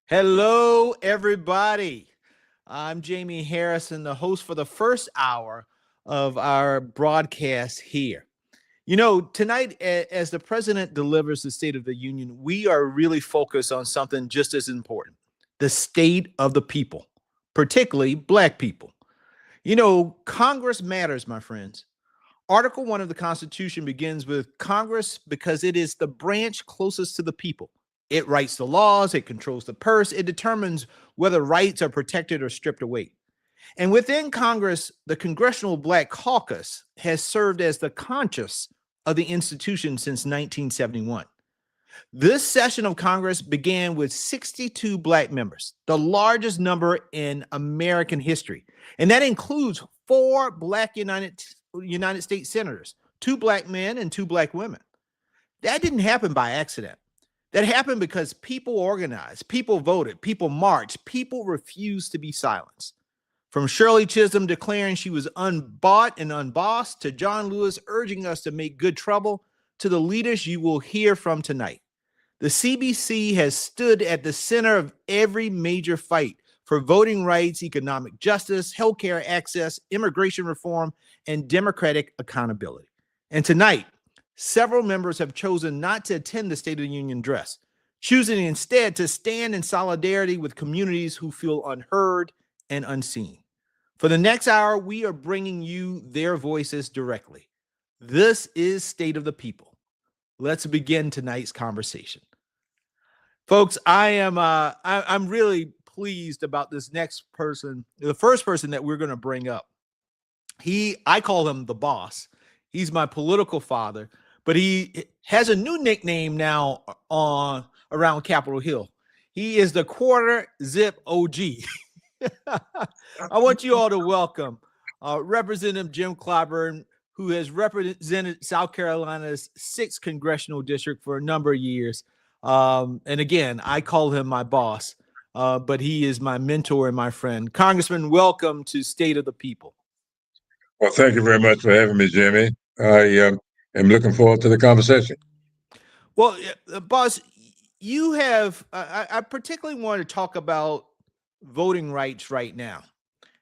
Hello, everybody. I'm Jaime Harrison, the host for the first hour of our broadcast here. You know, tonight, as the president delivers the State of the Union, we are really focused on something just as important: the state of the people, particularly Black people. You know, Congress matters, my friends. Article 1 of the Constitution begins with Congress because it is the branch closest to the people. It writes the laws, it controls the purse, it determines whether rights are protected or stripped away. And within Congress, the Congressional Black Caucus has served as the conscience of the institution since 1971. This session of Congress began with 62 Black members, the largest number in American history. And that includes 4 Black United States senators, 2 Black men and 2 Black women. That didn't happen by accident. That happened because people organized, people voted, people marched, people refused to be silenced. From Shirley Chisholm declaring she was unbought and unbossed, to John Lewis urging us to make good trouble, to the leaders you will hear from tonight. The CBC has stood at the center of every major fight for voting rights, economic justice, healthcare access, immigration reform, and democratic accountability. And tonight, several members have chosen not to attend the State of the Union address, choosing instead to stand in solidarity with communities who feel unheard and unseen. For the next hour, we are bringing you their voices directly. This is State of the People. Let's begin tonight's conversation. Folks, I'm really pleased about this next person, the first person that we're going to bring up. I call him the boss. He's my political father, but he has a new nickname now around Capitol Hill. He is the quarter zip OG. I want you all to welcome Representative Jim Clyburn, who has represented South Carolina's 6th congressional district for a number of years. And again, I call him my boss, but he is my mentor and my friend. Congressman, welcome to State of the People. Well, thank you very much for having me, Jimmy. I am looking forward to the conversation. Well, boss, you have, I particularly want to talk about voting rights right now.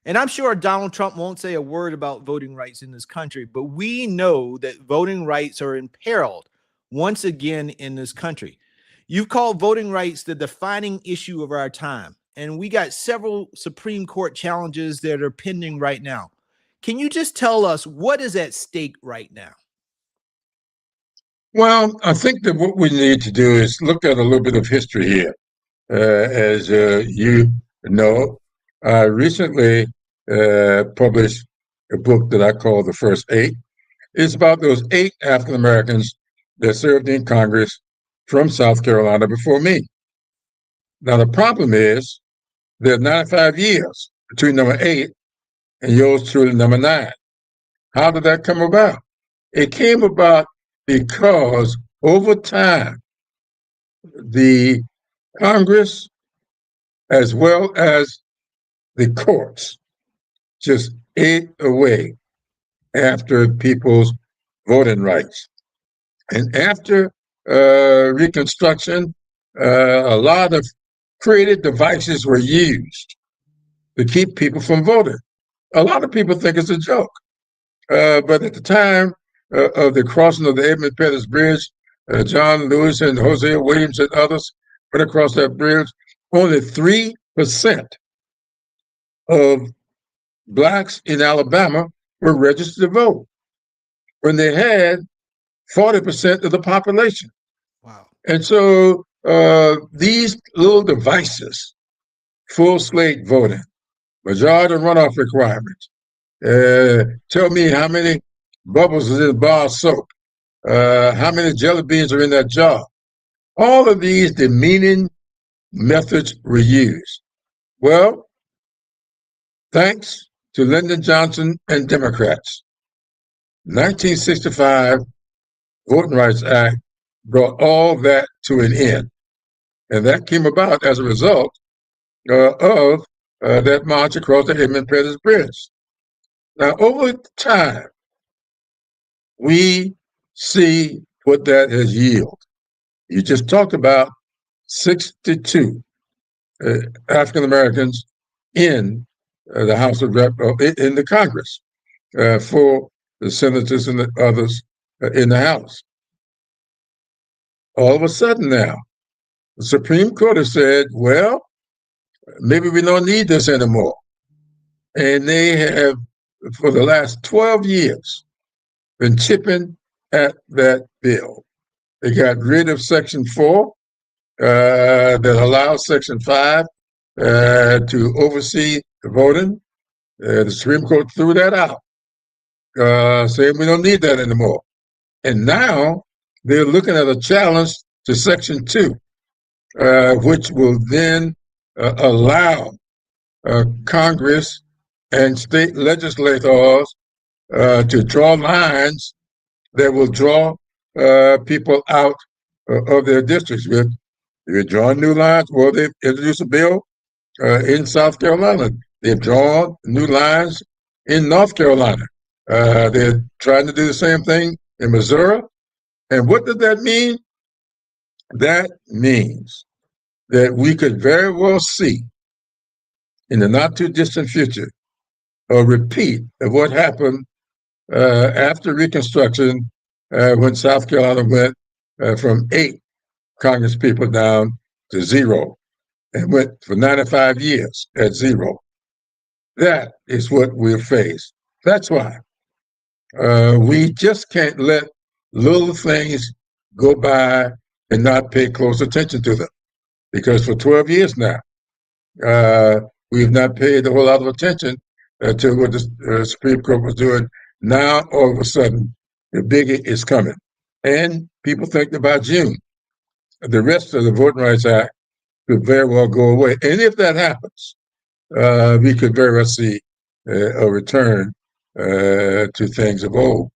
And I'm sure Donald Trump won't say a word about voting rights in this country, but we know that voting rights are imperiled once again in this country. You've called voting rights the defining issue of our time, and we got several Supreme Court challenges that are pending right now. Can you just tell us what is at stake right now? Well, I think that what we need to do is look at a little bit of history here. As you know, I recently published a book that I call The First Eight. It's about those 8 African Americans that served in Congress from South Carolina before me. Now, the problem is there are 95 years between number 8 and yours truly, number 9. How did that come about? It came about because over time, the Congress, as well as the courts, just ate away after people's voting rights. And after Reconstruction, a lot of creative devices were used to keep people from voting. A lot of people think it's a joke. But at the time of the crossing of the Edmund Pettus Bridge, John Lewis and Hosea Williams and others went across that bridge. Only 3% of blacks in Alabama were registered to vote when they had 40% of the population. Wow. And so these little devices, full slate voting, majority runoff requirements, tell me how many bubbles is in bar soap, how many jelly beans are in that jar. All of these demeaning methods were used. Well, thanks to Lyndon Johnson and Democrats, 1965 Voting Rights Act brought all that to an end. And that came about as a result of that march across the Edmund Pettus Bridge. Now, over time, we see what that has yielded. You just talked about 62 African Americans in the House of Rep in the Congress for the senators and the others in the House. All of a sudden now, the Supreme Court has said, well, maybe we don't need this anymore. And they have, for the last 12 years, been chipping at that bill. They got rid of Section 4 that allows Section 5 to oversee the voting. The Supreme Court threw that out, saying we don't need that anymore. And now they're looking at a challenge to Section 2, which will then allow Congress and state legislators to draw lines that will draw people out of their districts. They're drawing new lines. Well, they've introduced a bill in South Carolina. They've drawn new lines in North Carolina. They're trying to do the same thing in Missouri. And what does that mean? That means that we could very well see in the not too distant future a repeat of what happened after Reconstruction when South Carolina went from 8 Congress people down to 0 and went for 95 years at 0. That is what we'll face. That's why we just can't let little things go by and not pay close attention to them. Because for 12 years now, we've not paid a whole lot of attention to what the Supreme Court was doing. Now, all of a sudden, the biggie is coming. And people think about June. The rest of the Voting Rights Act could very well go away. And if that happens, we could very well see a return to things of old.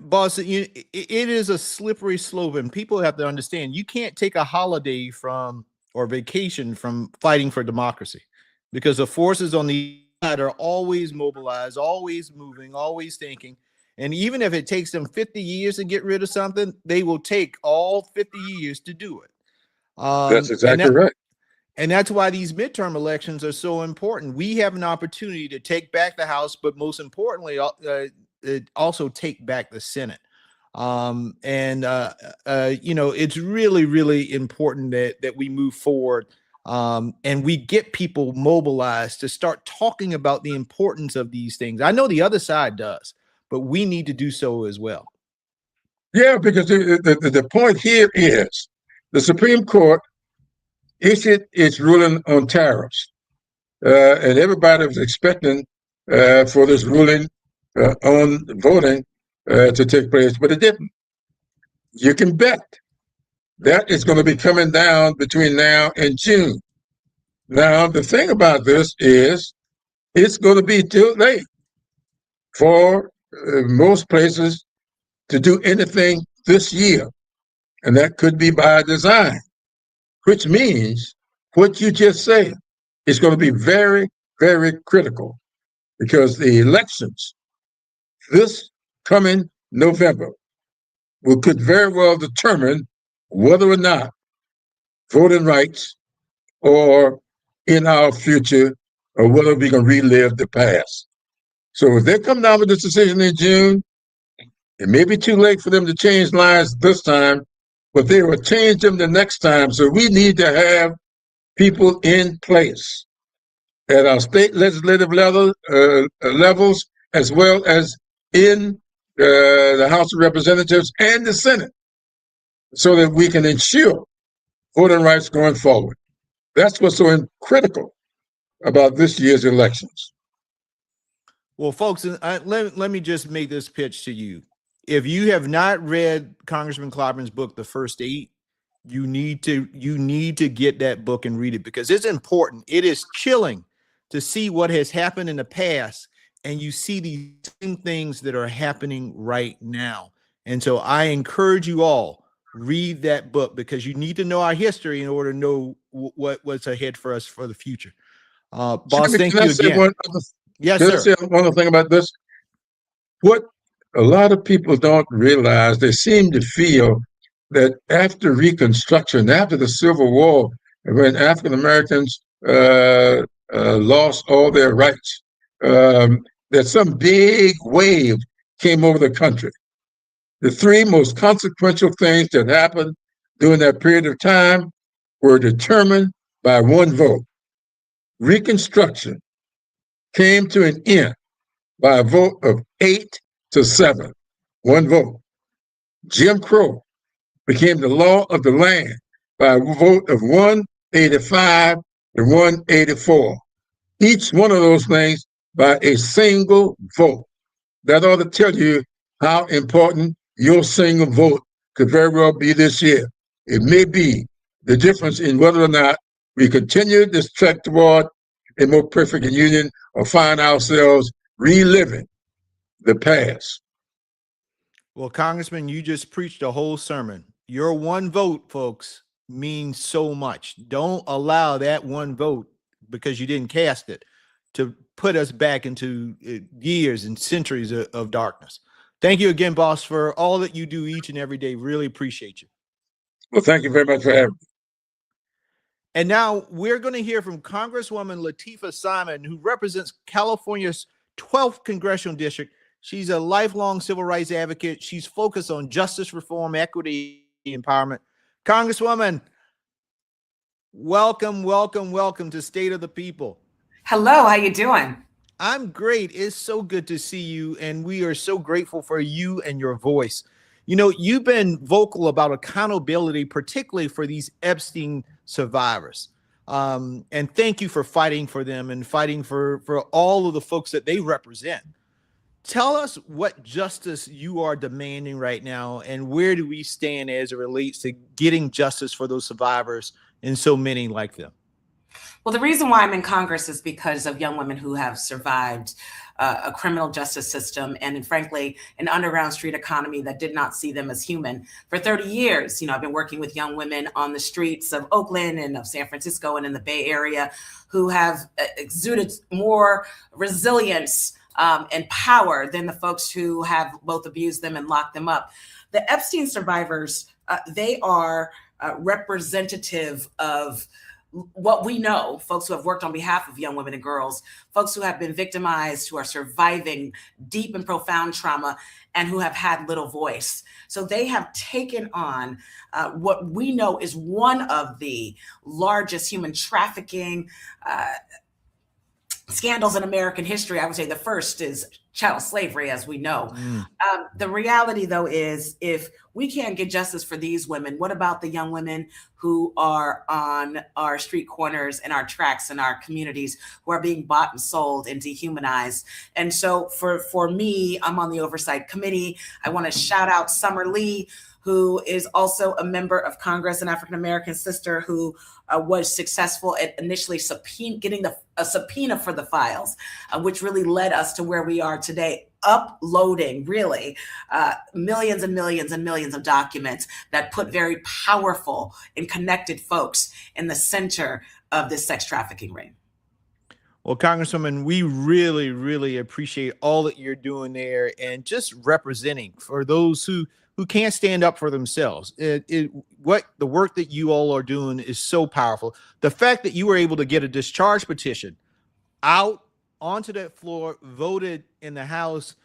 Boss, it is a slippery slope, and people have to understand you can't take a holiday from or vacation from fighting for democracy, because the forces on the side are always mobilized, always moving, always thinking. And even if it takes them 50 years to get rid of something, they will take all 50 years to do it. That's exactly right. And that's why these midterm elections are so important. We have an opportunity to take back the House, but most importantly, also take back the Senate. It's really, really important that we move forward and we get people mobilized to start talking about the importance of these things. I know the other side does, but we need to do so as well. Yeah, because the point here is the Supreme Court issued its ruling on tariffs, and everybody was expecting for this ruling on voting to take place, but it didn't. You can bet that is going to be coming down between now and June. Now, the thing about this is it's going to be too late for most places to do anything this year, and that could be by design, which means what you just said is going to be very, very critical, because the elections this coming November could very well determine whether or not voting rights are in our future or whether we can relive the past. So if they come down with this decision in June, it may be too late for them to change lines this time, but they will change them the next time. So we need to have people in place at our state legislative levels, as well as in the House of Representatives and the Senate, so that we can ensure voting rights going forward. That's what's so critical about this year's elections. Well, folks, let me just make this pitch to you. If you have not read Congressman Clobber's book, The First 8, you need to get that book and read it, because it's important. It is chilling to see what has happened in the past, and you see these same things that are happening right now. And so I encourage you all, read that book, because you need to know our history in order to know what's ahead for us for the future. Boss, thank you again. Yes, sir. Can I say one other thing about this? What a lot of people don't realize, they seem to feel that after Reconstruction, after the Civil War, when African Americans lost all their rights, that some big wave came over the country. The three most consequential things that happened during that period of time were determined by one vote. Reconstruction came to an end by a vote of 8-7, one vote. Jim Crow became the law of the land by a vote of 185 to 184. Each one of those things by a single vote. That ought to tell you how important your single vote could very well be this year. It may be the difference in whether or not we continue this trek toward a more perfect union or find ourselves reliving the past. Well, Congressman, you just preached a whole sermon. Your one vote, folks, means so much. Don't allow that one vote, because you didn't cast it, to put us back into years and centuries of darkness. Thank you again, boss, for all that you do each and every day. Really appreciate you. Well, thank you very much for having me. And now we're going to hear from Congresswoman Latifah Simon, who represents California's 12th Congressional District. She's a lifelong civil rights advocate. She's focused on justice reform, equity, empowerment. Congresswoman, welcome, welcome, welcome to State of the People. Hello, how you doing? I'm great. It's so good to see you, and we are so grateful for you and your voice. You know, you've been vocal about accountability, particularly for these Epstein survivors. And thank you for fighting for them and fighting for all of the folks that they represent. Tell us what justice you are demanding right now, and where do we stand as it relates to getting justice for those survivors and so many like them? Well, the reason why I'm in Congress is because of young women who have survived a criminal justice system and frankly, an underground street economy that did not see them as human. For 30 years, you know, I've been working with young women on the streets of Oakland and of San Francisco and in the Bay Area who have exuded more resilience and power than the folks who have both abused them and locked them up. The Epstein survivors, they are representative of what we know, folks who have worked on behalf of young women and girls, folks who have been victimized, who are surviving deep and profound trauma, and who have had little voice. So they have taken on what we know is one of the largest human trafficking scandals in American history. I would say the first is chattel slavery, as we know. The reality, though, is if we can't get justice for these women, what about the young women who are on our street corners and our tracks in our communities who are being bought and sold and dehumanized? And so for me, I'm on the Oversight Committee. I want to shout out Summer Lee, who is also a member of Congress, an African-American sister who was successful at initially getting a subpoena for the files, which really led us to where we are today, uploading really millions and millions and millions of documents that put very powerful and connected folks in the center of this sex trafficking ring. Well, Congresswoman, we really, really appreciate all that you're doing there and just representing for those who can't stand up for themselves. What the work that you all are doing is so powerful. The fact that you were able to get a discharge petition out onto that floor, voted in the House,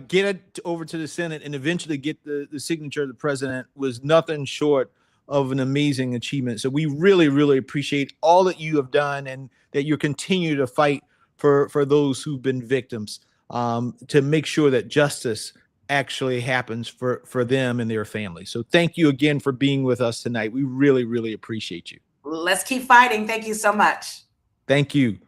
get it over to the Senate, and eventually get the signature of the president was nothing short of an amazing achievement. So we really, really appreciate all that you have done and that you continue to fight for those who've been victims, to make sure that justice actually happens for them and their families. So thank you again for being with us tonight. We really, really appreciate you. Let's keep fighting. Thank you so much. Thank you.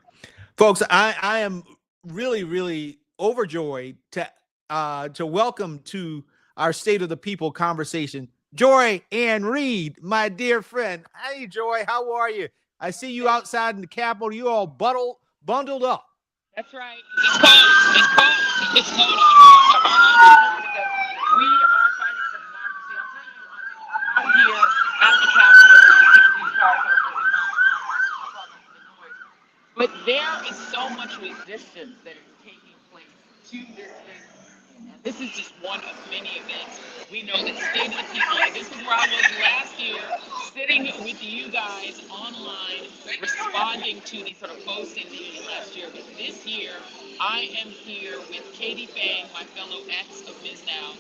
Folks, I am really, really overjoyed to welcome to our State of the People conversation, Joy Ann Reid, my dear friend. Hey, Joy, how are you? I see you outside in the Capitol. You all bundled up. That's right. It's cold. It's cold. It's cold out here. We are fighting for democracy. I'll tell you, out here at the Capitol, these cars are really not the noise. But there is so much resistance that is taking place to this This is just one of many events. We know that State of the People, and this is where I was last year, sitting with you guys online, responding to these sort of posts in the union last year. But this year, I am here with Katie Fang, my fellow ex of Ms. Now,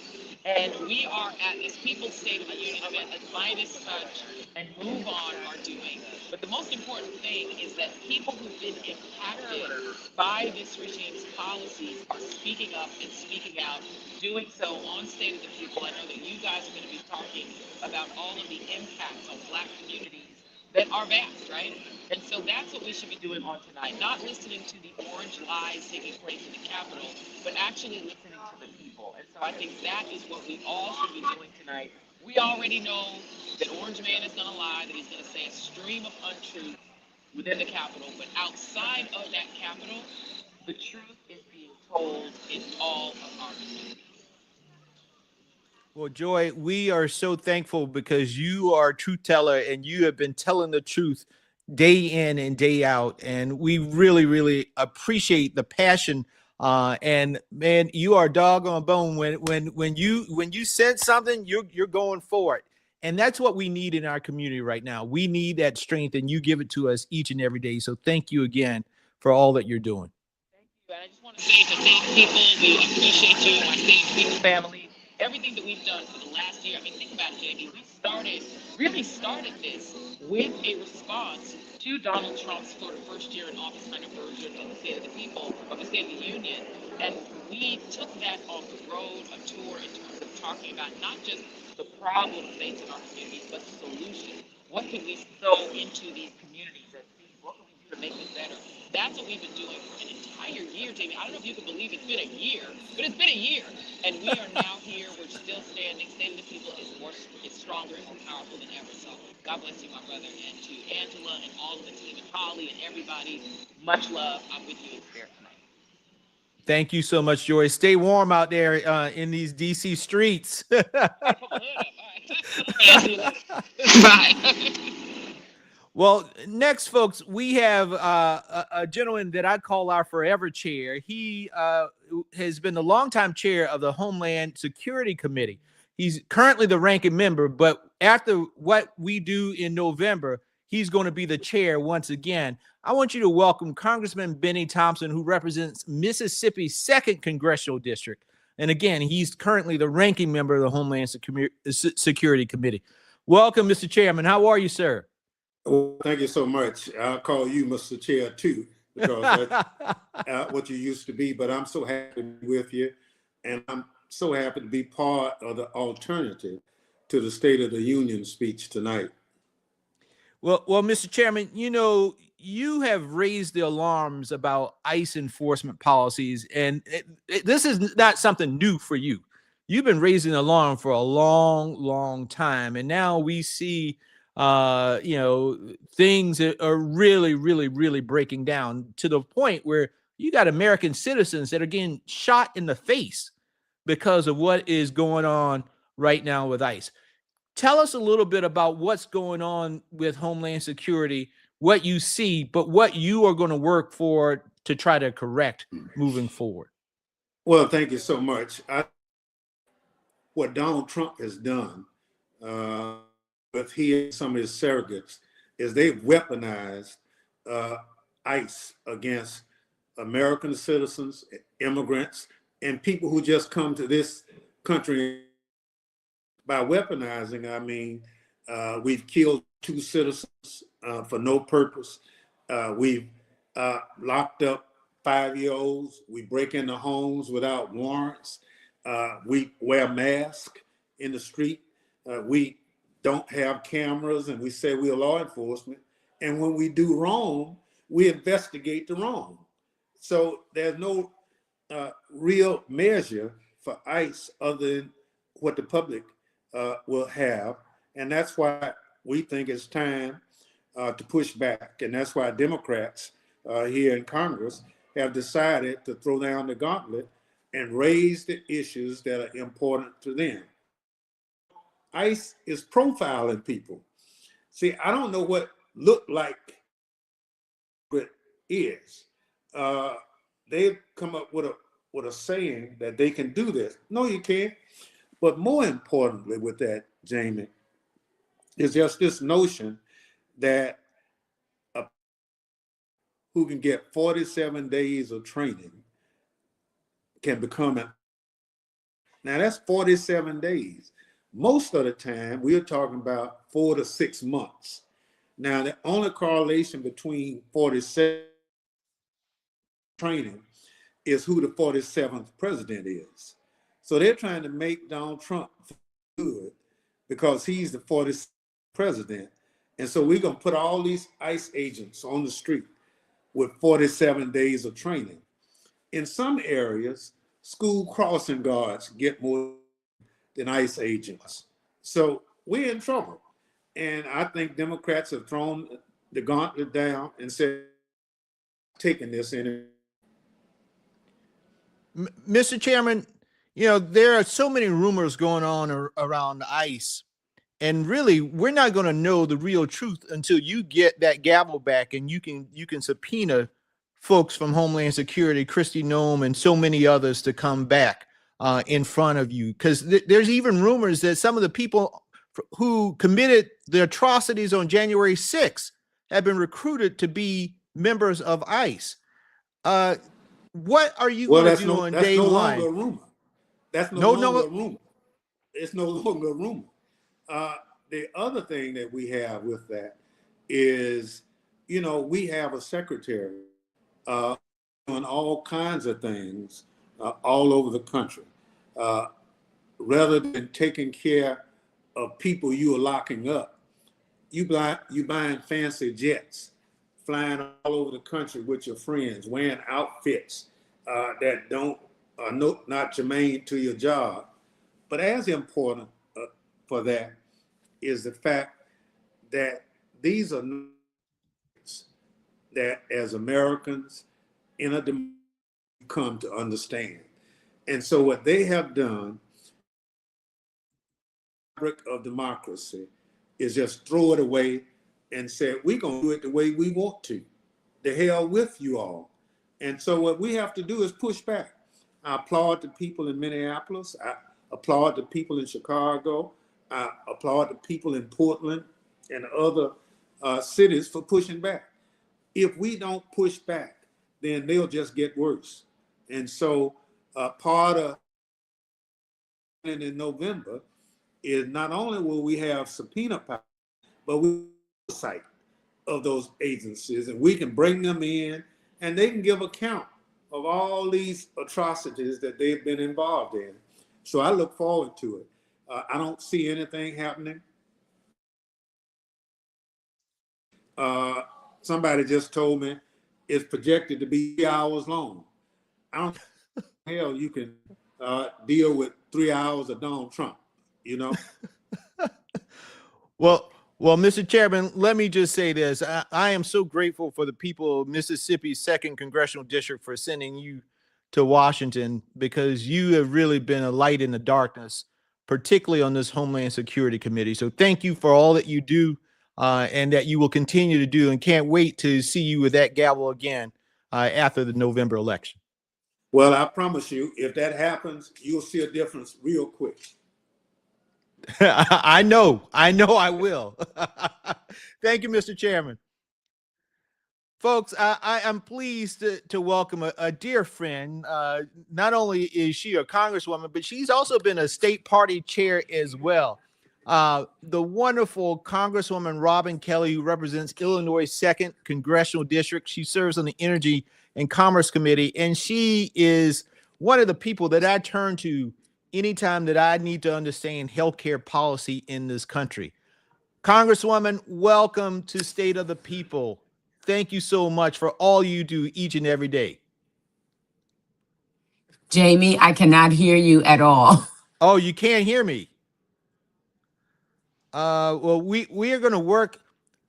and we are at this People's State of the Union event that Midas Touch and Move On are doing. But the most important thing is that people who've been impacted by this regime's policies are speaking up and speaking out, doing so on State of the People. I know that you guys are going to be talking about all of the impacts on Black communities that are vast, right? And so that's what we should be doing on tonight, not listening to the orange lies taking place in the Capitol, but actually listening to the people. And so I think that is what we all should be doing tonight. We already know that Orange Man is going to lie, that he's going to say a stream of untruth within the Capitol, but outside of that Capitol, the truth is being told in all of our communities. Well, Joy, we are so thankful because you are a truth teller and you have been telling the truth day in and day out. And we really, really appreciate the passion. And man, you are dog on bone. When you said something, you're going for it. And that's what we need in our community right now. We need that strength, and you give it to us each and every day. So thank you again for all that you're doing. Thank you. And I just want to say to State People, we appreciate you, my State People family, everything that we've done for the last year. I mean, think about it, Jamie. We really started this with a response to Donald Trump's sort of first year in office kind of version of the State of the People, of the State of the Union. And we took that on the road, a tour in terms of talking about not just the problems facing our communities, but the solution. What can we sow into these communities as seeds? What can we do to make them better? That's what we've been doing for an entire year, Jamie. I don't know if you can believe it's been a year, but it's been a year. And we are now here. We're still standing. State of the People is stronger and more powerful than ever. So God bless you, my brother, and to Angela and all of the team, and Holly and everybody. Much love. I'm with you in spirit tonight. Thank you so much, Joy. Stay warm out there in these DC streets. Bye. Well, next, folks, we have a gentleman that I call our forever chair. He has been the longtime chair of the Homeland Security Committee. He's currently the ranking member, but after what we do in November, he's going to be the chair once again. I want you to welcome Congressman Benny Thompson, who represents Mississippi's 2nd Congressional District. And again, he's currently the ranking member of the Homeland Security Committee. Welcome, Mr. Chairman. How are you, sir? Well, thank you so much. I'll call you Mr. Chair too, because that's what you used to be. But I'm so happy to be with you, and I'm so happy to be part of the alternative to the State of the Union speech tonight. Well, Mr. Chairman, you know, you have raised the alarms about ICE enforcement policies, and this is not something new for you. You've been raising the alarm for a long, long time, and now we see things that are really, really, really breaking down to the point where you got American citizens that are getting shot in the face because of what is going on right now with ICE. Tell us a little bit about what's going on with Homeland Security, what you see, but what you are going to work for to try to correct moving forward. Well, thank you so much. What Donald Trump has done, with he and some of his surrogates, is they've weaponized ICE against American citizens, immigrants, and people who just come to this country. By weaponizing, I mean, we've killed 2 citizens for no purpose. We've locked up 5-year-olds. We break into homes without warrants. We wear masks in the street. We don't have cameras, and we say we're law enforcement. And when we do wrong, we investigate the wrong. So there's no real measure for ICE other than what the public will have. And that's why we think it's time to push back. And that's why Democrats here in Congress have decided to throw down the gauntlet and raise the issues that are important to them. ICE is profiling people. See, I don't know what look like it is. They've come up with with a saying that they can do this. No, you can't. But more importantly with that, Jamie, is just this notion that who can get 47 days of training can become a, now that's 47 days. Most of the time, we're talking about 4 to 6 months. Now, the only correlation between 47 training is who the 47th president is. So they're trying to make Donald Trump good because he's the 47th president. And so we're going to put all these ICE agents on the street with 47 days of training. In some areas, school crossing guards get more than ICE agents. So we're in trouble. And I think Democrats have thrown the gauntlet down and said, taking this in. Mr. Chairman, you know, there are so many rumors going on around ICE, and really, we're not going to know the real truth until you get that gavel back and you can subpoena folks from Homeland Security, Kristi Noem, and so many others to come back in front of you. Because there's even rumors that some of the people who committed the atrocities on January 6th have been recruited to be members of ICE. What are you going to do on day one? That's no longer a rumor. That's no longer a rumor. It's no longer a rumor. The other thing that we have with that is, you know, we have a secretary doing all kinds of things all over the country. Rather than taking care of people you are locking up, you buying fancy jets, flying all over the country with your friends, wearing outfits that are not germane to your job. But as important for that is the fact that these are that as Americans in a democracy come to understand. And so what they have done of democracy is just throw it away and say, we're going to do it the way we want to. The hell with you all. And so what we have to do is push back. I applaud the people in Minneapolis. I applaud the people in Chicago. I applaud the people in Portland and other cities for pushing back. If we don't push back, then they'll just get worse. And so part of in November is not only will we have subpoena power, but we have oversight of those agencies, and we can bring them in and they can give account of all these atrocities that they've been involved in. So I look forward to it. I don't see anything happening. Somebody just told me it's projected to be 3 hours long. I don't know how hell you can deal with 3 hours of Donald Trump, you know? Well, Mr. Chairman, let me just say this. I am so grateful for the people of Mississippi's 2nd Congressional District for sending you to Washington, because you have really been a light in the darkness, particularly on this Homeland Security Committee. So thank you for all that you do and that you will continue to do, and can't wait to see you with that gavel again after the November election. Well, I promise you, if that happens, you'll see a difference real quick. I know I will. Thank you, Mr. Chairman. Folks, I am pleased to welcome a dear friend. Not only is she a congresswoman, but she's also been a state party chair as well. The wonderful Congresswoman Robin Kelly, who represents Illinois' 2nd Congressional District. She serves on the Energy and Commerce Committee, and she is one of the people that I turn to anytime that I need to understand healthcare policy in this country. Congresswoman, welcome to State of the People. Thank you so much for all you do each and every day. Jamie, I cannot hear you at all. Oh, you can't hear me? Well, we are going to work.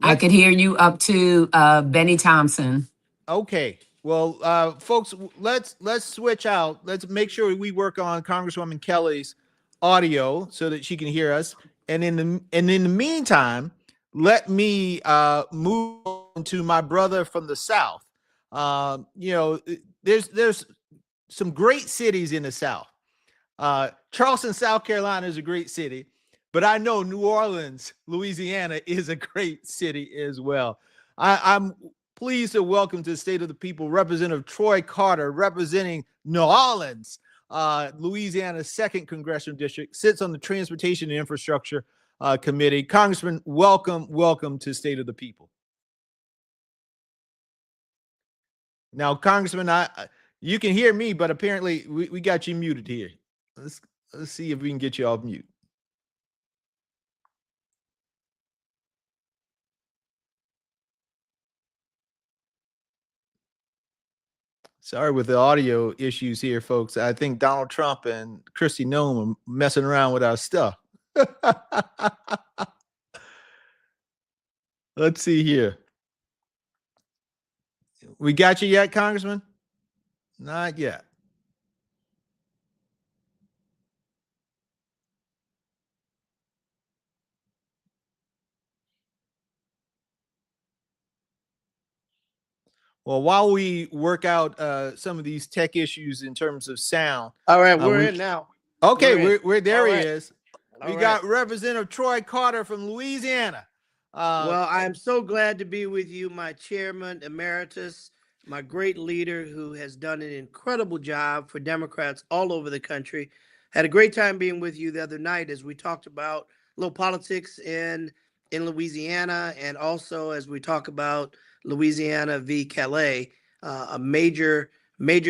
I could hear you up to Benny Thompson. Okay. Well, folks, let's switch out. Let's make sure we work on Congresswoman Kelly's audio so that she can hear us. And in the meantime, let me move on to my brother from the South. You know, there's some great cities in the South. Charleston, South Carolina is a great city, but I know New Orleans, Louisiana is a great city as well. I'm pleased to welcome to the State of the People Representative Troy Carter, representing New Orleans, Louisiana's 2nd Congressional District, sits on the Transportation and Infrastructure Committee. Congressman, welcome to State of the People. Now, Congressman, you can hear me, but apparently we got you muted here. Let's see if we can get you off mute. Sorry with the audio issues here, folks. I think Donald Trump and Kristi Noem are messing around with our stuff. Let's see here. We got you yet, Congressman? Not yet. Well, while we work out some of these tech issues in terms of sound. All right, we're in now. Okay, we're there. All he right. is. We All got right. Representative Troy Carter from Louisiana. Well, I'm so glad to be with you, my chairman emeritus, my great leader who has done an incredible job for Democrats all over the country. Had a great time being with you the other night as we talked about a little politics in Louisiana, and also as we talk about Louisiana v. Calais, a major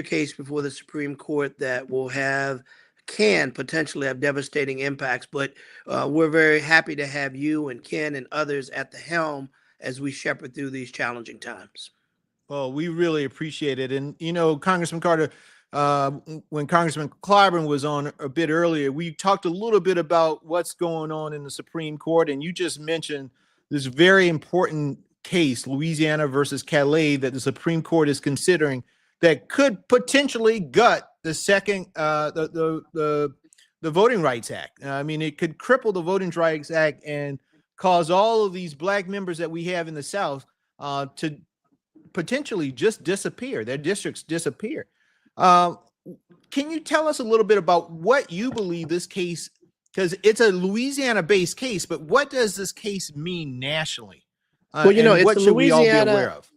case before the Supreme Court that can potentially have devastating impacts. But we're very happy to have you and Ken and others at the helm as we shepherd through these challenging times. Well, we really appreciate it. And, you know, Congressman Carter, when Congressman Clyburn was on a bit earlier, we talked a little bit about what's going on in the Supreme Court. And you just mentioned this very important case, Louisiana versus Calais, that the Supreme Court is considering that could potentially gut the second, the Voting Rights Act. I mean, it could cripple the Voting Rights Act and cause all of these Black members that we have in the South to potentially just disappear. Their districts disappear. Can you tell us a little bit about what you believe this case, because it's a Louisiana-based case, but what does this case mean nationally? Well, you know, what should we all be aware of?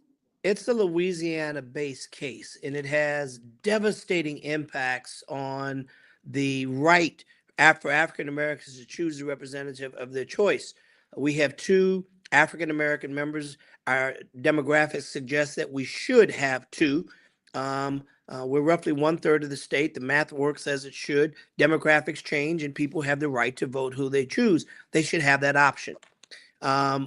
It's a Louisiana-based case, and it has devastating impacts on the right for African Americans to choose the representative of their choice. We have 2 African American members. Our demographics suggest that we should have 2. We're roughly 1/3 of the state. The math works as it should. Demographics change, and people have the right to vote who they choose. They should have that option.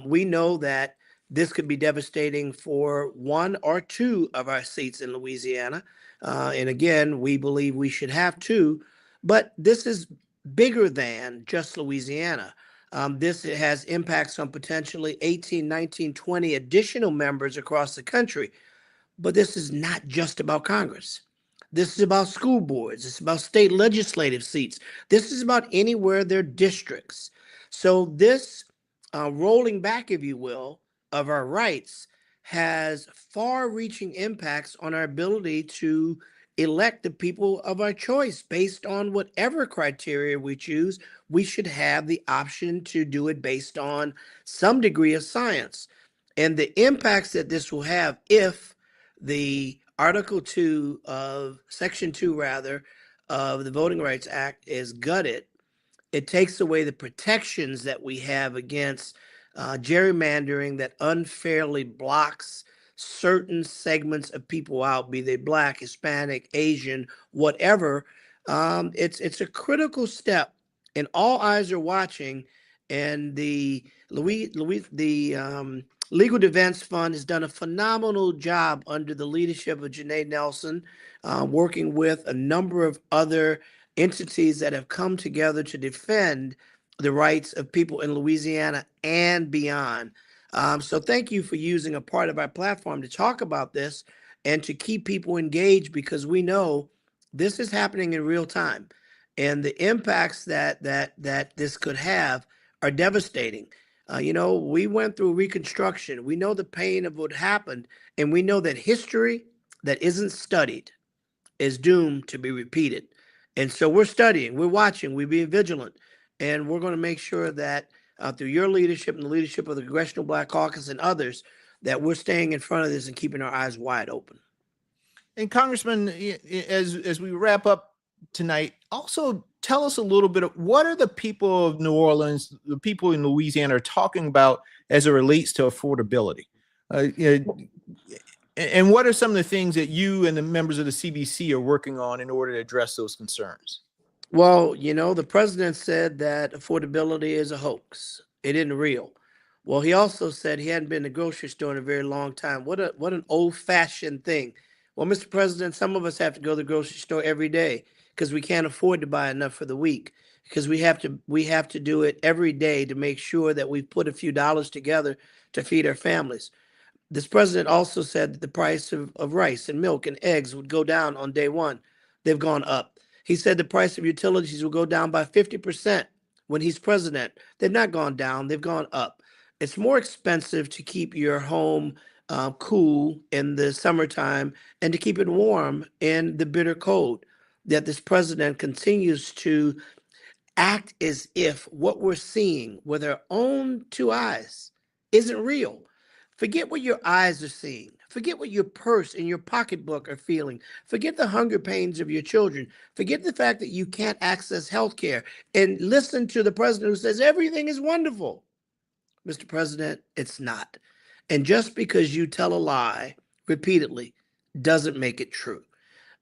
We know that this could be devastating for 1 or 2 of our seats in Louisiana. And again, we believe we should have 2, but this is bigger than just Louisiana. This has impacts on potentially 18, 19, 20 additional members across the country. But this is not just about Congress. This is about school boards. It's about state legislative seats. This is about anywhere there are districts. So this rolling back, if you will, of our rights has far-reaching impacts on our ability to elect the people of our choice based on whatever criteria we choose. We should have the option to do it based on some degree of science. And the impacts that this will have if the Article 2 of Section 2, rather, of the Voting Rights Act is gutted, it takes away the protections that we have against gerrymandering that unfairly blocks certain segments of people out, be they Black, Hispanic, Asian, whatever. It's a critical step, and all eyes are watching. And the Legal Defense Fund has done a phenomenal job under the leadership of Janae Nelson, working with a number of other entities that have come together to defend the rights of people in Louisiana and beyond. So thank you for using a part of our platform to talk about this and to keep people engaged, because we know this is happening in real time, and the impacts that this could have are devastating. You know, we went through Reconstruction. We know the pain of what happened, and we know that history that isn't studied is doomed to be repeated. And so we're studying, we're watching, we're being vigilant, and we're going to make sure that through your leadership and the leadership of the Congressional Black Caucus and others, that we're staying in front of this and keeping our eyes wide open. And Congressman, as we wrap up tonight, also tell us a little bit of what are the people of New Orleans, the people in Louisiana are talking about as it relates to affordability? And what are some of the things that you and the members of the CBC are working on in order to address those concerns? Well, the president said that affordability is a hoax. It isn't real. Well, he also said he hadn't been to the grocery store in a very long time. What an old-fashioned thing. Well, Mr. President, some of us have to go to the grocery store every day because we can't afford to buy enough for the week, because we have to do it every day to make sure that we put a few dollars together to feed our families. This president also said that the price of rice and milk and eggs would go down on day one. They've gone up. He said the price of utilities will go down by 50% when he's president. They've not gone down, they've gone up. It's more expensive to keep your home cool in the summertime and to keep it warm in the bitter cold. That this president continues to act as if what we're seeing with our own two eyes isn't real. Forget what your eyes are seeing. Forget what your purse and your pocketbook are feeling. Forget the hunger pains of your children. Forget the fact that you can't access health care. And listen to the president who says everything is wonderful. Mr. President, it's not. And just because you tell a lie repeatedly doesn't make it true.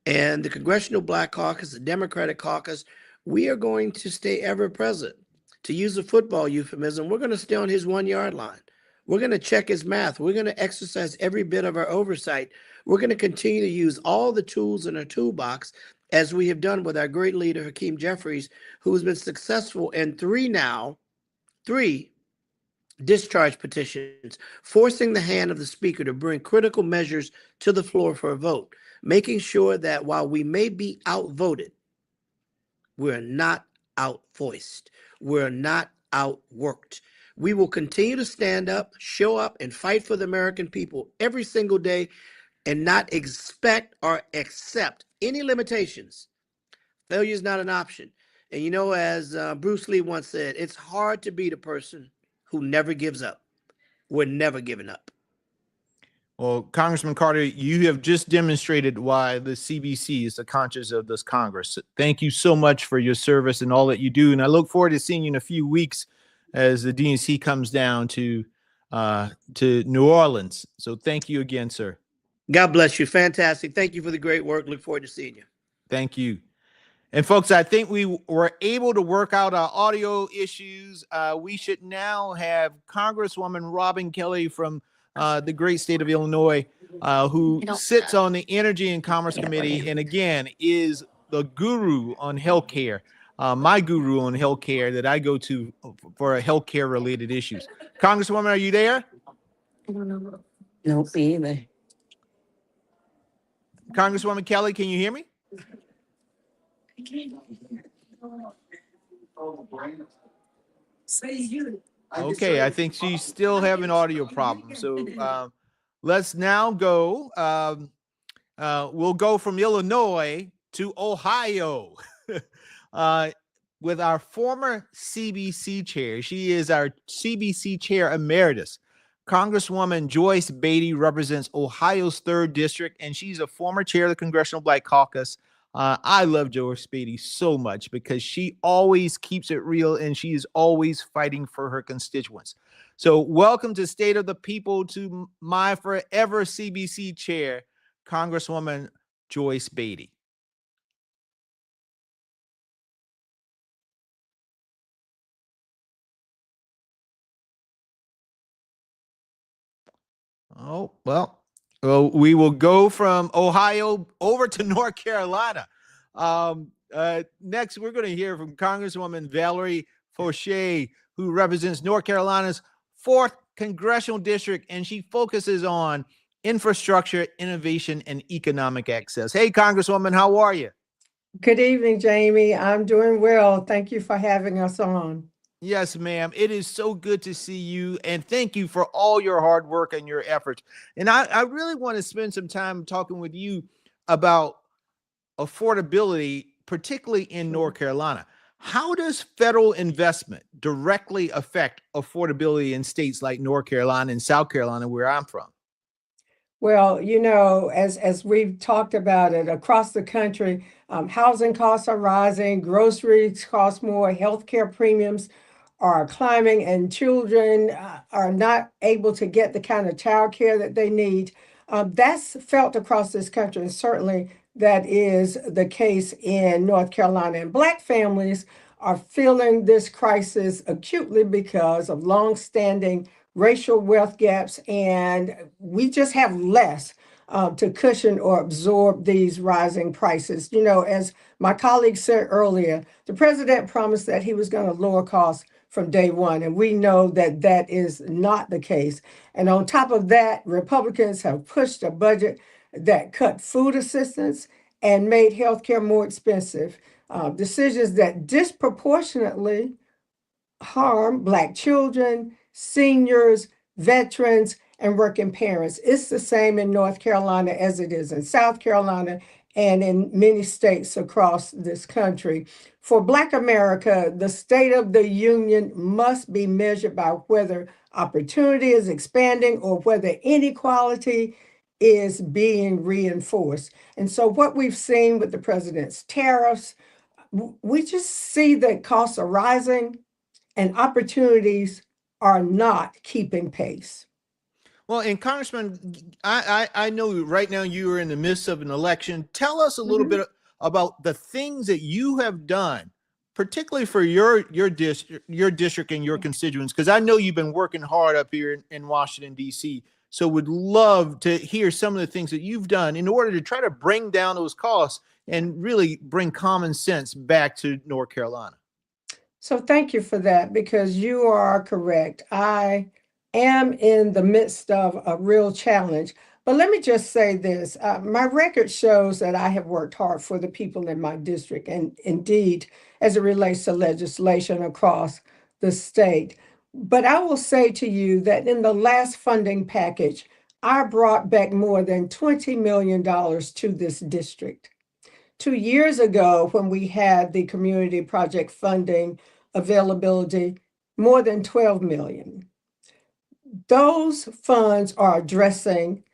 And the Congressional Black Caucus, the Democratic Caucus, we are going to stay ever present. To use a football euphemism, we're going to stay on his 1 yard line. We're going to check his math. We're going to exercise every bit of our oversight. We're going to continue to use all the tools in our toolbox, as we have done with our great leader, Hakeem Jeffries, who has been successful in three discharge petitions, forcing the hand of the speaker to bring critical measures to the floor for a vote, making sure that while we may be outvoted, we're not outvoiced. We're not outworked. We will continue to stand up, show up, and fight for the American people every single day and not expect or accept any limitations. Failure is not an option. And as Bruce Lee once said, it's hard to beat a person who never gives up. We're never giving up. Well, Congressman Carter, you have just demonstrated why the CBC is the conscience of this Congress. Thank you so much for your service and all that you do. And I look forward to seeing you in a few weeks as the DNC comes down to New Orleans. So thank you again, sir. God bless you. Fantastic. Thank you for the great work. Look forward to seeing you. Thank you. And folks, I think we were able to work out our audio issues. We should now have Congresswoman Robin Kelly from the great state of Illinois, who sits on the Energy and Commerce Committee, and again, is the guru on healthcare, my guru on healthcare that I go to for healthcare related issues. Congresswoman, are you there? No, me either. Congresswoman Kelly, can you hear me? Okay, I think she's still having audio problems. So let's now go. We'll go from Illinois to Ohio with our former CBC chair. She is our CBC chair emeritus. Congresswoman Joyce Beatty represents Ohio's 3rd District, and she's a former chair of the Congressional Black Caucus. I love Joyce Beatty so much because she always keeps it real and she is always fighting for her constituents. So welcome to State of the People, to my forever CBC chair, Congresswoman Joyce Beatty. Oh, well, we will go from Ohio over to North Carolina. Next, we're going to hear from Congresswoman Valerie Fauché, who represents North Carolina's 4th Congressional District, and she focuses on infrastructure, innovation, and economic access. Hey, Congresswoman, how are you? Good evening, Jamie. I'm doing well. Thank you for having us on. Yes, ma'am. It is so good to see you, and thank you for all your hard work and your efforts. And I really want to spend some time talking with you about affordability, particularly in North Carolina. How does federal investment directly affect affordability in states like North Carolina and South Carolina, where I'm from? Well, you know, as we've talked about it across the country, housing costs are rising, groceries cost more, healthcare premiums are climbing, and children are not able to get the kind of child care that they need. That's felt across this country, and certainly that is the case in North Carolina. And Black families are feeling this crisis acutely because of longstanding racial wealth gaps, and we just have less to cushion or absorb these rising prices. You know, as my colleague said earlier, the president promised that he was going to lower costs from day one, and we know that that is not the case. And on top of that, Republicans have pushed a budget that cut food assistance and made healthcare more expensive, decisions that disproportionately harm Black children, seniors, veterans, and working parents. It's the same in North Carolina as it is in South Carolina and in many states across this country. For Black America, the state of the union must be measured by whether opportunity is expanding or whether inequality is being reinforced. And so what we've seen with the president's tariffs, we just see that costs are rising and opportunities are not keeping pace. Well, and Congressman, I know right now you are in the midst of an election. Tell us a little bit about the things that you have done, particularly for your district and your constituents, because I know you've been working hard up here in Washington, D.C. So would love to hear some of the things that you've done in order to try to bring down those costs and really bring common sense back to North Carolina. So thank you for that, because you are correct. I am in the midst of a real challenge. But let me just say this. My record shows that I have worked hard for the people in my district, and indeed, as it relates to legislation across the state. But I will say to you that in the last funding package, I brought back more than $20 million to this district. 2 years ago, when we had the community project funding availability, more than 12 million. Those funds are addressing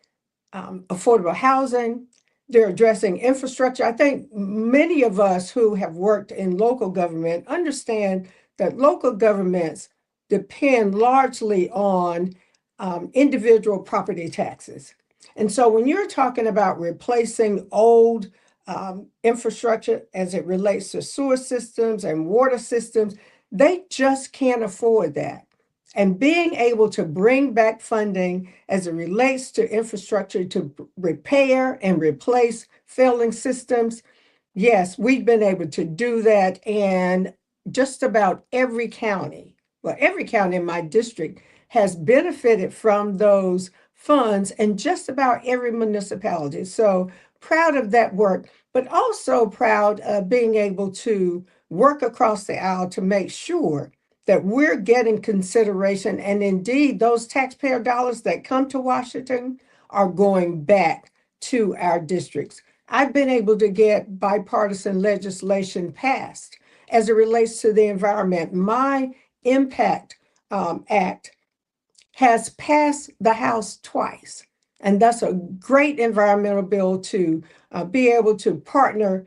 affordable housing. They're addressing infrastructure. I think many of us who have worked in local government understand that local governments depend largely on individual property taxes. And so when you're talking about replacing old infrastructure as it relates to sewer systems and water systems, they just can't afford that. And being able to bring back funding as it relates to infrastructure to repair and replace failing systems, yes, we've been able to do that. And just about every county in my district has benefited from those funds, and just about every municipality. So proud of that work, but also proud of being able to work across the aisle to make sure that we're getting consideration. And indeed, those taxpayer dollars that come to Washington are going back to our districts. I've been able to get bipartisan legislation passed as it relates to the environment. My Impact Act has passed the House twice. And that's a great environmental bill to be able to partner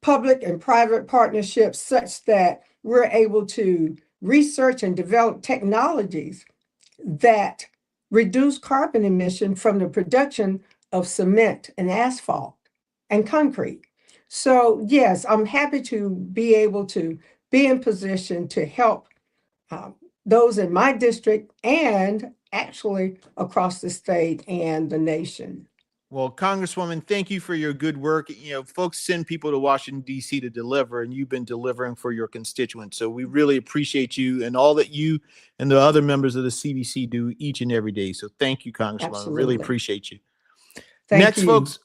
public and private partnerships such that we're able to research and develop technologies that reduce carbon emission from the production of cement and asphalt and concrete. So yes, I'm happy to be able to be in position to help those in my district and actually across the state and the nation. Well, Congresswoman, thank you for your good work. You know, folks send people to Washington, D.C. to deliver, and you've been delivering for your constituents. So we really appreciate you and all that you and the other members of the CBC do each and every day. So thank you, Congresswoman. Absolutely. Really appreciate you. Thank you. Folks,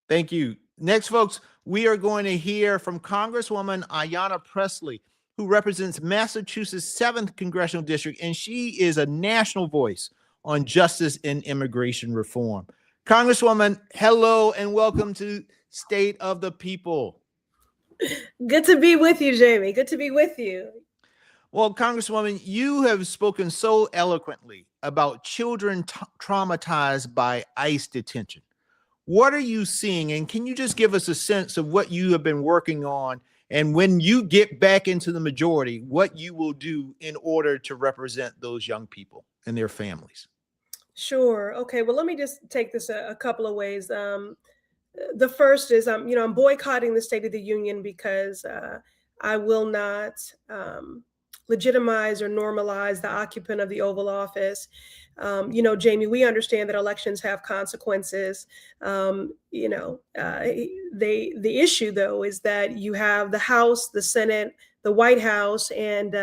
thank you. Next, folks, we are going to hear from Congresswoman Ayanna Pressley, who represents Massachusetts' 7th Congressional District, and she is a national voice on justice and immigration reform. Congresswoman, hello and welcome to state of the people. Good to be with you, Jamie. Good to be with you. Well, Congresswoman, you have spoken so eloquently about children traumatized by ICE detention. What are you seeing? And can you just give us a sense of what you have been working on? And when you get back into the majority, what you will do in order to represent those young people and their families? Sure. Okay. Well, let me just take this a couple of ways. The first is, I'm boycotting the State of the Union because I will not legitimize or normalize the occupant of the Oval Office. Jamie, we understand that elections have consequences. The issue, though, is that you have the House, the Senate, the White House, and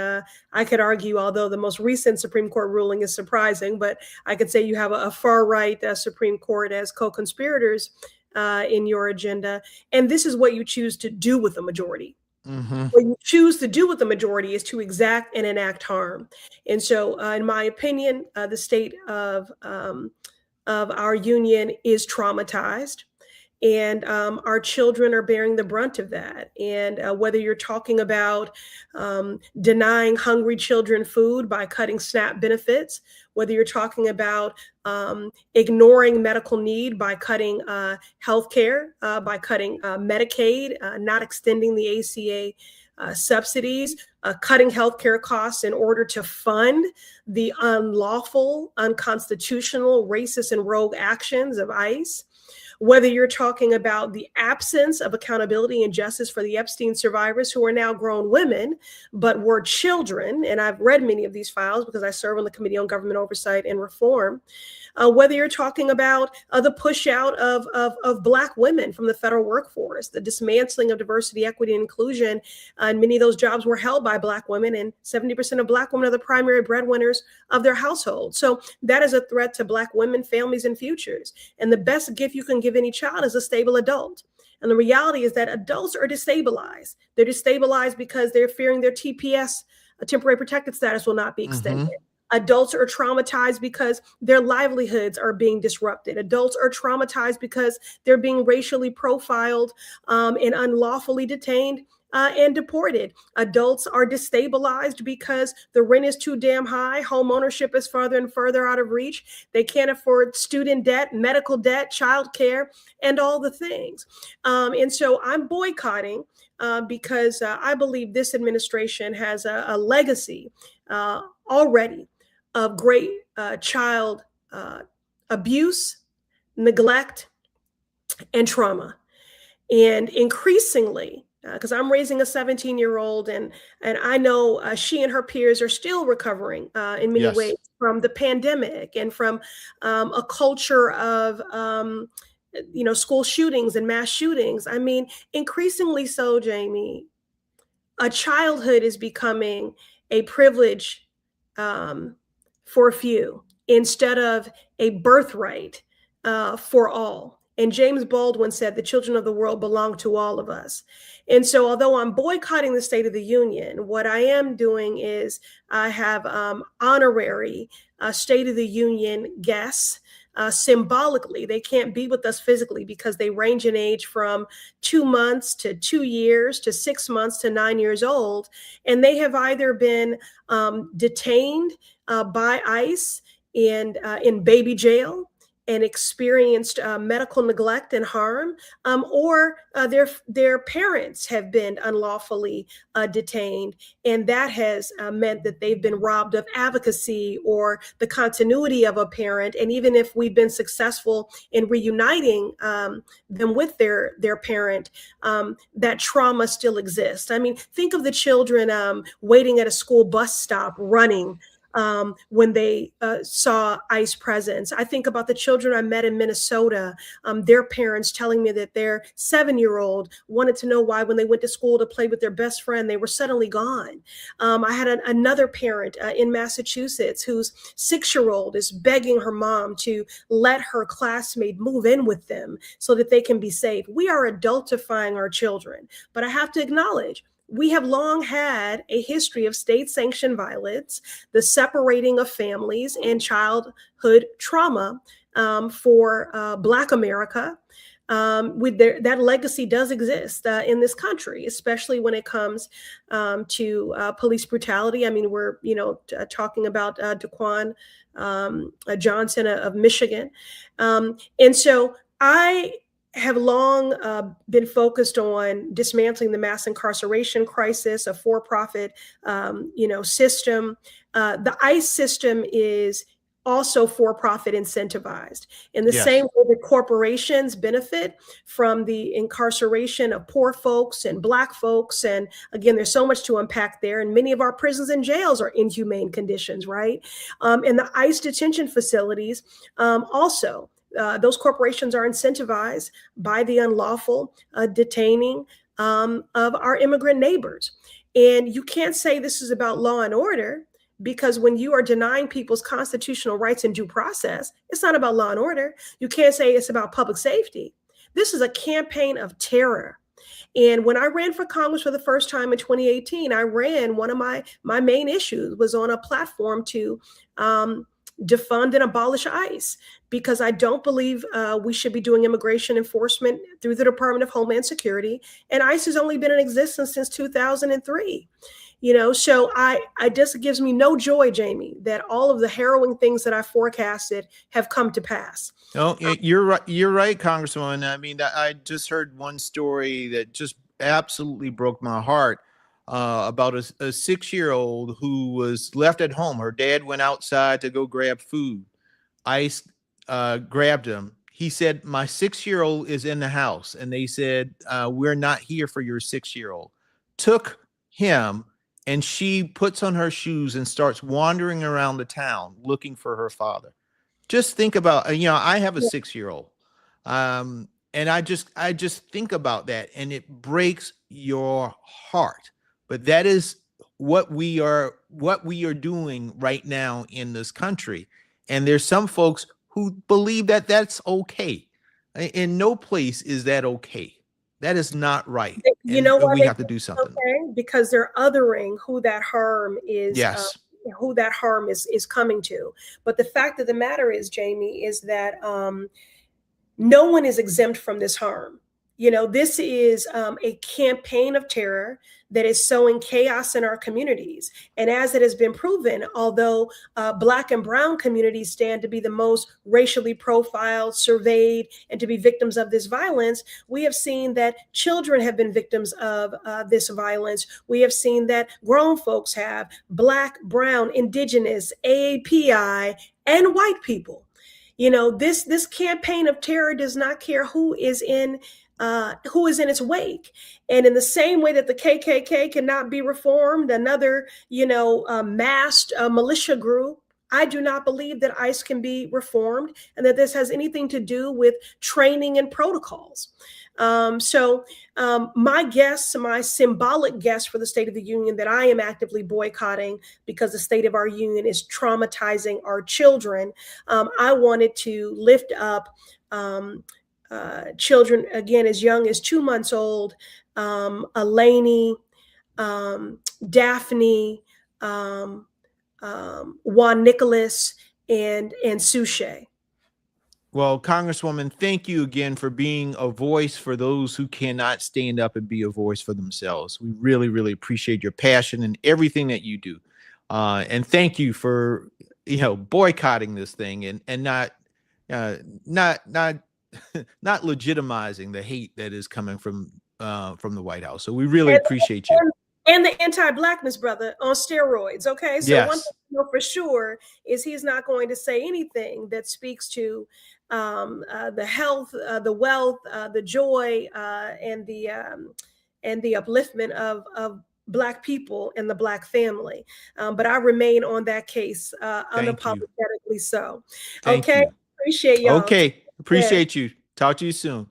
I could argue, although the most recent Supreme Court ruling is surprising, but I could say you have a far-right Supreme Court as co-conspirators in your agenda. And this is what you choose to do with the majority. Mm-hmm. What you choose to do with the majority is to exact and enact harm. And so, in my opinion, the state of our union is traumatized. And our children are bearing the brunt of that. And whether you're talking about denying hungry children food by cutting SNAP benefits, whether you're talking about ignoring medical need by cutting healthcare, by cutting Medicaid, not extending the ACA subsidies, cutting healthcare costs in order to fund the unlawful, unconstitutional, racist, and rogue actions of ICE. Whether you're talking about the absence of accountability and justice for the Epstein survivors who are now grown women, but were children, and I've read many of these files because I serve on the Committee on Government Oversight and Reform. Whether you're talking about the push out of Black women from the federal workforce, the dismantling of diversity, equity, and inclusion, and many of those jobs were held by Black women, and 70% of Black women are the primary breadwinners of their household. So that is a threat to Black women, families, and futures. And the best gift you can give any child is a stable adult. And the reality is that adults are destabilized. They're destabilized because they're fearing their TPS, a temporary protected status, will not be extended. Mm-hmm. Adults are traumatized because their livelihoods are being disrupted. Adults are traumatized because they're being racially profiled and unlawfully detained and deported. Adults are destabilized because the rent is too damn high. Home ownership is further and further out of reach. They can't afford student debt, medical debt, childcare, and all the things. And so I'm boycotting because I believe this administration has a legacy already of great child abuse, neglect, and trauma. And increasingly, because I'm raising a 17-year-old, and I know she and her peers are still recovering in many Yes. ways from the pandemic and from a culture of school shootings and mass shootings. I mean, increasingly so, Jamie, a childhood is becoming a privilege for a few instead of a birthright for all. And James Baldwin said, the children of the world belong to all of us. And so although I'm boycotting the State of the Union, what I am doing is I have honorary State of the Union guests. Symbolically, they can't be with us physically because they range in age from 2 months to 2 years to 6 months to 9 years old. And they have either been detained by ICE and in baby jail and experienced medical neglect and harm, or their parents have been unlawfully detained. And that has meant that they've been robbed of advocacy or the continuity of a parent. And even if we've been successful in reuniting them with their parent, that trauma still exists. I mean, think of the children waiting at a school bus stop, running, when they saw ICE presence. I think about the children I met in Minnesota, their parents telling me that their 7-year-old wanted to know why when they went to school to play with their best friend, they were suddenly gone. I had another parent in Massachusetts whose 6-year-old is begging her mom to let her classmate move in with them so that they can be safe. We are adultifying our children, but I have to acknowledge, we have long had a history of state-sanctioned violence, the separating of families, and childhood trauma for Black America. that legacy does exist in this country, especially when it comes to police brutality. I mean, we're talking about Daquan Johnson of Michigan, and so I have long been focused on dismantling the mass incarceration crisis, a for-profit system. The ICE system is also for-profit incentivized in the same way that corporations benefit from the incarceration of poor folks and Black folks. And again, there's so much to unpack there. And many of our prisons and jails are inhumane conditions, right? And the ICE detention facilities also, those corporations are incentivized by the unlawful detaining of our immigrant neighbors. And you can't say this is about law and order, because when you are denying people's constitutional rights and due process, it's not about law and order. You can't say it's about public safety. This is a campaign of terror. And when I ran for Congress for the first time in 2018, I ran, one of my main issues was on a platform to defund and abolish ICE, because I don't believe we should be doing immigration enforcement through the Department of Homeland Security. And ICE has only been in existence since 2003. So I just, it gives me no joy, Jamie, that all of the harrowing things that I forecasted have come to pass. No, you're right. You're right, Congresswoman. I mean, I just heard one story that just absolutely broke my heart about a 6-year-old who was left at home. Her dad went outside to go grab food. ICE grabbed him. He said, "My 6-year-old is in the house." And they said, "We're not here for your 6-year-old." Took him, and she puts on her shoes and starts wandering around the town looking for her father. Just think about, I have a 6-year-old. And I just think about that, and it breaks your heart. But that is what we are doing right now in this country. And there's some folks who believe that that's okay. In no place is that okay. That is not right. You know why we have to do something. Okay, because they're othering who that harm is. Yes. Who that harm is coming to. But the fact of the matter is, Jamie, is that no one is exempt from this harm. This is a campaign of terror that is sowing chaos in our communities. And as it has been proven, although Black and brown communities stand to be the most racially profiled, surveyed, and to be victims of this violence, we have seen that children have been victims of this violence. We have seen that grown folks have, Black, brown, indigenous, AAPI, and white people. This campaign of terror does not care who is in its wake. And in the same way that the KKK cannot be reformed, another, masked militia group, I do not believe that ICE can be reformed, and that this has anything to do with training and protocols. So my symbolic guess for the State of the Union that I am actively boycotting because the state of our union is traumatizing our children. I wanted to lift up children, again, as young as 2 months old, Eleni, Daphne, Juan Nicholas, and Suche. Well, Congresswoman, thank you again for being a voice for those who cannot stand up and be a voice for themselves. We really, really appreciate your passion and everything that you do. And thank you for, boycotting this thing and not legitimizing the hate that is coming from the White House. So we really appreciate you. And the anti-Blackness brother on steroids. Okay. So yes. One thing I know for sure is he's not going to say anything that speaks to the health, the wealth, the joy, and the upliftment of Black people and the Black family. But I remain on that case unapologetically so. Okay. Appreciate y'all. Okay. Appreciate you. Talk to you soon.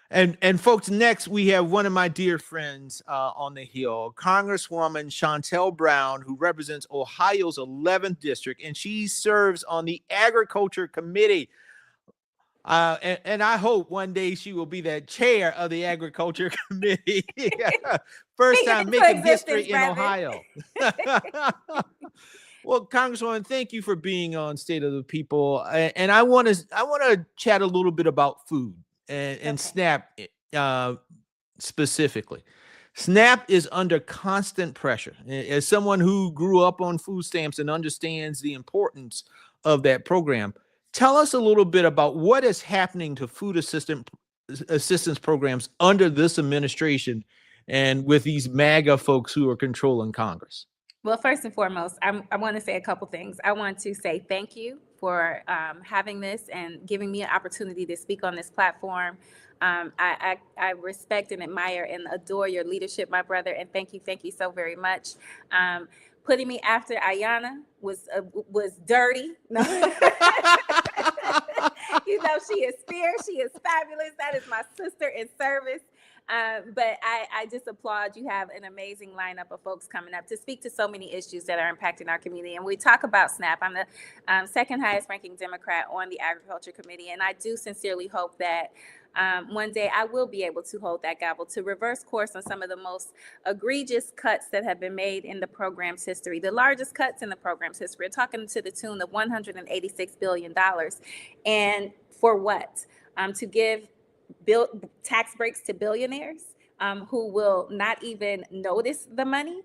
And folks, next we have one of my dear friends on the Hill, Congresswoman Shontel Brown, who represents Ohio's 11th district, and she serves on the Agriculture Committee. And I hope one day she will be the chair of the Agriculture Committee. First time making history in Ohio. Well, Congresswoman, thank you for being on State of the People. And I want to chat a little bit about food. and Okay. SNAP specifically. SNAP is under constant pressure. As someone who grew up on food stamps and understands the importance of that program, tell us a little bit about what is happening to food assistance programs under this administration and with these MAGA folks who are controlling Congress. Well, first and foremost, I want to say a couple things. I want to say thank you for having this and giving me an opportunity to speak on this platform. I respect and admire and adore your leadership, my brother, and thank you so very much. Putting me after Ayanna was dirty. No. You know, she is fierce. She is fabulous. That is my sister in service. But I just applaud. You have an amazing lineup of folks coming up to speak to so many issues that are impacting our community. And we talk about SNAP. I'm the second highest ranking Democrat on the Agriculture Committee. And I do sincerely hope that one day I will be able to hold that gavel to reverse course on some of the most egregious cuts that have been made in the program's history, the largest cuts in the program's history. We're talking to the tune of $186 billion. And for what? To give tax breaks to billionaires who will not even notice the money.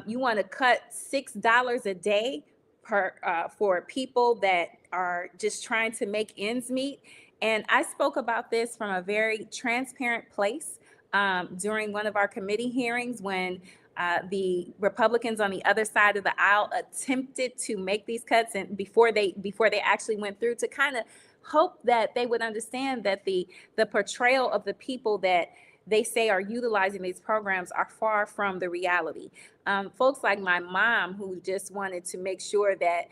You want to cut $6 a day for people that are just trying to make ends meet. And I spoke about this from a very transparent place during one of our committee hearings when the Republicans on the other side of the aisle attempted to make these cuts, and before they actually went through, to kind of hope that they would understand that the portrayal of the people that they say are utilizing these programs are far from the reality. Folks like my mom, who just wanted to make sure that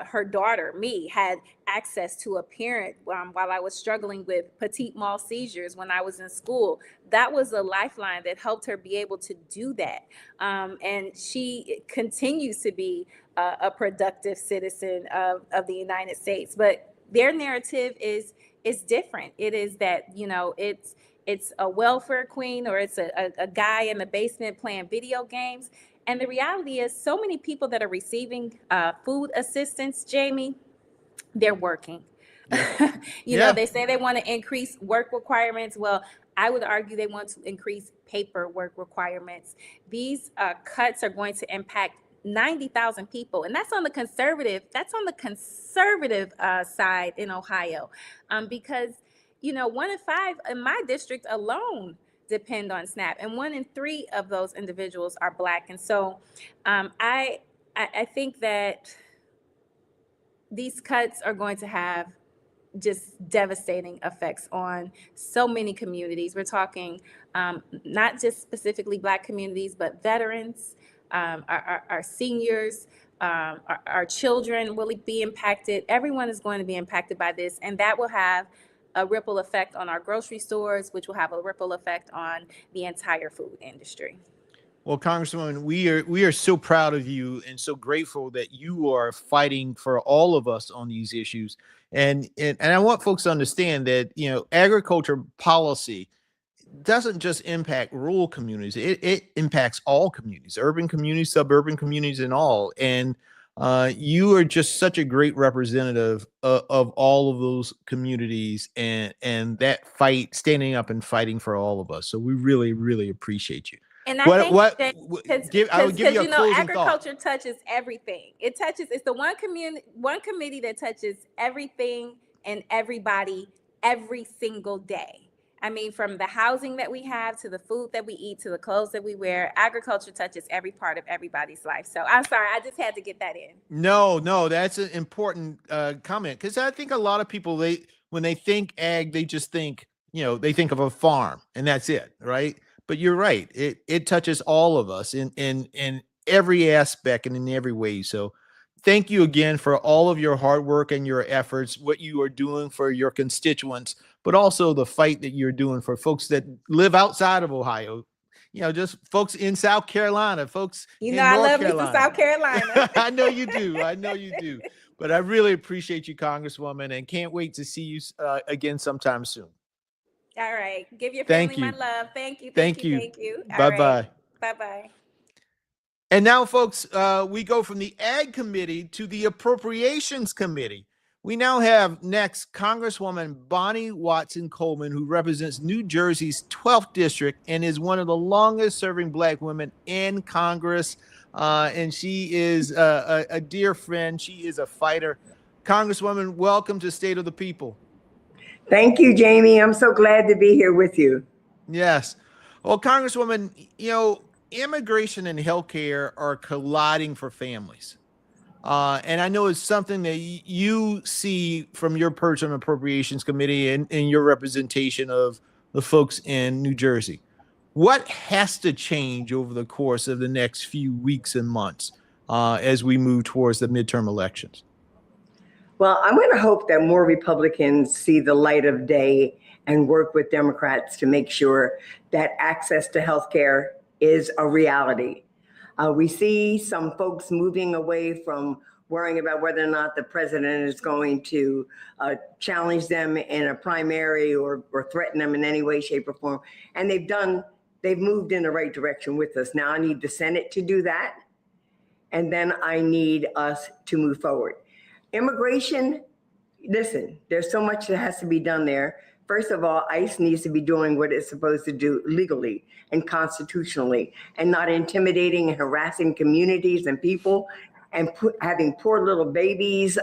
her daughter, me, had access to a parent while I was struggling with petite mal seizures when I was in school. That was a lifeline that helped her be able to do that. And she continues to be a productive citizen of the United States. But their narrative is different. It is that, you know, it's a welfare queen, or it's a guy in the basement playing video games. And the reality is, so many people that are receiving food assistance, Jamie, they're working. Yeah. You know, they say they want to increase work requirements. Well, I would argue they want to increase paperwork requirements. These cuts are going to impact 90,000 people, and that's on the conservative. Side in Ohio, because, you know, 1 in 5 in my district alone depend on SNAP, and 1 in 3 of those individuals are Black. And so, I think that these cuts are going to have just devastating effects on so many communities. We're talking not just specifically Black communities, but veterans, our seniors, our children will be impacted. Everyone is going to be impacted by this, and that will have a ripple effect on our grocery stores, which will have a ripple effect on the entire food industry. Well, Congresswoman, we are so proud of you and so grateful that you are fighting for all of us on these issues. And I want folks to understand that, you know, agriculture policy doesn't just impact rural communities. It impacts all communities, urban communities, suburban communities, and all. And you are just such a great representative of all of those communities and that fight, standing up and fighting for all of us. So we really, really appreciate you. And I think because you know, agriculture touches everything. It's the one committee that touches everything and everybody every single day. I mean, from the housing that we have to the food that we eat to the clothes that we wear, agriculture touches every part of everybody's life. So I'm sorry, I just had to get that in. No, that's an important comment, because I think a lot of people, when they think ag, they just think, you know, they think of a farm and that's it, right? But you're right. It touches all of us in every aspect and in every way. So thank you again for all of your hard work and your efforts, what you are doing for your constituents, but also the fight that you're doing for folks that live outside of Ohio. You know, just folks in South Carolina, folks in North I love Carolina. me some South Carolina. I know you do. But I really appreciate you, Congresswoman, and can't wait to see you again sometime soon. All right. Give your family my love. Thank you. Thank you. Bye-bye. Bye-bye. And now, folks, we go from the Ag Committee to the Appropriations Committee, We now have next Congresswoman Bonnie Watson Coleman, who represents New Jersey's 12th district and is one of the longest serving Black women in Congress. And she is a dear friend. She is a fighter. Congresswoman, welcome to State of the People. Thank you, Jamie. I'm so glad to be here with you. Yes. Well, Congresswoman, you know, immigration and healthcare are colliding for families. And I know it's something that you see from your Personal Appropriations Committee and your representation of the folks in New Jersey. What has to change over the course of the next few weeks and months as we move towards the midterm elections? Well, I'm going to hope that more Republicans see the light of day and work with Democrats to make sure that access to health care is a reality. We see some folks moving away from worrying about whether or not the president is going to challenge them in a primary or threaten them in any way, shape, or form. And they've moved in the right direction with us. Now I need the Senate to do that. And then I need us to move forward. Immigration, listen, there's so much that has to be done there. First of all, ICE needs to be doing what it's supposed to do legally and constitutionally, and not intimidating and harassing communities and people, and having poor little babies,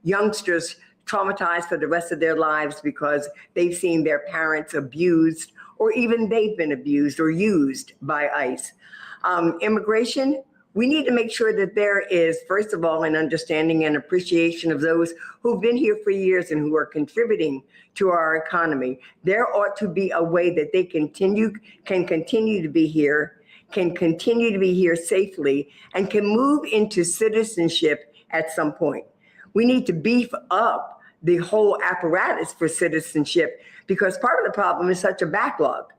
youngsters traumatized for the rest of their lives because they've seen their parents abused, or even they've been abused or used by ICE. Immigration, we need to make sure that there is, first of all, an understanding and appreciation of those who've been here for years and who are contributing to our economy. There ought to be a way that they can continue to be here, can continue to be here safely, and can move into citizenship at some point. We need to beef up the whole apparatus for citizenship because part of the problem is such a backlog.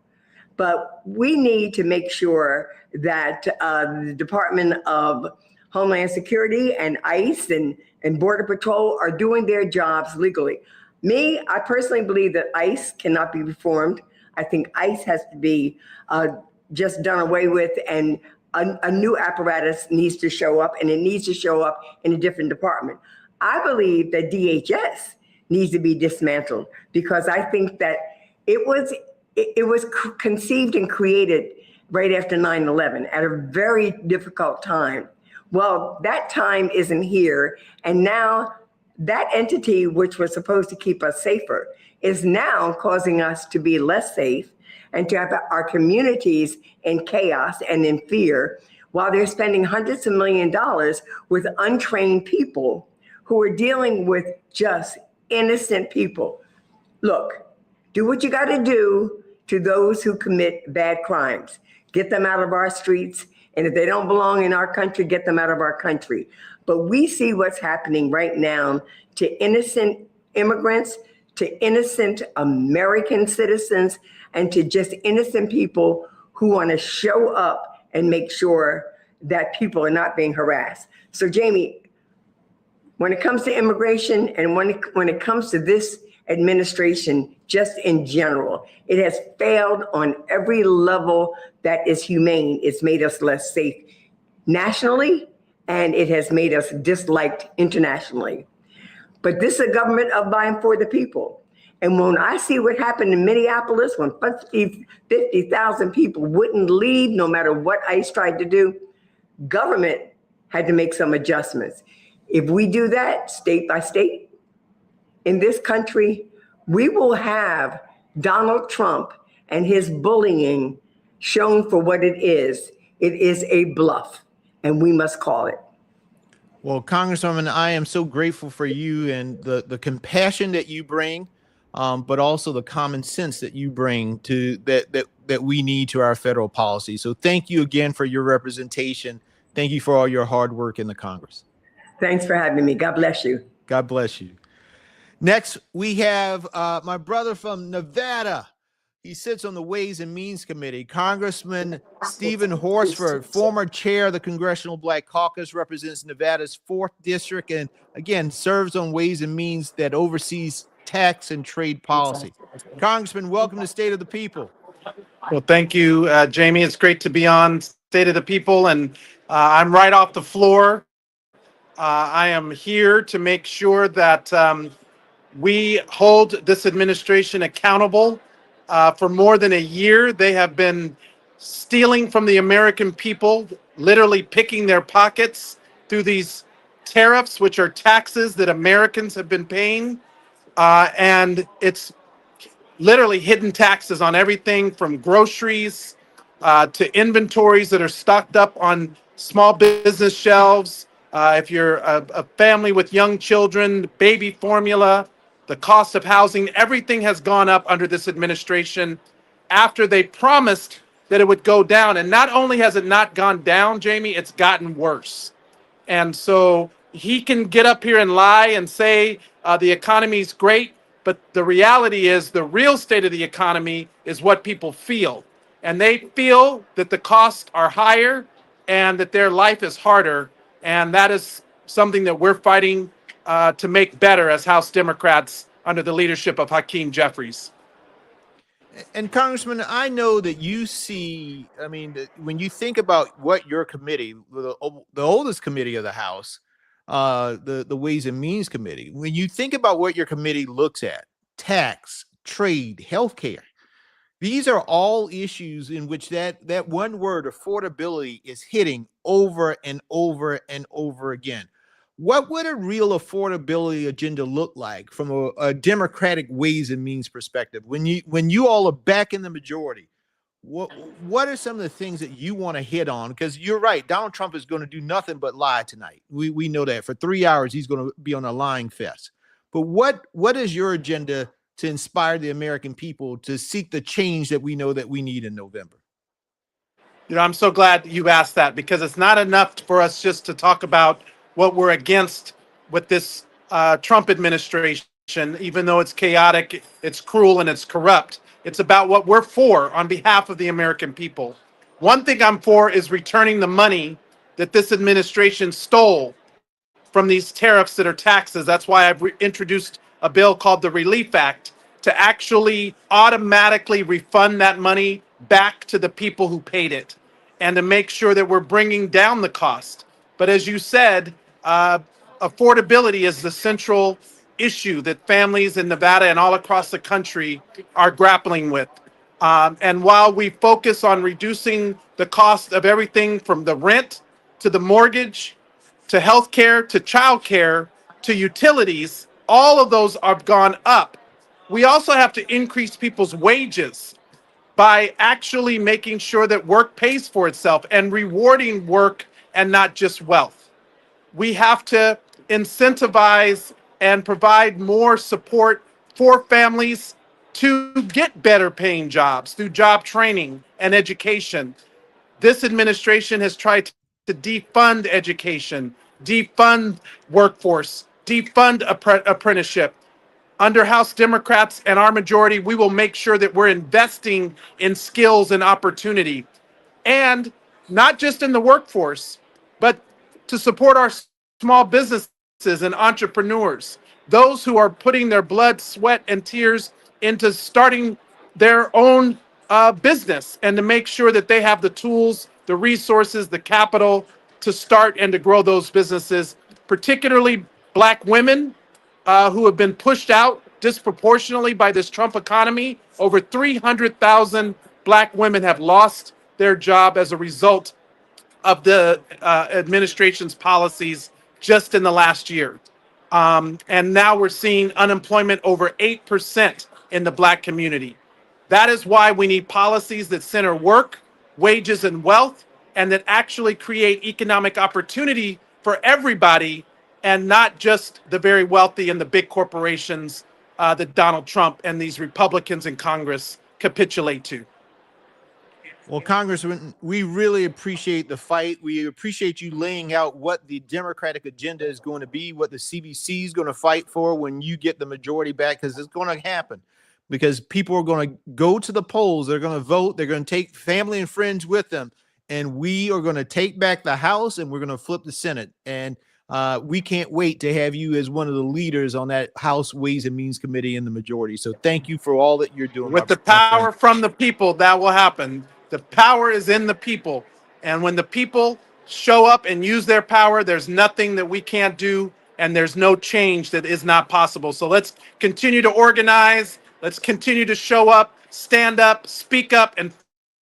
But we need to make sure that the Department of Homeland Security and ICE and Border Patrol are doing their jobs legally. I personally believe that ICE cannot be reformed. I think ICE has to be just done away with, and a new apparatus needs to show up, and it needs to show up in a different department. I believe that DHS needs to be dismantled because I think that it was conceived and created right after 9/11 at a very difficult time. Well, that time isn't here. And now that entity, which was supposed to keep us safer, is now causing us to be less safe and to have our communities in chaos and in fear while they're spending hundreds of $millions with untrained people who are dealing with just innocent people. Look, do what you got to do to those who commit bad crimes. Get them out of our streets. And if they don't belong in our country, get them out of our country. But we see what's happening right now to innocent immigrants, to innocent American citizens, and to just innocent people who want to show up and make sure that people are not being harassed. So, Jamie, when it comes to immigration and when it comes to this administration, just in general, it has failed on every level that is humane. It's made us less safe nationally, and it has made us disliked internationally. But this is a government of by and for the people. And when I see what happened in Minneapolis, when 50,000 people wouldn't leave no matter what ICE tried to do, government had to make some adjustments. If we do that state by state in this country, we will have Donald Trump and his bullying shown for what it is. It is a bluff, and we must call it. Well, Congresswoman, I am so grateful for you and the compassion that you bring, but also the common sense that you bring to that we need to our federal policy. So thank you again for your representation. Thank you for all your hard work in the Congress. Thanks for having me. God bless you. God bless you. Next, we have my brother from Nevada. He sits on the Ways and Means Committee. Congressman Stephen Horsford, former chair of the Congressional Black Caucus, represents Nevada's 4th district and, again, serves on Ways and Means that oversees tax and trade policy. Congressman, welcome to State of the People. Well, thank you, Jamie. It's great to be on State of the People, and I'm right off the floor I am here to make sure that we hold this administration accountable. For more than a year, they have been stealing from the American people, literally picking their pockets through these tariffs, which are taxes that Americans have been paying. And it's literally hidden taxes on everything from groceries to inventories that are stocked up on small business shelves. If you're a family with young children, baby formula, the cost of housing, everything has gone up under this administration after they promised that it would go down. And not only has it not gone down, Jamie, it's gotten worse. And so he can get up here and lie and say the economy's great, but the reality is the real state of the economy is what people feel. And they feel that the costs are higher and that their life is harder. And that is something that we're fighting to make better as House Democrats under the leadership of Hakeem Jeffries. And Congressman, I know that you see, I mean, when you think about what your committee, the oldest committee of the House, the Ways and Means Committee, when you think about what your committee looks at, tax, trade, healthcare, these are all issues in which that one word, affordability, is hitting over and over and over again. What would a real affordability agenda look like from a Democratic Ways and Means perspective? When you all are back in the majority, what are some of the things that you want to hit on? Because you're right, Donald Trump is going to do nothing but lie tonight. We know that. For 3 hours, he's going to be on a lying fest. But what is your agenda to inspire the American people to seek the change that we know that we need in November? You know, I'm so glad you asked that, because it's not enough for us just to talk about what we're against with this Trump administration, even though it's chaotic, it's cruel, and it's corrupt. It's about what we're for on behalf of the American people. One thing I'm for is returning the money that this administration stole from these tariffs that are taxes. That's why I've introduced a bill called the Relief Act to actually automatically refund that money back to the people who paid it, and to make sure that we're bringing down the cost. But as you said, affordability is the central issue that families in Nevada and all across the country are grappling with. And while we focus on reducing the cost of everything from the rent to the mortgage to healthcare to childcare to utilities, all of those have gone up. We also have to increase people's wages by actually making sure that work pays for itself and rewarding work and not just wealth. We have to incentivize and provide more support for families to get better paying jobs through job training and education. This administration has tried to defund education, defund workforce, defund apprenticeship. Under House Democrats and our majority, we will make sure that we're investing in skills and opportunity, and not just in the workforce, but to support our small businesses and entrepreneurs, those who are putting their blood, sweat, and tears into starting their own business, and to make sure that they have the tools, the resources, the capital to start and to grow those businesses, particularly Black women who have been pushed out disproportionately by this Trump economy. Over 300,000 Black women have lost their job as a result of the administration's policies just in the last year. And now we're seeing unemployment over 8% in the Black community. That is why we need policies that center work, wages, and wealth, and that actually create economic opportunity for everybody, and not just the very wealthy and the big corporations that Donald Trump and these Republicans in Congress capitulate to. Well, Congressman, we really appreciate the fight. We appreciate you laying out what the Democratic agenda is going to be, what the CBC is going to fight for when you get the majority back, because it's going to happen. Because people are going to go to the polls, they're going to vote, they're going to take family and friends with them, and we are going to take back the House, and we're going to flip the Senate. And we can't wait to have you as one of the leaders on that House Ways and Means Committee in the majority. So thank you for all that you're doing. With the power from the people, that will happen. The power is in the people. And when the people show up and use their power. There's nothing that we can't do, and there's no change that is not possible. So let's continue to organize. Let's continue to show up, stand up, speak up, and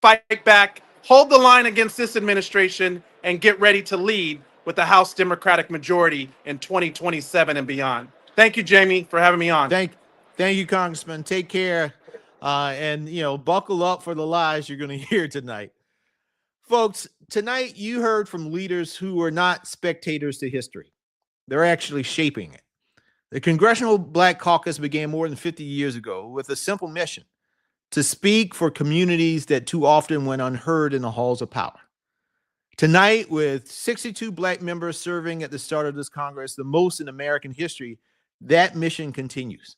fight back. Hold the line against this administration and get ready to lead with the House Democratic majority in 2027 and beyond. Thank you, Jamie, for having me on. Thank you, Congressman. Take care. And, buckle up for the lies you're going to hear tonight. Folks, tonight you heard from leaders who are not spectators to history. They're actually shaping it. The Congressional Black Caucus began more than 50 years ago with a simple mission: to speak for communities that too often went unheard in the halls of power. Tonight, with 62 Black members serving at the start of this Congress, the most in American history, that mission continues.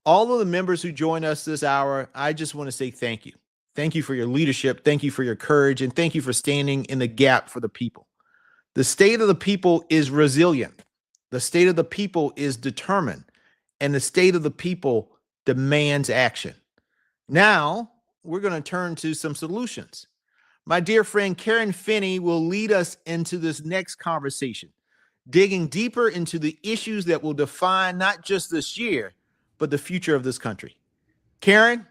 All of the members who join us this hour, I just want to say thank you. Thank you for your leadership. Thank you for your courage. And thank you for standing in the gap for the people. The state of the people is resilient. The state of the people is determined. And the state of the people demands action. Now, we're going to turn to some solutions. My dear friend Karen Finney will lead us into this next conversation, digging deeper into the issues that will define not just this year, but the future of this country. Karen,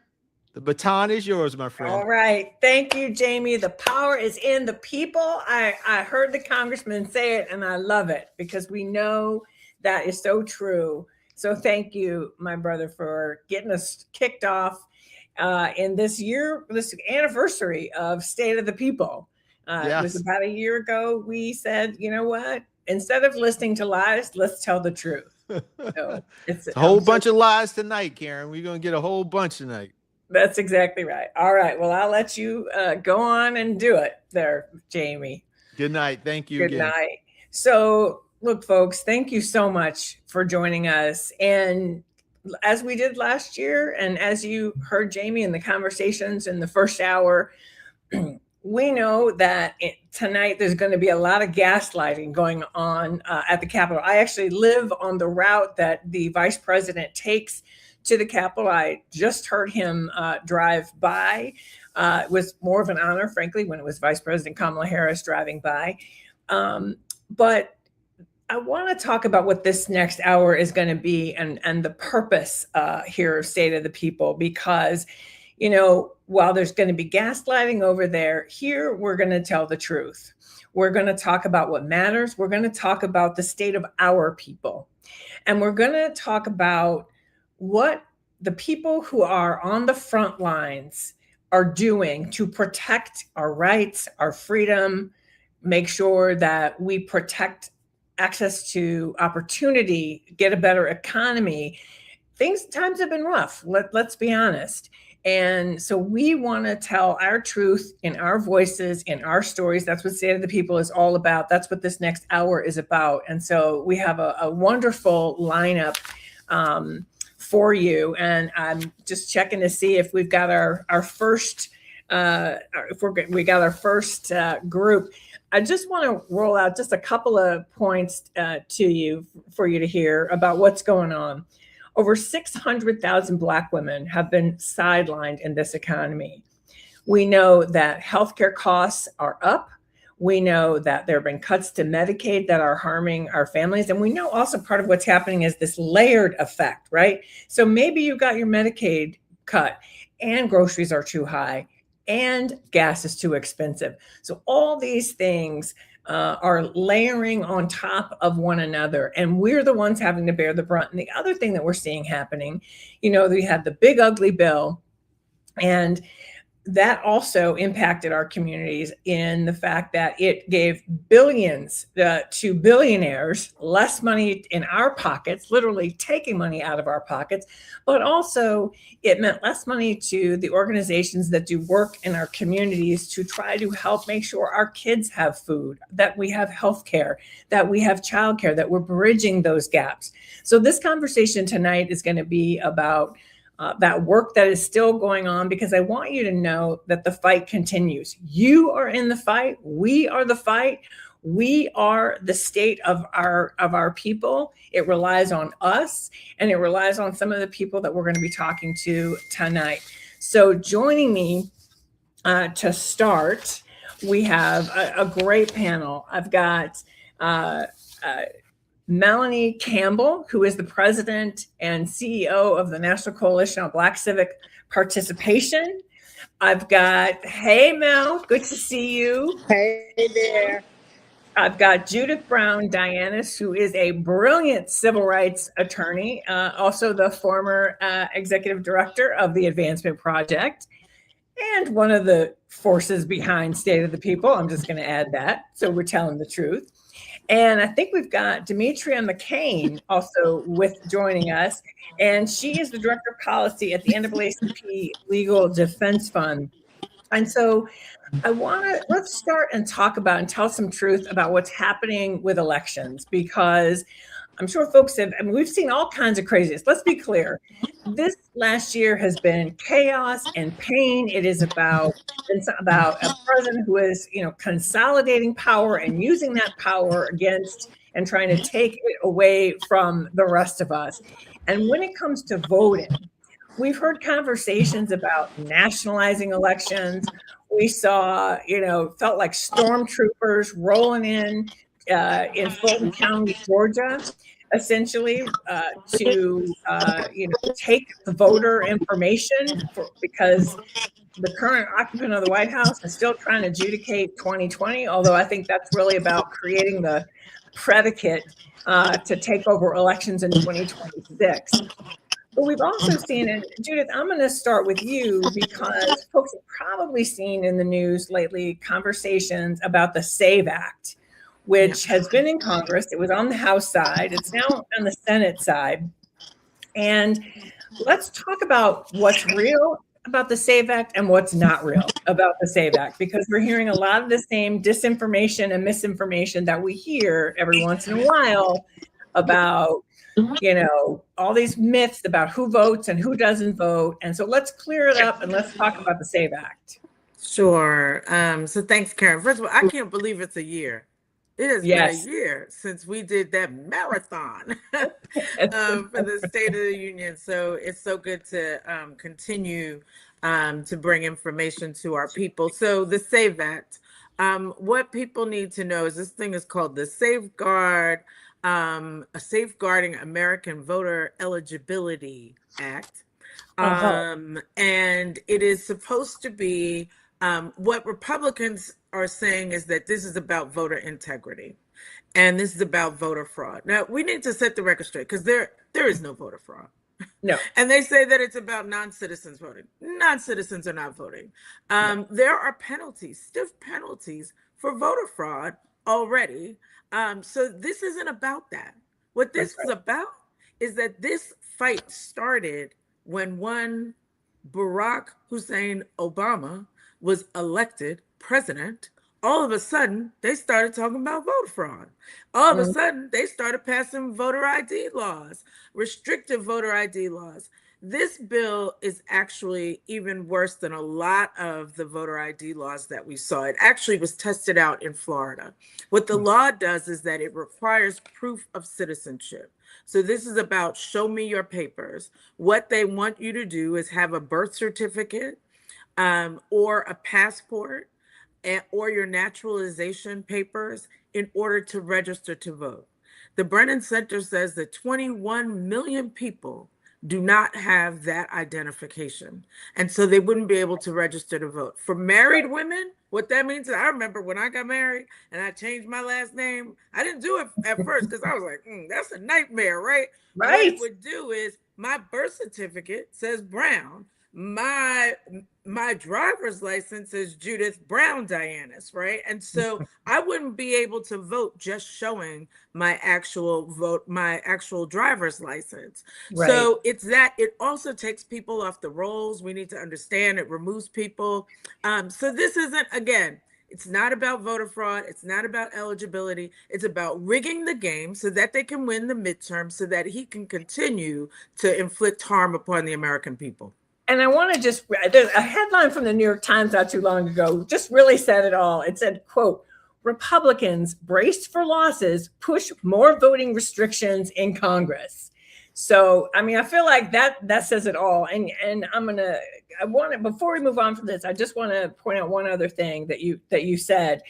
the baton is yours, my friend. All right. Thank you, Jamie. The power is in the people. I heard the congressman say it, and I love it because we know that is so true. So thank you, my brother, for getting us kicked off in this year, this anniversary of State of the People. It was about a year ago. We said, you know what? Instead of listening to lies, let's tell the truth. So it's a whole bunch of lies tonight, Karen. We're going to get a whole bunch tonight. That's exactly right. All right. Well, I'll let you go on and do it there, Jamie. Good night. Thank you. Good night. So look, folks, thank you so much for joining us. And as we did last year, and as you heard Jamie in the conversations in the first hour, we know that tonight there's going to be a lot of gaslighting going on at the Capitol. I actually live on the route that the vice president takes to the Capitol. I just heard him drive by. It was more of an honor, frankly, when it was Vice President Kamala Harris driving by. But I want to talk about what this next hour is going to be and the purpose here of State of the People, because while there's going to be gaslighting over there, here we're going to tell the truth. We're going to talk about what matters. We're going to talk about the state of our people. And we're going to talk about what the people who are on the front lines are doing to protect our rights, our freedom, make sure that we protect access to opportunity, get a better economy. Times have been rough. Let's be honest. And so we want to tell our truth in our voices, in our stories. That's what State of the People is all about. That's what this next hour is about. And so we have a wonderful lineup for you. And I'm just checking to see if we've got our first, we got our first group. I just want to roll out just a couple of points to you for you to hear about what's going on. Over 600,000 Black women have been sidelined in this economy. We know that healthcare costs are up. We know that there have been cuts to Medicaid that are harming our families. And we know also part of what's happening is this layered effect, right? So maybe you got your Medicaid cut and groceries are too high and gas is too expensive. So all these things are layering on top of one another, and we're the ones having to bear the brunt. And the other thing that we're seeing happening, we had the big ugly bill, and that also impacted our communities in the fact that it gave billions to billionaires, less money in our pockets, literally taking money out of our pockets, but also it meant less money to the organizations that do work in our communities to try to help make sure our kids have food, that we have healthcare, that we have childcare, that we're bridging those gaps. So this conversation tonight is going to be about that work that is still going on, because I want you to know that the fight continues. You are in the fight. We are the fight. We are the state of our people. It relies on us, and it relies on some of the people that we're going to be talking to tonight. So joining me to start we have a great panel. I've got Melanie Campbell, who is the president and CEO of the National Coalition on Black Civic Participation. I've got, hey, Mel, good to see you. Hey there. I've got Judith Brown Dianis, who is a brilliant civil rights attorney, also the former executive director of the Advancement Project, and one of the forces behind State of the People. I'm just going to add that, so we're telling the truth. And I think we've got Demetria McCain also joining us, and she is the director of policy at the NAACP Legal Defense Fund. And so let's start and talk about and tell some truth about what's happening with elections, because I'm sure folks we've seen all kinds of craziness. Let's be clear. This last year has been chaos and pain. It is about a president who is, consolidating power and using that power against and trying to take it away from the rest of us. And when it comes to voting, we've heard conversations about nationalizing elections. We saw, felt like stormtroopers rolling in Fulton County, Georgia, essentially to take the voter information because the current occupant of the White House is still trying to adjudicate 2020, although I think that's really about creating the predicate to take over elections in 2026. But we've also seen, and Judith, I'm going to start with you because folks have probably seen in the news lately conversations about the SAVE Act, which has been in Congress. It was on the House side. It's now on the Senate side. And let's talk about what's real about the SAVE Act and what's not real about the SAVE Act, because we're hearing a lot of the same disinformation and misinformation that we hear every once in a while about, all these myths about who votes and who doesn't vote. And so let's clear it up and let's talk about the SAVE Act. Sure. So thanks, Karen. First of all, I can't believe it's a year. It has been a year since we did that marathon for the State of the Union. So it's so good to continue to bring information to our people. So the SAVE Act, what people need to know is this thing is called the Safeguarding American Voter Eligibility Act. And it is supposed to be what Republicans are saying is that this is about voter integrity and this is about voter fraud. Now, we need to set the record straight because there is no voter fraud. No. And they say that it's about non-citizens voting. Non-citizens are not voting. There are penalties, stiff penalties for voter fraud already. So this isn't about that. What this is about is that this fight started when one Barack Hussein Obama was elected president. All of a sudden, they started talking about voter fraud. All of a sudden, they started passing voter ID laws, restrictive voter ID laws. This bill is actually even worse than a lot of the voter ID laws that we saw. It actually was tested out in Florida. What the law does is that it requires proof of citizenship. So this is about show me your papers. What they want you to do is have a birth certificate or a passport or your naturalization papers in order to register to vote. The Brennan Center says that 21 million people do not have that identification. And so they wouldn't be able to register to vote. For married women, what that means is I remember when I got married and I changed my last name, I didn't do it at first because I was like, that's a nightmare, right? Right. What it would do is my birth certificate says Brown. My driver's license is Judith Brown Dianis, right? And so I wouldn't be able to vote just showing my actual driver's license. Right. So it's that it also takes people off the rolls. We need to understand it removes people. So this isn't, again, it's not about voter fraud. It's not about eligibility. It's about rigging the game so that they can win the midterm so that he can continue to inflict harm upon the American people. And I want to there's a headline from the New York Times not too long ago, just really said it all. It said, quote, Republicans braced for losses, push more voting restrictions in Congress. So, I mean, I feel like that says it all. And I'm going to before we move on from this, I just want to point out one other thing that you said,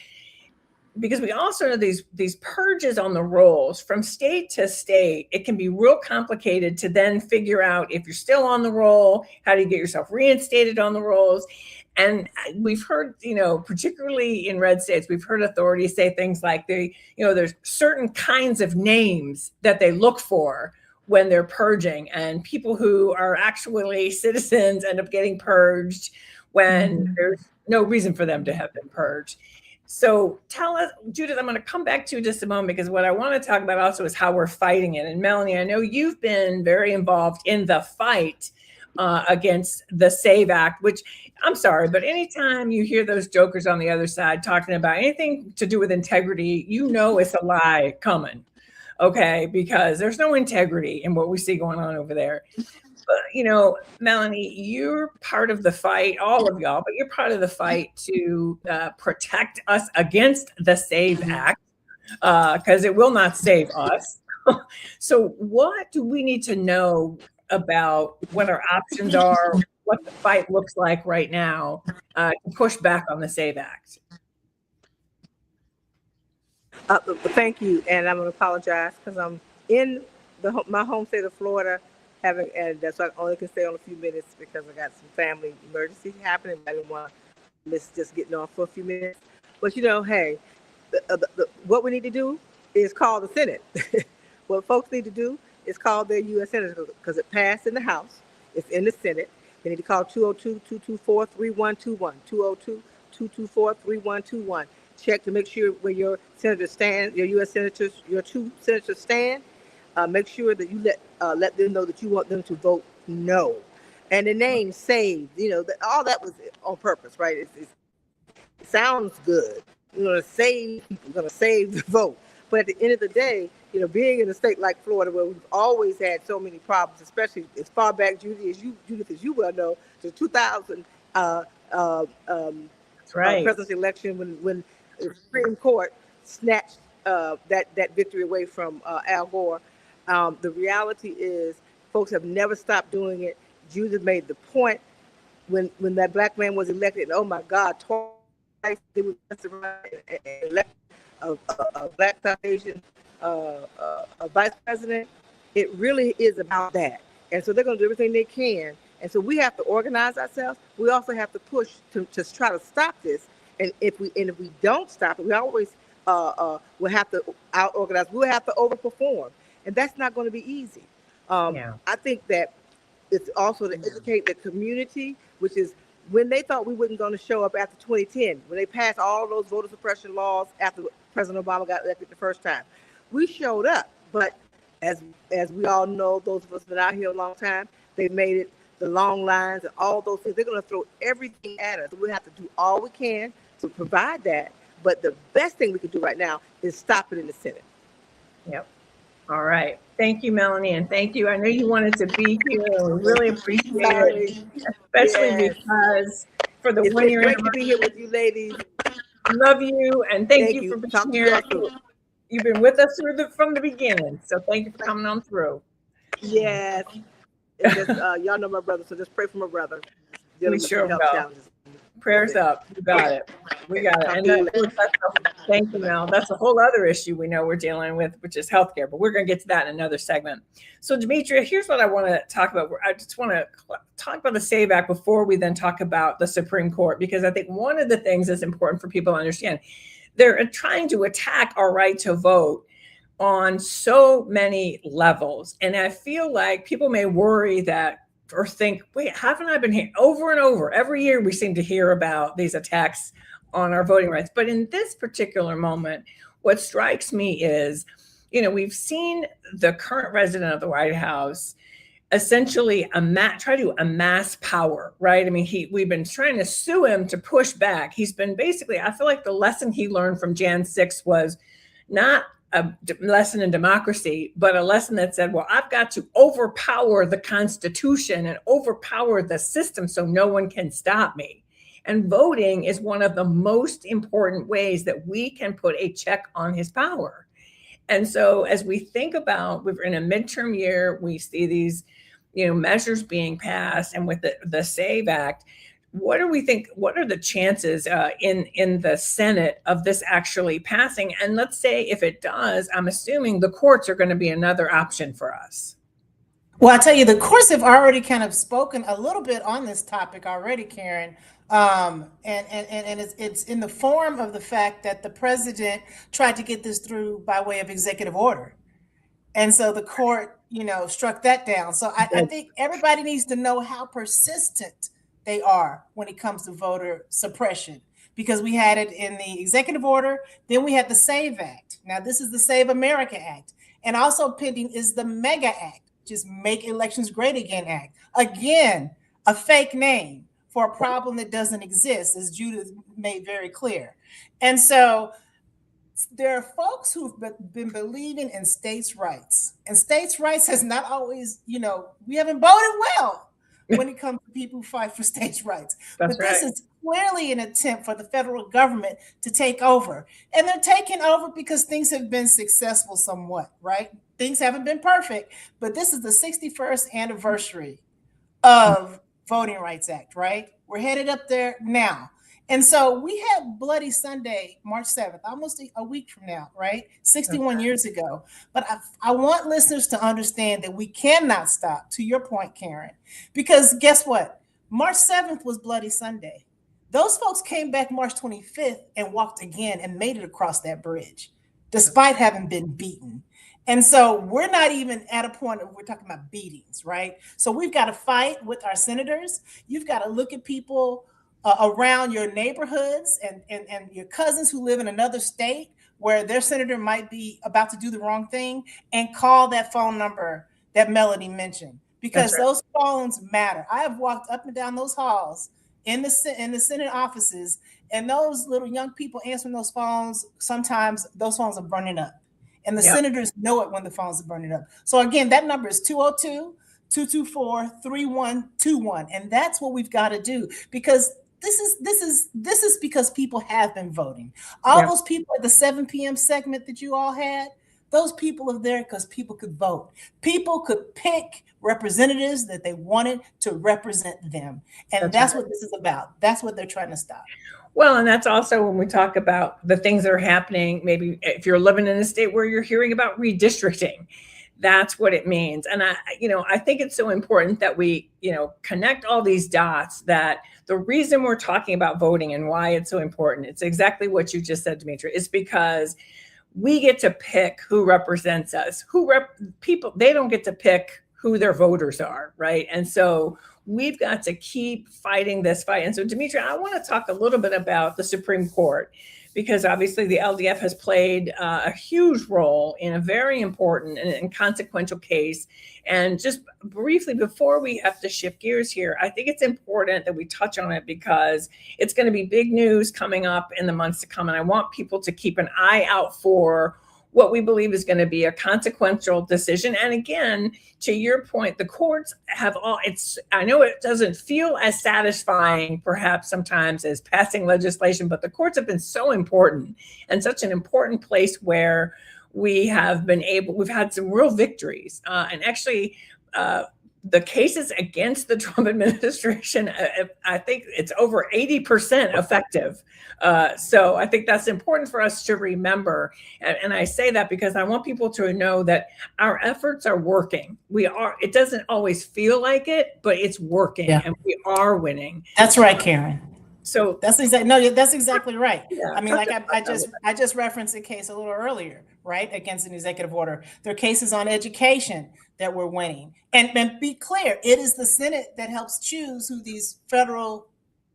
because we also know these purges on the rolls from state to state. It can be real complicated to then figure out if you're still on the roll, how do you get yourself reinstated on the rolls? And we've heard, particularly in red states, we've heard authorities say things like there's certain kinds of names that they look for when they're purging, and people who are actually citizens end up getting purged when there's no reason for them to have been purged. So tell us, Judith, I'm going to come back to you just a moment, because what I want to talk about also is how we're fighting it. And Melanie, I know you've been very involved in the fight against the SAVE Act, which, I'm sorry, but anytime you hear those jokers on the other side talking about anything to do with integrity, it's a lie coming, okay? Because there's no integrity in what we see going on over there. But, Melanie, you're part of the fight, all of y'all, but you're part of the fight to protect us against the SAVE Act, because it will not save us. So what do we need to know about what our options are, what the fight looks like right now to push back on the SAVE Act? Thank you, and I'm going to apologize because I'm in my home state of Florida, and so I only can stay on a few minutes because I got some family emergency happening. I didn't want to miss just getting off for a few minutes. But hey, what we need to do is call the Senate. What folks need to do is call their U.S. senators, because it passed in the House. It's in the Senate. They need to call 202-224-3121, 202-224-3121. Check to make sure where your senators stand, your U.S. senators, your two senators stand. Make sure that you let them know that you want them to vote no. And the name saved, all that was on purpose, right? It sounds good. You're going to save people, you're going to save the vote. But at the end of the day, being in a state like Florida, where we've always had so many problems, especially as far back, Judith, as you well know, the 2000 That's right. Presidential election, when the Supreme Court snatched that victory away from Al Gore. The reality is, folks have never stopped doing it. Judith made the point when that black man was elected, and oh my God, twice they were elected a black South Asian a vice president. It really is about that. And so they're going to do everything they can. And so we have to organize ourselves. We also have to push to try to stop this. And if we don't stop it, we always will have to out-organize. We'll have to overperform. And that's not going to be easy. I think that it's also to educate the community, which is when they thought we wasn't going to show up after 2010, when they passed all those voter suppression laws after President Obama got elected the first time. We showed up, but as we all know, those of us that have been out here a long time, they've made it, the long lines and all those things. They're going to throw everything at us. We have to do all we can to provide that. But the best thing we can do right now is stop it in the Senate. Yep. All right. Thank you, Melanie, and thank you. I know you wanted to be here, and we really appreciate it, especially because for the 1 year. It's great to be here with you, ladies. Love you, and thank you for being here. You've been with us from the beginning, so thank you for coming on through. Yes. Just, y'all know my brother, so just pray for my brother. We sure will. Prayers up. You got it. We got it. And thank you, Mel. That's a whole other issue we know we're dealing with, which is healthcare, but we're going to get to that in another segment. So, Demetria, here's what I want to talk about. I just want to talk about the SAVE Act before we then talk about the Supreme Court, because I think one of the things that's important for people to understand, they're trying to attack our right to vote on so many levels. And I feel like people may worry that or think, wait, haven't I been here over and over? Every year we seem to hear about these attacks on our voting rights. But in this particular moment, what strikes me is, we've seen the current resident of the White House essentially try to amass power, right? I mean, we've been trying to sue him to push back. He's been basically, I feel like the lesson he learned from Jan 6 was not a lesson in democracy, but a lesson that said, well, I've got to overpower the Constitution and overpower the system so no one can stop me. And voting is one of the most important ways that we can put a check on his power. And so as we think about, we're in a midterm year, we see these measures being passed and with the SAVE Act, what do we think? What are the chances in the Senate of this actually passing? And let's say if it does, I'm assuming the courts are going to be another option for us. Well, I tell you, the courts have already kind of spoken a little bit on this topic already, Karen. And it's in the form of the fact that the president tried to get this through by way of executive order. And so the court, struck that down. So I think everybody needs to know how persistent they are when it comes to voter suppression, because we had it in the executive order, then we had the SAVE Act. Now this is the Save America Act. And also pending is the MEGA Act, just Make Elections Great Again Act. Again, a fake name for a problem that doesn't exist, as Judith made very clear. And so there are folks who've been believing in states' rights. And states' rights has not always, we haven't voted well when it comes to people who fight for states' rights. That's but this is clearly an attempt for the federal government to take over. And they're taking over because things have been successful somewhat, right? Things haven't been perfect, but this is the 61st anniversary of Voting Rights Act, right? We're headed up there now. And so we had Bloody Sunday, March 7th, almost a week from now, right? 61 years ago. But I want listeners to understand that we cannot stop, to your point, Karen, because guess what? March 7th was Bloody Sunday. Those folks came back March 25th and walked again and made it across that bridge, despite having been beaten. And so we're not even at a point of, we're talking about beatings, right? So we've got to fight with our senators. You've got to look at people around your neighborhoods and your cousins who live in another state where their senator might be about to do the wrong thing, and call that phone number that Melody mentioned, because those phones matter. I have walked up and down those halls in the Senate offices, and those little young people answering those phones, sometimes those phones are burning up. And the senators know it when the phones are burning up. So again, that number is 202-224-3121. And that's what we've got to do, because this is because people have been voting. All those people at the 7 p.m. segment that you all had, those people are there because people could vote. People could pick representatives that they wanted to represent them. And that's what this is about. That's what they're trying to stop. Well, and that's also when we talk about the things that are happening, maybe if you're living in a state where you're hearing about redistricting, that's what it means. And I think it's so important that we, connect all these dots, that the reason we're talking about voting and why it's so important, it's exactly what you just said, Demetria, is because we get to pick who represents us. People, they don't get to pick who their voters are, right? And so we've got to keep fighting this fight. And so, Demetria, I want to talk a little bit about the Supreme Court, because obviously the LDF has played a huge role in a very important and consequential case. And just briefly, before we have to shift gears here, I think it's important that we touch on it, because it's going to be big news coming up in the months to come. And I want people to keep an eye out for what we believe is going to be a consequential decision. And again, to your point, the courts have I know it doesn't feel as satisfying perhaps sometimes as passing legislation, but the courts have been so important, and such an important place where we've had some real victories. And actually, the cases against the Trump administration, I think it's over 80% effective. So I think that's important for us to remember. And I say that because I want people to know that our efforts are working. It doesn't always feel like it, but it's working, and we are winning. That's right, Karen. So that's exactly right. Yeah. I mean, like I just referenced a case a little earlier, right, against an executive order. There are cases on education that we're winning. And be clear, it is the Senate that helps choose who these federal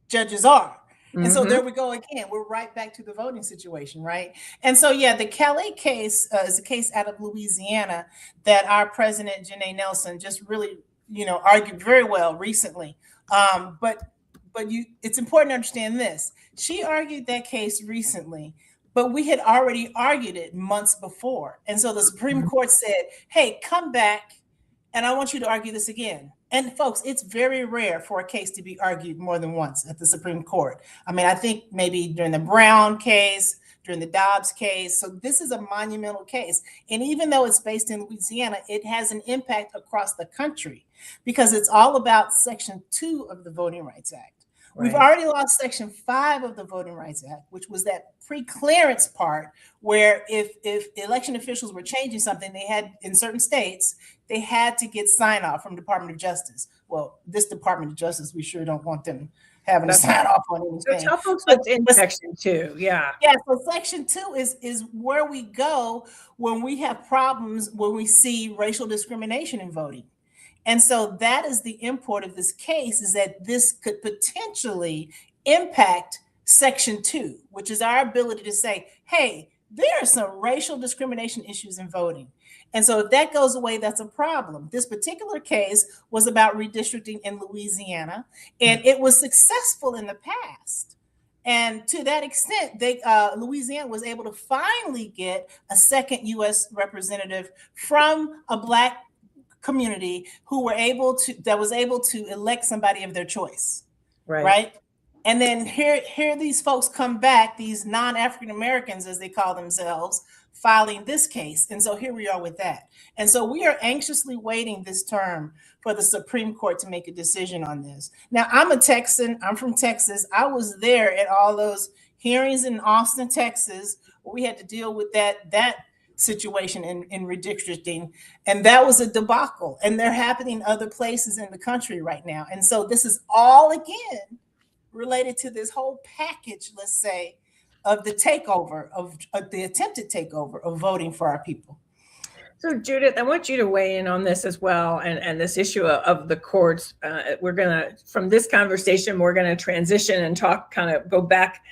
judges are. And so there we go again. We're right back to the voting situation, right? And so, the Kelly case is a case out of Louisiana that our president, Janae Nelson, just really, argued very well recently. But it's important to understand this. She argued that case recently, but we had already argued it months before. And so the Supreme Court said, hey, come back, and I want you to argue this again. And folks, it's very rare for a case to be argued more than once at the Supreme Court. I mean, I think maybe during the Brown case, during the Dobbs case. So this is a monumental case. And even though it's based in Louisiana, it has an impact across the country because it's all about Section 2 of the Voting Rights Act. We've already lost Section 5 of the Voting Rights Act, which was that pre-clearance part where if election officials were changing something, they had, in certain states, they had to get sign-off from Department of Justice. Well, this Department of Justice, we sure don't want them having to sign off on anything. So tell folks what's in Section 2. Yeah. Yeah, so Section 2 is where we go when we have problems, when we see racial discrimination in voting. And so that is the import of this case, is that this could potentially impact Section 2, which is our ability to say, hey, there are some racial discrimination issues in voting. And so if that goes away, that's a problem. This particular case was about redistricting in Louisiana, and it was successful in the past. And to that extent, Louisiana was able to finally get a second U.S. representative from a Black community who were able to elect somebody of their choice, right? And then here these folks come back, these non-African Americans, as they call themselves, filing this case. And so here we are with that. And so we are anxiously waiting this term for the Supreme Court to make a decision on this. Now, I'm a Texan. I'm from Texas. I was there at all those hearings in Austin, Texas, where we had to deal with that situation in redistricting, and that was a debacle, and they're happening other places in the country right now. And so this is all again related to this whole package, let's say, of the takeover of the attempted takeover of voting for our people. So Judith, I want you to weigh in on this as well, and this issue of the courts. From this conversation, we're gonna transition and go back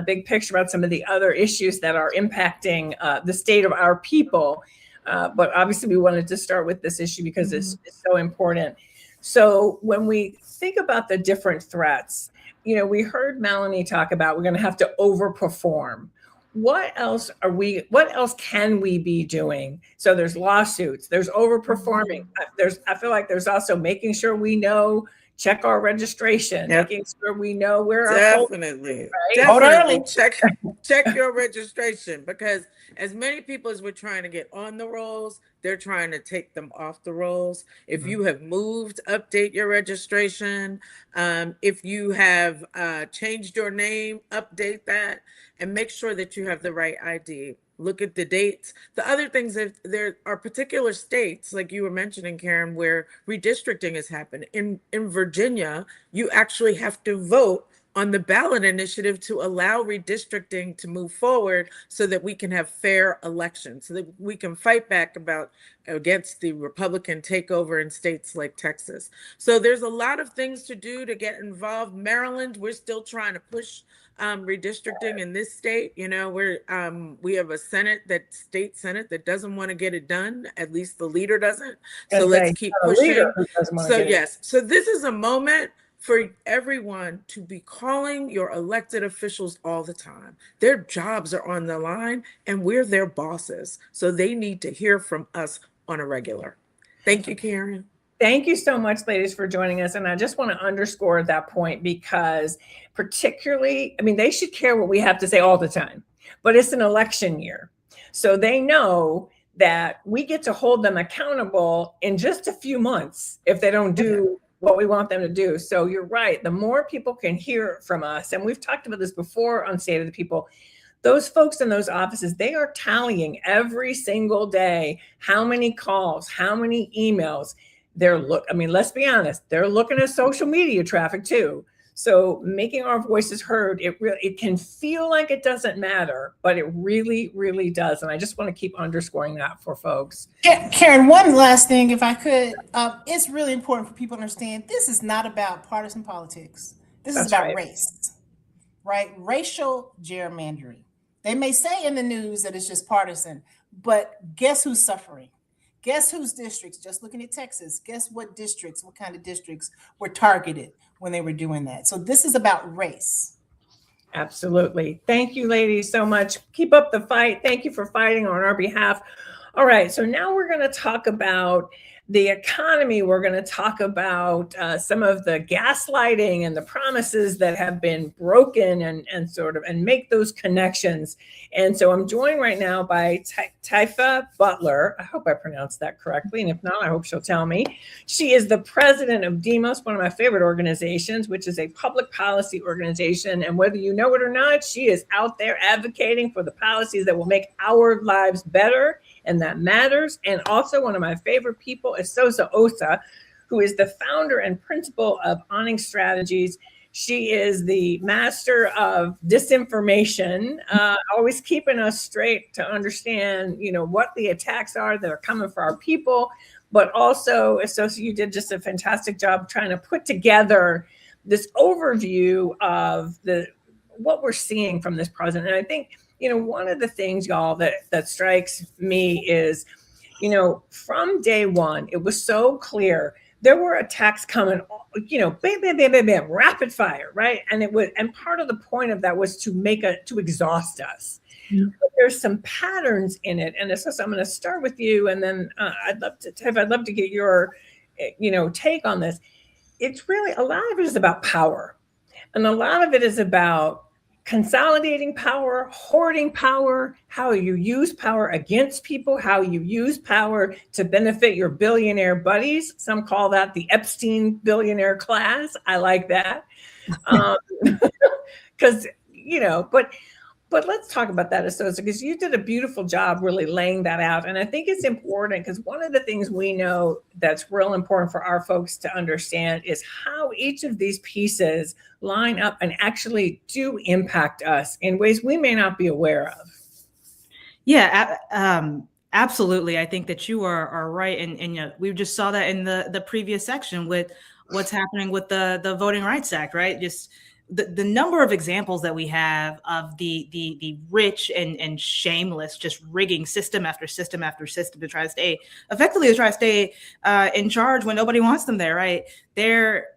big picture about some of the other issues that are impacting the state of our people. But obviously we wanted to start with this issue because it's so important. So when we think about the different threats, we heard Melanie talk about we're gonna have to overperform. What else can we be doing? So there's lawsuits, there's overperforming. I feel like there's also making sure we know, check our registration, making sure we know where definitely check your registration, because as many people as we're trying to get on the rolls, they're trying to take them off the rolls. If you have moved, update your registration. If you have changed your name, update that, and make sure that you have the right ID. Look at the dates. The other things, if there are particular states, like you were mentioning, Karen, where redistricting has happened. In Virginia, you actually have to vote on the ballot initiative to allow redistricting to move forward so that we can have fair elections, so that we can fight back against the Republican takeover in states like Texas. So there's a lot of things to do to get involved. Maryland, we're still trying to push redistricting in this state. We have a state senate that doesn't want to get it done. At least the leader doesn't. So let's keep pushing. So yes, so this is a moment for everyone to be calling your elected officials all the time. Their jobs are on the line and we're their bosses. So they need to hear from us on a regular. Thank you, Karen. Thank you so much, ladies, for joining us. And I just want to underscore that point, because particularly, they should care what we have to say all the time, but it's an election year. So they know that we get to hold them accountable in just a few months if they don't do what we want them to do. So you're right. The more people can hear from us, and we've talked about this before on State of the People, those folks in those offices, they are tallying every single day how many calls, how many emails. Let's be honest, they're looking at social media traffic too. So making our voices heard, it can feel like it doesn't matter, but it really, really does. And I just want to keep underscoring that for folks. Karen, one last thing, if I could. It's really important for people to understand this is not about partisan politics. This is about race, right? Racial gerrymandering. They may say in the news that it's just partisan, but guess who's suffering? Guess whose districts, just looking at Texas, guess what kind of districts were targeted when they were doing that? So this is about race. Absolutely. Thank you, ladies, so much. Keep up the fight. Thank you for fighting on our behalf. All right, so now we're going to talk about the economy. We're going to talk about some of the gaslighting and the promises that have been broken and make those connections. And so I'm joined right now by Taifa Butler. I hope I pronounced that correctly. And if not, I hope she'll tell me. She is the president of Demos, one of my favorite organizations, which is a public policy organization. And whether you know it or not, she is out there advocating for the policies that will make our lives better. And that matters. And also one of my favorite people is Sosa Osa, who is the founder and principal of Awning Strategies. She is the master of disinformation, always keeping us straight to understand, what the attacks are that are coming for our people. But also, Sosa, you did just a fantastic job trying to put together this overview of what we're seeing from this president. And I think, one of the things, y'all, that strikes me is, from day one, it was so clear there were attacks coming, bam, bam, bam, bam, bam, rapid fire, right? And part of the point of that was to exhaust us. Mm-hmm. But there's some patterns in it, and so I'm going to start with you, and then I'd love to get your, take on this. It's really, a lot of it is about power, and a lot of it is about consolidating power, hoarding power, how you use power against people, how you use power to benefit your billionaire buddies. Some call that the Epstein billionaire class. I like that. Because, but let's talk about that, Asosa, because you did a beautiful job really laying that out. And I think it's important because one of the things we know that's real important for our folks to understand is how each of these pieces line up and actually do impact us in ways we may not be aware of. Yeah, absolutely. I think that you are right. And we just saw that in the previous section with what's happening with the Voting Rights Act, right? Just the number of examples that we have of the rich and shameless just rigging system after system after system to try to stay in charge when nobody wants them there, right? They're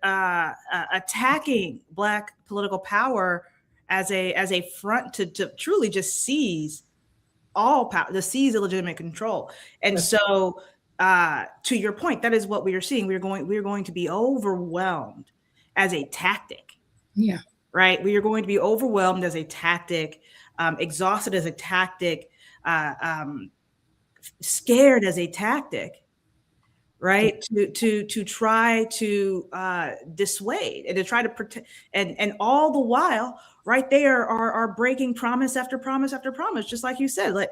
attacking Black political power as a front to truly just seize all power, to seize illegitimate control. And so to your point, that is what we are seeing. We're going to be overwhelmed as a tactic. Yeah. Right. We are going to be overwhelmed as a tactic, exhausted as a tactic, scared as a tactic. Right. To try to dissuade and to try to protect. And all the while, right, they are breaking promise after promise after promise, just like you said. Like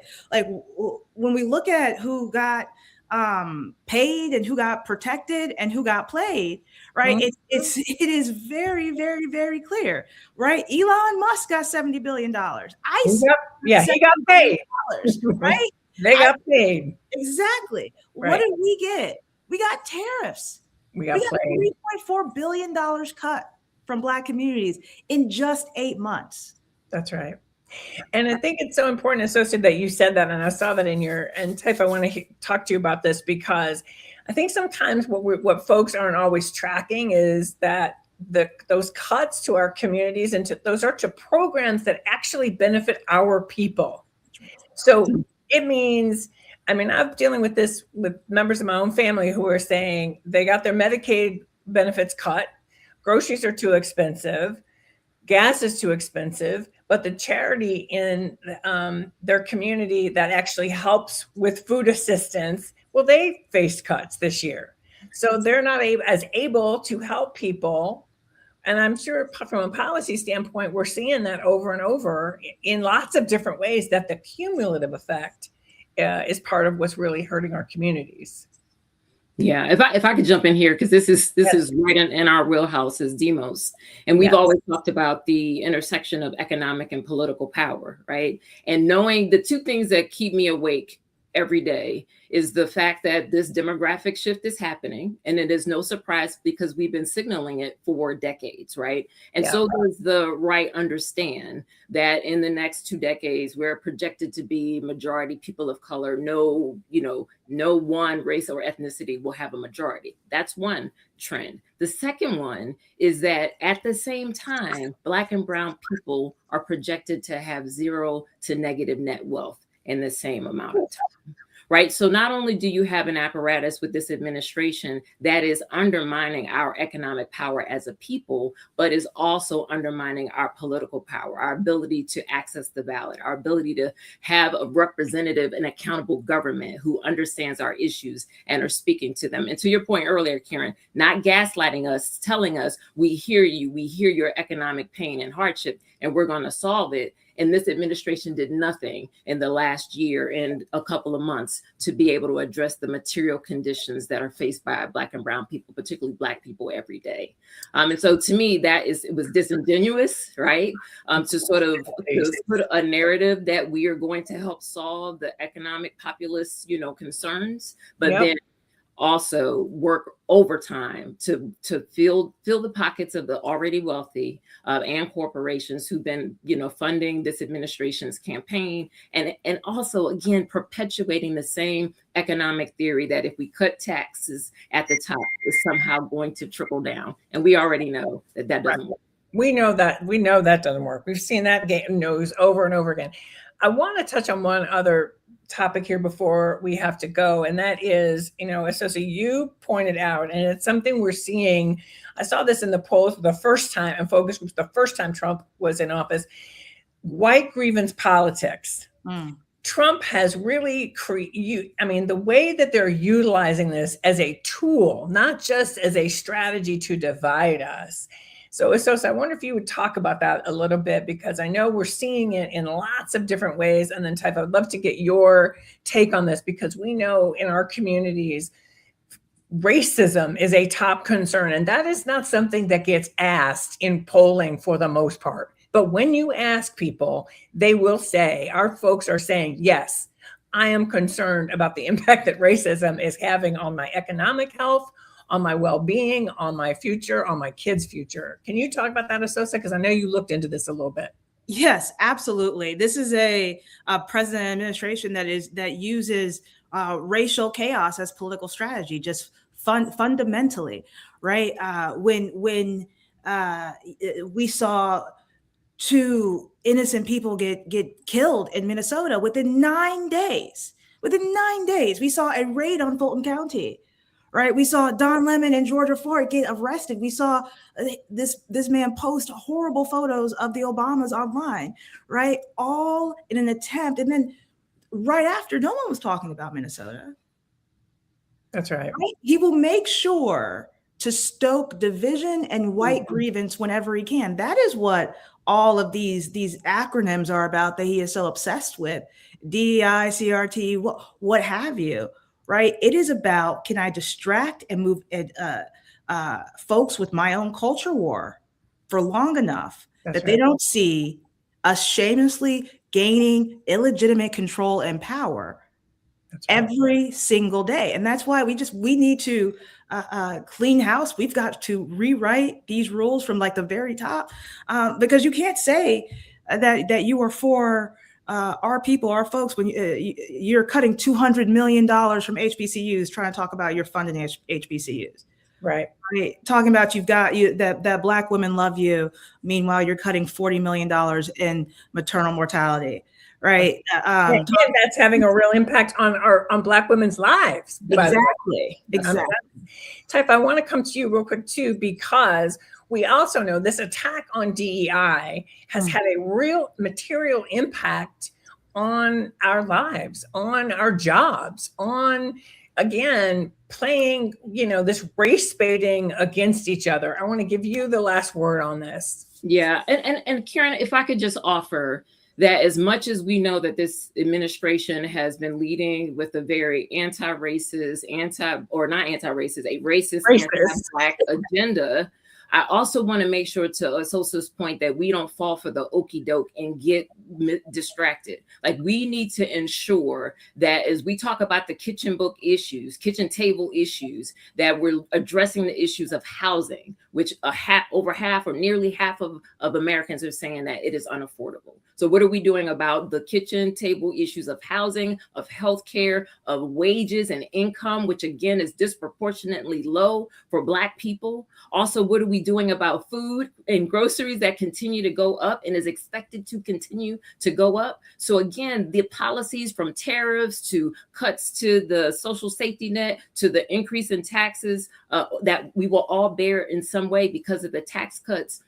when we look at who got paid and who got protected and who got played, right? Mm-hmm. It is very, very, very clear, right? Elon Musk got $70 billion. He got paid, right? They got paid. Exactly. Right. What did we get? We got tariffs. We got $3.4 billion cut from Black communities in just 8 months. That's right. And I think it's so important, Associate, that you said that, and I saw that in and Tiff, I want to talk to you about this because I think sometimes what folks aren't always tracking is that those cuts to our communities and those are to programs that actually benefit our people. So it means, I'm dealing with this with members of my own family who are saying they got their Medicaid benefits cut, groceries are too expensive, gas is too expensive, but the charity in their community that actually helps with food assistance, well, they faced cuts this year. So they're not as able to help people. And I'm sure from a policy standpoint, we're seeing that over and over in lots of different ways, that the cumulative effect is part of what's really hurting our communities. Yeah, if I could jump in here, because this is right in our wheelhouse as Demos. And we've always talked about the intersection of economic and political power, right? And knowing the two things that keep me awake every day is the fact that this demographic shift is happening. And it is no surprise because we've been signaling it for decades, right? And so does the right understand that in the next 2 decades, we're projected to be majority people of color. No one race or ethnicity will have a majority. That's one trend. The second one is that at the same time, Black and brown people are projected to have zero to negative net wealth in the same amount of time. right? So not only do you have an apparatus with this administration that is undermining our economic power as a people, but is also undermining our political power, our ability to access the ballot, our ability to have a representative and accountable government who understands our issues and are speaking to them. And to your point earlier, Karen, not gaslighting us, telling us, we hear you, we hear your economic pain and hardship, and we're going to solve it. And this administration did nothing in the last year and a couple of months to be able to address the material conditions that are faced by Black and brown people, particularly Black people every day. And so to me, it was disingenuous, right? To sort of put a narrative that we are going to help solve the economic populist, concerns, but then also work overtime to fill the pockets of the already wealthy and corporations who've been funding this administration's campaign, and also again perpetuating the same economic theory that if we cut taxes at the top, it's somehow going to trickle down, and we already know that doesn't work. We know that doesn't work. We've seen that game news over and over again. I want to touch on one other topic here before we have to go, and that is, Associate, you pointed out, and it's something we're seeing. I saw this in the polls for the first time, and focus groups the first time Trump was in office. White grievance politics. Trump has really the way that they're utilizing this as a tool, not just as a strategy to divide us. So, I wonder if you would talk about that a little bit, because I know we're seeing it in lots of different ways. And then, Type, I'd love to get your take on this, because we know in our communities, racism is a top concern. And that is not something that gets asked in polling for the most part. But when you ask people, they will say, our folks are saying, yes, I am concerned about the impact that racism is having on my economic health, on my well-being, on my future, on my kids' future. Can you talk about that, Associate? Because I know you looked into this a little bit. Yes, absolutely. This is a president administration that uses racial chaos as political strategy, just fundamentally, right? When we saw 2 innocent people get killed in Minnesota within 9 days. Within 9 days, we saw a raid on Fulton County. Right, we saw Don Lemon and Georgia Floyd get arrested. We saw this man post horrible photos of the Obamas online, right? All in an attempt, and then right after, no one was talking about Minnesota. That's right. He will make sure to stoke division and white grievance whenever he can. That is what all of these acronyms are about that he is so obsessed with: DEI, CRT, what have you. Right? It is about, can I distract and move folks with my own culture war for long enough that they don't see us shamelessly gaining illegitimate control and power every single day. And that's why we need to clean house. We've got to rewrite these rules from like the very top, because you can't say that you are for our people, our folks, when you're cutting $200 million from HBCUs, trying to talk about you're funding HBCUs. Right. Talking about you've got that Black women love you. Meanwhile, you're cutting $40 million in maternal mortality. Right. And that's having a real impact on Black women's lives. Exactly. Type, I want to come to you real quick too, because we also know this attack on DEI has had a real material impact on our lives, on our jobs, on, again, playing, this race baiting against each other. I want to give you the last word on this. Yeah. And Karen, if I could just offer that, as much as we know that this administration has been leading with a very anti-racist, a racist anti-Black agenda, I also want to make sure, to Associate's point, that we don't fall for the okie doke and get distracted. Like, we need to ensure that as we talk about the kitchen table issues, that we're addressing the issues of housing, which over half or nearly half of Americans are saying that it is unaffordable. So what are we doing about the kitchen table issues of housing, of healthcare, of wages and income, which again is disproportionately low for Black people? Also, what are we we doing about food and groceries that continue to go up and is expected to continue to go up? So again, the policies from tariffs to cuts to the social safety net to the increase in taxes that we will all bear in some way because of the tax cuts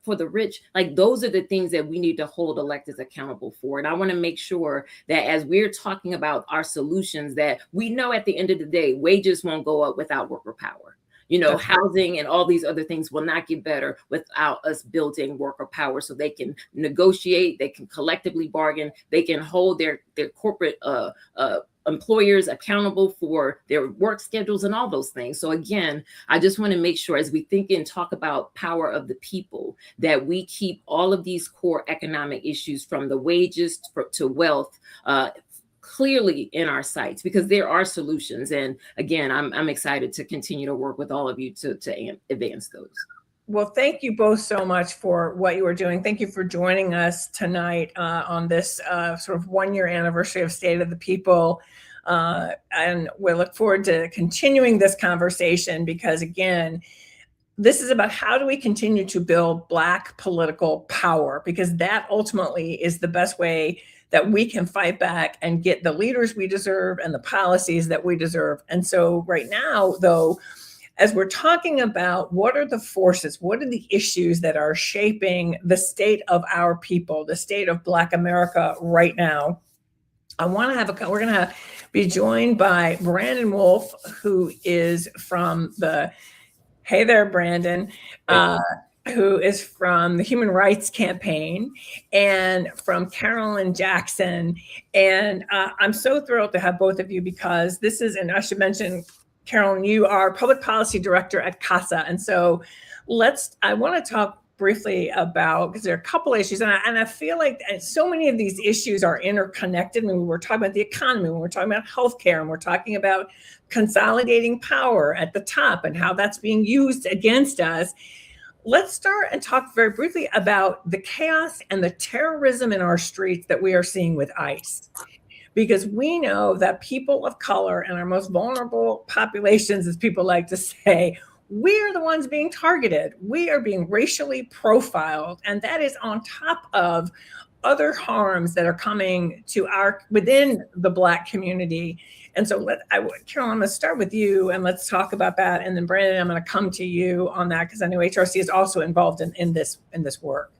for the rich, like those are the things that we need to hold electeds accountable for. And I want to make sure that as we're talking about our solutions, that we know at the end of the day, wages won't go up without worker power. You know, housing and all these other things will not get better without us building worker power so they can negotiate, they can collectively bargain, they can hold their corporate employers accountable for their work schedules and all those things. So again, I just want to make sure as we think and talk about power of the people, that we keep all of these core economic issues from the wages to wealth clearly in our sights, because there are solutions. And again, I'm excited to continue to work with all of you to advance those. Well, thank you both so much for what you are doing. Thank you for joining us tonight on this sort of 1-year anniversary of State of the People. And we look forward to continuing this conversation because, again, this is about how do we continue to build Black political power, because that ultimately is the best way that we can fight back and get the leaders we deserve and the policies that we deserve. And so right now, though, as we're talking about what are the forces, what are the issues that are shaping the state of our people, the state of Black America right now, we're going to be joined by Brandon Wolf, who is from hey there, Brandon, who is from the Human Rights Campaign, and from Carolyn Jackson. And I'm so thrilled to have both of you because this is, and I should mention, Carolyn, you are Public Policy Director at CASA. And so I want to talk briefly about, because there are a couple issues, and I feel like so many of these issues are interconnected. When we're talking about the economy, when we're talking about healthcare, and we're talking about consolidating power at the top and how that's being used against us. Let's start and talk very briefly about the chaos and the terrorism in our streets that we are seeing with ICE. Because we know that people of color and our most vulnerable populations, as people like to say, we are the ones being targeted. We are being racially profiled, and that is on top of other harms that are coming to within the Black community. And so, Carolyn, I'm going to start with you, and let's talk about that. And then, Brandon, I'm going to come to you on that because I know HRC is also involved in this work.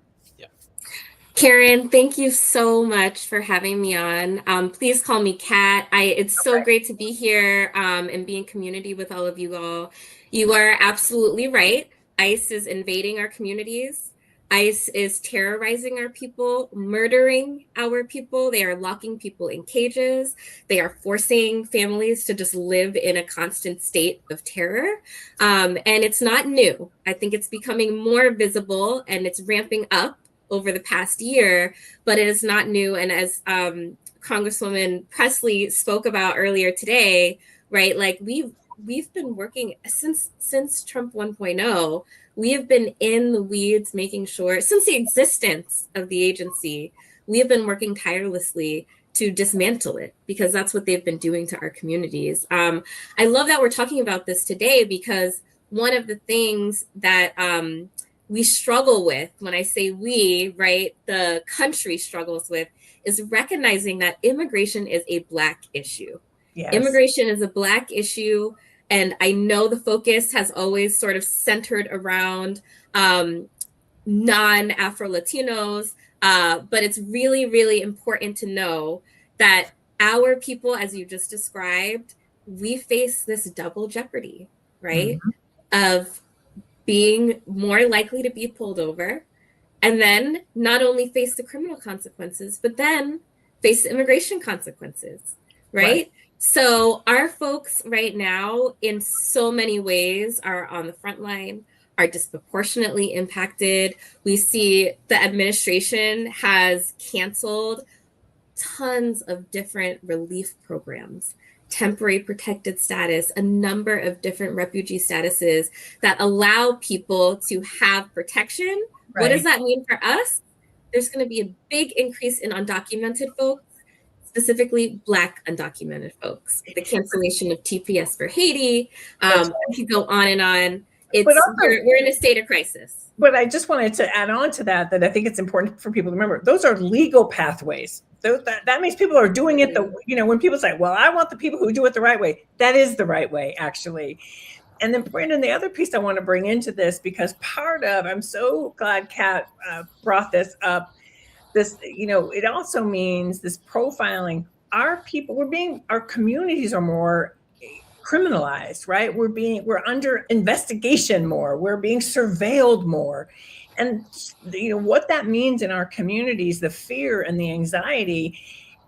Karen, thank you so much for having me on. Please call me Kat. It's so great to be here and be in community with all of you all. You are absolutely right. ICE is invading our communities. ICE is terrorizing our people, murdering our people. They are locking people in cages. They are forcing families to just live in a constant state of terror. And it's not new. I think it's becoming more visible and it's ramping up over the past year, but it is not new. And as Congresswoman Presley spoke about earlier today, right? Like we've been working since Trump 1.0. We have been in the weeds, making sure since the existence of the agency, we have been working tirelessly to dismantle it because that's what they've been doing to our communities. I love that we're talking about this today because one of the things that we struggle with, when I say we, right, the country struggles with, is recognizing that immigration is a Black issue. Yes. Immigration is a Black issue. And I know the focus has always sort of centered around non-Afro-Latinos, but it's really, really important to know that our people, as you just described, we face this double jeopardy, right? Mm-hmm. Of being more likely to be pulled over, and then not only face the criminal consequences, but then face the immigration consequences, right? So our folks right now, in so many ways, are on the front line, are disproportionately impacted. We see the administration has canceled tons of different relief programs, temporary protected status, a number of different refugee statuses that allow people to have protection. Right. What does that mean for us? There's going to be a big increase in undocumented folks, specifically Black undocumented folks. The cancellation of TPS for Haiti, I could go on and on. It's we're in a state of crisis. But I just wanted to add on to that I think it's important for people to remember those are legal pathways. That means people are doing it when people say, well, I want the people who do it the right way. That is the right way, actually. And then, Brandon, the other piece I want to bring into this, because I'm so glad Kat brought this up. It also means this profiling. Our communities are more criminalized, right? We're under investigation more. We're being surveilled more. And what that means in our communities, the fear and the anxiety,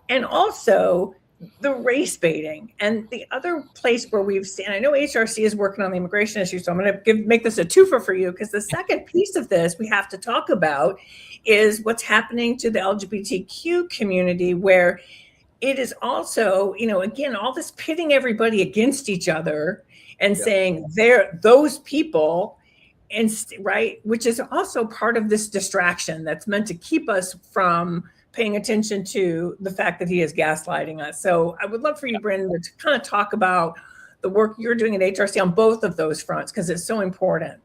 and also the race baiting. And the other place where we've seen, I know HRC is working on the immigration issue, so I'm going to make this a twofer for you, because the second piece of this we have to talk about is what's happening to the LGBTQ community, where it is also, again, all this pitting everybody against each other and saying those people, right, which is also part of this distraction that's meant to keep us from paying attention to the fact that he is gaslighting us. So I would love for you, Brandon, to kind of talk about the work you're doing at HRC on both of those fronts, because it's so important.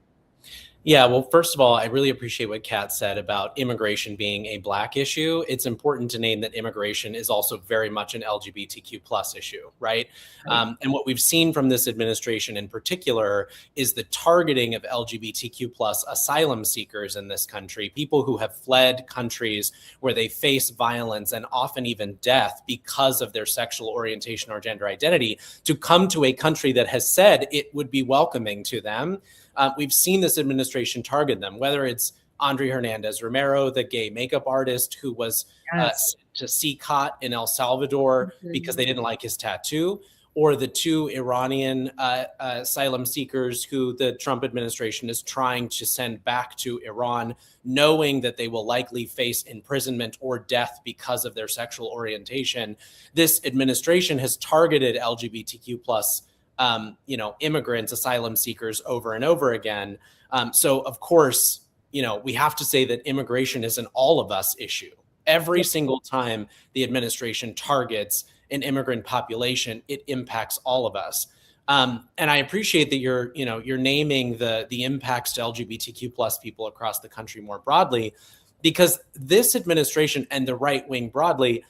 Yeah, well, first of all, I really appreciate what Kat said about immigration being a Black issue. It's important to name that immigration is also very much an LGBTQ plus issue, right? And what we've seen from this administration in particular is the targeting of LGBTQ plus asylum seekers in this country, people who have fled countries where they face violence and often even death because of their sexual orientation or gender identity, to come to a country that has said it would be welcoming to them. We've seen this administration target them, whether it's Andre Hernandez Romero, the gay makeup artist who was sent to CCOT in El Salvador because they didn't like his tattoo, or the two Iranian asylum seekers who the Trump administration is trying to send back to Iran, knowing that they will likely face imprisonment or death because of their sexual orientation. This administration has targeted LGBTQ plus immigrants, asylum seekers over and over again. So of course, we have to say that immigration is an all of us issue. Every single time the administration targets an immigrant population, it impacts all of us. And I appreciate that you're naming the impacts to LGBTQ plus people across the country more broadly, because this administration and the right wing broadly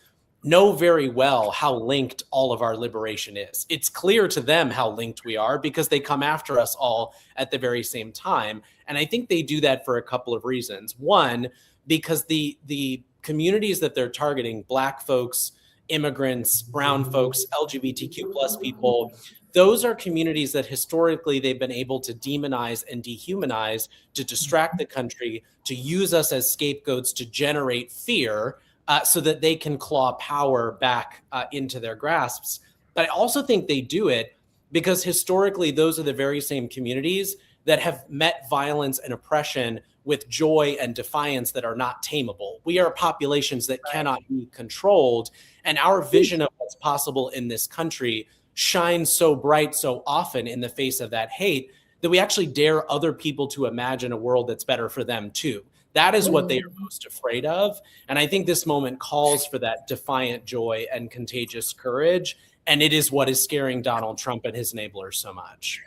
know very well how linked all of our liberation is. It's clear to them how linked we are because they come after us all at the very same time. And I think they do that for a couple of reasons. One, because the communities that they're targeting, Black folks, immigrants, brown folks, LGBTQ plus people, those are communities that historically they've been able to demonize and dehumanize, to distract the country, to use us as scapegoats to generate fear, so that they can claw power back into their grasps. But I also think they do it because historically, those are the very same communities that have met violence and oppression with joy and defiance that are not tameable. We are populations that cannot be controlled. And our vision of what's possible in this country shines so bright so often in the face of that hate that we actually dare other people to imagine a world that's better for them too. That is what they are most afraid of. And I think this moment calls for that defiant joy and contagious courage. And it is what is scaring Donald Trump and his enablers so much.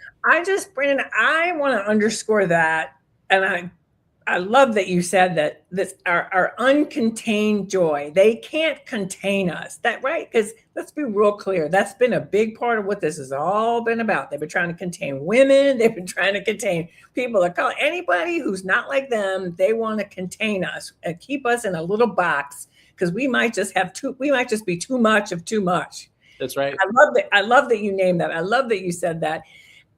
Brandon, I want to underscore that. And I love that you said that this our uncontained joy, they can't contain us. That right? Because let's be real clear, that's been a big part of what this has all been about. They've been trying to contain women, they've been trying to contain people that call anybody who's not like them. They want to contain us and keep us in a little box because we might just be too much of too much. That's right. I love that you named that. I love that you said that.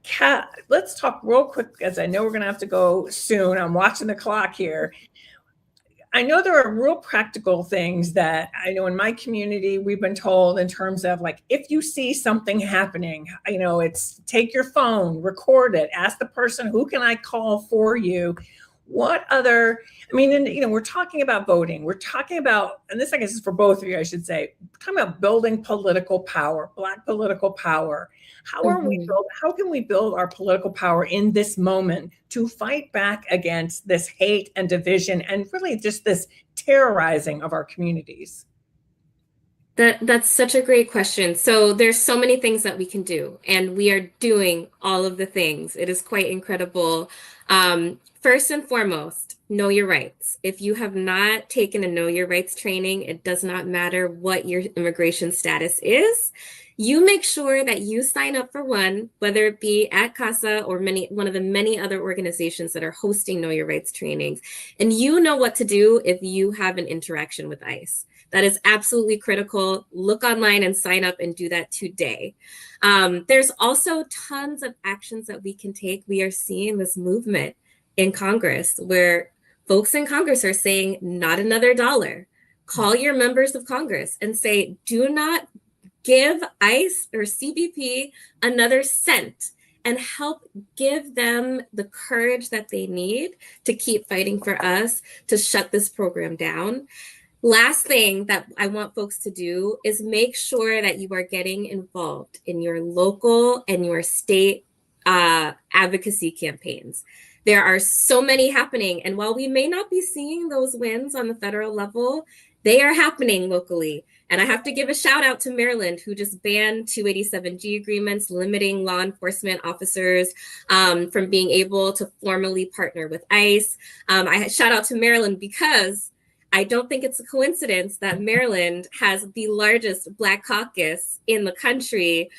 Kat, let's talk real quick, because I know we're going to have to go soon. I'm watching the clock here. I know there are real practical things that I know in my community we've been told in terms of, like, if you see something happening, it's take your phone, record it, ask the person, who can I call for you? What other, we're talking about voting. We're talking about, and this I guess is for both of you, I should say, we're talking about building political power, Black political power. How can we build our political power in this moment to fight back against this hate and division and really just this terrorizing of our communities? That's such a great question. So there's so many things that we can do, and we are doing all of the things. It is quite incredible. First and foremost, know your rights. If you have not taken a know your rights training, it does not matter what your immigration status is. You make sure that you sign up for one, whether it be at CASA or one of the many other organizations that are hosting Know Your Rights trainings, and you know what to do if you have an interaction with ICE. That is absolutely critical. Look online and sign up and do that today. There's also tons of actions that we can take. We are seeing this movement in Congress where folks in Congress are saying, not another dollar. Call your members of Congress and say, do not give ICE or CBP another cent, and help give them the courage that they need to keep fighting for us to shut this program down. Last thing that I want folks to do is make sure that you are getting involved in your local and your state advocacy campaigns. There are so many happening, and while we may not be seeing those wins on the federal level, they are happening locally. And I have to give a shout out to Maryland, who just banned 287G agreements, limiting law enforcement officers from being able to formally partner with ICE. I shout out to Maryland because I don't think it's a coincidence that Maryland has the largest Black caucus in the country,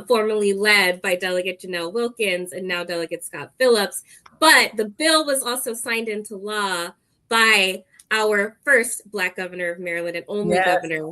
formerly led by Delegate Janelle Wilkins and now Delegate Scott Phillips. But the bill was also signed into law by our first Black governor of Maryland and only governor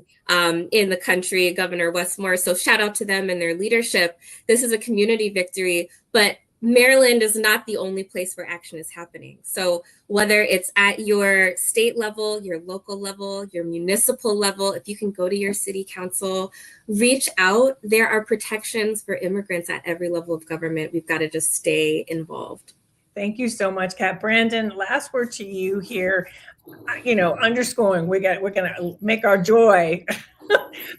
in the country, Governor Westmore. So shout out to them and their leadership. This is a community victory, but Maryland is not the only place where action is happening. So whether it's at your state level, your local level, your municipal level, if you can go to your city council, reach out. There are protections for immigrants at every level of government. We've got to just stay involved. Thank you so much, Kat. Brandon, last word to you here. You know, underscoring, we're gonna make our joy.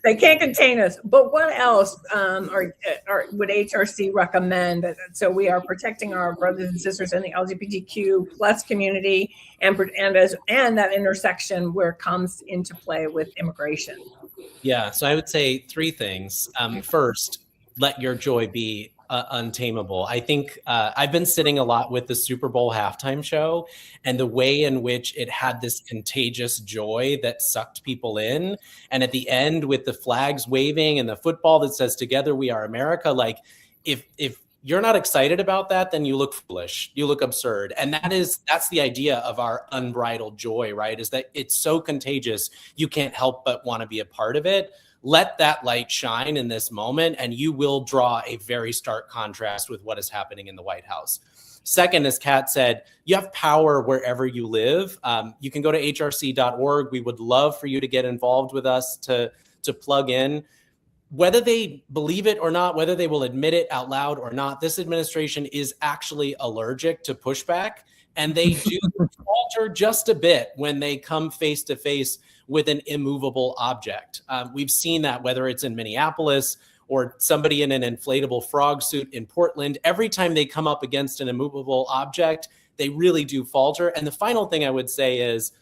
They can't contain us. But what else would HRC recommend? So we are protecting our brothers and sisters in the LGBTQ plus community, and that intersection where it comes into play with immigration. Yeah, so I would say three things. First, let your joy be untamable. I think I've been sitting a lot with the Super Bowl halftime show and the way in which it had this contagious joy that sucked people in. And at the end, with the flags waving and the football that says "Together we are America," like if you're not excited about that, then you look foolish, you look absurd. And that's the idea of our unbridled joy, right? Is that it's so contagious, you can't help but want to be a part of it. Let that light shine in this moment, and you will draw a very stark contrast with what is happening in the White House. Second, as Kat said, you have power wherever you live. You can go to hrc.org. We would love for you to get involved with us to plug in. Whether they believe it or not, whether they will admit it out loud or not, this administration is actually allergic to pushback, and they do falter just a bit when they come face to face with an immovable object. We've seen that whether it's in Minneapolis or somebody in an inflatable frog suit in Portland. Every time they come up against an immovable object, they really do falter. And the final thing I would say is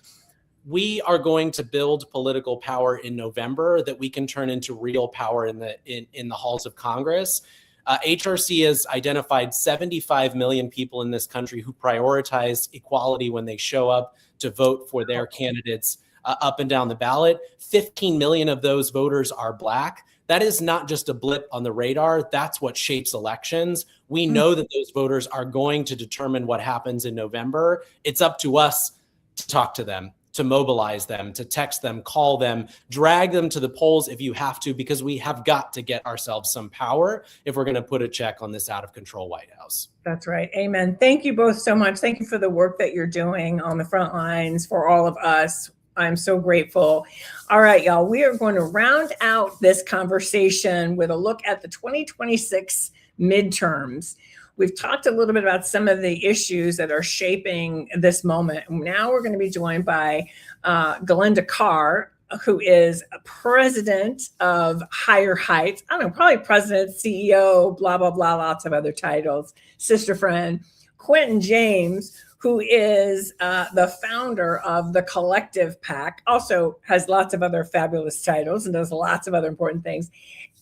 we are going to build political power in November that we can turn into real power in the halls of Congress. HRC has identified 75 million people in this country who prioritize equality when they show up to vote for their candidates up and down the ballot. 15 million of those voters are Black. That is not just a blip on the radar. That's what shapes elections. We know that those voters are going to determine what happens in November. It's up to us to talk to them, to mobilize them, to text them, call them, drag them to the polls if you have to, because we have got to get ourselves some power if we're going to put a check on this out of control White House. That's right. Amen. Thank you both so much. Thank you for the work that you're doing on the front lines for all of us. I'm so grateful. All right, y'all, we are going to round out this conversation with a look at the 2026 midterms. We've talked a little bit about some of the issues that are shaping this moment. Now we're going to be joined by Galinda Carr, who is president of Higher Heights. I don't know, probably president, CEO, blah, blah, blah, lots of other titles, sister friend. Quentin James, who is the founder of the Collective PAC, also has lots of other fabulous titles and does lots of other important things.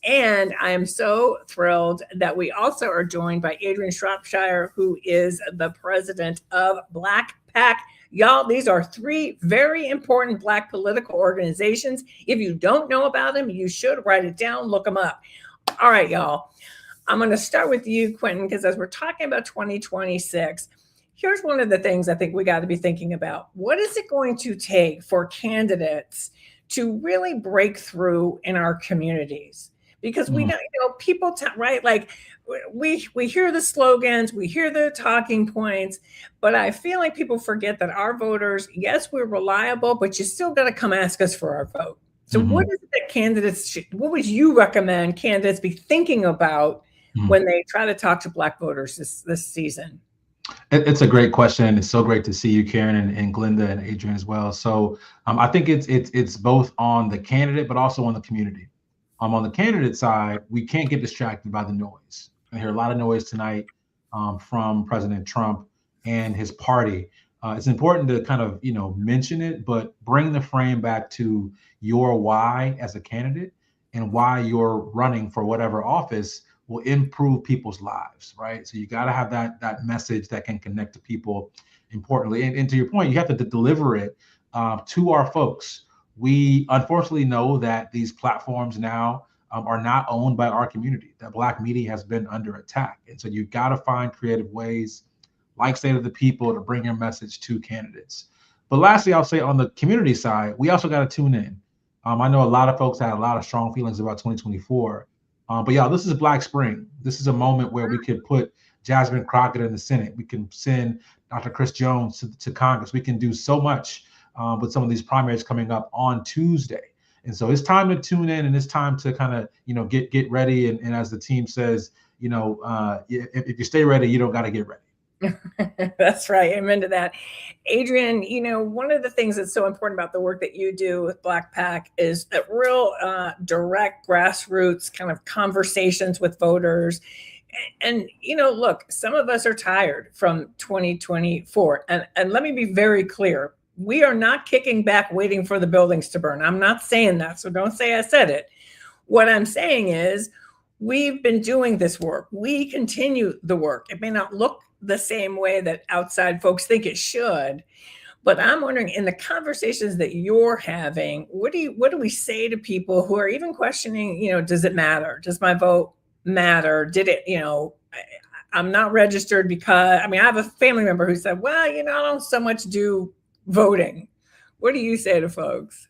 And I am so thrilled that we also are joined by Adrian Shropshire, who is the president of Black PAC. Y'all, these are three very important Black political organizations. If you don't know about them, you should write it down, look them up. All right, y'all. I'm going to start with you, Quentin, because as we're talking about 2026, here's one of the things I think we got to be thinking about. What is it going to take for candidates to really break through in our communities? Because we know, people, right? Like we hear the slogans, we hear the talking points, but I feel like people forget that our voters, yes, we're reliable, but you still got to come ask us for our vote. So what is it that candidates what would you recommend candidates be thinking about when they try to talk to Black voters this season? It's a great question. It's so great to see you, Karen, and Glenda and Adrian as well. So I think it's both on the candidate, but also on the community. On the candidate side, we can't get distracted by the noise. I hear a lot of noise tonight from President Trump and his party. It's important to kind of, mention it, but bring the frame back to your why as a candidate and why you're running for whatever office will improve people's lives, right? So you got to have that message that can connect to people importantly. And to your point, you have to deliver it to our folks. We unfortunately know that these platforms now are not owned by our community, that Black media has been under attack. And so you've got to find creative ways, like State of the People, to bring your message to candidates. But lastly, I'll say on the community side, we also got to tune in. I know a lot of folks had a lot of strong feelings about 2024. But yeah, this is Black Spring. This is a moment where we could put Jasmine Crockett in the Senate. We can send Dr. Chris Jones to Congress. We can do so much with some of these primaries coming up on Tuesday. And so it's time to tune in, and it's time to kind of, get ready. And as the team says, if you stay ready, you don't got to get ready. That's right. Amen to that. Adrian, one of the things that's so important about the work that you do with Black PAC is that real direct grassroots kind of conversations with voters. And, look, some of us are tired from 2024. And let me be very clear. We are not kicking back waiting for the buildings to burn. I'm not saying that, so don't say I said it. What I'm saying is we've been doing this work. We continue the work. It may not look the same way that outside folks think it should, but I'm wondering, in the conversations that you're having, what do we say to people who are even questioning, does it matter? Does my vote matter? Did it, I'm not registered because, I have a family member who said, well, I don't so much do voting. What do you say to folks?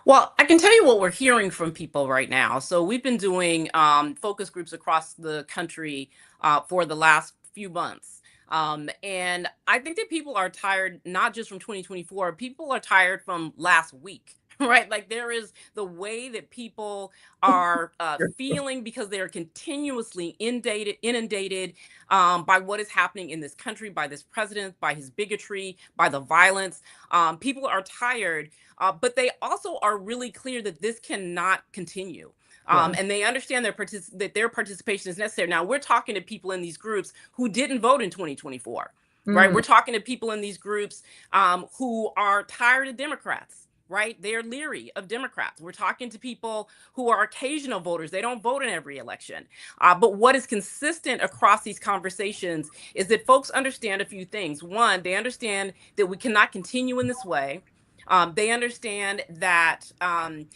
Well, I can tell you what we're hearing from people right now. So we've been doing focus groups across the country for the last few months. And I think that people are tired, not just from 2024, people are tired from last week, right? Like there is the way that people are feeling because they are continuously inundated by what is happening in this country, by this president, by his bigotry, by the violence. People are tired, but they also are really clear that this cannot continue. And they understand that their participation is necessary. Now, we're talking to people in these groups who didn't vote in 2024, right? We're talking to people in these groups who are tired of Democrats, right? They're leery of Democrats. We're talking to people who are occasional voters. They don't vote in every election. But what is consistent across these conversations is that folks understand a few things. One, they understand that we cannot continue in this way. They understand that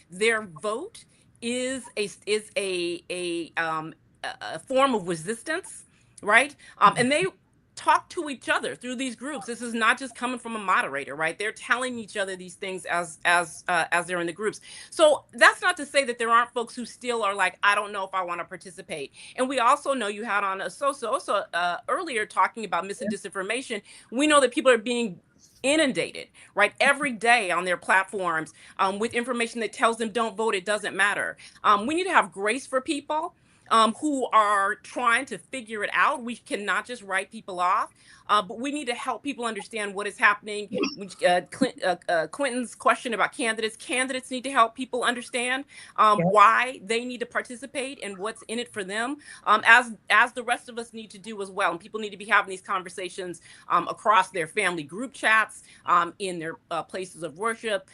their vote is a form of resistance, right? And they talk to each other through these groups. This is not just coming from a moderator, right? They're telling each other these things as they're in the groups. So that's not to say that there aren't folks who still are like, I don't know if I want to participate. And we also know you had on earlier talking about mis and disinformation. We know that people are being inundated, right, every day on their platforms with information that tells them don't vote, it doesn't matter. We need to have grace for people who are trying to figure it out. We cannot just write people off. But we need to help people understand what is happening. Quentin's question about candidates need to help people understand why they need to participate and what's in it for them, as the rest of us need to do as well. And people need to be having these conversations across their family group chats, in their places of worship,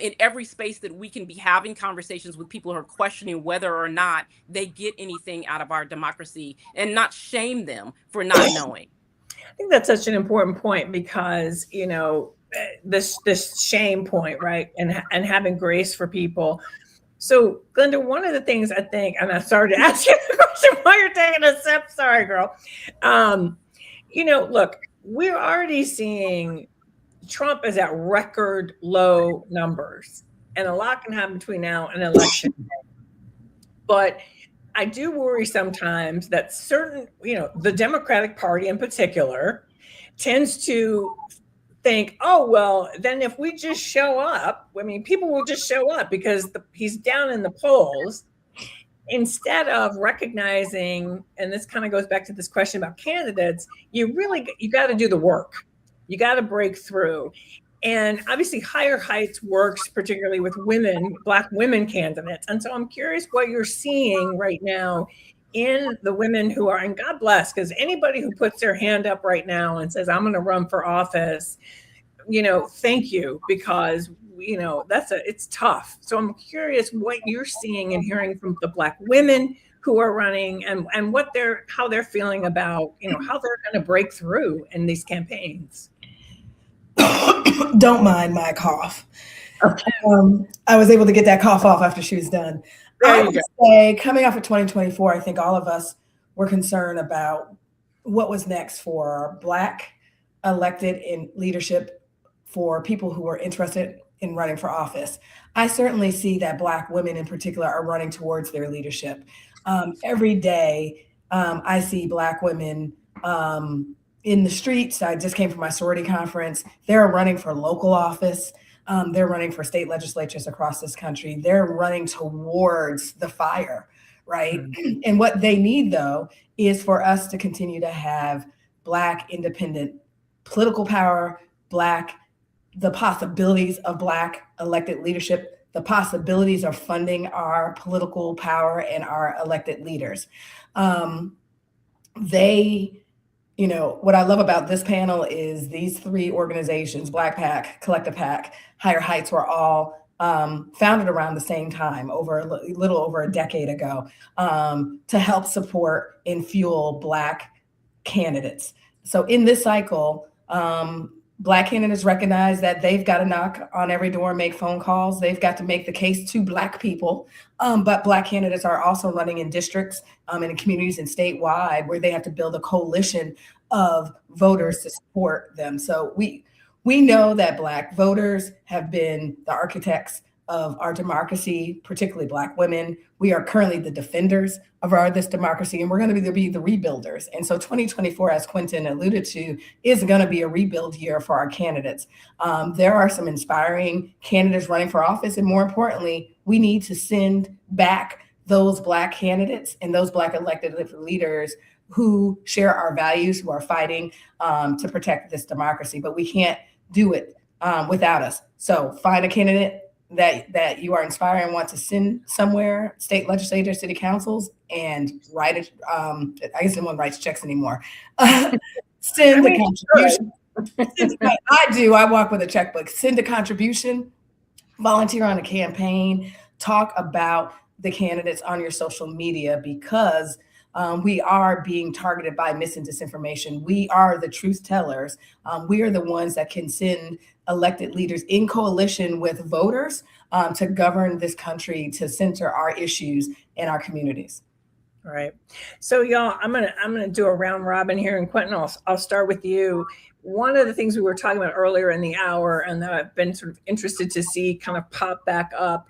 in every space that we can be having conversations with people who are questioning whether or not they get anything out of our democracy, and not shame them for not knowing. I think that's such an important point, because, you know, this shame point, right? And having grace for people. So, Glenda, one of the things I think, and I started to ask you the question while you're taking a sip. Sorry, girl. You know, look, we're already seeing Trump is at record low numbers, and a lot can happen between now and election day. But I do worry sometimes that certain, you know, the Democratic Party in particular tends to think, oh, well, then if we just show up, I mean, people will just show up because he's down in the polls, instead of recognizing, and this kind of goes back to this question about candidates, you got to do the work. You got to break through. And obviously Higher Heights works particularly with women, Black women candidates. And so I'm curious what you're seeing right now in the women who are, and God bless, because anybody who puts their hand up right now and says, I'm going to run for office, you know, thank you, because, you know, it's tough. So I'm curious what you're seeing and hearing from the Black women who are running, and how they're feeling about, you know, how they're going to break through in these campaigns. Don't mind my cough. Okay. I was able to get that cough off after she was done. I would say, coming off of 2024, I think all of us were concerned about what was next for Black elected in leadership, for people who are interested in running for office. I certainly see that Black women in particular are running towards their leadership. Every day, I see Black women in the streets. I just came from my sorority conference. They're running for local office. They're running for state legislatures across this country. They're running towards the fire, right? Mm-hmm. And what they need, though, is for us to continue to have Black independent political power, the possibilities of Black elected leadership, the possibilities of funding our political power and our elected leaders. You know, what I love about this panel is these three organizations, Black PAC, Collective PAC, Higher Heights, were all founded around the same time, over a little over a decade ago, to help support and fuel Black candidates. So in this cycle, Black candidates recognize that they've got to knock on every door, make phone calls. They've got to make the case to Black people. But Black candidates are also running in districts and in communities and statewide where they have to build a coalition of voters to support them. So we know that Black voters have been the architects of our democracy, particularly Black women. We are currently the defenders of this democracy, and we're going to be the rebuilders. And so 2024, as Quentin alluded to, is going to be a rebuild year for our candidates. There are some inspiring candidates running for office, and more importantly, we need to send back those Black candidates and those Black elected leaders who share our values, who are fighting to protect this democracy. But we can't do it without us. So find a candidate that you are inspired and want to send somewhere, state legislators, city councils, and write it. I guess no one writes checks anymore. Send a contribution. I do. I walk with a checkbook. Send a contribution, volunteer on a campaign, talk about the candidates on your social media, because we are being targeted by mis and disinformation. We are the truth tellers. We are the ones that can send elected leaders in coalition with voters to govern this country, to center our issues in our communities. All right. So y'all, I'm gonna do a round robin here, and Quentin, I'll start with you. One of the things we were talking about earlier in the hour, and that I've been sort of interested to see kind of pop back up.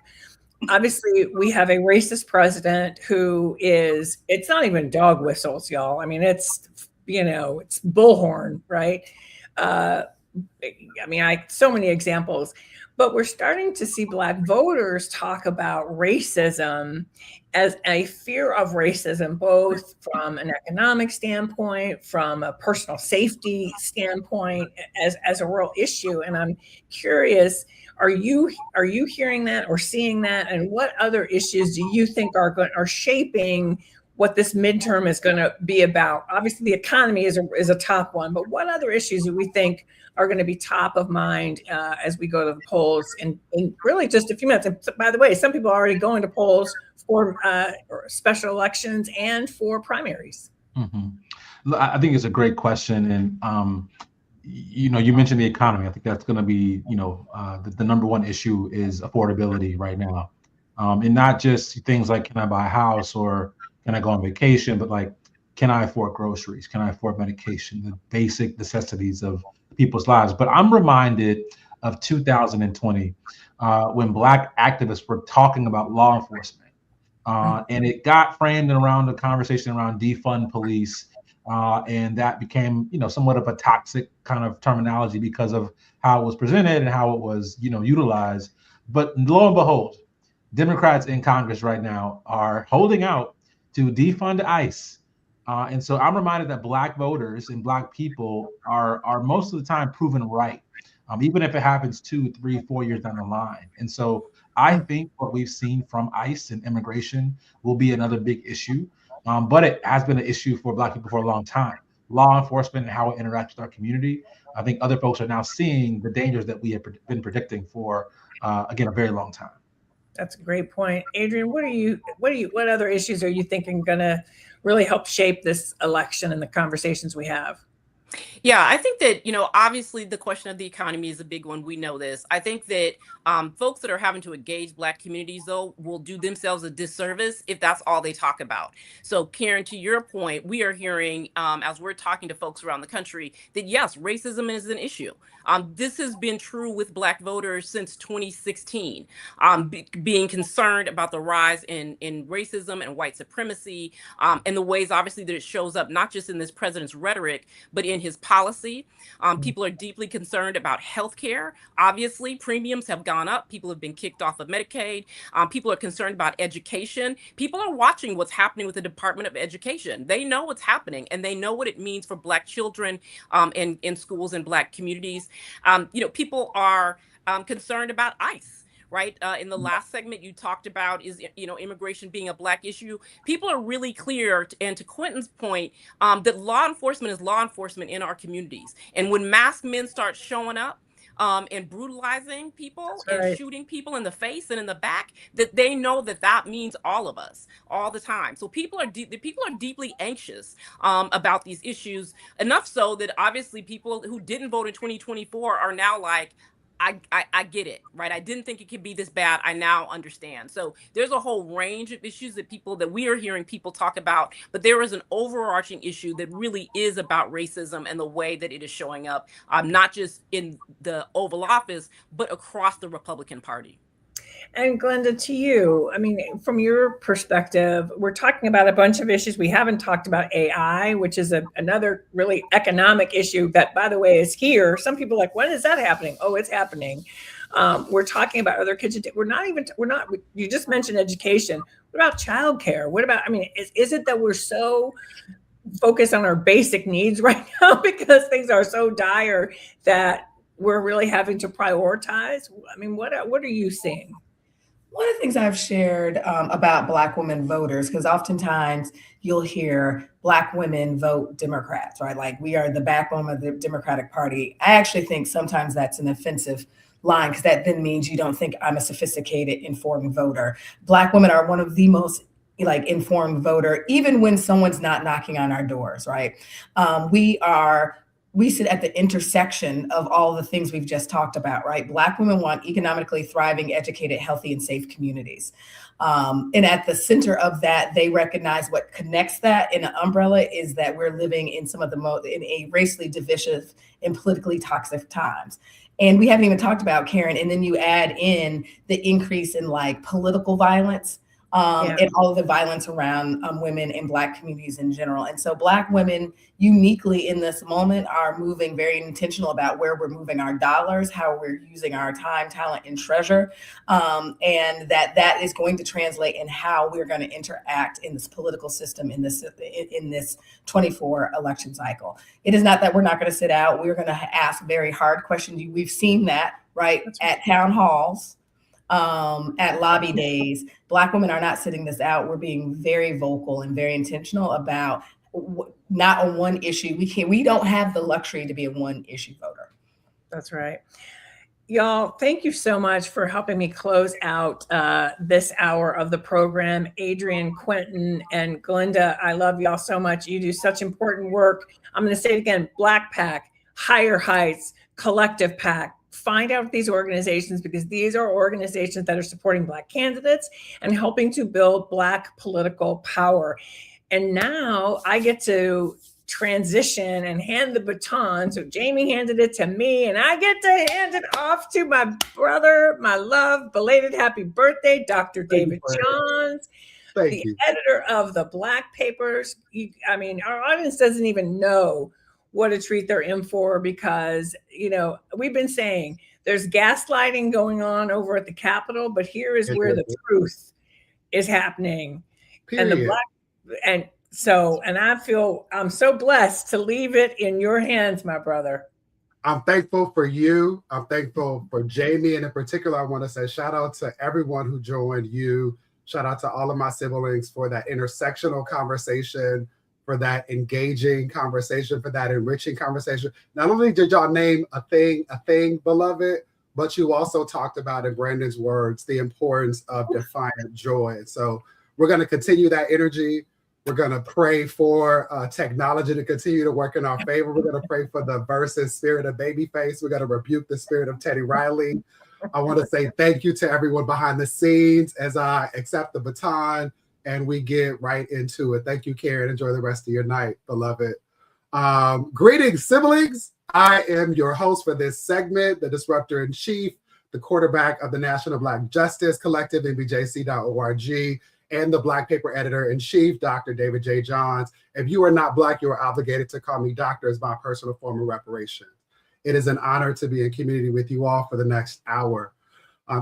Obviously, we have a racist president who is, it's not even dog whistles, y'all. I mean, it's, you know, it's bullhorn, right? So many examples. But we're starting to see Black voters talk about racism as a fear of racism, both from an economic standpoint, from a personal safety standpoint, as a real issue. And I'm curious, are you hearing that or seeing that? And what other issues do you think are shaping what this midterm is going to be about? Obviously, the economy is a top one, but what other issues do we think are going to be top of mind as we go to the polls in really just a few minutes? And by the way, some people are already going to polls for special elections and for primaries. Mm-hmm. I think it's a great question. And, you mentioned the economy. I think that's going to be, the number one issue is affordability right now. And not just things like, can I buy a house or can I go on vacation, but like, can I afford groceries? Can I afford medication? The basic necessities of people's lives. But I'm reminded of 2020 when Black activists were talking about law enforcement. And it got framed around the conversation around defund police. And that became, somewhat of a toxic kind of terminology because of how it was presented and how it was, utilized. But lo and behold, Democrats in Congress right now are holding out to defund ICE. And so I'm reminded that Black voters and Black people are most of the time proven right, even if it happens 2, 3, 4 years down the line. And so I think what we've seen from ICE and immigration will be another big issue. But it has been an issue for Black people for a long time. Law enforcement and how it interacts with our community. I think other folks are now seeing the dangers that we have been predicting for, again, a very long time. That's a great point. Adrian, what other issues are you thinking going to really help shape this election and the conversations we have? Yeah, I think that, obviously the question of the economy is a big one. We know this. I think that folks that are having to engage Black communities, though, will do themselves a disservice if that's all they talk about. So, Karen, to your point, we are hearing, as we're talking to folks around the country, that yes, racism is an issue. This has been true with Black voters since 2016, being concerned about the rise in racism and white supremacy, and the ways, obviously, that it shows up not just in this president's rhetoric, but in his policy. People are deeply concerned about healthcare. Obviously, premiums have gone up. People have been kicked off of Medicaid. People are concerned about education. People are watching what's happening with the Department of Education. They know what's happening, and they know what it means for Black children in schools and Black communities. People are concerned about ICE. Right. In the last segment, you talked about immigration being a Black issue. People are really clear, and to Quentin's point, that law enforcement is law enforcement in our communities. And when masked men start showing up and brutalizing people and shooting people in the face and in the back, that they know that means all of us all the time. So people are deeply anxious about these issues, enough so that obviously people who didn't vote in 2024 are now like, I get it, right? I didn't think it could be this bad. I now understand. So there's a whole range of issues that we are hearing people talk about, but there is an overarching issue that really is about racism and the way that it is showing up, not just in the Oval Office, but across the Republican Party. And Glenda, to you, from your perspective, we're talking about a bunch of issues. We haven't talked about AI, which is another really economic issue that, by the way, is here. Some people are like, when is that happening? Oh, it's happening. We're talking about other kids. You just mentioned education. What about childcare? What about, is it that we're so focused on our basic needs right now because things are so dire that we're really having to prioritize? What are you seeing? One of the things I've shared about Black women voters, because oftentimes you'll hear Black women vote Democrats, right? Like we are the backbone of the Democratic Party. I actually think sometimes that's an offensive line because that then means you don't think I'm a sophisticated, informed voter. Black women are one of the most informed voter, even when someone's not knocking on our doors, right? We sit at the intersection of all the things we've just talked about, right? Black women want economically thriving, educated, healthy, and safe communities. And at the center of that, they recognize what connects that in an umbrella is that we're living in in a racially divisive and politically toxic times. And we haven't even talked about, Karen, and then you add in the increase in political violence, and all of the violence around women and Black communities in general. And so Black women uniquely in this moment are moving very intentional about where we're moving our dollars, how we're using our time, talent, and treasure, and that is going to translate in how we're going to interact in this political system in this 24 election cycle. It is not that we're not going to sit out. We're going to ask very hard questions. We've seen that, right, at town halls, at lobby days. Black women are not sitting this out. We're being very vocal and very intentional about not on one issue. We don't have the luxury to be a one issue voter. That's right. Y'all, thank you so much for helping me close out this hour of the program. Adrian, Quentin, and Glenda, I love y'all so much. You do such important work. I'm going to say it again, Black PAC, Higher Heights, Collective PAC. Find out these organizations, because these are organizations that are supporting Black candidates and helping to build Black political power. And now I get to transition and hand the baton. So Jaime handed it to me, and I get to hand it off to my brother, my love, belated happy birthday, Dr. David Johns, the editor of the Black Papers. I mean, our audience doesn't even know what a treat they're in for, because, you know, we've been saying there's gaslighting going on over at the Capitol, but here is where the truth is happening. Period. And I feel I'm so blessed to leave it in your hands, my brother. I'm thankful for you. I'm thankful for Jaime. And in particular, I want to say shout out to everyone who joined you. Shout out to all of my siblings for that intersectional conversation, for that engaging conversation, for that enriching conversation. Not only did y'all name a thing, beloved, but you also talked about, in Brandon's words, the importance of defiant joy. So we're going to continue that energy. We're going to pray for technology to continue to work in our favor. We're going to pray for the versus spirit of Babyface. We're going to rebuke the spirit of Teddy Riley. I want to say thank you to everyone behind the scenes as I accept the baton and we get right into it. Thank you, Karen. Enjoy the rest of your night, beloved. Greetings, siblings. I am your host for this segment, the Disruptor in Chief, the quarterback of the National Black Justice Collective, NBJC.org, and the Black Paper Editor-in-Chief, Dr. David J. Johns. If you are not Black, you are obligated to call me doctor as my personal form of reparation. It is an honor to be in community with you all for the next hour.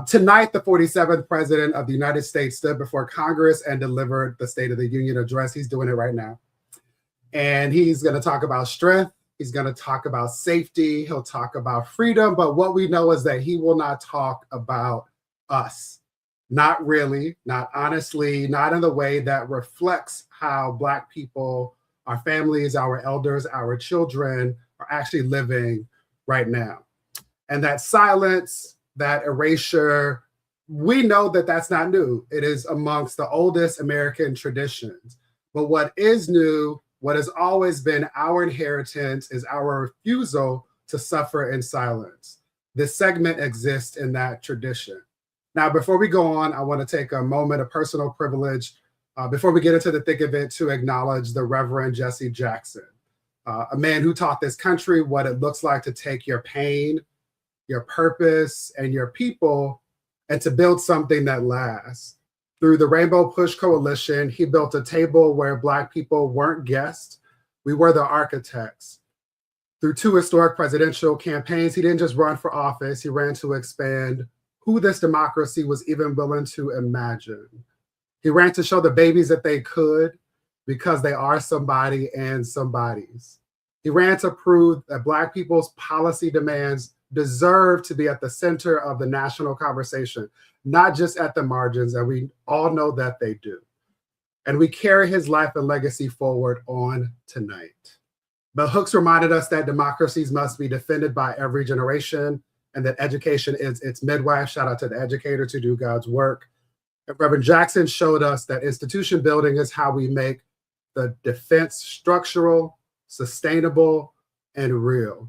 Tonight, the 47th President of the United States stood before Congress and delivered the State of the Union address. He's doing it right now. And he's going to talk about strength. He's going to talk about safety. He'll talk about freedom. But what we know is that he will not talk about us. Not really, not honestly, not in the way that reflects how Black people, our families, our elders, our children are actually living right now. And that silence, that erasure, we know that that's not new. It is amongst the oldest American traditions. But what is new, what has always been our inheritance, is our refusal to suffer in silence. This segment exists in that tradition. Now, before we go on, I want to take a moment of personal privilege before we get into the thick of it to acknowledge the Reverend Jesse Jackson, a man who taught this country what it looks like to take your pain, your purpose, and your people and to build something that lasts. Through the Rainbow Push Coalition, he built a table where Black people weren't guests, we were the architects. Through 2 historic presidential campaigns, he didn't just run for office, he ran to expand who this democracy was even willing to imagine. He ran to show the babies that they could, because they are somebody and somebodies. He ran to prove that Black people's policy demands deserve to be at the center of the national conversation, not just at the margins, and we all know that they do. And we carry his life and legacy forward on tonight. Bell Hooks reminded us that democracies must be defended by every generation, and that education is its midwife. Shout out to the educators who do God's work. And Reverend Jackson showed us that institution building is how we make the defense structural, sustainable, and real.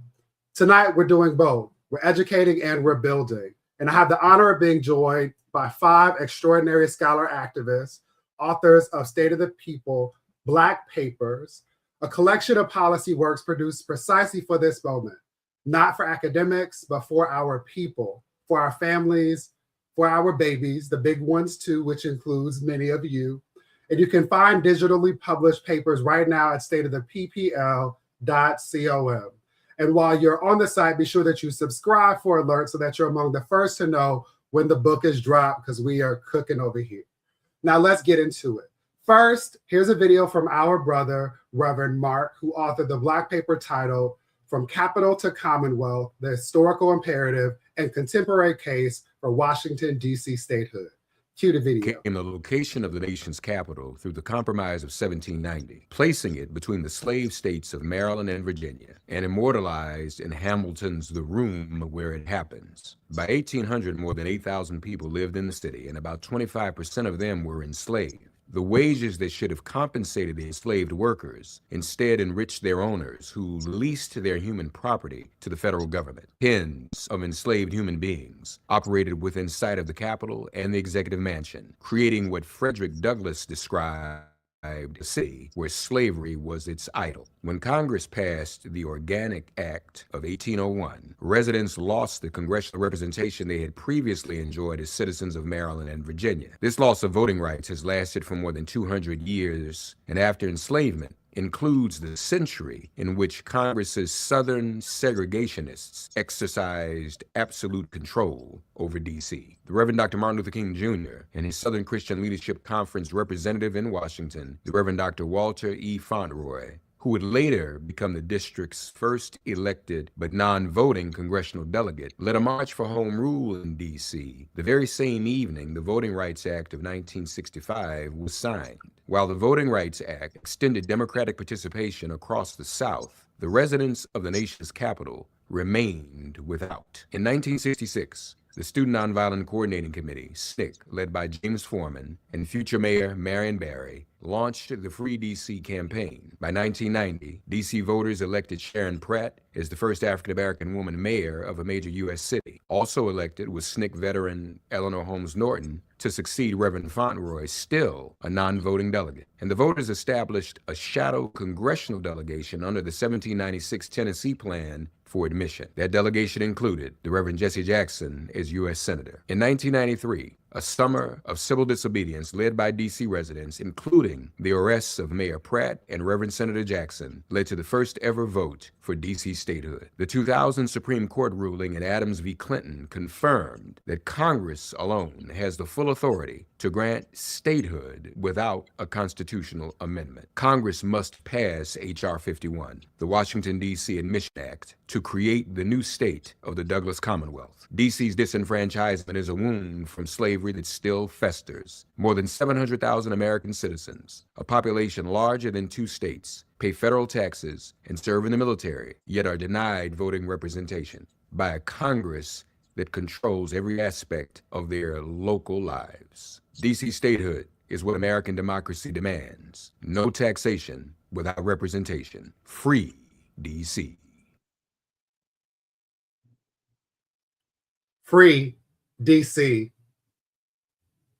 Tonight, we're doing both. We're educating and we're building. And I have the honor of being joined by 5 extraordinary scholar activists, authors of State of the People, Black Papers, a collection of policy works produced precisely for this moment, not for academics, but for our people, for our families, for our babies, the big ones too, which includes many of you. And you can find digitally published papers right now at stateoftheppl.com. And while you're on the site, be sure that you subscribe for alerts so that you're among the first to know when the book is dropped, because we are cooking over here. Now let's get into it. First, here's a video from our brother, Reverend Mark, who authored the Black paper titled From Capital to Commonwealth, the Historical Imperative and Contemporary Case for Washington, D.C. Statehood. Cue the video. In the location of the nation's capital through the Compromise of 1790, placing it between the slave states of Maryland and Virginia, and immortalized in Hamilton's The Room Where It Happens. By 1800, more than 8,000 people lived in the city, and about 25% of them were enslaved. The wages that should have compensated the enslaved workers instead enriched their owners, who leased their human property to the federal government. Tens of enslaved human beings operated within sight of the Capitol and the Executive Mansion, creating what Frederick Douglass described a city where slavery was its idol. When Congress passed the Organic Act of 1801, residents lost the congressional representation they had previously enjoyed as citizens of Maryland and Virginia. This loss of voting rights has lasted for more than 200 years, and after enslavement, includes the century in which Congress's Southern segregationists exercised absolute control over D.C. The Reverend Dr. Martin Luther King Jr. and his Southern Christian Leadership Conference representative in Washington, the Reverend Dr. Walter E. Fauntleroy, who would later become the district's first elected but non-voting congressional delegate, led a march for home rule in D.C. The very same evening, the Voting Rights Act of 1965 was signed. While the Voting Rights Act extended democratic participation across the South, the residents of the nation's capital remained without. In 1966, the Student Nonviolent Coordinating Committee, SNCC, led by James Foreman and future Mayor Marion Barry, launched the Free D.C. campaign. By 1990, D.C. voters elected Sharon Pratt as the first African-American woman mayor of a major U.S. city. Also elected was SNCC veteran Eleanor Holmes Norton to succeed Reverend Fauntleroy, still a non-voting delegate. And the voters established a shadow congressional delegation under the 1796 Tennessee Plan for admission. That delegation included the Reverend Jesse Jackson as U.S. Senator. In 1993, a summer of civil disobedience led by D.C. residents, including the arrests of Mayor Pratt and Reverend Senator Jackson, led to the first ever vote for D.C. statehood. The 2000 Supreme Court ruling in Adams v. Clinton confirmed that Congress alone has the full authority to grant statehood without a constitutional amendment. Congress must pass H.R. 51, the Washington, D.C. Admission Act, to create the new state of the Douglass Commonwealth. D.C.'s disenfranchisement is a wound from slavery that still festers. More than 700,000 American citizens, a population larger than 2 states, pay federal taxes and serve in the military, yet are denied voting representation by a Congress that controls every aspect of their local lives. D.C. statehood is what American democracy demands. No taxation without representation. Free D.C. Free D.C.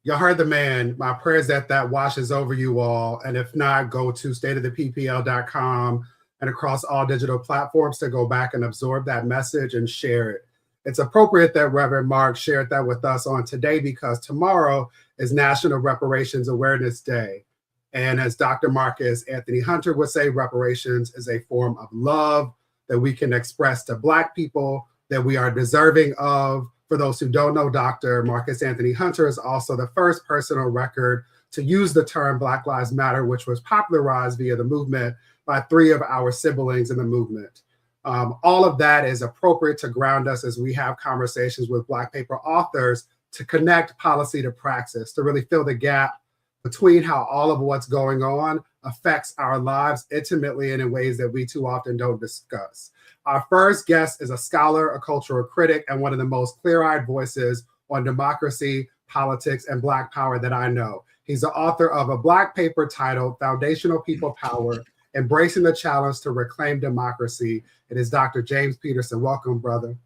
Y'all heard the man. My prayers that washes over you all. And if not, go to stateoftheppl.com and across all digital platforms to go back and absorb that message and share it. It's appropriate that Reverend Mark shared that with us on today, because tomorrow is National Reparations Awareness Day. And as Dr. Marcus Anthony Hunter would say, reparations is a form of love that we can express to Black people that we are deserving of. For those who don't know, Dr. Marcus Anthony Hunter is also the first person on record to use the term Black Lives Matter, which was popularized via the movement by 3 of our siblings in the movement. All of that is appropriate to ground us as we have conversations with Black paper authors to connect policy to praxis, to really fill the gap between how all of what's going on affects our lives intimately and in ways that we too often don't discuss. Our first guest is a scholar, a cultural critic, and one of the most clear-eyed voices on democracy, politics, and Black power that I know. He's the author of a Black paper titled Foundational People Power, Embracing the Challenge to Reclaim Democracy. It is Dr. James Peterson. Welcome, brother.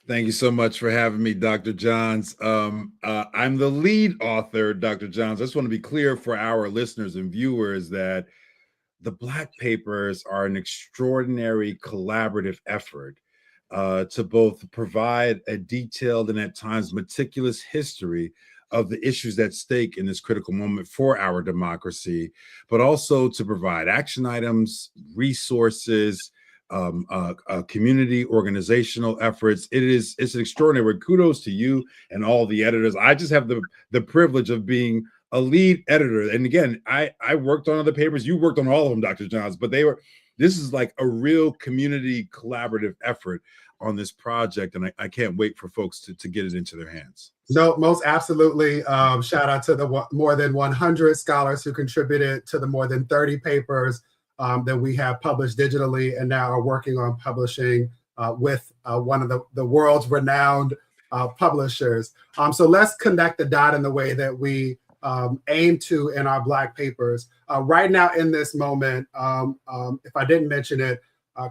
Thank you so much for having me, Dr. Johns. I'm the lead author, Dr. Johns. I just want to be clear for our listeners and viewers that the Black Papers are an extraordinary collaborative effort to both provide a detailed and at times meticulous history of the issues at stake in this critical moment for our democracy, but also to provide action items, resources, community organizational efforts. It's an extraordinary. Kudos to you and all the editors. I just have the privilege of being a lead editor. And again, I worked on other papers. You worked on all of them, Dr. Johns, but this is like a real community collaborative effort on this project. And I can't wait for folks to get it into their hands. No, most absolutely. Shout out to the more than 100 scholars who contributed to the more than 30 papers that we have published digitally and now are working on publishing with one of the world's renowned publishers. So let's connect the dot in the way that we aim to in our Black papers. Right now in this moment, if I didn't mention it,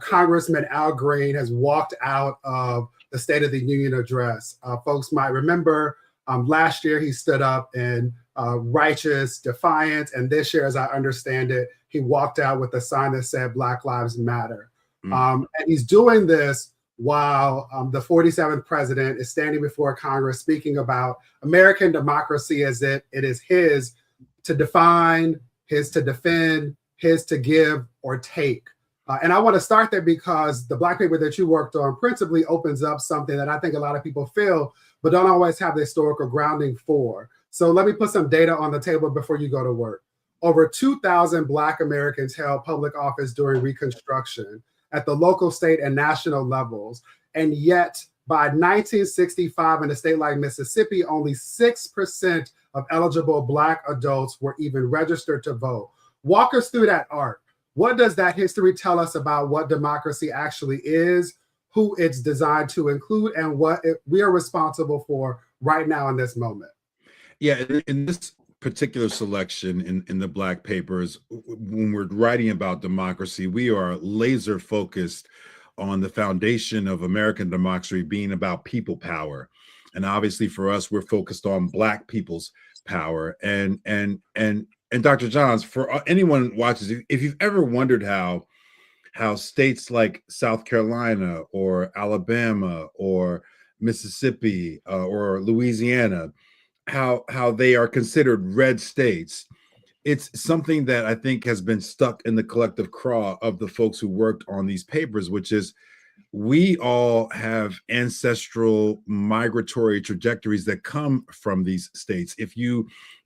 Congressman Al Green has walked out of the State of the Union address. Folks might remember last year he stood up in righteous defiance, and this year, as I understand it, he walked out with a sign that said Black Lives Matter. And he's doing this while the 47th president is standing before Congress speaking about American democracy as if it is his to define, his to defend, his to give or take. And I want to start there because the Black paper that you worked on principally opens up something that I think a lot of people feel, but don't always have the historical grounding for. So let me put some data on the table before you go to work. Over 2,000 Black Americans held public office during Reconstruction at the local, state, and national levels. And yet, by 1965 in a state like Mississippi, only 6% of eligible Black adults were even registered to vote. Walk us through that arc. What does that history tell us about what democracy actually is, who it's designed to include, and what we are responsible for right now in this moment? Yeah, in this particular selection in the Black papers, when we're writing about democracy, we are laser focused on the foundation of American democracy being about people power. And obviously for us, we're focused on Black people's power. And Dr. Johns, for anyone who watches, if you've ever wondered how states like South Carolina or Alabama or Mississippi or Louisiana, how they are considered red states, it's something that I think has been stuck in the collective craw of the folks who worked on these papers, which is we all have ancestral migratory trajectories that come from these states. If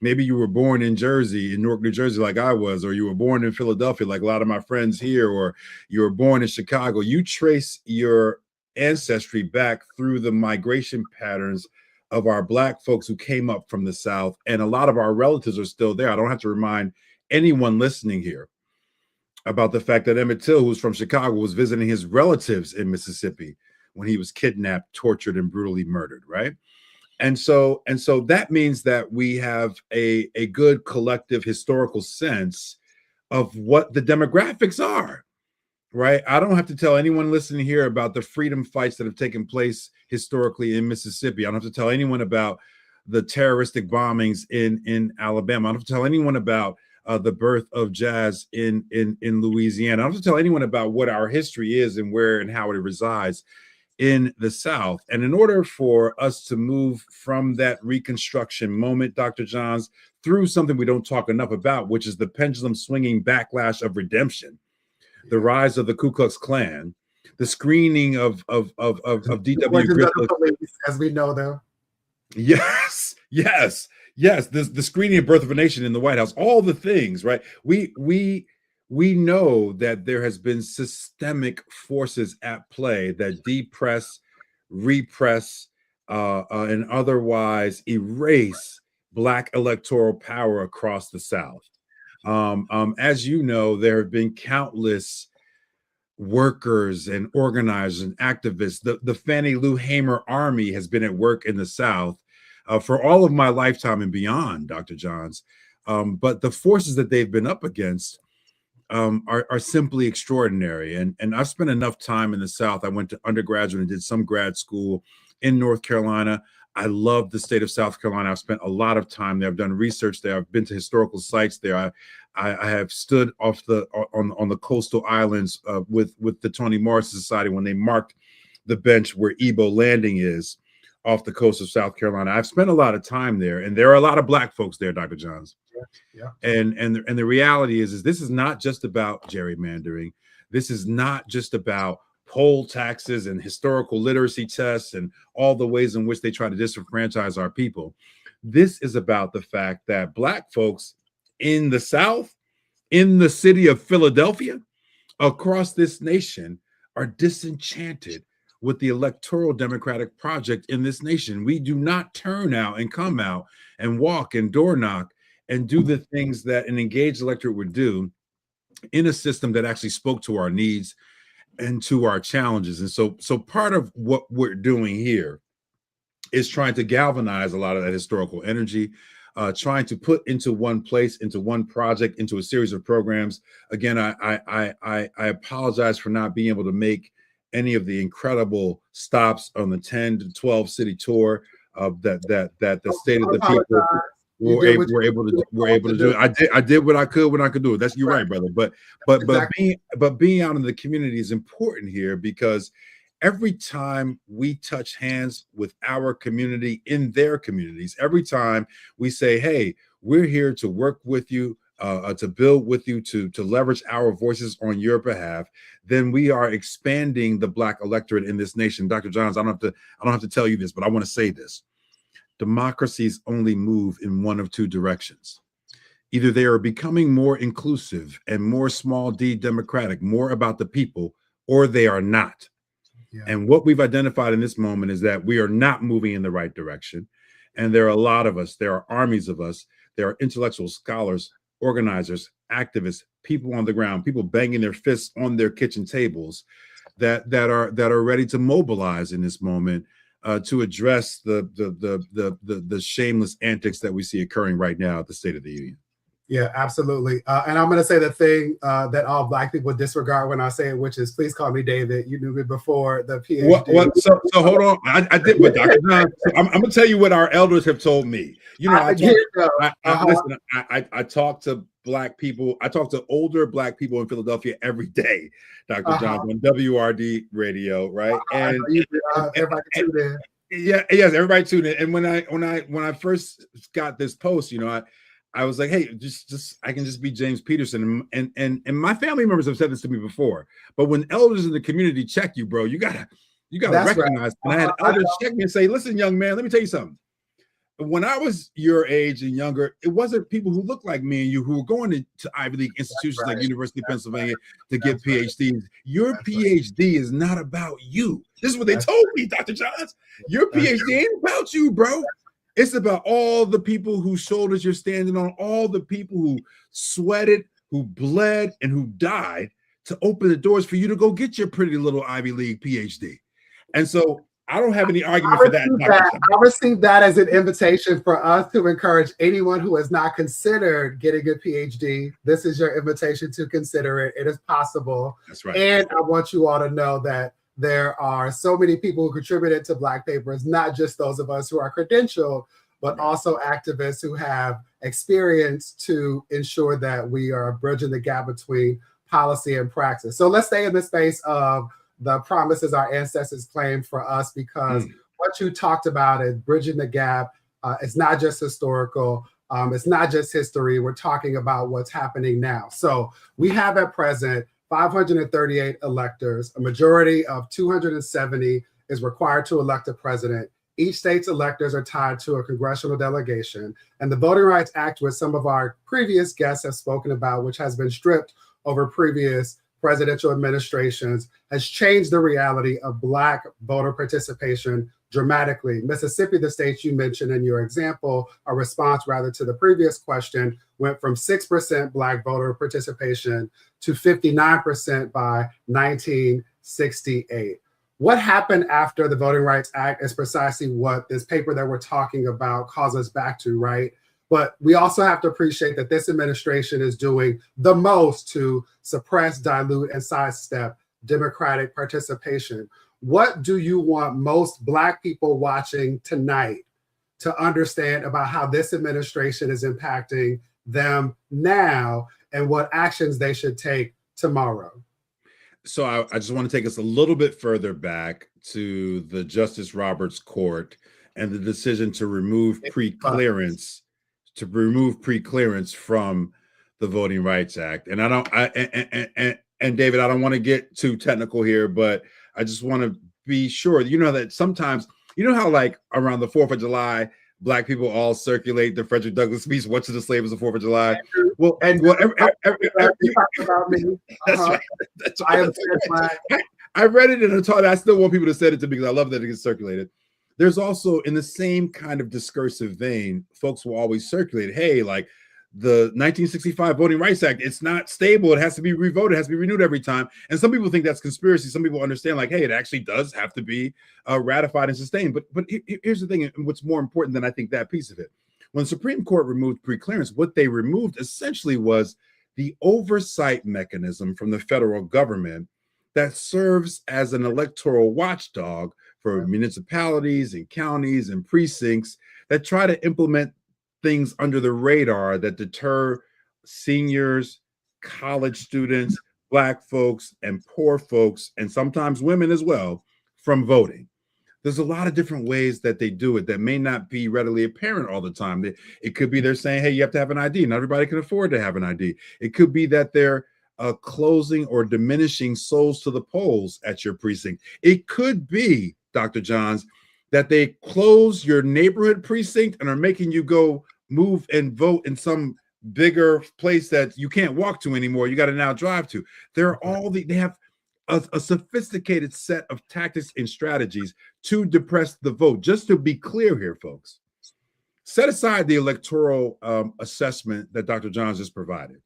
maybe you were born in Jersey, in Newark, New Jersey, like I was, or you were born in Philadelphia, like a lot of my friends here, or you were born in Chicago, you trace your ancestry back through the migration patterns of our Black folks who came up from the South. And a lot of our relatives are still there. I don't have to remind anyone listening here about the fact that Emmett Till, who's from Chicago, was visiting his relatives in Mississippi when he was kidnapped, tortured, and brutally murdered, right? And so that means that we have a good collective historical sense of what the demographics are, right? I don't have to tell anyone listening here about the freedom fights that have taken place historically in Mississippi. I don't have to tell anyone about the terroristic bombings in Alabama. I don't have to tell anyone about the birth of jazz in Louisiana. I don't have to tell anyone about what our history is and where and how it resides in the South. And in order for us to move from that Reconstruction moment, Dr. Johns, through something we don't talk enough about, which is the pendulum swinging backlash of redemption, the rise of the Ku Klux Klan, the screening of D.W. Griffith, as we know them. Yes. The screening of Birth of a Nation in the White House, all the things, right? We know that there has been systemic forces at play that depress, repress, and otherwise erase Black electoral power across the South. As you know, there have been countless workers and organizers and activists. The Fannie Lou Hamer Army has been at work in the South for all of my lifetime and beyond, Dr. Johns. But the forces that they've been up against are simply extraordinary. And I've spent enough time in the South. I went to undergraduate and did some grad school in North Carolina. I love the state of South Carolina. I've spent a lot of time there. I've done research there. I've been to historical sites there. I have stood on the coastal islands with the Toni Morrison Society when they marked the bench where Ebo Landing is off the coast of South Carolina. I've spent a lot of time there, and there are a lot of Black folks there, Dr. Johns. Yeah. And the reality is this is not just about gerrymandering. This is not just about poll taxes and historical literacy tests and all the ways in which they try to disenfranchise our people. This is about the fact that Black folks in the South, in the city of Philadelphia, across this nation, are disenchanted with the electoral democratic project in this nation. We do not turn out and come out and walk and door knock and do the things that an engaged electorate would do in a system that actually spoke to our needs and to our challenges. And so part of what we're doing here is trying to galvanize a lot of that historical energy, trying to put into one place, into one project, into a series of programs. Again, I apologize for not being able to make any of the incredible stops on the 10 to 12 city tour that the State of the People were able to do. I did what I could when I could do it. That's, you're right, brother. But being out in the community is important here, because every time we touch hands with our community in their communities, every time we say, hey, we're here to work with you, to build with you, to leverage our voices on your behalf, then we are expanding the Black electorate in this nation. Dr. Johns, I don't have to tell you this, but I want to say this. Democracies only move in one of two directions. Either they are becoming more inclusive and more small d democratic, more about the people, or they are not. Yeah. And what we've identified in this moment is that we are not moving in the right direction. And there are a lot of us, there are armies of us, there are intellectuals, scholars, organizers, activists, people on the ground, people banging their fists on their kitchen tables that are ready to mobilize in this moment to address the shameless antics that we see occurring right now at the State of the Union. Yeah, absolutely. And I'm going to say the thing that all Black people disregard when I say it, which is, please call me David. You knew me before the PhD. So hold on. I did what Dr. John. I'm going to tell you what our elders have told me. You know, listen, I talk to Black people. I talk to older Black people in Philadelphia every day, Dr. John, on WRD radio, right? And everybody tune in. Yeah, yes, everybody tune in. And when I first got this post, you know, I was like, hey, just I can just be James Peterson. And my family members have said this to me before. But when elders in the community check you, bro, you gotta recognize. Right. And I had elders check me and say, listen, young man, let me tell you something. When I was your age and younger, it wasn't people who looked like me and you who were going to Ivy League institutions like University of Pennsylvania to get PhDs. Your PhD is not about you. This is what they told me, Dr. Johns. Your PhD ain't about you, bro. It's about all the people whose shoulders you're standing on, all the people who sweated, who bled, and who died to open the doors for you to go get your pretty little Ivy League PhD. And so I don't have any argument for that. I received that as an invitation for us to encourage anyone who has not considered getting a PhD. This is your invitation to consider it. It is possible. That's right. And I want you all to know that there are so many people who contributed to Black Papers, not just those of us who are credentialed, but also activists who have experience to ensure that we are bridging the gap between policy and praxis. So let's stay in the space of the promises our ancestors claimed for us, because what you talked about is bridging the gap. It's not just historical. It's not just history. We're talking about what's happening now. So we have at present 538 electors. A majority of 270 is required to elect a president. Each state's electors are tied to a congressional delegation. And the Voting Rights Act, which some of our previous guests have spoken about, which has been stripped over previous presidential administrations, has changed the reality of Black voter participation dramatically. Mississippi, the state you mentioned in your example, a response rather to the previous question, went from 6% Black voter participation to 59% by 1968. What happened after the Voting Rights Act is precisely what this paper that we're talking about calls us back to, right? But we also have to appreciate that this administration is doing the most to suppress, dilute, and sidestep democratic participation. What do you want most Black people watching tonight to understand about how this administration is impacting them now and what actions they should take tomorrow? So I just want to take us a little bit further back to the Justice Roberts Court and the decision to remove pre-clearance from the Voting Rights Act. And and David, I don't want to get too technical here, but I just want to be sure, that sometimes, how like around the 4th of July, Black people all circulate the Frederick Douglass speech, "What to the slave is the 4th of July." Well, and you talked about me. That's right. That's right. I read it and I still want people to send it to me because I love that it gets circulated. There's also, in the same kind of discursive vein, folks will always circulate, hey, like the 1965 Voting Rights Act, it's not stable. It has to be revoted. It has to be renewed every time. And some people think that's conspiracy. Some people understand like, hey, it actually does have to be ratified and sustained. But here's the thing, and what's more important than I think that piece of it. When the Supreme Court removed preclearance, what they removed essentially was the oversight mechanism from the federal government that serves as an electoral watchdog for municipalities and counties and precincts that try to implement things under the radar that deter seniors, college students, Black folks, and poor folks, and sometimes women as well, from voting. There's a lot of different ways that they do it that may not be readily apparent all the time. It could be they're saying, hey, you have to have an ID. Not everybody can afford to have an ID. It could be that they're closing or diminishing souls to the polls at your precinct. It could be, Dr. Johns, that they close your neighborhood precinct and are making you go move and vote in some bigger place that you can't walk to anymore. You got to now drive to. They have a sophisticated set of tactics and strategies to depress the vote. Just to be clear here, folks, set aside the electoral assessment that Dr. Johns just provided.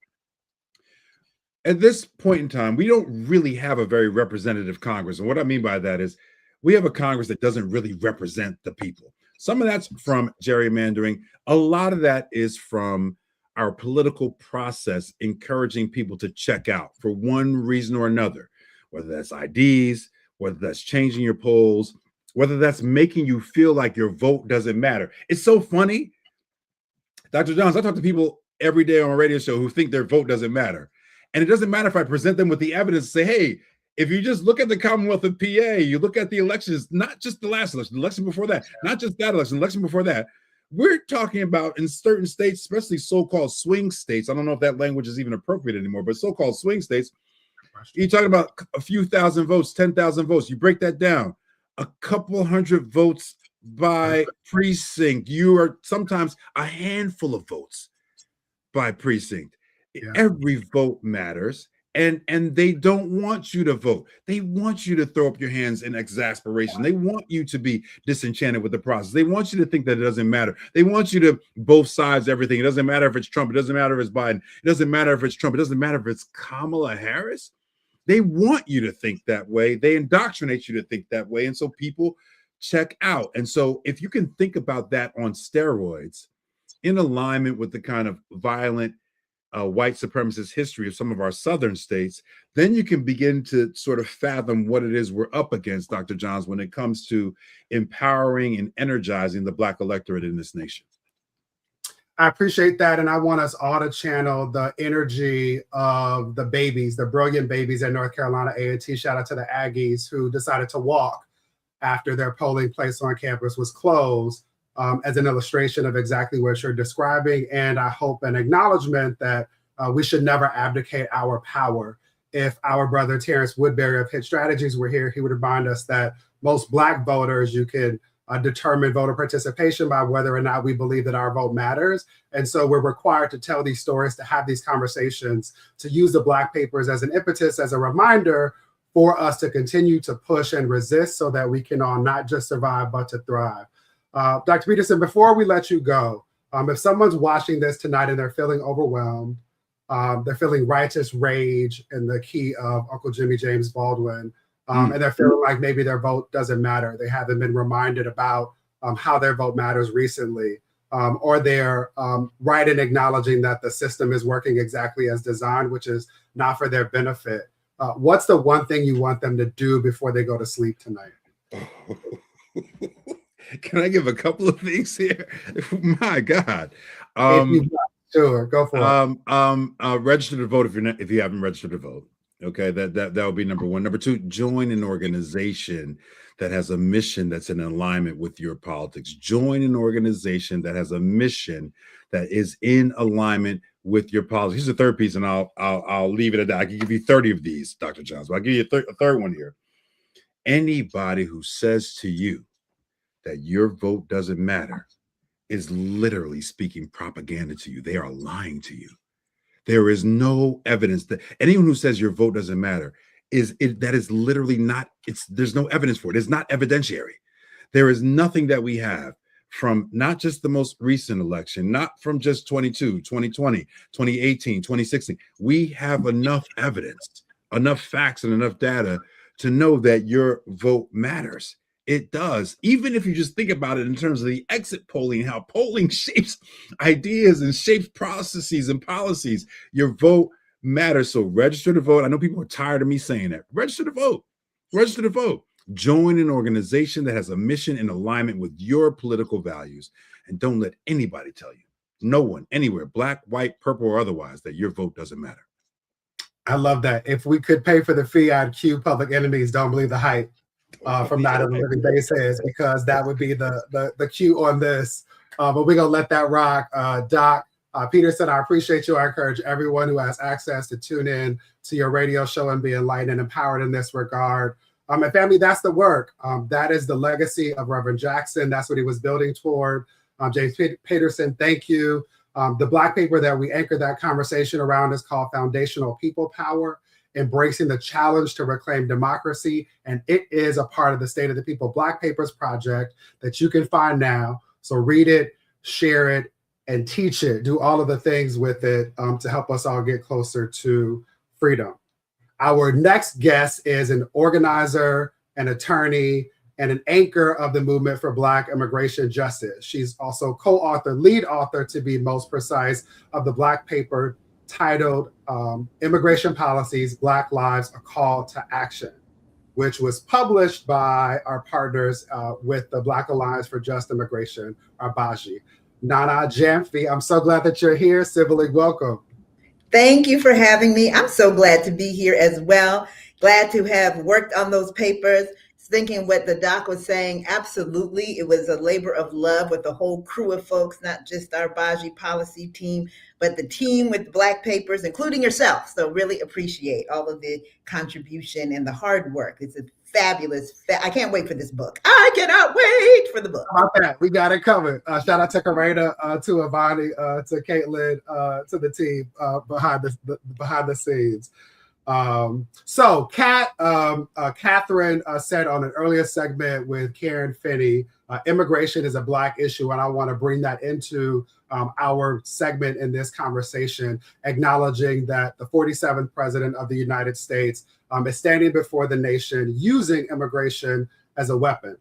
At this point in time, we don't really have a very representative Congress. And what I mean by that is we have a Congress that doesn't really represent the people. Some of that's from gerrymandering. A lot of that is from our political process encouraging people to check out for one reason or another, whether that's IDs, whether that's changing your polls, whether that's making you feel like your vote doesn't matter. It's so funny. Dr. Johns, I talk to people every day on a radio show who think their vote doesn't matter. And it doesn't matter if I present them with the evidence, say, hey, if you just look at the Commonwealth of PA, you look at the elections, not just the last election, the election before that, not just that election, the election before that. We're talking about in certain states, especially so-called swing states. I don't know if that language is even appropriate anymore, but so-called swing states, you're talking about a few thousand votes, 10,000 votes. You break that down, a couple hundred votes by precinct. You are sometimes a handful of votes by precinct. Yeah. Every vote matters. And they don't want you to vote. They want you to throw up your hands in exasperation. They want you to be disenchanted with the process. They want you to think that it doesn't matter. They want you to both sides everything. It doesn't matter if it's Trump. It doesn't matter if it's Biden. It doesn't matter if it's Trump. It doesn't matter if it's Kamala Harris. They want you to think that way. They indoctrinate you to think that way. And so people check out. And so if you can think about that on steroids, in alignment with the kind of violent white supremacist history of some of our southern states, then you can begin to sort of fathom what it is we're up against, Dr. Johns, when it comes to empowering and energizing the Black electorate in this nation. I appreciate that. And I want us all to channel the energy of the babies, the brilliant babies at North Carolina A&T. Shout out to the Aggies who decided to walk after their polling place on campus was closed, as an illustration of exactly what you're describing. And I hope an acknowledgement that we should never abdicate our power. If our brother Terrence Woodbury of Hit Strategies were here, he would remind us that most Black voters, you can determine voter participation by whether or not we believe that our vote matters. And so we're required to tell these stories, to have these conversations, to use the Black papers as an impetus, as a reminder for us to continue to push and resist so that we can all not just survive, but to thrive. Dr. Peterson, before we let you go, if someone's watching this tonight and they're feeling overwhelmed, they're feeling righteous rage in the key of Uncle Jimmy James Baldwin, and they're feeling like maybe their vote doesn't matter, they haven't been reminded about how their vote matters recently, or they're right in acknowledging that the system is working exactly as designed, which is not for their benefit. What's the one thing you want them to do before they go to sleep tonight? Can I give a couple of things here? My God. Sure, go for it. Register to vote if you haven't registered to vote. Okay, that would be number one. Number two, join an organization that has a mission that's in alignment with your politics. Join an organization that has a mission that is in alignment with your politics. Here's the third piece, and I'll leave it at that. I can give you 30 of these, Dr. Jones, but I'll give you a third one here. Anybody who says to you that your vote doesn't matter is literally speaking propaganda to you. They are lying to you. There is no evidence that anyone who says your vote doesn't matter that is literally not, there's no evidence for it. It's not evidentiary. There is nothing that we have from not just the most recent election, not from just 2020, 2018, 2016. We have enough evidence, enough facts, and enough data to know that your vote matters. It does. Even if you just think about it in terms of the exit polling, how polling shapes ideas and shapes processes and policies, your vote matters. So register to vote. I know people are tired of me saying that. Register to vote. Register to vote. Join an organization that has a mission in alignment with your political values. And don't let anybody tell you, no one, anywhere, black, white, purple, or otherwise, that your vote doesn't matter. I love that. If we could pay for the fee, I'd cue Public Enemies, Don't Believe the Hype. From Night of the Living Basis, because that would be the cue on this. But we're going to let that rock. Doc Peterson, I appreciate you. I encourage everyone who has access to tune in to your radio show and be enlightened and empowered in this regard. And family, that's the work. That is the legacy of Reverend Jackson. That's what he was building toward. James Peterson, thank you. The Black paper that we anchored that conversation around is called Foundational People Power: Embracing the Challenge to Reclaim Democracy. And it is a part of the State of the People Black Papers Project that you can find now. So read it, share it, and teach it. Do all of the things with it to help us all get closer to freedom. Our next guest is an organizer, an attorney, and an anchor of the movement for Black immigration justice. She's also co-author, lead author to be most precise, of the Black paper titled Immigration Policies, Black Lives, A Call to Action, which was published by our partners with the Black Alliance for Just Immigration, Arbaji. Nana Jamfi, I'm so glad that you're here. Civilly welcome. Thank you for having me. I'm so glad to be here as well. Glad to have worked on those papers. Thinking what the doc was saying, absolutely. It was a labor of love with the whole crew of folks, not just our Baji policy team, but the team with the Black papers, including yourself. So really appreciate all of the contribution and the hard work. It's a fabulous, I can't wait for this book. I cannot wait for the book. How about that? We got it covered. Shout out to Karina, to Avani, to Caitlin, to the team behind the scenes. So Catherine said on an earlier segment with Karen Finney, immigration is a Black issue, and I want to bring that into our segment in this conversation, acknowledging that the 47th president of the United States is standing before the nation using immigration as a weapon,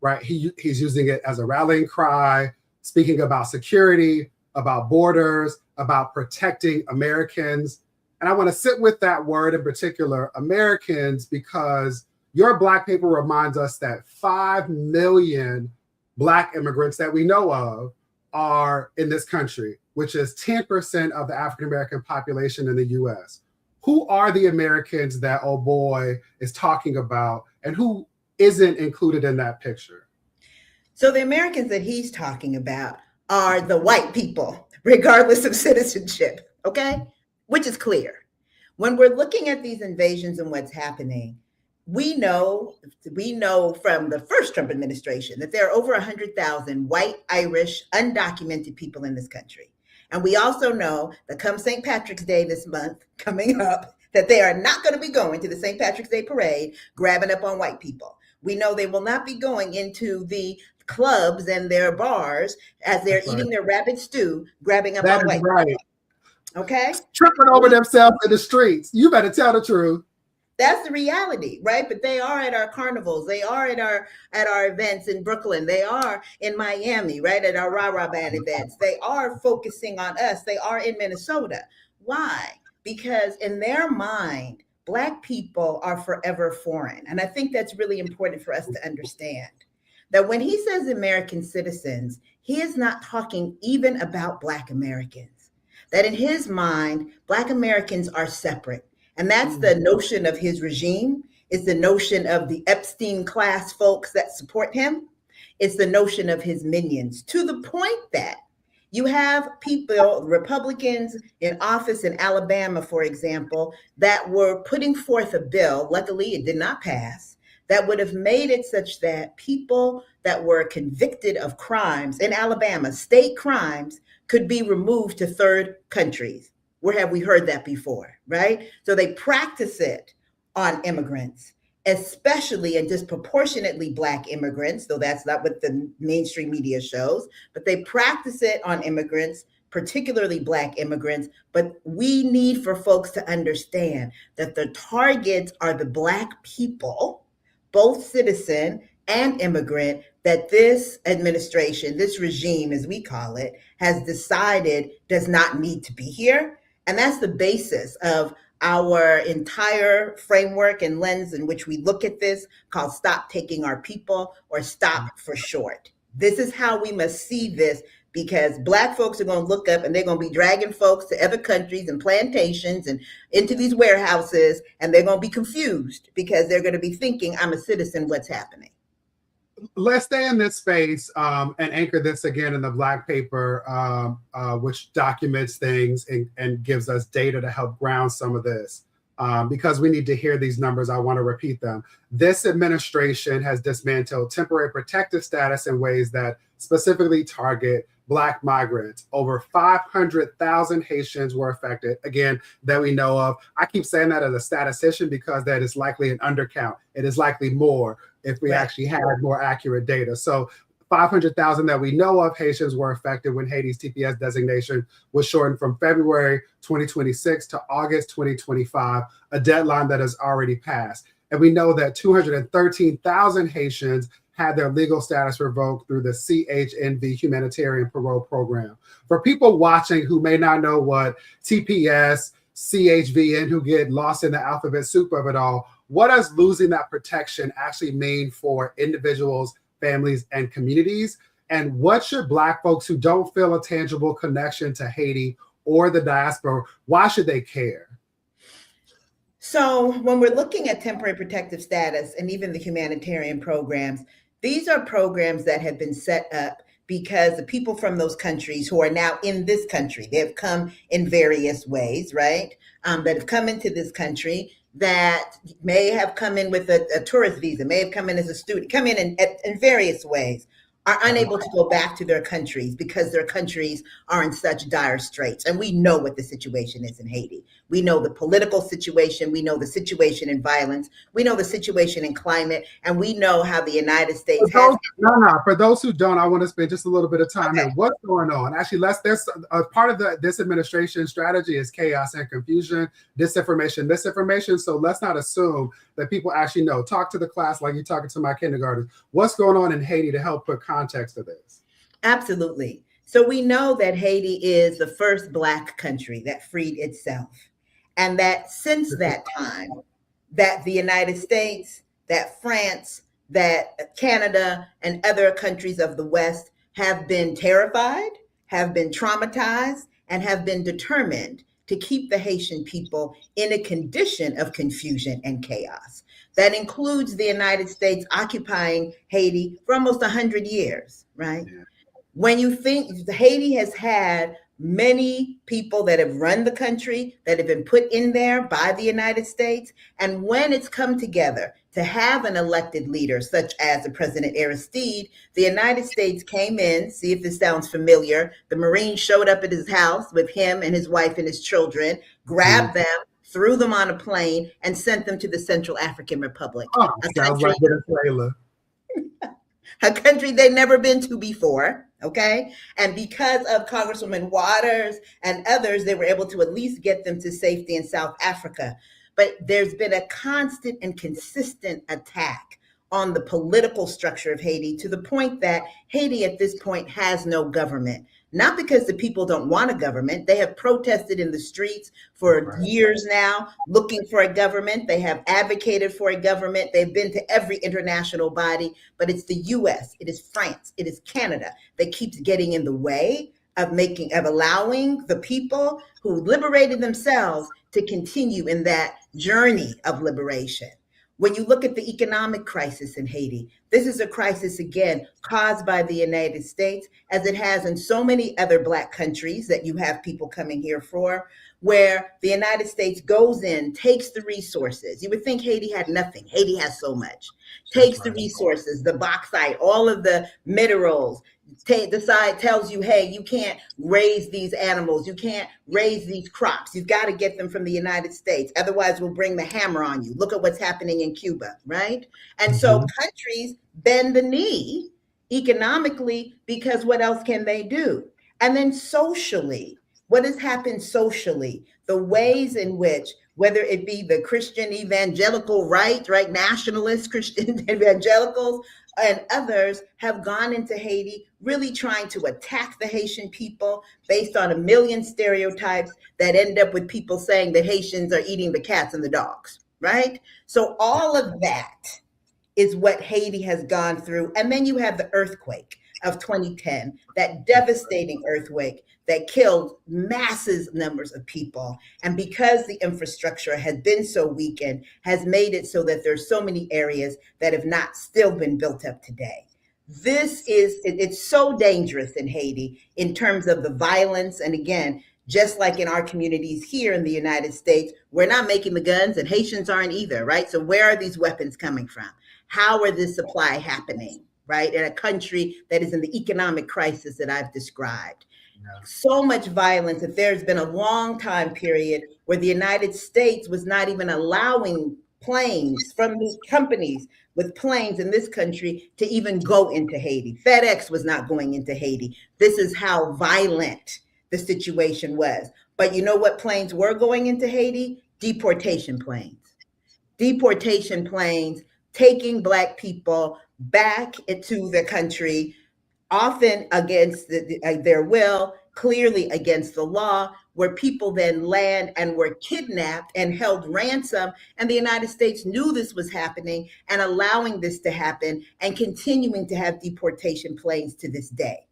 right? He's using it as a rallying cry, speaking about security, about borders, about protecting Americans. And I want to sit with that word in particular, Americans, because your Black paper reminds us that 5 million Black immigrants that we know of are in this country, which is 10% of the African-American population in the US. Who are the Americans that Oh Boy is talking about, and who isn't included in that picture? So the Americans that he's talking about are the white people, regardless of citizenship, okay? Which is clear. When we're looking at these invasions and what's happening, we know from the first Trump administration that there are over 100,000 white, Irish, undocumented people in this country. And we also know that come St. Patrick's Day this month coming up, that they are not going to be going to the St. Patrick's Day parade, grabbing up on white people. We know they will not be going into the clubs and their bars as they're eating their rabbit stew, grabbing up on white people. Okay? Tripping over themselves in the streets. You better tell the truth. That's the reality, right? But they are at our carnivals. They are at our events in Brooklyn. They are in Miami, right? At our Rah-Rah Band events. They are focusing on us. They are in Minnesota. Why? Because in their mind, Black people are forever foreign. And I think that's really important for us to understand. That when he says American citizens, he is not talking even about Black Americans. That in his mind, Black Americans are separate. And that's the notion of his regime. It's the notion of the Epstein class folks that support him. It's the notion of his minions, to the point that you have people, Republicans in office in Alabama, for example, that were putting forth a bill, luckily it did not pass, that would have made it such that people that were convicted of crimes in Alabama, state crimes, could be removed to third countries. Where have we heard that before, right? So they practice it on immigrants, especially and disproportionately Black immigrants, though that's not what the mainstream media shows, but they practice it on immigrants, particularly Black immigrants. But we need for folks to understand that the targets are the Black people, both citizen and immigrant, that this administration, this regime, as we call it, has decided does not need to be here. And that's the basis of our entire framework and lens in which we look at this, called Stop Taking Our People, or STOP for short. This is how we must see this, because Black folks are going to look up and they're going to be dragging folks to other countries and plantations and into these warehouses, and they're going to be confused because they're going to be thinking, I'm a citizen, what's happening? Let's stay in this space and anchor this again in the Black paper, which documents things and gives us data to help ground some of this. Because we need to hear these numbers, I want to repeat them. This administration has dismantled temporary protective status in ways that specifically target Black migrants. Over 500,000 Haitians were affected, again, that we know of. I keep saying that as a statistician because that is likely an undercount. It is likely more if we actually had more accurate data. So 500,000 that we know of Haitians were affected when Haiti's TPS designation was shortened from February 2026 to August 2025, a deadline that has already passed. And we know that 213,000 Haitians had their legal status revoked through the CHNV Humanitarian Parole Program. For people watching who may not know what TPS, CHVN, who get lost in the alphabet soup of it all, what does losing that protection actually mean for individuals, families, and communities? And what should Black folks who don't feel a tangible connection to Haiti or the diaspora, why should they care? So when we're looking at temporary protective status and even the humanitarian programs, these are programs that have been set up because the people from those countries who are now in this country, they have come in various ways, right? That have come into this country, that may have come in with a tourist visa, may have come in as a student, come in various ways, are unable to go back to their countries because their countries are in such dire straits. And we know what the situation is in Haiti. We know the political situation. We know the situation in violence. We know the situation in climate. And we know how the United States has... For those who don't, I want to spend just a little bit of time here. What's going on? Actually, there's a part of this administration strategy is chaos and confusion, disinformation, misinformation. So let's not assume that people actually know. Talk to the class like you're talking to my kindergartners. What's going on in Haiti to help put context to this? Absolutely. So we know that Haiti is the first Black country that freed itself. And that since that time, that the United States, that France, that Canada, and other countries of the West have been terrified, have been traumatized, and have been determined to keep the Haitian people in a condition of confusion and chaos. That includes the United States occupying Haiti for almost 100 years, right? Yeah. When you think Haiti has had many people that have run the country, that have been put in there by the United States, and when it's come together to have an elected leader such as the President Aristide, the United States came in, see if this sounds familiar, the Marines showed up at his house with him and his wife and his children, grabbed them, threw them on a plane, and sent them to the Central African Republic. A country they'd never been to before, okay? And because of Congresswoman Waters and others, they were able to at least get them to safety in South Africa. But there's been a constant and consistent attack on the political structure of Haiti, to the point that Haiti at this point has no government. Not because the people don't want a government. They have protested in the streets for years now, looking for a government. They have advocated for a government. They've been to every international body, but it's the US, it is France, it is Canada that keeps getting in the way of allowing the people who liberated themselves to continue in that journey of liberation. When you look at the economic crisis in Haiti, this is a crisis, again, caused by the United States, as it has in so many other Black countries that you have people coming here for, where the United States goes in, takes the resources. You would think Haiti had nothing. Haiti has so much. Takes the resources, the bauxite, all of the minerals, tells you, hey, you can't raise these animals. You can't raise these crops. You've got to get them from the United States. Otherwise, we'll bring the hammer on you. Look at what's happening in Cuba, right? And so countries bend the knee economically, because what else can they do? And then socially, what has happened socially? The ways in which, whether it be the Christian evangelical right, nationalist Christian evangelicals, and others have gone into Haiti really trying to attack the Haitian people based on a million stereotypes that end up with people saying that Haitians are eating the cats and the dogs, right? So all of that is what Haiti has gone through. And then you have the earthquake of 2010, that devastating earthquake that killed massive numbers of people. And because the infrastructure has been so weakened, has made it so that there's so many areas that have not still been built up today. It's so dangerous in Haiti in terms of the violence. And again, just like in our communities here in the United States, we're not making the guns and Haitians aren't either, right? So where are these weapons coming from? How are this supply happening, right? In a country that is in the economic crisis that I've described. So much violence that there's been a long time period where the United States was not even allowing planes from these companies with planes in this country to even go into Haiti. FedEx was not going into Haiti. This is how violent the situation was. But you know what planes were going into Haiti? Deportation planes. Deportation planes taking Black people back into the country, often against their will, clearly against the law, where people then land and were kidnapped and held ransom. And the United States knew this was happening and allowing this to happen and continuing to have deportation planes to this day.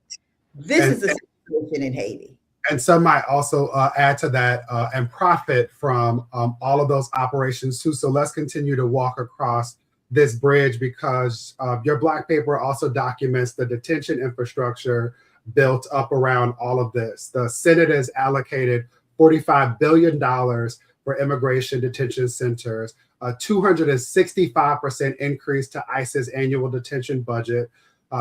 This is the situation in Haiti. And some might also add to that and profit from all of those operations too. So let's continue to walk across this bridge, because your Black paper also documents the detention infrastructure built up around all of this. The Senate has allocated $45 billion for immigration detention centers, a 265% increase to ICE's annual detention budget.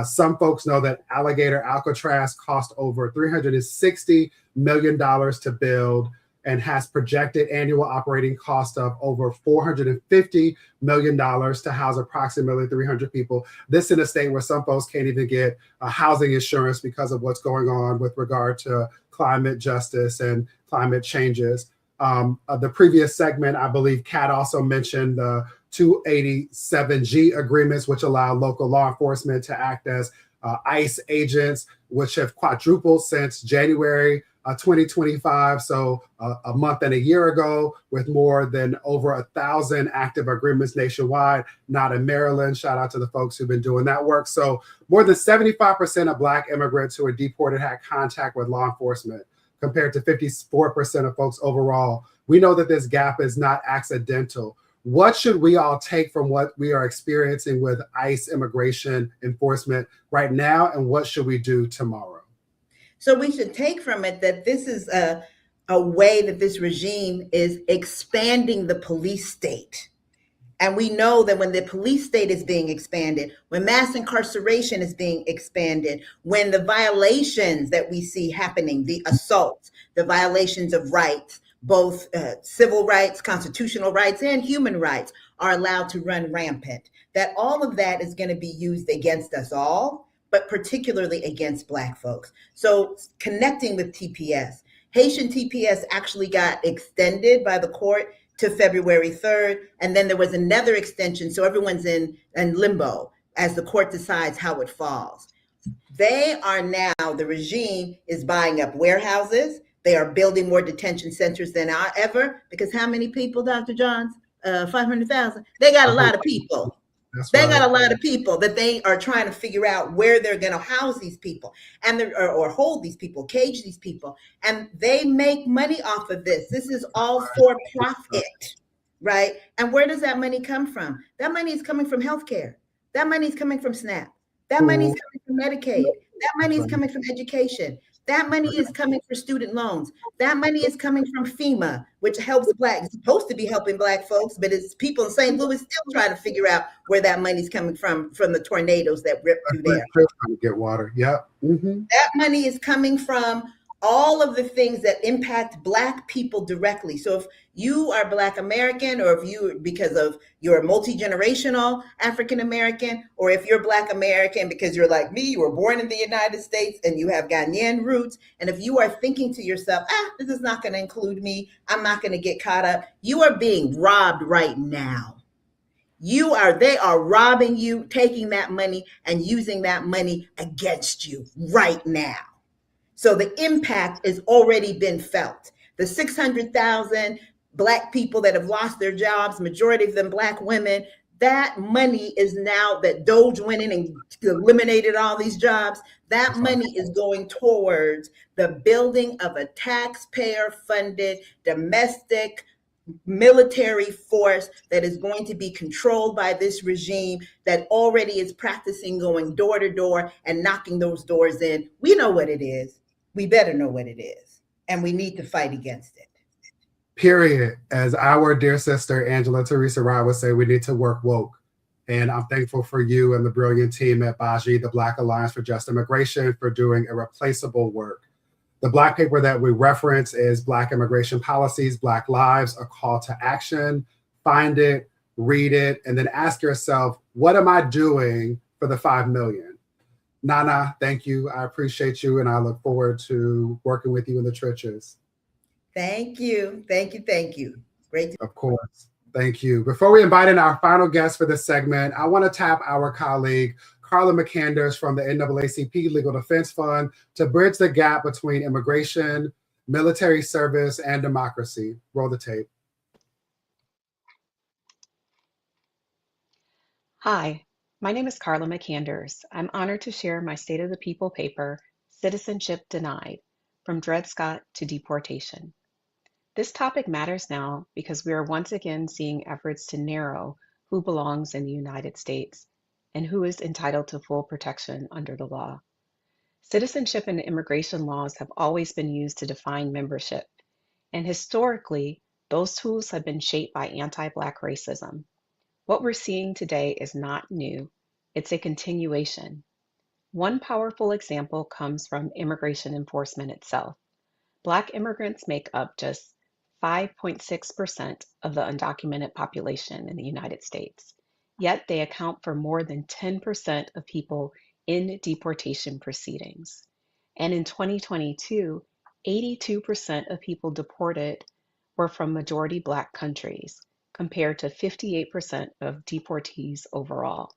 Some folks know that Alligator Alcatraz cost over $360 million to build and has projected annual operating cost of over $450 million to house approximately 300 people. This in a state where some folks can't even get housing insurance because of what's going on with regard to climate justice and climate changes. The previous segment, I believe Kat also mentioned the 287G agreements, which allow local law enforcement to act as ICE agents, which have quadrupled since January 2025, so a month and a year ago, with more than over 1,000 active agreements nationwide, not in Maryland. Shout out to the folks who've been doing that work. So more than 75% of Black immigrants who are deported had contact with law enforcement, compared to 54% of folks overall. We know that this gap is not accidental. What should we all take from what we are experiencing with ICE immigration enforcement right now, and what should we do tomorrow? So we should take from it that this is a way that this regime is expanding the police state. And we know that when the police state is being expanded, when mass incarceration is being expanded, when the violations that we see happening, the assaults, the violations of rights, both civil rights, constitutional rights, and human rights are allowed to run rampant, that all of that is going to be used against us all, but particularly against Black folks. So connecting with TPS, Haitian TPS actually got extended by the court to February 3rd. And then there was another extension. So everyone's in limbo as the court decides how it falls. They are now, the regime is buying up warehouses. They are building more detention centers than ever, because how many people, Dr. Johns? 500,000. They got a lot of people. They got a lot of people that they are trying to figure out where they're going to house these people and or hold these people, cage these people. And they make money off of this. This is all for profit, right? And where does that money come from? That money is coming from healthcare. That money is coming from SNAP. That money is coming from Medicaid. That money is coming from education. That money is coming for student loans. That money is coming from FEMA, which helps it's supposed to be helping Black folks, but it's people in St. Louis still trying to figure out where that money's coming from the tornadoes that ripped through there. Trying to get water. Yep. Mm-hmm. That money is coming from all of the things that impact Black people directly. So if you are Black American, or if you, because of you're multi-generational African American, or if you're Black American because you're like me, you were born in the United States and you have Ghanaian roots, and if you are thinking to yourself, this is not going to include me, I'm not going to get caught up, you are being robbed right now. They are robbing you, taking that money and using that money against you right now. So the impact has already been felt. The 600,000 Black people that have lost their jobs, majority of them Black women, that money is now that Doge went in and eliminated all these jobs. That money is going towards the building of a taxpayer-funded domestic military force that is going to be controlled by this regime that already is practicing going door to door and knocking those doors in. We know what it is. We better know what it is, and we need to fight against it. Period. As our dear sister Angela Teresa Rye would say, we need to work woke. And I'm thankful for you and the brilliant team at BAJI, the Black Alliance for Just Immigration, for doing irreplaceable work. The Black paper that we reference is Black Immigration Policies, Black Lives, a Call to Action. Find it, read it, and then ask yourself, what am I doing for the 5 million? Nana, thank you. I appreciate you, and I look forward to working with you in the trenches. Thank you. Thank you. Thank you. Great. Of course. Thank you. Before we invite in our final guest for this segment, I want to tap our colleague, Carla McCanders from the NAACP Legal Defense Fund, to bridge the gap between immigration, military service, and democracy. Roll the tape. Hi, my name is Carla McCanders. I'm honored to share my State of the People paper, Citizenship Denied, From Dred Scott to Deportation. This topic matters now because we are once again seeing efforts to narrow who belongs in the United States and who is entitled to full protection under the law. Citizenship and immigration laws have always been used to define membership, and historically, those tools have been shaped by anti-Black racism. What we're seeing today is not new, it's a continuation. One powerful example comes from immigration enforcement itself. Black immigrants make up just 5.6% of the undocumented population in the United States, yet they account for more than 10% of people in deportation proceedings. And in 2022, 82% of people deported were from majority Black countries, compared to 58% of deportees overall.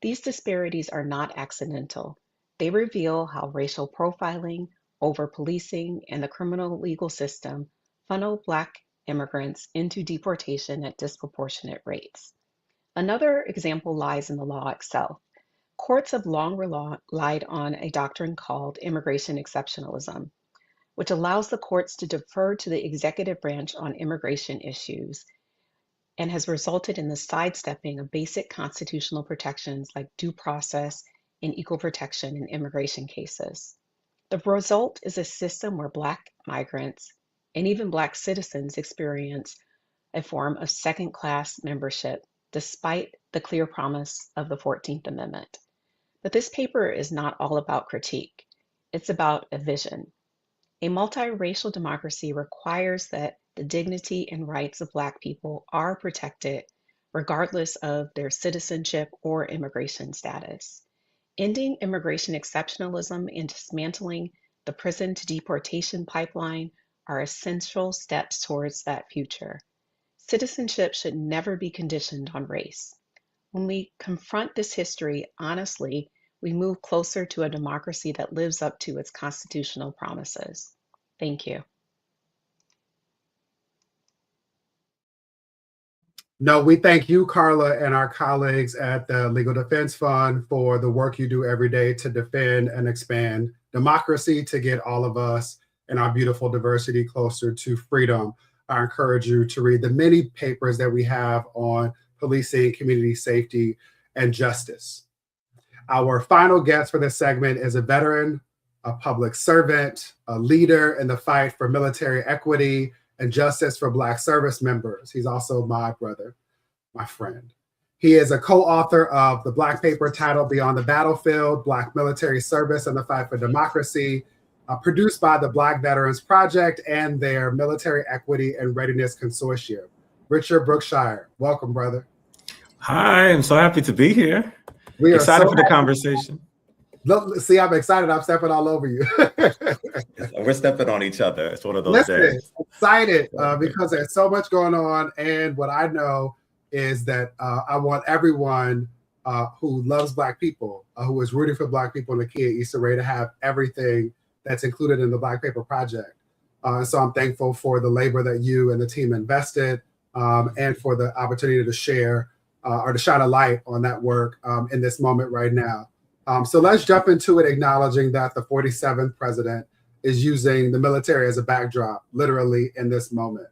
These disparities are not accidental. They reveal how racial profiling, over-policing, and the criminal legal system funnel Black immigrants into deportation at disproportionate rates. Another example lies in the law itself. Courts have long relied on a doctrine called immigration exceptionalism, which allows the courts to defer to the executive branch on immigration issues and has resulted in the sidestepping of basic constitutional protections like due process and equal protection in immigration cases. The result is a system where Black migrants and even Black citizens experience a form of second-class membership despite the clear promise of the 14th Amendment. But this paper is not all about critique. It's about a vision. A multiracial democracy requires that the dignity and rights of Black people are protected regardless of their citizenship or immigration status. Ending immigration exceptionalism and dismantling the prison to deportation pipeline are essential steps towards that future. Citizenship should never be conditioned on race. When we confront this history honestly, we move closer to a democracy that lives up to its constitutional promises. Thank you. No, we thank you, Carla, and our colleagues at the Legal Defense Fund for the work you do every day to defend and expand democracy, to get all of us and our beautiful diversity closer to freedom. I encourage you to read the many papers that we have on policing, community safety, and justice. Our final guest for this segment is a veteran, a public servant, a leader in the fight for military equity and justice for Black service members. He's also my brother, my friend. He is a co-author of the Black paper titled Beyond the Battlefield, Black Military Service and the Fight for Democracy, produced by the Black Veterans Project and their Military Equity and Readiness Consortium. Richard Brookshire, welcome, brother. Hi, I'm so happy to be here. We are excited so for the happy. conversation. Look, see, I'm excited. I'm stepping all over you. We're stepping on each other. It's one of those Listen, days. excited because there's so much going on. And what I know is that I want everyone who loves Black people, who is rooting for Black people in the key at Issa Rae to have everything that's included in the Black Paper Project. So I'm thankful for the labor that you and the team invested and for the opportunity to share or to shine a light on that work in this moment right now. So let's jump into it, acknowledging that the 47th president is using the military as a backdrop, literally in this moment.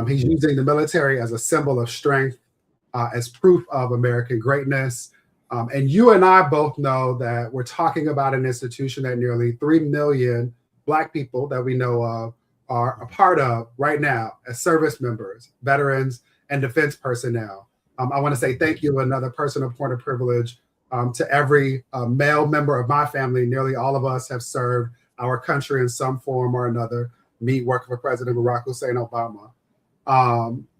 He's using the military as a symbol of strength, as proof of American greatness. And you and I both know that we're talking about an institution that nearly 3 million Black people that we know of are a part of right now as service members, veterans, and defense personnel. I want to say thank you, another personal point of privilege, to every male member of my family. Nearly all of us have served our country in some form or another, me working for President Barack Hussein Obama.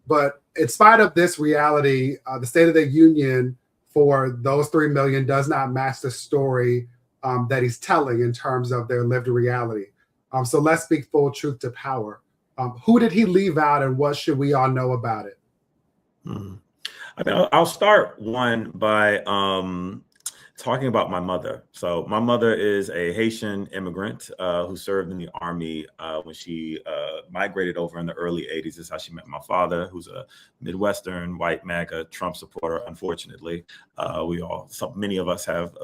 But in spite of this reality, the State of the Union for those 3 million does not match the story that he's telling in terms of their lived reality. So let's speak full truth to power. Who did he leave out, and what should we all know about it? I mean, I'll start one by talking about my mother. So my mother is a Haitian immigrant who served in the Army when she migrated over in the early 80s. This is how she met my father, who's a Midwestern white MAGA Trump supporter. Unfortunately, many of us have,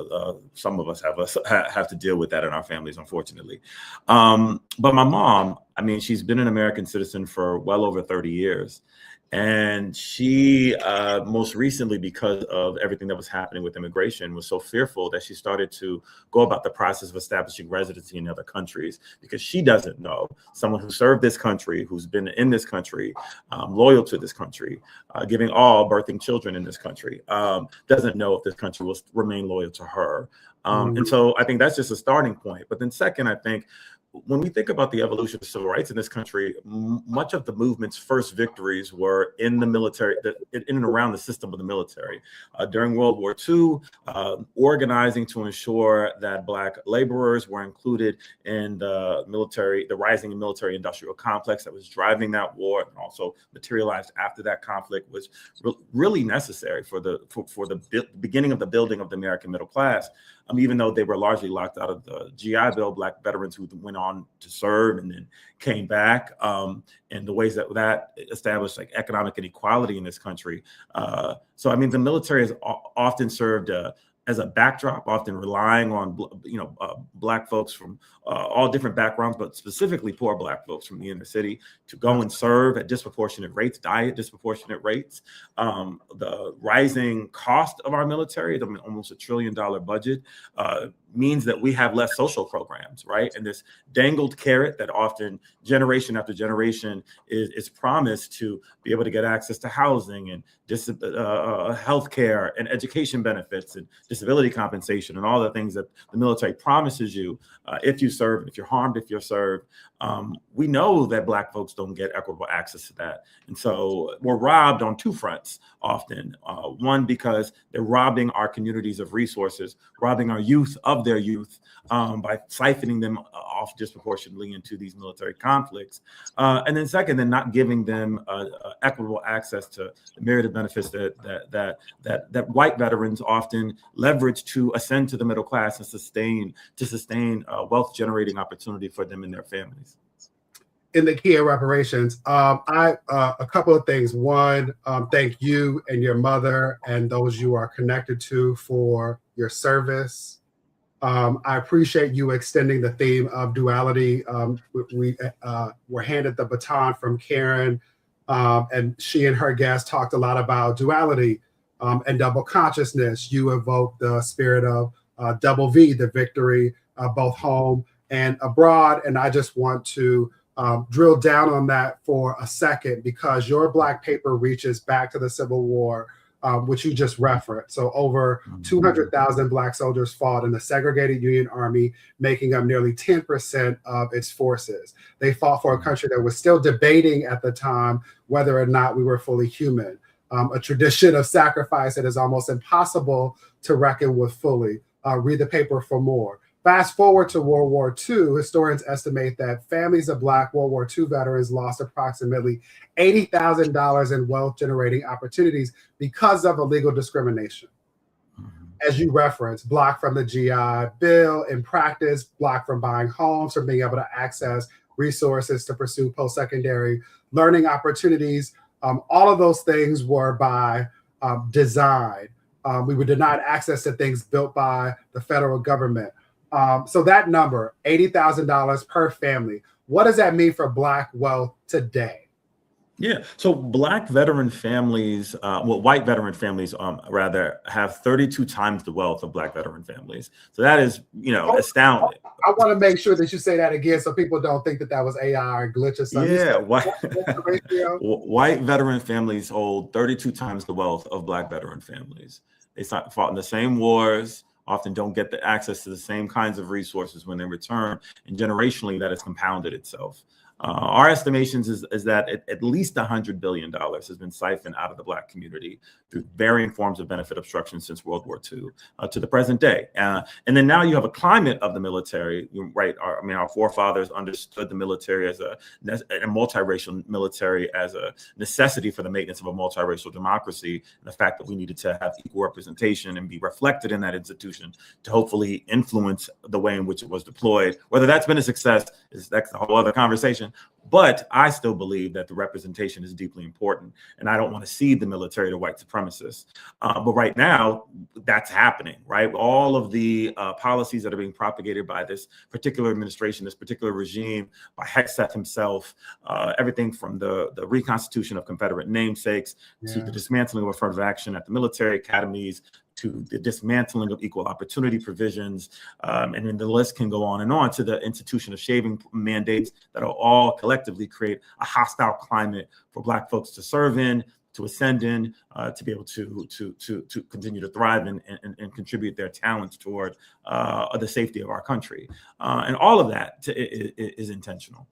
some of us have to deal with that in our families, unfortunately. But my mom, I mean, she's been an American citizen for well over 30 years. And she, most recently, because of everything that was happening with immigration, was so fearful that she started to go about the process of establishing residency in other countries, because she doesn't know someone who served this country, who's been in this country, loyal to this country, giving all, birthing children in this country, doesn't know if this country will remain loyal to her. And so I think that's just a starting point. But then second, I think, when we think about the evolution of civil rights in this country, much of the movement's first victories were in the military, in and around the system of the military. During World War II, organizing to ensure that Black laborers were included in the military, the rising military industrial complex that was driving that war, and also materialized after that conflict, was really necessary for the beginning of the building of the American middle class. Even though they were largely locked out of the GI Bill, Black veterans who went on to serve and then came back, and the ways that established like economic inequality in this country. So, I mean, the military has often served as a backdrop, often relying on Black folks from all different backgrounds, but specifically poor Black folks from the inner city, to go and serve at disproportionate rates, die at disproportionate rates. The rising cost of our military, almost $1 trillion budget, means that we have less social programs, right? And this dangled carrot that often generation after generation is promised to be able to get access to housing and health care and education benefits and disability compensation and all the things that the military promises you if you serve, and if you're harmed, if you're served. We know that Black folks don't get equitable access to that. And so we're robbed on two fronts often. One, because they're robbing our communities of resources, robbing our youth of their youth by siphoning them off disproportionately into these military conflicts. And then second, they're not giving them equitable access to the myriad of benefits that white veterans often leverage to ascend to the middle class and sustain wealth generating opportunity for them and their families. in the key of reparations, a couple of things. One, thank you and your mother and those you are connected to for your service. I appreciate you extending the theme of duality. We were handed the baton from Karen, and she and her guest talked a lot about duality and double consciousness. You evoked the spirit of double V, the victory, both home and abroad. And I just want to drill down on that for a second, because your Black paper reaches back to the Civil War, which you just referenced. So over 200,000 Black soldiers fought in the segregated Union Army, making up nearly 10% of its forces. They fought for a country that was still debating at the time whether or not we were fully human, a tradition of sacrifice that is almost impossible to reckon with fully. Read the paper for more. Fast forward to World War II, historians estimate that families of Black World War II veterans lost approximately $80,000 in wealth-generating opportunities because of illegal discrimination. As you referenced, blocked from the GI Bill in practice, blocked from buying homes, from being able to access resources to pursue post-secondary learning opportunities. All of those things were by design. We were denied access to things built by the federal government. So that number, $80,000 per family, what does that mean for Black wealth today? Yeah, so Black veteran families, white veteran families, rather, have 32 times the wealth of Black veteran families. So that is, astounding. I want to make sure that you say that again so people don't think that that was AI or glitch or something. Yeah, white veteran families hold 32 times the wealth of Black veteran families. They fought in the same wars, often don't get the access to the same kinds of resources when they return, and generationally that has compounded itself. Our estimations is that at least $100 billion has been siphoned out of the Black community through varying forms of benefit obstruction since World War II to the present day. And then now you have a climate of the military, right? Our forefathers understood the military as a multiracial military as a necessity for the maintenance of a multiracial democracy, and the fact that we needed to have equal representation and be reflected in that institution to hopefully influence the way in which it was deployed. Whether that's been a success that's a whole other conversation. But I still believe that the representation is deeply important, and I don't want to cede the military to white supremacists. But right now, that's happening, right? All of the policies that are being propagated by this particular administration, this particular regime, by Hegseth himself, everything from the reconstitution of Confederate namesakes to the dismantling of affirmative action at the military academies, to the dismantling of equal opportunity provisions, and then the list can go on, to the institution of shaving mandates that will all collectively create a hostile climate for Black folks to serve in, to ascend in, to be able to continue to thrive and contribute their talents toward the safety of our country. And all of that is intentional.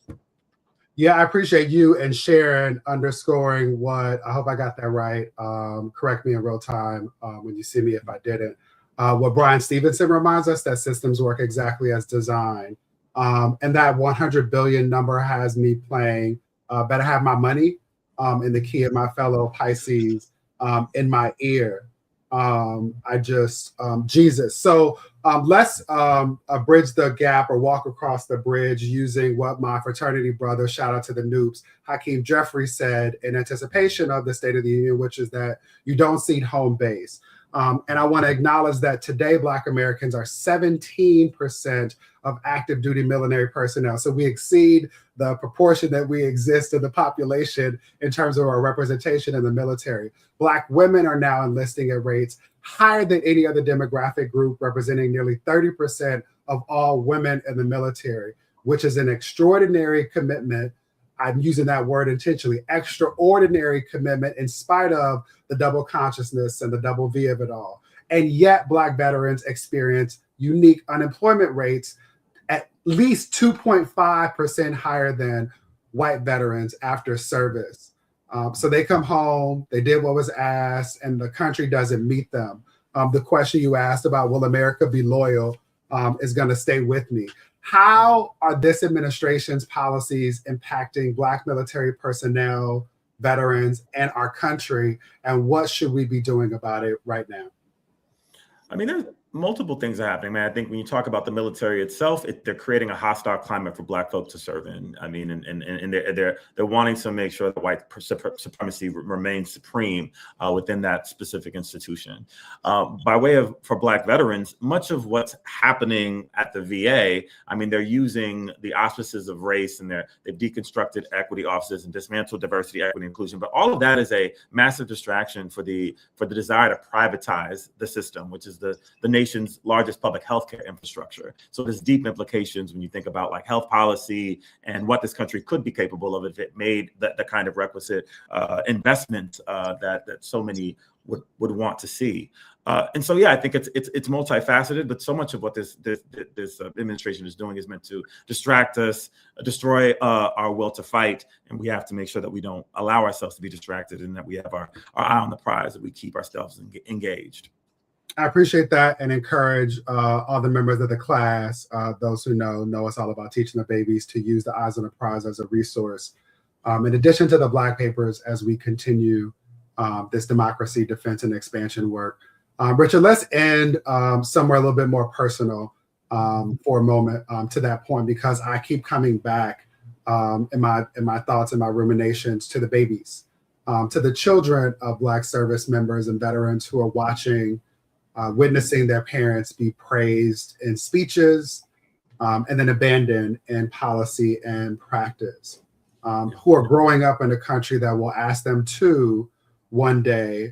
Yeah, I appreciate you and Sharon underscoring what, I hope I got that right. Correct me in real time when you see me if I didn't. What Brian Stevenson reminds us, that systems work exactly as designed. And that 100 billion number has me playing Better Have My Money in the key of my fellow Pisces in my ear. Jesus. So let's bridge the gap or walk across the bridge using what my fraternity brother, shout out to the Noops, Hakeem Jeffrey said in anticipation of the State of the Union, which is that you don't cede home base. And I want to acknowledge that today Black Americans are 17% of active duty military personnel. So we exceed the proportion that we exist in the population in terms of our representation in the military. Black women are now enlisting at rates higher than any other demographic group, representing nearly 30% of all women in the military, which is an extraordinary commitment. I'm using that word intentionally, extraordinary commitment in spite of the double consciousness and the double V of it all. And yet Black veterans experience unique unemployment rates at least 2.5% higher than white veterans after service. So they come home, they did what was asked, and the country doesn't meet them. The question you asked about, will America be loyal, is going to stay with me. How are this administration's policies impacting Black military personnel, veterans, and our country? And what should we be doing about it right now? I mean, Multiple things are happening, man. I think when you talk about the military itself, they're creating a hostile climate for Black folk to serve in. I mean, and they're wanting to make sure that white supremacy remains supreme within that specific institution. By way of for Black veterans, much of what's happening at the VA, I mean, they're using the auspices of race, and they've deconstructed equity offices and dismantled diversity, equity, inclusion. But all of that is a massive distraction for the desire to privatize the system, which is the nation's largest public healthcare infrastructure. So there's deep implications when you think about like health policy and what this country could be capable of if it made the kind of requisite investment that so many would want to see. And so, yeah, I think it's multifaceted, but so much of what this administration is doing is meant to distract us, destroy our will to fight, and we have to make sure that we don't allow ourselves to be distracted and that we have our eye on the prize, that we keep ourselves engaged. I appreciate that and encourage all the members of the class, those who know it's all about teaching the babies to use the eyes on the prize as a resource. In addition to the Black papers, as we continue this democracy, defense, and expansion work. Richard, let's end somewhere a little bit more personal for a moment to that point, because I keep coming back in my thoughts and my ruminations to the babies, to the children of Black service members and veterans who are watching, witnessing their parents be praised in speeches and then abandoned in policy and practice, who are growing up in a country that will ask them to one day,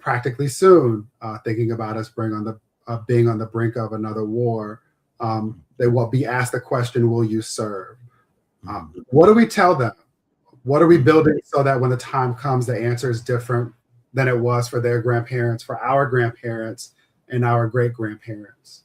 practically soon, thinking about us being on the brink of another war. They will be asked the question, will you serve? What do we tell them? What are we building so that when the time comes, the answer is different than it was for their grandparents, for our grandparents, and our great-grandparents?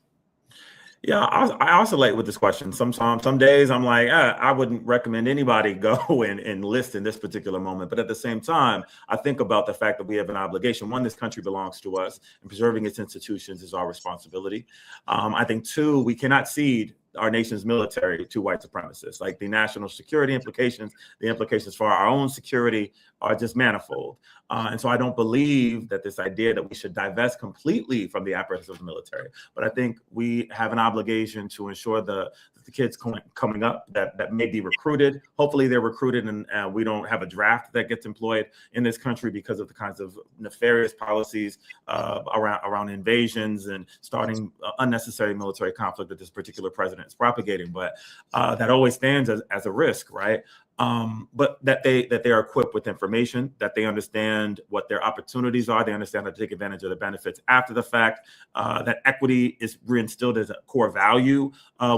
Yeah, I oscillate with this question. Some days I'm like, I wouldn't recommend anybody go and enlist in this particular moment. But at the same time, I think about the fact that we have an obligation. One, this country belongs to us, and preserving its institutions is our responsibility. I think two, we cannot cede our nation's military to white supremacists. Like the national security implications, the implications for our own security are just manifold. And so I don't believe that this idea that we should divest completely from the apparatus of the military, but I think we have an obligation to ensure that the kids coming up that may be recruited, hopefully they're recruited, and we don't have a draft that gets employed in this country because of the kinds of nefarious policies around invasions and starting unnecessary military conflict that this particular president is propagating. But that always stands as a risk, right? But that they are equipped with information, that they understand what their opportunities are, they understand how to take advantage of the benefits after the fact, that equity is reinstilled as a core value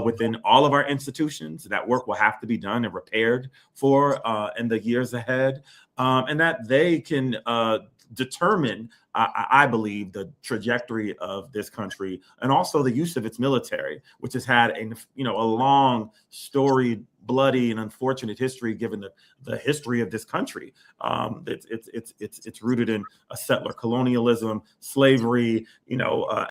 within all of our institutions. That work will have to be done and repaired for in the years ahead, and that they can determine, I believe, the trajectory of this country and also the use of its military, which has had a long, storied, bloody, and unfortunate history given the history of this country. It's rooted in a settler colonialism, slavery,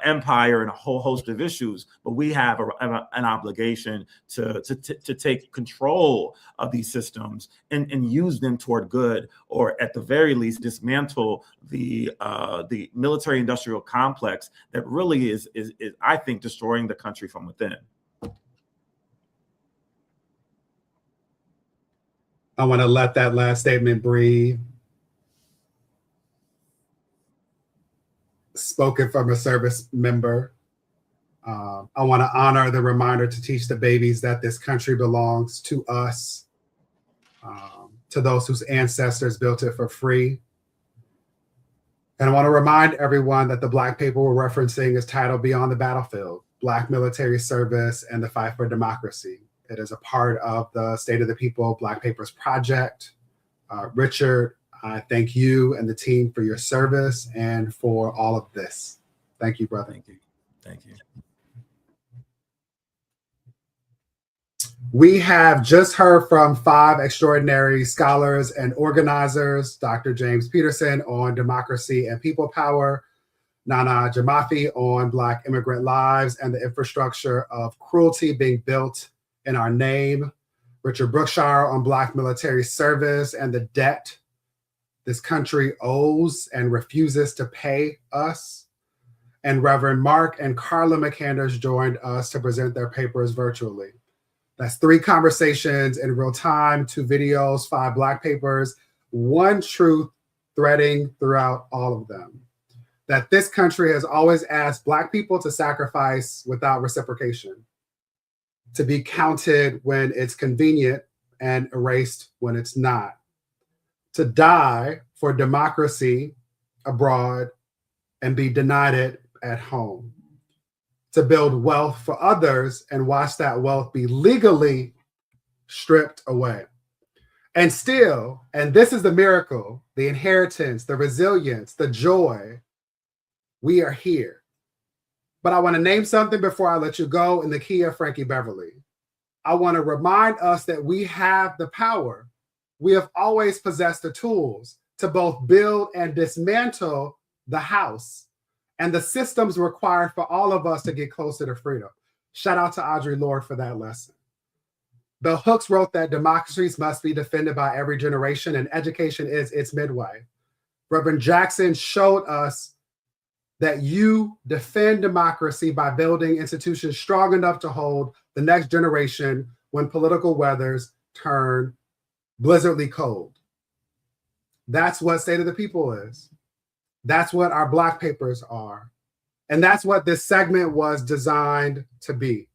empire, and a whole host of issues. But we have an obligation to take control of these systems and use them toward good, or at the very least dismantle the military-industrial complex that really is I think destroying the country from within. I want to let that last statement breathe. Spoken from a service member. I want to honor the reminder to teach the babies that this country belongs to us, to those whose ancestors built it for free. And I want to remind everyone that the Black paper we're referencing is titled Beyond the Battlefield, Black Military Service and the Fight for Democracy. It is a part of the State of the People Black Papers Project. Richard, I thank you and the team for your service and for all of this. Thank you, brother. Thank you. Thank you. We have just heard from 5 extraordinary scholars and organizers: Dr. James Peterson on democracy and people power, Nana Jamafi on Black immigrant lives and the infrastructure of cruelty being built in our name, Richard Brookshire on Black military service and the debt this country owes and refuses to pay us, and Reverend Mark and Carla McCanders joined us to present their papers virtually. That's 3 conversations in real time, 2 videos, 5 Black papers, 1 truth threading throughout all of them. That this country has always asked Black people to sacrifice without reciprocation, to be counted when it's convenient and erased when it's not, to die for democracy abroad and be denied it at home, to build wealth for others and watch that wealth be legally stripped away. And still, and this is the miracle, the inheritance, the resilience, the joy, we are here. But I want to name something before I let you go in the key of Frankie Beverly. I want to remind us that we have the power. We have always possessed the tools to both build and dismantle the house and the systems required for all of us to get closer to freedom. Shout out to Audre Lorde for that lesson. Bell Hooks wrote that democracies must be defended by every generation, and education is its midway. Reverend Jackson showed us that you defend democracy by building institutions strong enough to hold the next generation when political weathers turn blizzardly cold. That's what State of the People is. That's what our Black papers are. And that's what this segment was designed to be.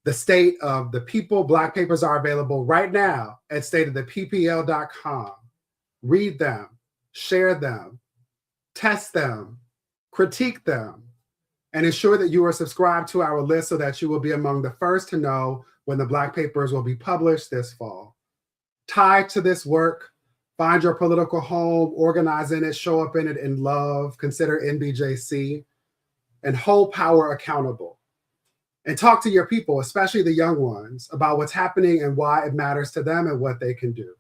The State of the People Black papers are available right now at stateoftheppl.com. Read them, share them, test them, critique them, and ensure that you are subscribed to our list so that you will be among the first to know when the Black papers will be published this fall. Tied to this work, find your political home, organize in it, show up in it in love, consider NBJC, and hold power accountable. And talk to your people, especially the young ones, about what's happening and why it matters to them and what they can do.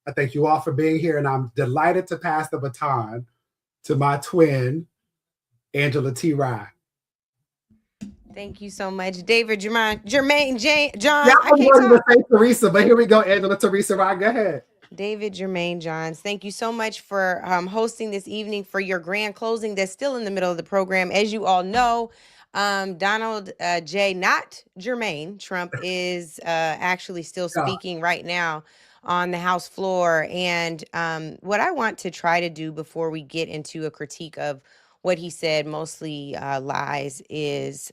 I thank you all for being here, and I'm delighted to pass the baton to my twin, Angela T. Rye. Thank you so much, David Jermaine John. Yeah, I was going to say Teresa, but here we go, Angela Teresa Rye. Go ahead. David Jermaine Johns, thank you so much for hosting this evening for your grand closing that's still in the middle of the program. As you all know, Donald J. not Jermaine Trump is actually still speaking right now on the House floor. And what I want to try to do before we get into a critique of what he said, mostly lies, is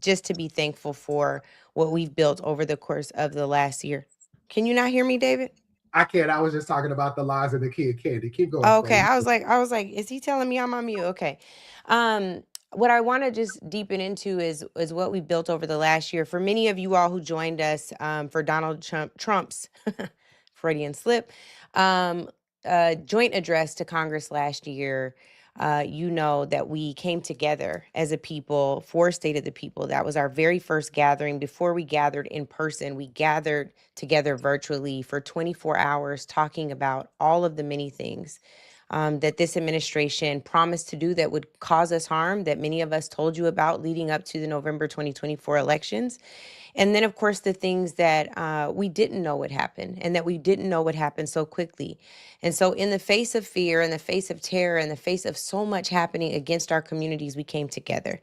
just to be thankful for what we've built over the course of the last year. Can you not hear me, David? I can't. I was just talking about the lies of the key of candy. Keep going. Okay. I was like, is he telling me I'm on mute? Okay. What I want to just deepen into is what we built over the last year. For many of you all who joined us for Donald Trump's Freudian slip joint address to Congress last year, you know that we came together as a people for State of the People. That was our very first gathering. Before we gathered in person, we gathered together virtually for 24 hours talking about all of the many things that this administration promised to do that would cause us harm, that many of us told you about leading up to the November 2024 elections. And then, of course, the things that we didn't know would happen and that we didn't know would happen so quickly. And so in the face of fear, in the face of terror, in the face of so much happening against our communities, we came together.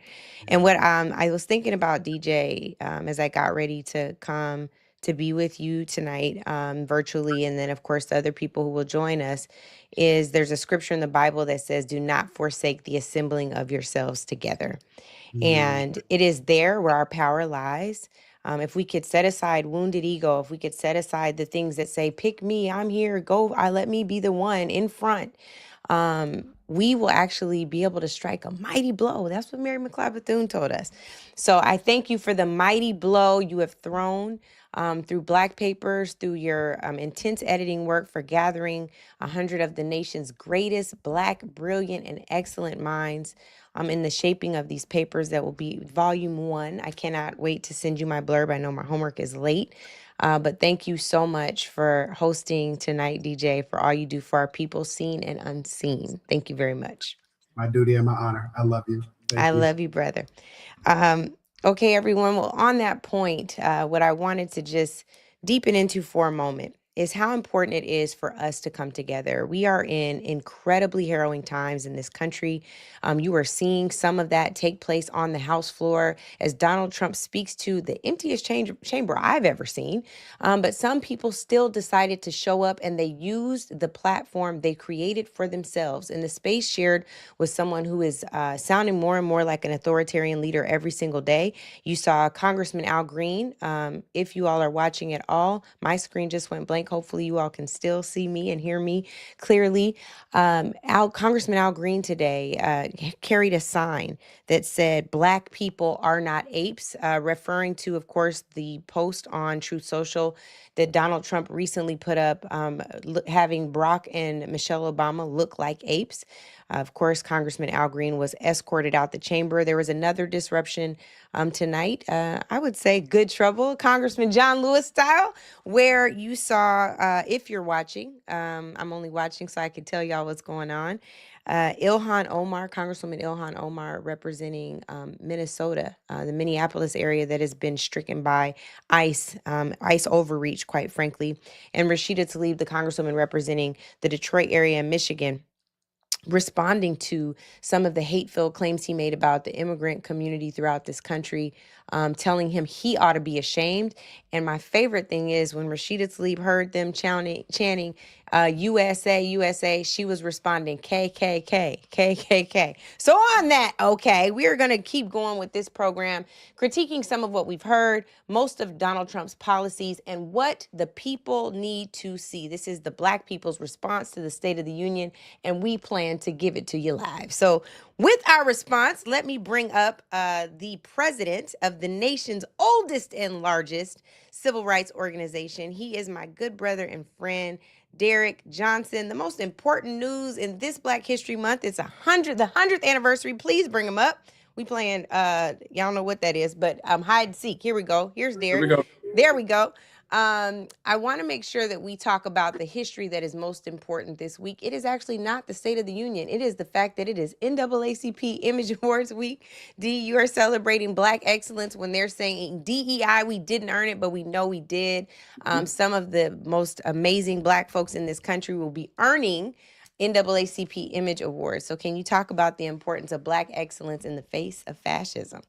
And what I was thinking about, DJ, as I got ready to come to be with you tonight virtually, and then, of course, the other people who will join us, is there's a scripture in the Bible that says, do not forsake the assembling of yourselves together. And it is there where our power lies. If we could set aside wounded ego, if we could set aside the things that say, pick me, I'm here, go, let me be the one in front, we will actually be able to strike a mighty blow. That's what Mary McLeod Bethune told us. So I thank you for the mighty blow you have thrown through Black papers, through your intense editing work for gathering 100 of the nation's greatest Black, brilliant, and excellent minds in the shaping of these papers that will be volume 1. I cannot wait to send you my blurb. I know my homework is late, but thank you so much for hosting tonight, DJ, for all you do for our people, seen and unseen. Thank you very much. My duty and my honor. I love you. I love you, brother. Okay, everyone. Well, on that point, what I wanted to just deepen into for a moment is how important it is for us to come together. We are in incredibly harrowing times in this country. You are seeing some of that take place on the House floor as Donald Trump speaks to the emptiest chamber I've ever seen. But some people still decided to show up, and they used the platform they created for themselves. In the space shared with someone who is sounding more and more like an authoritarian leader every single day, you saw Congressman Al Green. If you all are watching at all, my screen just went blank. Hopefully you all can still see me and hear me clearly. Congressman Al Green today carried a sign that said, "Black people are not apes," referring to, of course, the post on Truth Social that Donald Trump recently put up, having Barack and Michelle Obama look like apes. Of course, Congressman Al Green was escorted out the chamber. There was another disruption tonight. I would say good trouble, Congressman John Lewis style, where you saw, if you're watching, I'm only watching so I can tell y'all what's going on. Ilhan Omar, Congresswoman Ilhan Omar, representing Minnesota, the Minneapolis area that has been stricken by ICE overreach, quite frankly. And Rashida Tlaib, the Congresswoman representing the Detroit area in Michigan, responding to some of the hate-filled claims he made about the immigrant community throughout this country, telling him he ought to be ashamed. And my favorite thing is when Rashida Tlaib heard them chanting USA, USA, she was responding KKK, KKK. So on that, okay, we are going to keep going with this program, critiquing some of what we've heard, most of Donald Trump's policies, and what the people need to see. This is the Black people's response to the State of the Union, and we plan to give it to you live. So with our response, let me bring up the president of the nation's oldest and largest civil rights organization. He is my good brother and friend, Derek Johnson. The most important news in this Black History Month, it's the 100th anniversary. Please bring him up. We playing, y'all know what that is, but hide and seek. Here we go. Here's Derek. Here we go. There we go. I want to make sure that we talk about the history that is most important this week. It is actually not the State of the Union. It is the fact that it is NAACP Image Awards Week. D, you are celebrating Black excellence when they're saying DEI, we didn't earn it, but we know we did. Some of the most amazing Black folks in this country will be earning NAACP Image Awards. So can you talk about the importance of Black excellence in the face of fascism?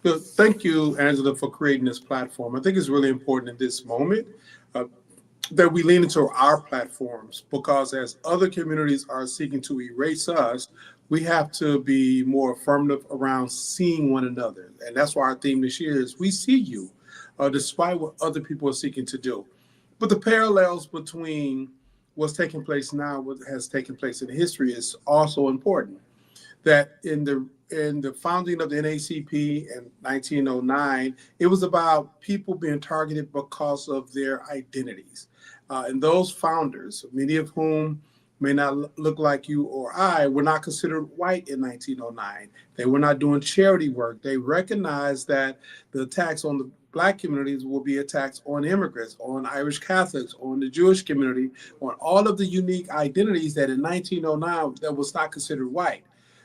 Good. Thank you, Angela, for creating this platform. I think it's really important in this moment that we lean into our platforms, because as other communities are seeking to erase us, we have to be more affirmative around seeing one another. And that's why our theme this year is We See You, despite what other people are seeking to do. But the parallels between what's taking place now, what has taken place in history, is also important. That in the founding of the NAACP in 1909, it was about people being targeted because of their identities. And those founders, many of whom may not look like you or I, were not considered white in 1909. They were not doing charity work. They recognized that the attacks on the Black communities will be attacks on immigrants, on Irish Catholics, on the Jewish community, on all of the unique identities that in 1909 that was not considered white.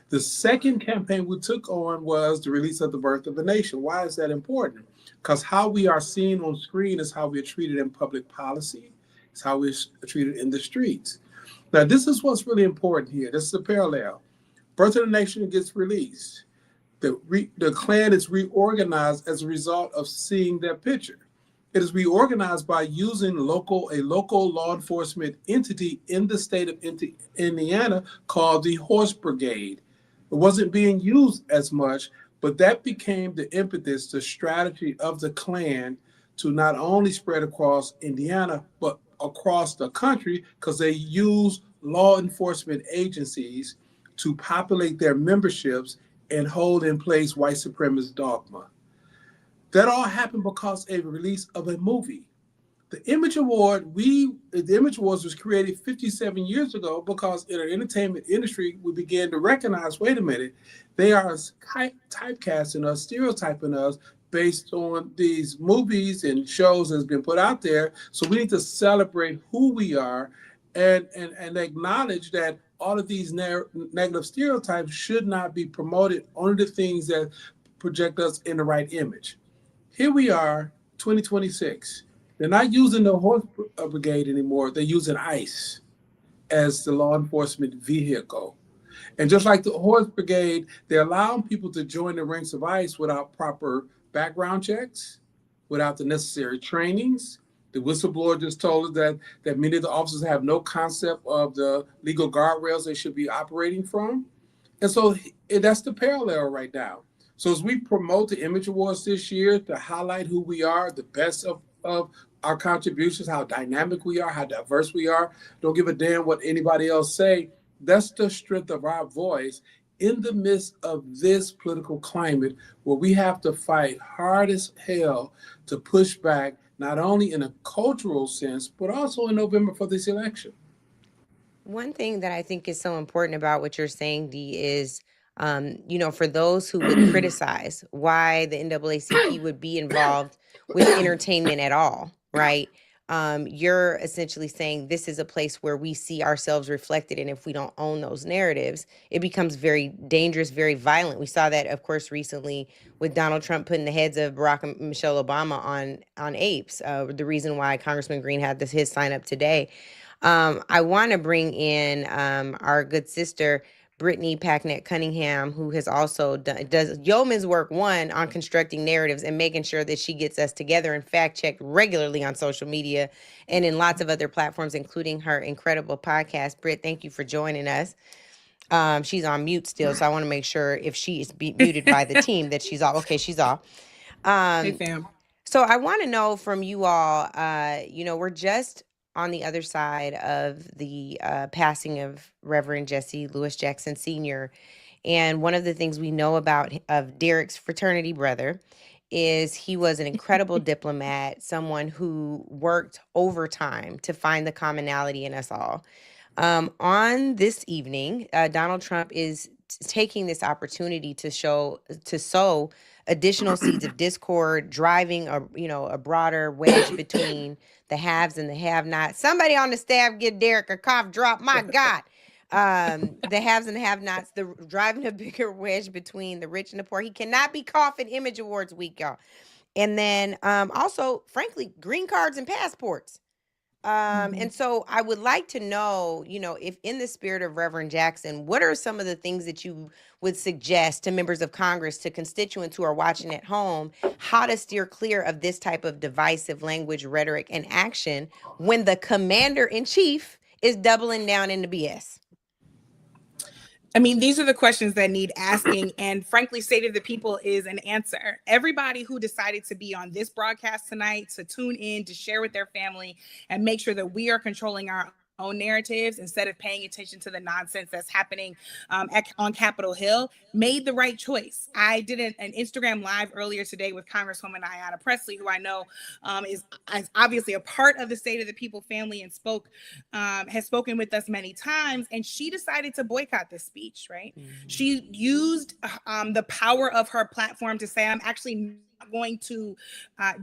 The second campaign we took on was the release of The Birth of a Nation. Why is that important? Because how we are seen on screen is how we are treated in public policy. It's how we're treated in the streets. Now, this is what's really important here. This is a parallel. Birth of a Nation gets released. The Klan is reorganized as a result of seeing that picture. It is reorganized by using a local law enforcement entity in the state of Indiana called the Horse Brigade. It wasn't being used as much, but that became the impetus, the strategy of the Klan to not only spread across Indiana, but across the country, because they use law enforcement agencies to populate their memberships and hold in place white supremacist dogma. That all happened because of the release of a movie. The Image Award, the Image Awards was created 57 years ago because in our entertainment industry, we began to recognize, wait a minute, they are typecasting us, stereotyping us based on these movies and shows that's been put out there. So we need to celebrate who we are and acknowledge that all of these negative stereotypes should not be promoted, only the things that project us in the right image. Here we are, 2026. They're not using the horse brigade anymore. They're using ICE as the law enforcement vehicle. And just like the horse brigade, they're allowing people to join the ranks of ICE without proper background checks, without the necessary trainings. The whistleblower just told us that many of the officers have no concept of the legal guardrails they should be operating from. And so that's the parallel right now. So as we promote the Image Awards this year to highlight who we are, the best of our contributions, how dynamic we are, how diverse we are, don't give a damn what anybody else say. That's the strength of our voice in the midst of this political climate where we have to fight hard as hell to push back, not only in a cultural sense, but also in November for this election. One thing that I think is so important about what you're saying, Dee, is, for those who would criticize why the NAACP would be involved with entertainment at all, right? You're essentially saying this is a place where we see ourselves reflected, and if we don't own those narratives, it becomes very dangerous, very violent. We saw that, of course, recently with Donald Trump putting the heads of Barack and Michelle Obama on apes. The reason why Congressman Green had his sign up today. I want to bring in our good sister, Brittany Packnett Cunningham, who has also does yeoman's work, one, on constructing narratives and making sure that she gets us together and fact checked regularly on social media and in lots of other platforms, including her incredible podcast. Britt, thank you for joining us. She's on mute still, so I want to make sure if she is muted by the team that she's off. Okay, she's off. Hey, fam. So I want to know from you all, we're just on the other side of the passing of Reverend Jesse Louis Jackson Sr. And one of the things we know about of Derek's fraternity brother is he was an incredible diplomat, someone who worked overtime to find the commonality in us all. On this evening, Donald Trump is taking this opportunity to sow additional seeds of discord, driving a broader wedge between the haves and the have-nots. Somebody on the staff get Derek a cough drop. My God. The haves and the have-nots, driving a bigger wedge between the rich and the poor. He cannot be coughing Image Awards week, y'all. And then also, frankly, green cards and passports. And so I would like to know, if in the spirit of Reverend Jackson, what are some of the things that you would suggest to members of Congress, to constituents who are watching at home, how to steer clear of this type of divisive language, rhetoric, and action when the commander-in-chief is doubling down in the BS? I mean, these are the questions that need asking. And frankly, State of the People is an answer. Everybody who decided to be on this broadcast tonight, to tune in, to share with their family, and make sure that we are controlling our own narratives instead of paying attention to the nonsense that's happening on Capitol Hill, made the right choice. I did an Instagram live earlier today with Congresswoman Ayanna Pressley, who I know is obviously a part of the State of the People family and has spoken with us many times. And she decided to boycott this speech, right? Mm-hmm. She used the power of her platform to say, I'm actually not going to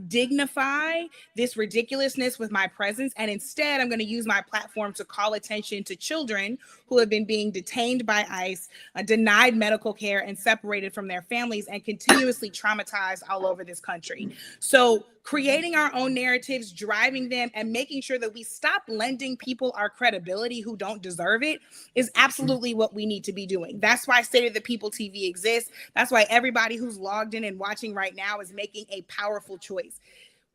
dignify this ridiculousness with my presence, and instead I'm going to use my platform to call attention to children who have been being detained by ICE, denied medical care, and separated from their families, and continuously traumatized all over this country. So creating our own narratives, driving them, and making sure that we stop lending people our credibility who don't deserve it is absolutely what we need to be doing. That's why State of the People TV exists. That's why everybody who's logged in and watching right now is making a powerful choice.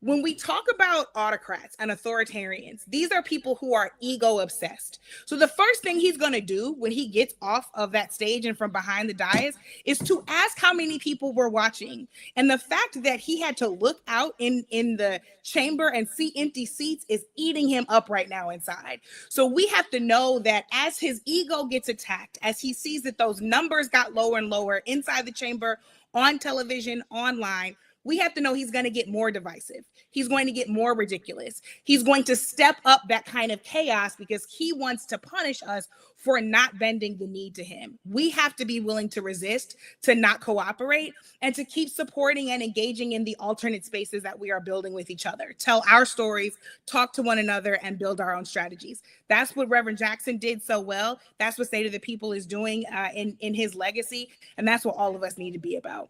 When we talk about autocrats and authoritarians, these are people who are ego obsessed. So the first thing he's going to do when he gets off of that stage and from behind the dais is to ask how many people were watching. And the fact that he had to look out in the chamber and see empty seats is eating him up right now inside. So we have to know that as his ego gets attacked, as he sees that those numbers got lower and lower inside the chamber, on television, online, we have to know he's going to get more divisive. He's going to get more ridiculous. He's going to step up that kind of chaos because he wants to punish us for not bending the knee to him. We have to be willing to resist, to not cooperate, and to keep supporting and engaging in the alternate spaces that we are building with each other. Tell our stories, talk to one another, and build our own strategies. That's what Reverend Jackson did so well. That's what State of the People is doing in his legacy. And that's what all of us need to be about.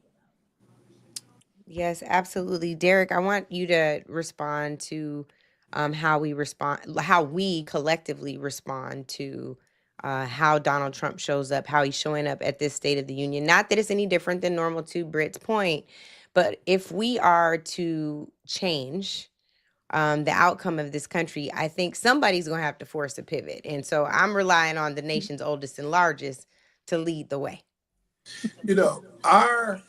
Yes, absolutely. Derek, I want you to respond to how we collectively respond to how Donald Trump shows up, how he's showing up at this State of the Union. Not that it's any different than normal, to Britt's point, but if we are to change the outcome of this country, I think somebody's going to have to force a pivot. And so I'm relying on the nation's oldest and largest to lead the way. You know, our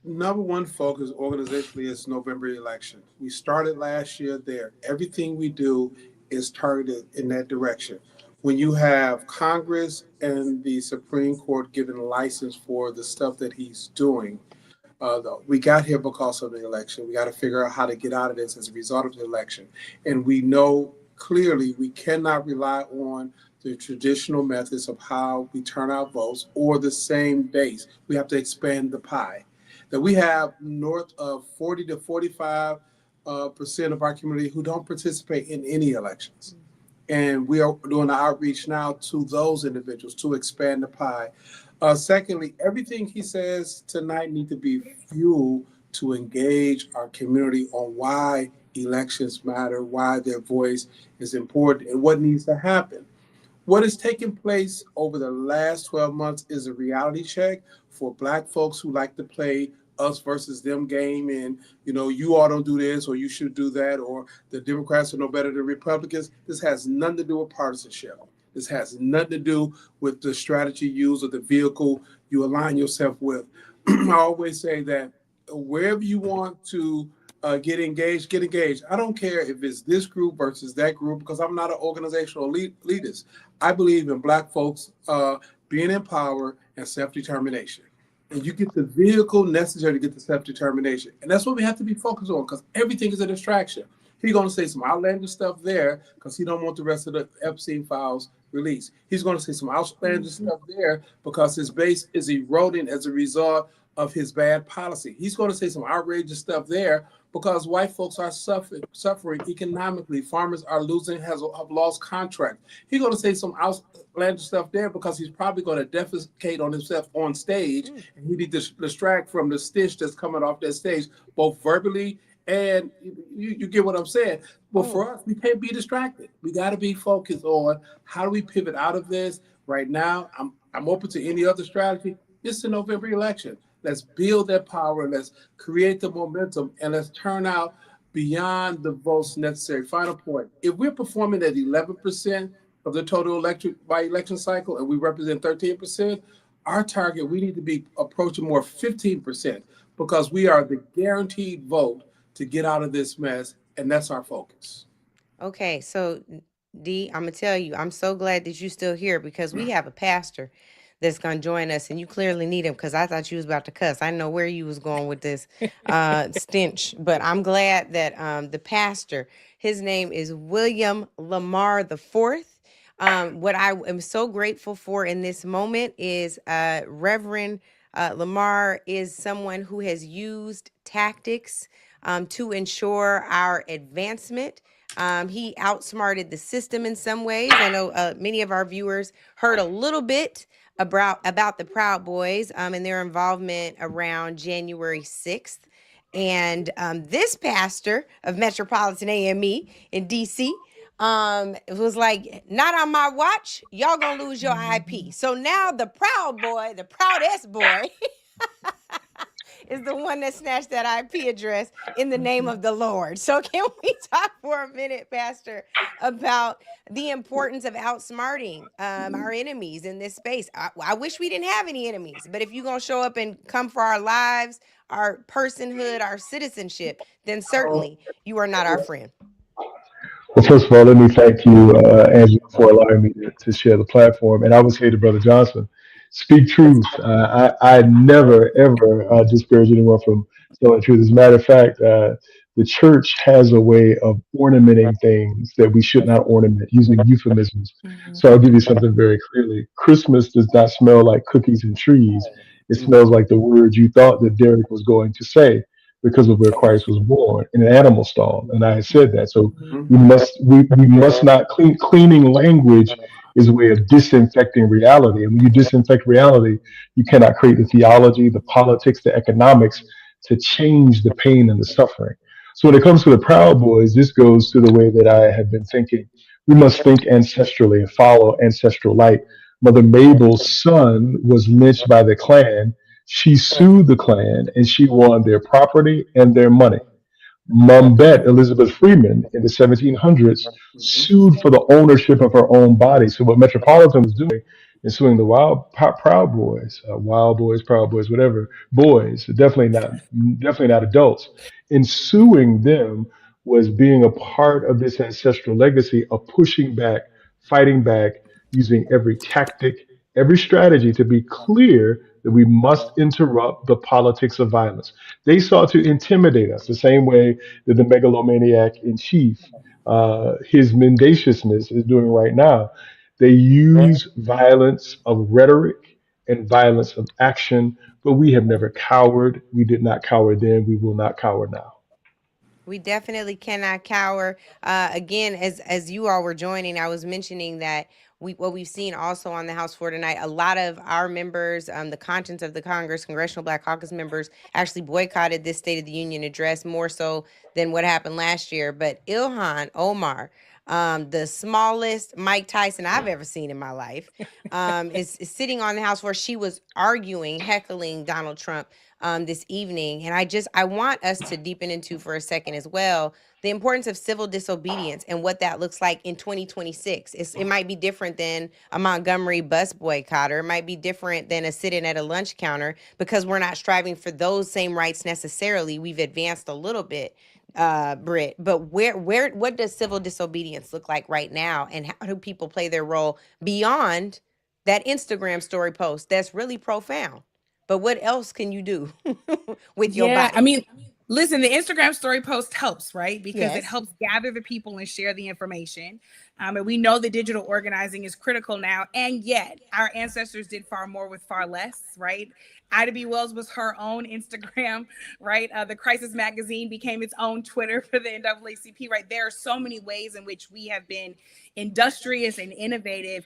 number one focus organizationally is November election. We started last year there. Everything we do is targeted in that direction. When you have Congress and the Supreme Court giving a license for the stuff that he's doing, we got here because of the election. We got to figure out how to get out of this as a result of the election. And we know clearly we cannot rely on the traditional methods of how we turn out votes or the same base. We have to expand the pie. That we have north of 40 to 45% of our community who don't participate in any elections. And we are doing an outreach now to those individuals to expand the pie. Secondly, everything he says tonight needs to be fuel to engage our community on why elections matter, why their voice is important, and what needs to happen. What has taken place over the last 12 months is a reality check for Black folks who like to play us versus them game, and you all don't do this or you should do that, or the Democrats are no better than Republicans. This has nothing to do with partisanship. This has nothing to do with the strategy used or the vehicle you align yourself with. I always say that wherever you want to get engaged, get engaged. I don't care if it's this group versus that group, because I'm not an organizational elitist. I believe in Black folks being in power and self-determination. And you get the vehicle necessary to get the self-determination. And that's what we have to be focused on, because everything is a distraction. He's going to say some outlandish stuff there because he don't want the rest of the Epstein files released. He's going to say some outlandish stuff there because his base is eroding as a result of his bad policy. He's going to say some outrageous stuff there because white folks are suffering economically. Farmers are losing, have lost contracts. He's going to say some outlandish stuff there because he's probably going to defecate on himself on stage, and he needs to distract from the stench that's coming off that stage, both verbally and you get what I'm saying. But for us, we can't be distracted. We got to be focused on how do we pivot out of this. Right now, I'm open to any other strategy. It's the November election. Let's build that power. Let's create the momentum, and let's turn out beyond the votes necessary. Final point. If we're performing at 11% of the total electorate by election cycle, and we represent 13%, our target, we need to be approaching more 15%, because we are the guaranteed vote to get out of this mess, and that's our focus. Okay, so D, I'm gonna tell you, I'm so glad that you're still here, because we have a pastor that's gonna join us, and you clearly need him, because I thought you was about to cuss. I know where you was going with this stench, but I'm glad that the pastor, his name is William Lamar IV. What I am so grateful for in this moment is Reverend Lamar is someone who has used tactics to ensure our advancement. He outsmarted the system in some ways. I know many of our viewers heard a little bit about the Proud Boys and their involvement around January 6th. And this pastor of Metropolitan AME in DC it was like, not on my watch, y'all gonna lose your IP. So now the Proud Boy, the proudest boy, is the one that snatched that IP address in the name of the Lord. So can we talk for a minute, Pastor, about the importance of outsmarting our enemies in this space? I wish we didn't have any enemies, but if you're going to show up and come for our lives, our personhood, our citizenship, then certainly you are not our friend. Well, first of all, let me thank you, Angela, for allowing me to share the platform. And I would say to Brother Johnson, speak truth. I never, ever disparage anyone from telling the truth. As a matter of fact, the church has a way of ornamenting things that we should not ornament, using euphemisms. So I'll give you something very clearly. Christmas does not smell like cookies and trees. It smells like the words you thought that Derek was going to say, because of where Christ was born, in an animal stall. And I had said that. So we must not cleaning language is a way of disinfecting reality. And when you disinfect reality, you cannot create the theology, the politics, the economics to change the pain and the suffering. So when it comes to the Proud Boys, this goes to the way that I have been thinking. We must think ancestrally and follow ancestral light. Mother Mabel's son was lynched by the Klan. She sued the Klan and she won their property and their money. Mumbet, Elizabeth Freeman, in the 1700s, sued for the ownership of her own body. So what Metropolitan was doing is suing the Proud Boys, Wild Boys, Proud Boys, whatever boys, definitely not adults. In suing them was being a part of this ancestral legacy of pushing back, fighting back, using every tactic, every strategy to be clear that we must interrupt the politics of violence. They sought to intimidate us the same way that the megalomaniac in chief, his mendaciousness, is doing right now. They use violence of rhetoric and violence of action, but we have never cowered. We did not cower then. We will not cower now. We definitely cannot cower. Again, as you all were joining, I was mentioning that what we've seen also on the House floor tonight, a lot of our members, the conscience of the Congress, Congressional Black Caucus members, actually boycotted this State of the Union address more so than what happened last year. But Ilhan Omar, the smallest Mike Tyson I've ever seen in my life, is sitting on the House floor. She was arguing, heckling Donald Trump this evening. And I want us to deepen into for a second as well the importance of civil disobedience and what that looks like in 2026. It might be different than a Montgomery bus boycotter. It might be different than a sit-in at a lunch counter because we're not striving for those same rights necessarily. We've advanced a little bit, Britt, but what does civil disobedience look like right now, and how do people play their role beyond that Instagram story post that's really profound? But what else can you do with your body? I mean, listen, the Instagram story post helps, right? Because it Yes. helps gather the people and share the information. And we know that digital organizing is critical now. And yet our ancestors did far more with far less, right? Ida B. Wells was her own Instagram, right? The Crisis Magazine became its own Twitter for the NAACP, right? There are so many ways in which we have been industrious and innovative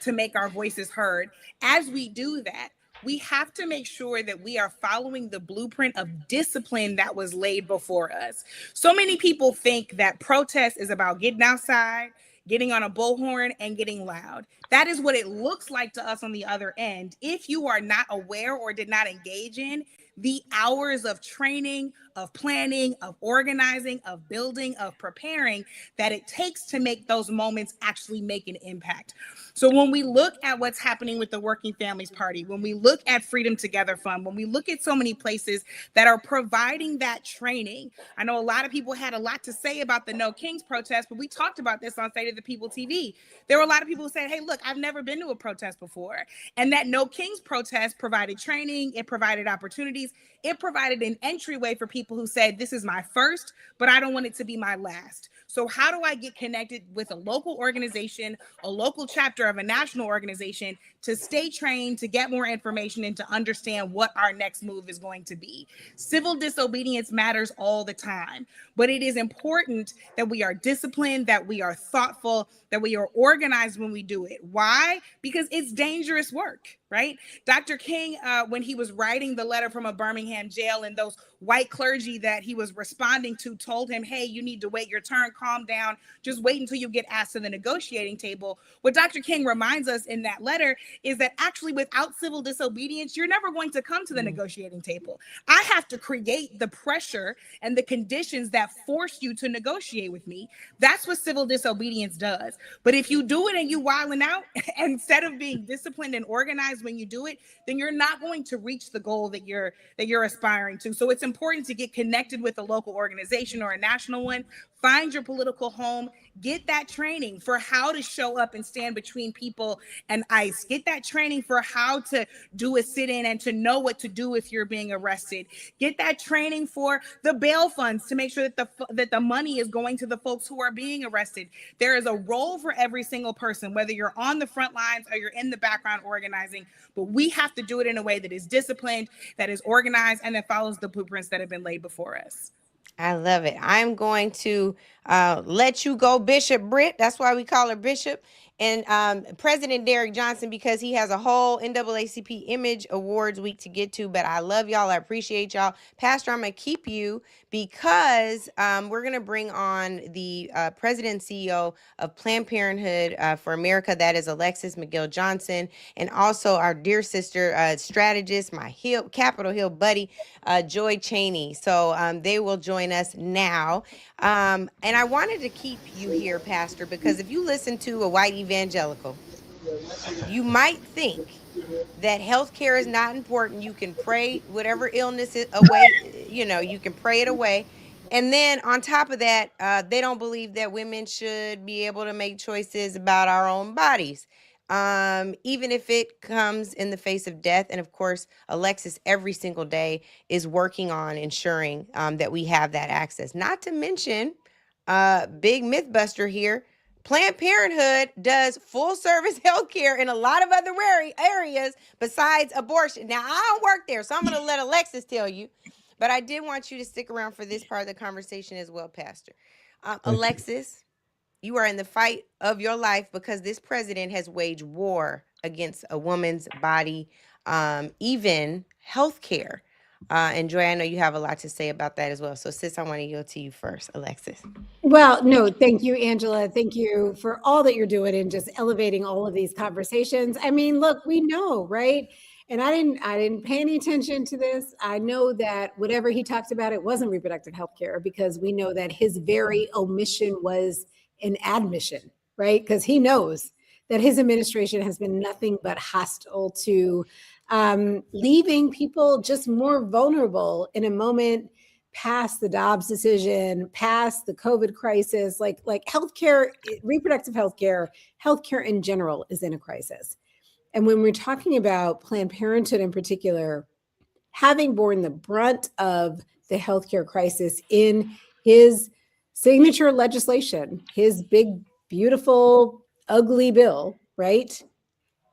to make our voices heard. As we do that, we have to make sure that we are following the blueprint of discipline that was laid before us. So many people think that protest is about getting outside, getting on a bullhorn, and getting loud. That is what it looks like to us on the other end. If you are not aware or did not engage in the hours of training, of planning, of organizing, of building, of preparing that it takes to make those moments actually make an impact. So when we look at what's happening with the Working Families Party, when we look at Freedom Together Fund, when we look at so many places that are providing that training, I know a lot of people had a lot to say about the No Kings protest, but we talked about this on State of the People TV. There were a lot of people who said, hey, look, I've never been to a protest before. And that No Kings protest provided training, it provided opportunities, it provided an entryway for people who said, this is my first, but I don't want it to be my last. So how do I get connected with a local organization, a local chapter of a national organization to stay trained, to get more information, and to understand what our next move is going to be? Civil disobedience matters all the time, but it is important that we are disciplined, that we are thoughtful, that we are organized when we do it. Why? Because it's dangerous work, right? Dr. King, when he was writing the letter from a Birmingham jail, and those white clergy that he was responding to told him, hey, you need to wait your turn, calm down, just wait until you get asked to the negotiating table. What Dr. King reminds us in that letter is that actually without civil disobedience, you're never going to come to the negotiating table. I have to create the pressure and the conditions that force you to negotiate with me. That's what civil disobedience does. But if you do it and you wilding out, instead of being disciplined and organized when you do it, then you're not going to reach the goal that you're aspiring to. So it's important to get connected with a local organization or a national one. Find your political home, get that training for how to show up and stand between people and ICE. Get that training for how to do a sit-in and to know what to do if you're being arrested. Get that training for the bail funds to make sure that the money is going to the folks who are being arrested. There is a role for every single person, whether you're on the front lines or you're in the background organizing, but we have to do it in a way that is disciplined, that is organized, and that follows the blueprints that have been laid before us. I love it. I'm going to let you go, Bishop Britt. That's why we call her Bishop. And President Derek Johnson, because he has a whole NAACP Image Awards week to get to. But I love y'all. I appreciate y'all. Pastor, I'm going to keep you because we're going to bring on the President and CEO of Planned Parenthood for America. That is Alexis McGill Johnson. And also our dear sister strategist, my Capitol Hill buddy, Joy Cheney. So they will join us now. And I wanted to keep you here, Pastor, because if you listen to a white evangelical, you might think that healthcare is not important. You can pray whatever illness is away, you can pray it away. And then on top of that, they don't believe that women should be able to make choices about our own bodies, even if it comes in the face of death. And of course, Alexis every single day is working on ensuring that we have that access. Not to mention, big mythbuster here, Planned Parenthood does full service healthcare in a lot of other areas besides abortion. Now, I don't work there, so I'm going to let Alexis tell you. But I did want you to stick around for this part of the conversation as well, Pastor. Alexis, you are in the fight of your life because this president has waged war against a woman's body, even healthcare. And Joy, I know you have a lot to say about that as well. So sis, I want to yield to you first, Alexis. Well, no, thank you, Angela. Thank you for all that you're doing and just elevating all of these conversations. I mean, look, we know, right? And I didn't pay any attention to this. I know that whatever he talked about, it wasn't reproductive health care, because we know that his very omission was an admission, right? Because he knows that his administration has been nothing but hostile to leaving people just more vulnerable in a moment past the Dobbs decision, past the COVID crisis. Like healthcare, reproductive healthcare in general is in a crisis. And when we're talking about Planned Parenthood in particular, having borne the brunt of the healthcare crisis in his signature legislation, his big, beautiful, ugly bill, right?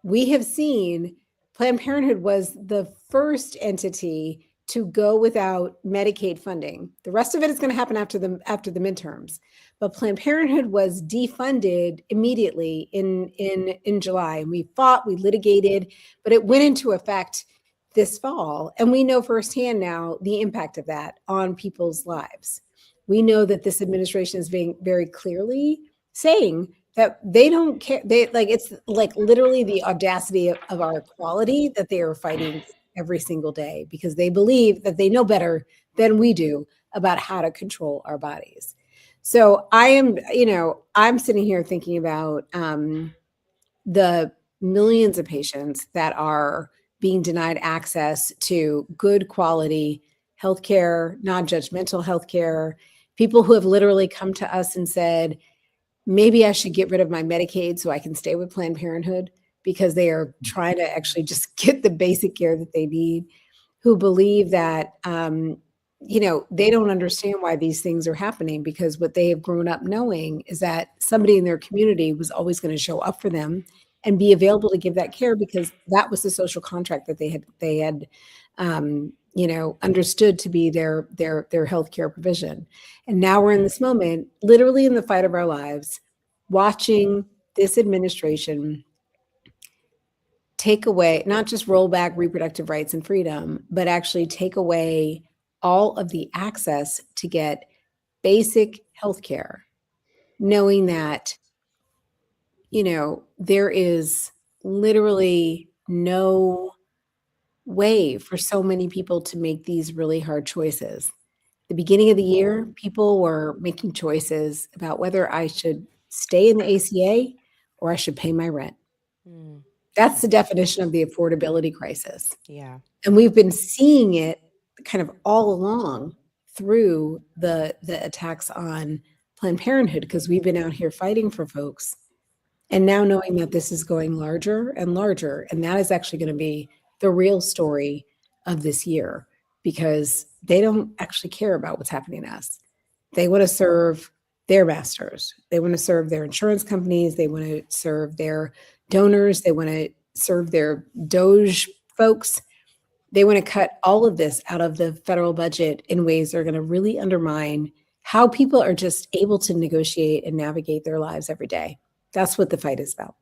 We have seen Planned Parenthood was the first entity to go without Medicaid funding. The rest of it is going to happen after the midterms. But Planned Parenthood was defunded immediately in July. And we fought, we litigated, but it went into effect this fall. And we know firsthand now the impact of that on people's lives. We know that this administration is being very clearly saying that they don't care. It's like literally the audacity of our equality that they are fighting every single day, because they believe that they know better than we do about how to control our bodies. So I'm sitting here thinking about the millions of patients that are being denied access to good quality healthcare, non-judgmental healthcare, people who have literally come to us and said, maybe I should get rid of my Medicaid so I can stay with Planned Parenthood, because they are trying to actually just get the basic care that they need, who believe that, they don't understand why these things are happening, because what they have grown up knowing is that somebody in their community was always going to show up for them and be available to give that care, because that was the social contract that they had understood to be their healthcare provision. And now we're in this moment, literally in the fight of our lives, watching this administration take away, not just roll back reproductive rights and freedom, but actually take away all of the access to get basic healthcare, knowing that, there is literally no way for so many people to make these really hard choices. The beginning of the year, people were making choices about whether I should stay in the ACA or I should pay my rent. That's the definition of the affordability crisis. Yeah. And we've been seeing it kind of all along through the attacks on Planned Parenthood, because we've been out here fighting for folks. And now knowing that this is going larger and larger, and that is actually going to be the real story of this year, because they don't actually care about what's happening to us. They want to serve their masters. They want to serve their insurance companies. They want to serve their donors. They want to serve their Doge folks. They want to cut all of this out of the federal budget in ways that are going to really undermine how people are just able to negotiate and navigate their lives every day. That's what the fight is about.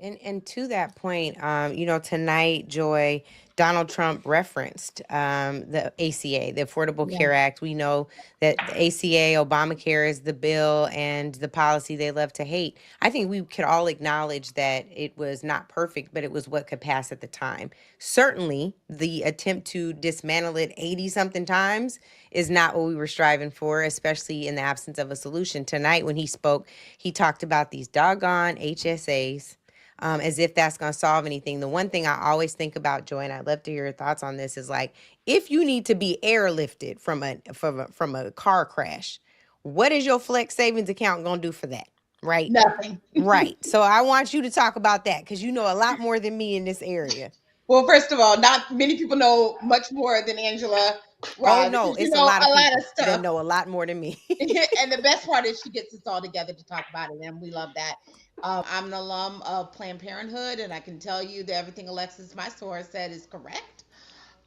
And to that point, tonight, Joy, Donald Trump referenced the ACA, the Affordable Care Act. We know that the ACA, Obamacare, is the bill and the policy they love to hate. I think we could all acknowledge that it was not perfect, but it was what could pass at the time. Certainly, the attempt to dismantle it 80-something times is not what we were striving for, especially in the absence of a solution. Tonight, when he spoke, he talked about these doggone HSAs. As if that's going to solve anything. The one thing I always think about, Joy, and I'd love to hear your thoughts on this, is like, if you need to be airlifted from a car crash, what is your flex savings account going to do for that? Right? Nothing. Right. So I want you to talk about that, because you know a lot more than me in this area. Well, first of all, not many people know much more than Angela Rye. Oh, no, Because, it's a lot of people stuff. that know a lot more than me. And the best part is she gets us all together to talk about it, and we love that. I'm an alum of Planned Parenthood, and I can tell you that everything Alexis, my source, said is correct.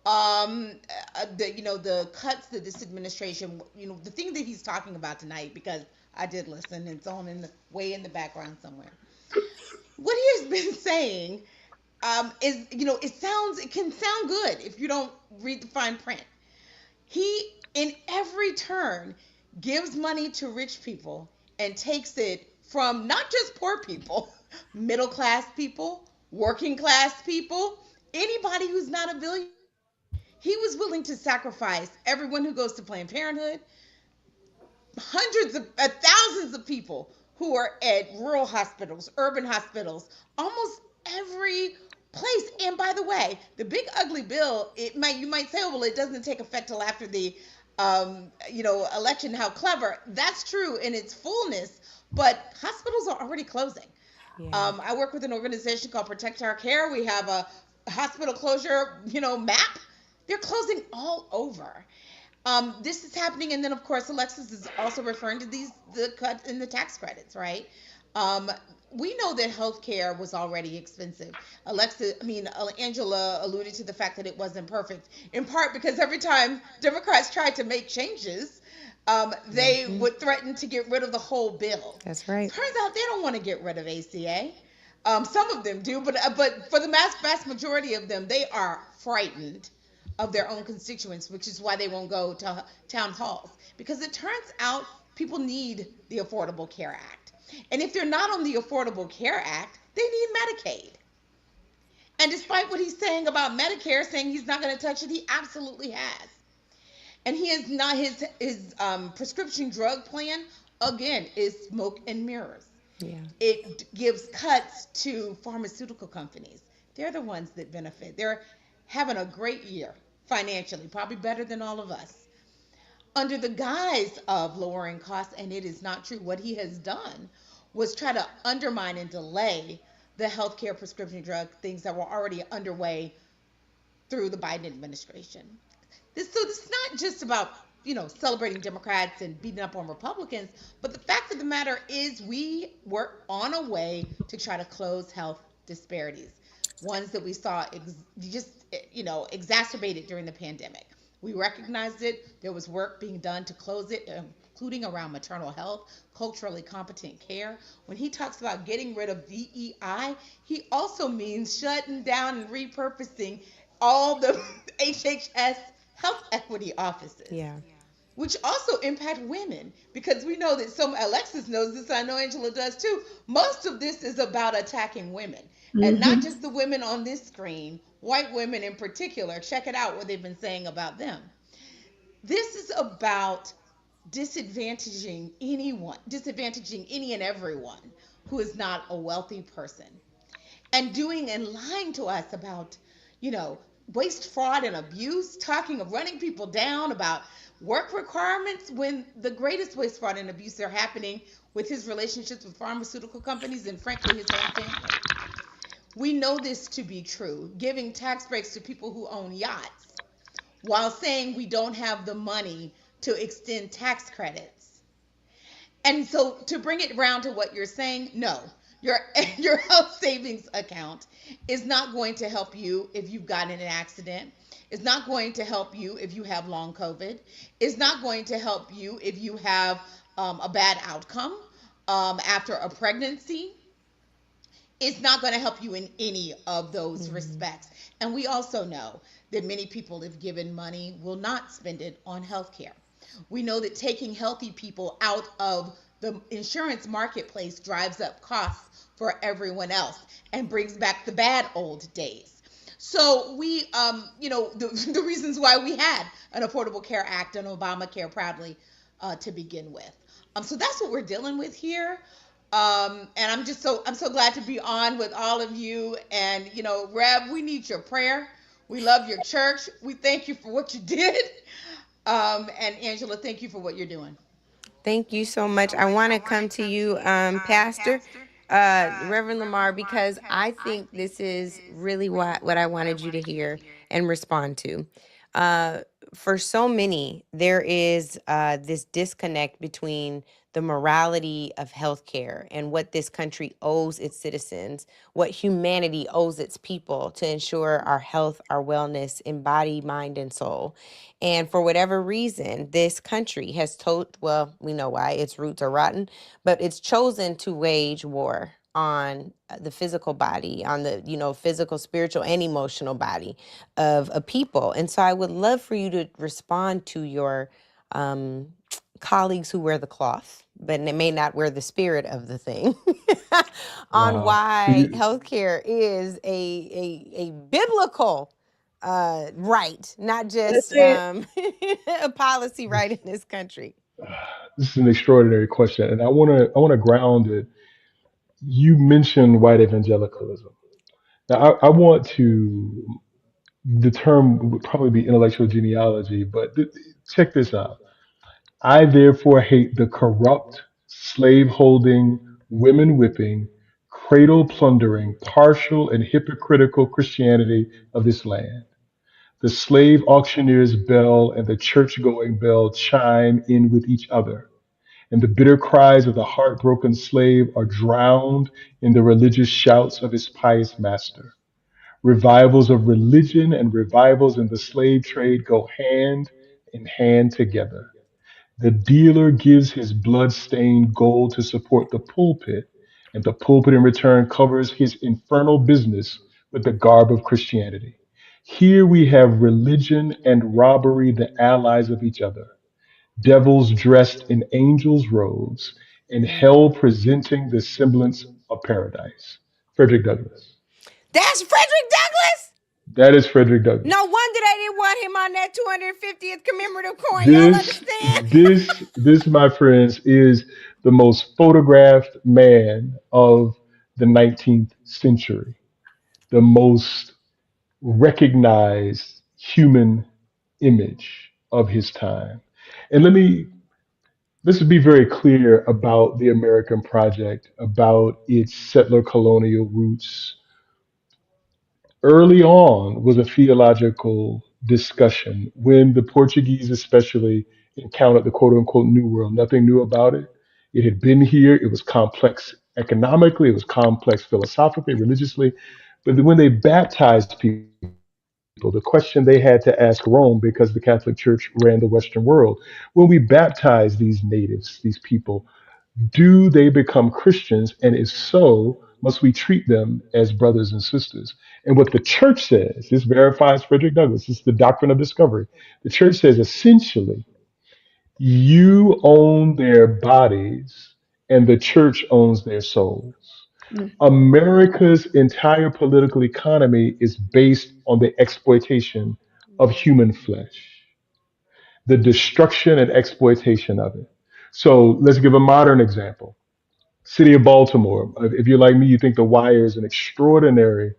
The cuts that this administration, the thing that he's talking about tonight, because I did listen, it's on way in the background somewhere. What he has been saying is, it can sound good if you don't read the fine print. He, in every turn, gives money to rich people and takes it from not just poor people, middle class people, working class people, anybody who's not a billionaire. He was willing to sacrifice everyone who goes to Planned Parenthood, thousands of people who are at rural hospitals, urban hospitals, almost every place. And by the way, the big ugly bill, you might say, oh, well, it doesn't take effect till after the election. How clever. That's true in its fullness, but hospitals are already closing. Yeah. I work with an organization called Protect Our Care. We have a hospital closure, map. They're closing all over. This is happening, and then of course Alexis is also referring to the cut in the tax credits, right? We know that healthcare was already expensive. Angela alluded to the fact that it wasn't perfect, in part because every time Democrats tried to make changes, they would threaten to get rid of the whole bill. That's right. Turns out they don't want to get rid of ACA. Some of them do, but for the vast majority of them, they are frightened of their own constituents, which is why they won't go to town halls. Because it turns out people need the Affordable Care Act. And if they're not on the Affordable Care Act, they need Medicaid. And despite what he's saying about Medicare, saying he's not going to touch it, he absolutely has. And he is not, his prescription drug plan, again, is smoke and mirrors. Yeah. It gives cuts to pharmaceutical companies. They're the ones that benefit. They're having a great year financially, probably better than all of us, under the guise of lowering costs. And it is not true. What he has done was try to undermine and delay the healthcare prescription drug things that were already underway through the Biden administration. This is not just about celebrating Democrats and beating up on Republicans, but the fact of the matter is we were on a way to try to close health disparities, ones that we saw exacerbated during the pandemic. We recognized it. There was work being done to close it, including around maternal health, culturally competent care. When he talks about getting rid of DEI, he also means shutting down and repurposing all the HHS health equity offices. Yeah. Which also impact women, because we know that Alexis knows this, I know Angela does too. Most of this is about attacking women, and not just the women on this screen, white women in particular. Check it out, what they've been saying about them. This is about disadvantaging any and everyone who is not a wealthy person, and lying to us about, waste, fraud, and abuse, running people down about work requirements, when the greatest waste, fraud, and abuse are happening with his relationships with pharmaceutical companies and frankly his own family. We know this to be true, giving tax breaks to people who own yachts while saying we don't have the money to extend tax credits. And so to bring it around to what you're saying, no, your health savings account is not going to help you if you've gotten in an accident. It's not going to help you if you have long COVID. It's not going to help you if you have a bad outcome after a pregnancy. It's not going to help you in any of those respects. And we also know that many people, if given money, will not spend it on healthcare. We know that taking healthy people out of the insurance marketplace drives up costs for everyone else and brings back the bad old days. So we, the reasons why we had an Affordable Care Act and Obamacare proudly to begin with. So that's what we're dealing with here. And I'm so glad to be on with all of you. And Rev, we need your prayer. We love your church. We thank you for what you did. And Angela, thank you for what you're doing. Thank you so much. I want to come to you, Pastor, Reverend Lamar, because I think this is really what I wanted you to hear and respond to. For so many, there is this disconnect between the morality of healthcare and what this country owes its citizens, what humanity owes its people to ensure our health, our wellness in body, mind, and soul. And for whatever reason, this country has well, we know why, its roots are rotten, but it's chosen to wage war on the physical body, on the, physical, spiritual, and emotional body of a people. And so I would love for you to respond to your colleagues who wear the cloth, but they may not wear the spirit of the thing, on why healthcare is a biblical right, not just a policy right in this country. This is an extraordinary question, and I want to ground it. You mentioned white evangelicalism. Now, I want to. The term would probably be intellectual genealogy, but check this out. I therefore hate the corrupt, slave holding, women whipping, cradle plundering, partial and hypocritical Christianity of this land. The slave auctioneer's bell and the church going bell chime in with each other, and the bitter cries of the heartbroken slave are drowned in the religious shouts of his pious master. Revivals of religion and revivals in the slave trade go hand in hand together. The dealer gives his blood-stained gold to support the pulpit, and the pulpit in return covers his infernal business with the garb of Christianity. Here we have religion and robbery, the allies of each other, devils dressed in angels' robes, and hell presenting the semblance of paradise. Frederick Douglass. That's Frederick Douglass? That is Frederick Douglass. No wonder they didn't want him on that 250th commemorative coin. Y'all understand? This, my friends, is the most photographed man of the 19th century, the most recognized human image of his time. And let's be very clear about the American project, about its settler colonial roots. Early on was a theological discussion when the Portuguese, especially, encountered the quote unquote New World. Nothing new about it. It had been here. It was complex economically, it was complex philosophically, religiously. But when they baptized people, the question they had to ask Rome, because the Catholic Church ran the Western world, when we baptize these natives, these people, do they become Christians? And if so, must we treat them as brothers and sisters? And what the church says, this verifies Frederick Douglass, this is the doctrine of discovery. The church says essentially, you own their bodies and the church owns their souls. America's entire political economy is based on the exploitation of human flesh, the destruction and exploitation of it. So let's give a modern example. City of Baltimore. If you're like me, you think The Wire is an extraordinary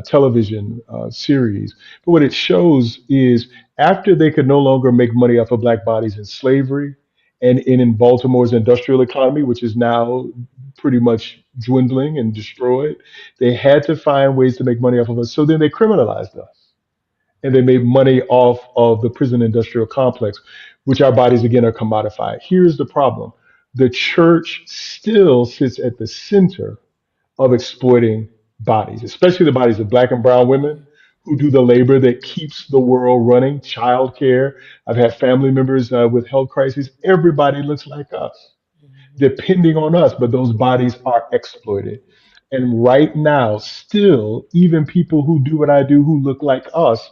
television series. But what it shows is after they could no longer make money off of black bodies in slavery and in Baltimore's industrial economy, which is now pretty much dwindling and destroyed, they had to find ways to make money off of us. So then they criminalized us and they made money off of the prison industrial complex, which our bodies again are commodified. Here's the problem. The church still sits at the center of exploiting bodies, especially the bodies of black and brown women who do the labor that keeps the world running, childcare. I've had family members with health crises. Everybody looks like us, depending on us, but those bodies are exploited. And right now, still, even people who do what I do who look like us,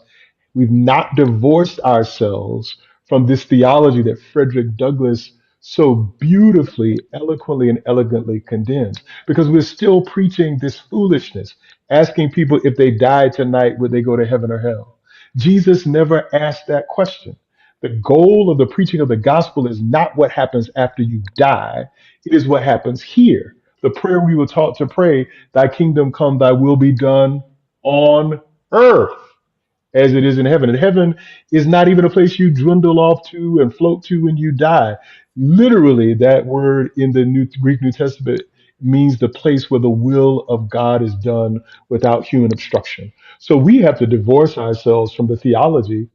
we've not divorced ourselves from this theology that Frederick Douglass so beautifully, eloquently, and elegantly condemns, because we're still preaching this foolishness, asking people if they died tonight, would they go to heaven or hell? Jesus never asked that question. The goal of the preaching of the gospel is not what happens after you die, it is what happens here. The prayer we were taught to pray, thy kingdom come, thy will be done on earth as it is in heaven. And heaven is not even a place you dwindle off to and float to when you die. Literally, that word in the Greek New Testament means the place where the will of God is done without human obstruction. So we have to divorce ourselves from the theology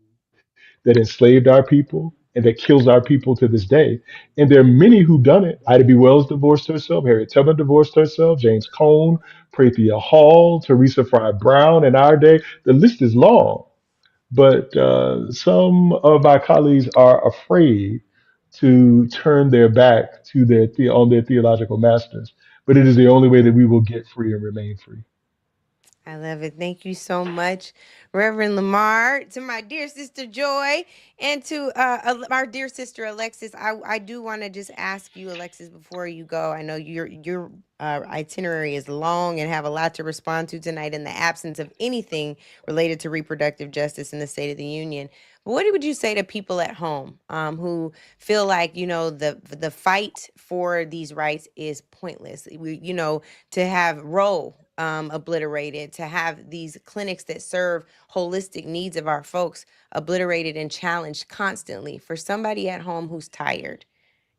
that enslaved our people and that kills our people to this day. And there are many who've done it. Ida B. Wells divorced herself, Harriet Tubman divorced herself, James Cone, Prathia Hall, Teresa Fry Brown in our day. The list is long, but some of my colleagues are afraid to turn their back to on their theological masters. But it is the only way that we will get free and remain free. I love it. Thank you so much, Reverend Lamar. To my dear sister Joy, and to our dear sister Alexis, I do want to just ask you, Alexis, before you go. I know your itinerary is long and have a lot to respond to tonight in the absence of anything related to reproductive justice in the State of the Union. But what would you say to people at home who feel like, you know, the fight for these rights is pointless? To have Roe obliterated, to have these clinics that serve holistic needs of our folks obliterated and challenged constantly. For somebody at home who's tired,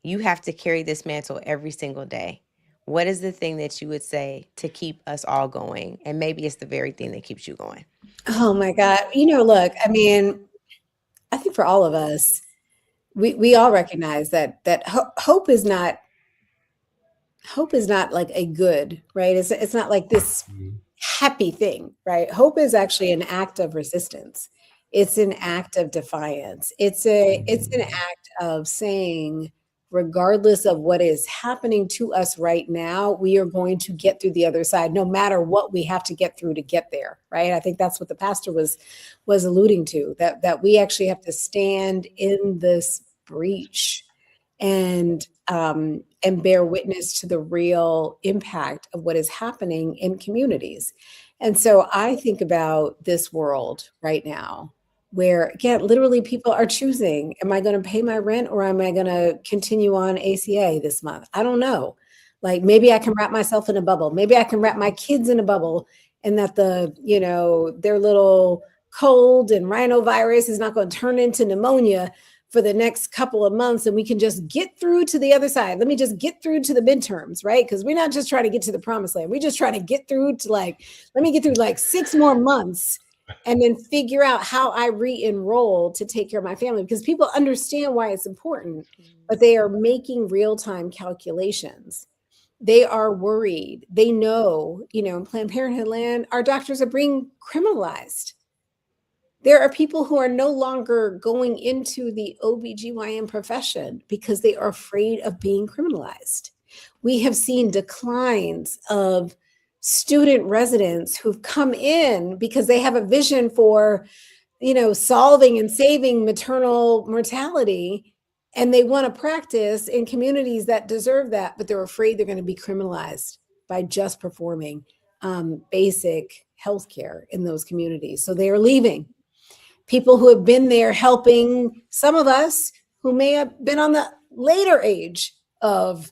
you have to carry this mantle every single day. What is the thing that you would say to keep us all going? And maybe it's the very thing that keeps you going. Oh my God. Look, I mean, I think for all of us, we all recognize that hope is not like a good, right? It's not like this happy thing, right? Hope is actually an act of resistance. It's an act of defiance. It's an act of saying, regardless of what is happening to us right now, we are going to get through the other side, no matter what we have to get through to get there, right? I think that's what the pastor was alluding to, that we actually have to stand in this breach and bear witness to the real impact of what is happening in communities. And so I think about this world right now where, again, literally people are choosing, am I going to pay my rent or am I going to continue on ACA this month? I don't know. Like, maybe I can wrap myself in a bubble. Maybe I can wrap my kids in a bubble, and that their little cold and rhinovirus is not going to turn into pneumonia for the next couple of months, and we can just get through to the other side. Let me just get through to the midterms, right? Because we're not just trying to get to the promised land. We're just trying to get through to let me get through 6 more months and then figure out how I re-enroll to take care of my family, because people understand why it's important, but they are making real-time calculations. They are worried. They know, in Planned Parenthood land, our doctors are being criminalized. There are people who are no longer going into the OBGYN profession because they are afraid of being criminalized. We have seen declines of student residents who've come in because they have a vision for, solving and saving maternal mortality, and they want to practice in communities that deserve that, but they're afraid they're going to be criminalized by just performing basic healthcare in those communities. So they are leaving. People who have been there helping some of us who may have been on the later age of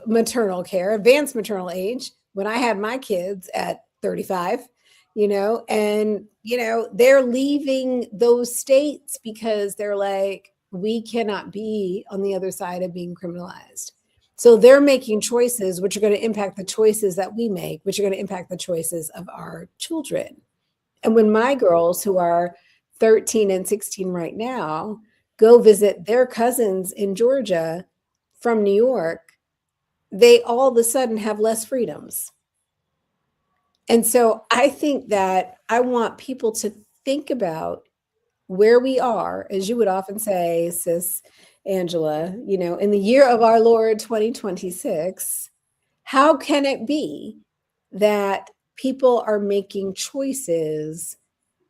maternal care, advanced maternal age, when I had my kids at 35, they're leaving those states because they're like, we cannot be on the other side of being criminalized. So they're making choices which are going to impact the choices that we make, which are going to impact the choices of our children. And when my girls, who are 13 and 16 right now, go visit their cousins in Georgia from New York, they all of a sudden have less freedoms. And so I think that I want people to think about where we are, as you would often say, sis Angela, in the year of our Lord 2026, how can it be that people are making choices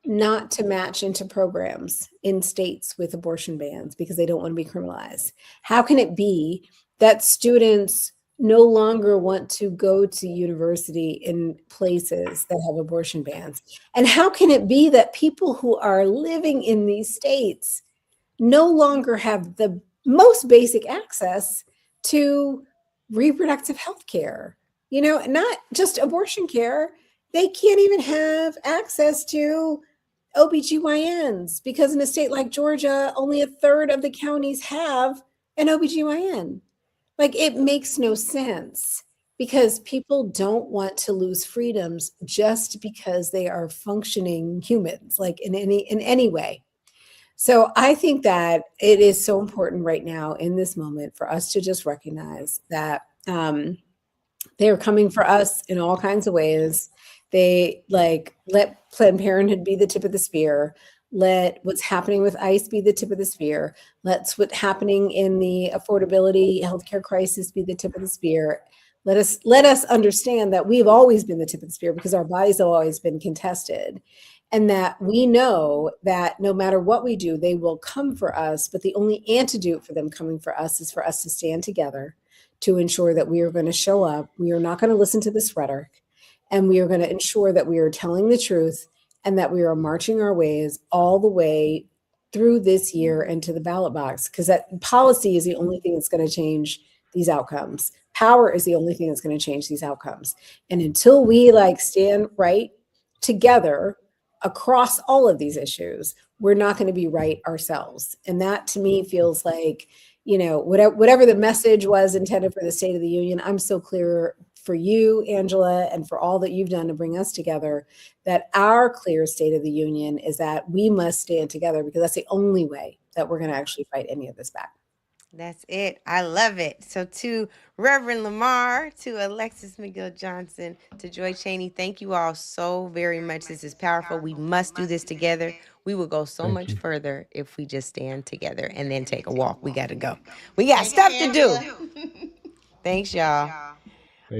not to match into programs in states with abortion bans because they don't want to be criminalized? How can it be that students no longer want to go to university in places that have abortion bans? And how can it be that people who are living in these states no longer have the most basic access to reproductive health care? Not just abortion care. They can't even have access to OBGYNs because in a state like Georgia, only a third of the counties have an OBGYN. Like, it makes no sense because people don't want to lose freedoms just because they are functioning humans, like in any way. So I think that it is so important right now in this moment for us to just recognize that they are coming for us in all kinds of ways. They let Planned Parenthood be the tip of the spear. Let what's happening with ICE be the tip of the spear. Let's what's happening in the affordability healthcare crisis be the tip of the spear. Let us understand that we've always been the tip of the spear because our bodies have always been contested. And that we know that no matter what we do, they will come for us. But the only antidote for them coming for us is for us to stand together to ensure that we are going to show up. We are not going to listen to this rhetoric. And we are going to ensure that we are telling the truth and that we are marching our ways all the way through this year into the ballot box. Because that policy is the only thing that's going to change these outcomes. Power is the only thing that's going to change these outcomes. And until we stand right together across all of these issues, we're not going to be right ourselves. And that to me feels like, whatever the message was intended for the State of the Union, I'm so clear for you, Angela, and for all that you've done to bring us together, that our clear State of the Union is that we must stand together because that's the only way that we're going to actually fight any of this back. That's it. I love it. So to Reverend Lamar, to Alexis McGill Johnson, to Joy Chaney, thank you all so very much. This is powerful. We must do this together. We will go so much further if we just stand together and then take a walk. We got to go. We got stuff to do. Thanks, y'all.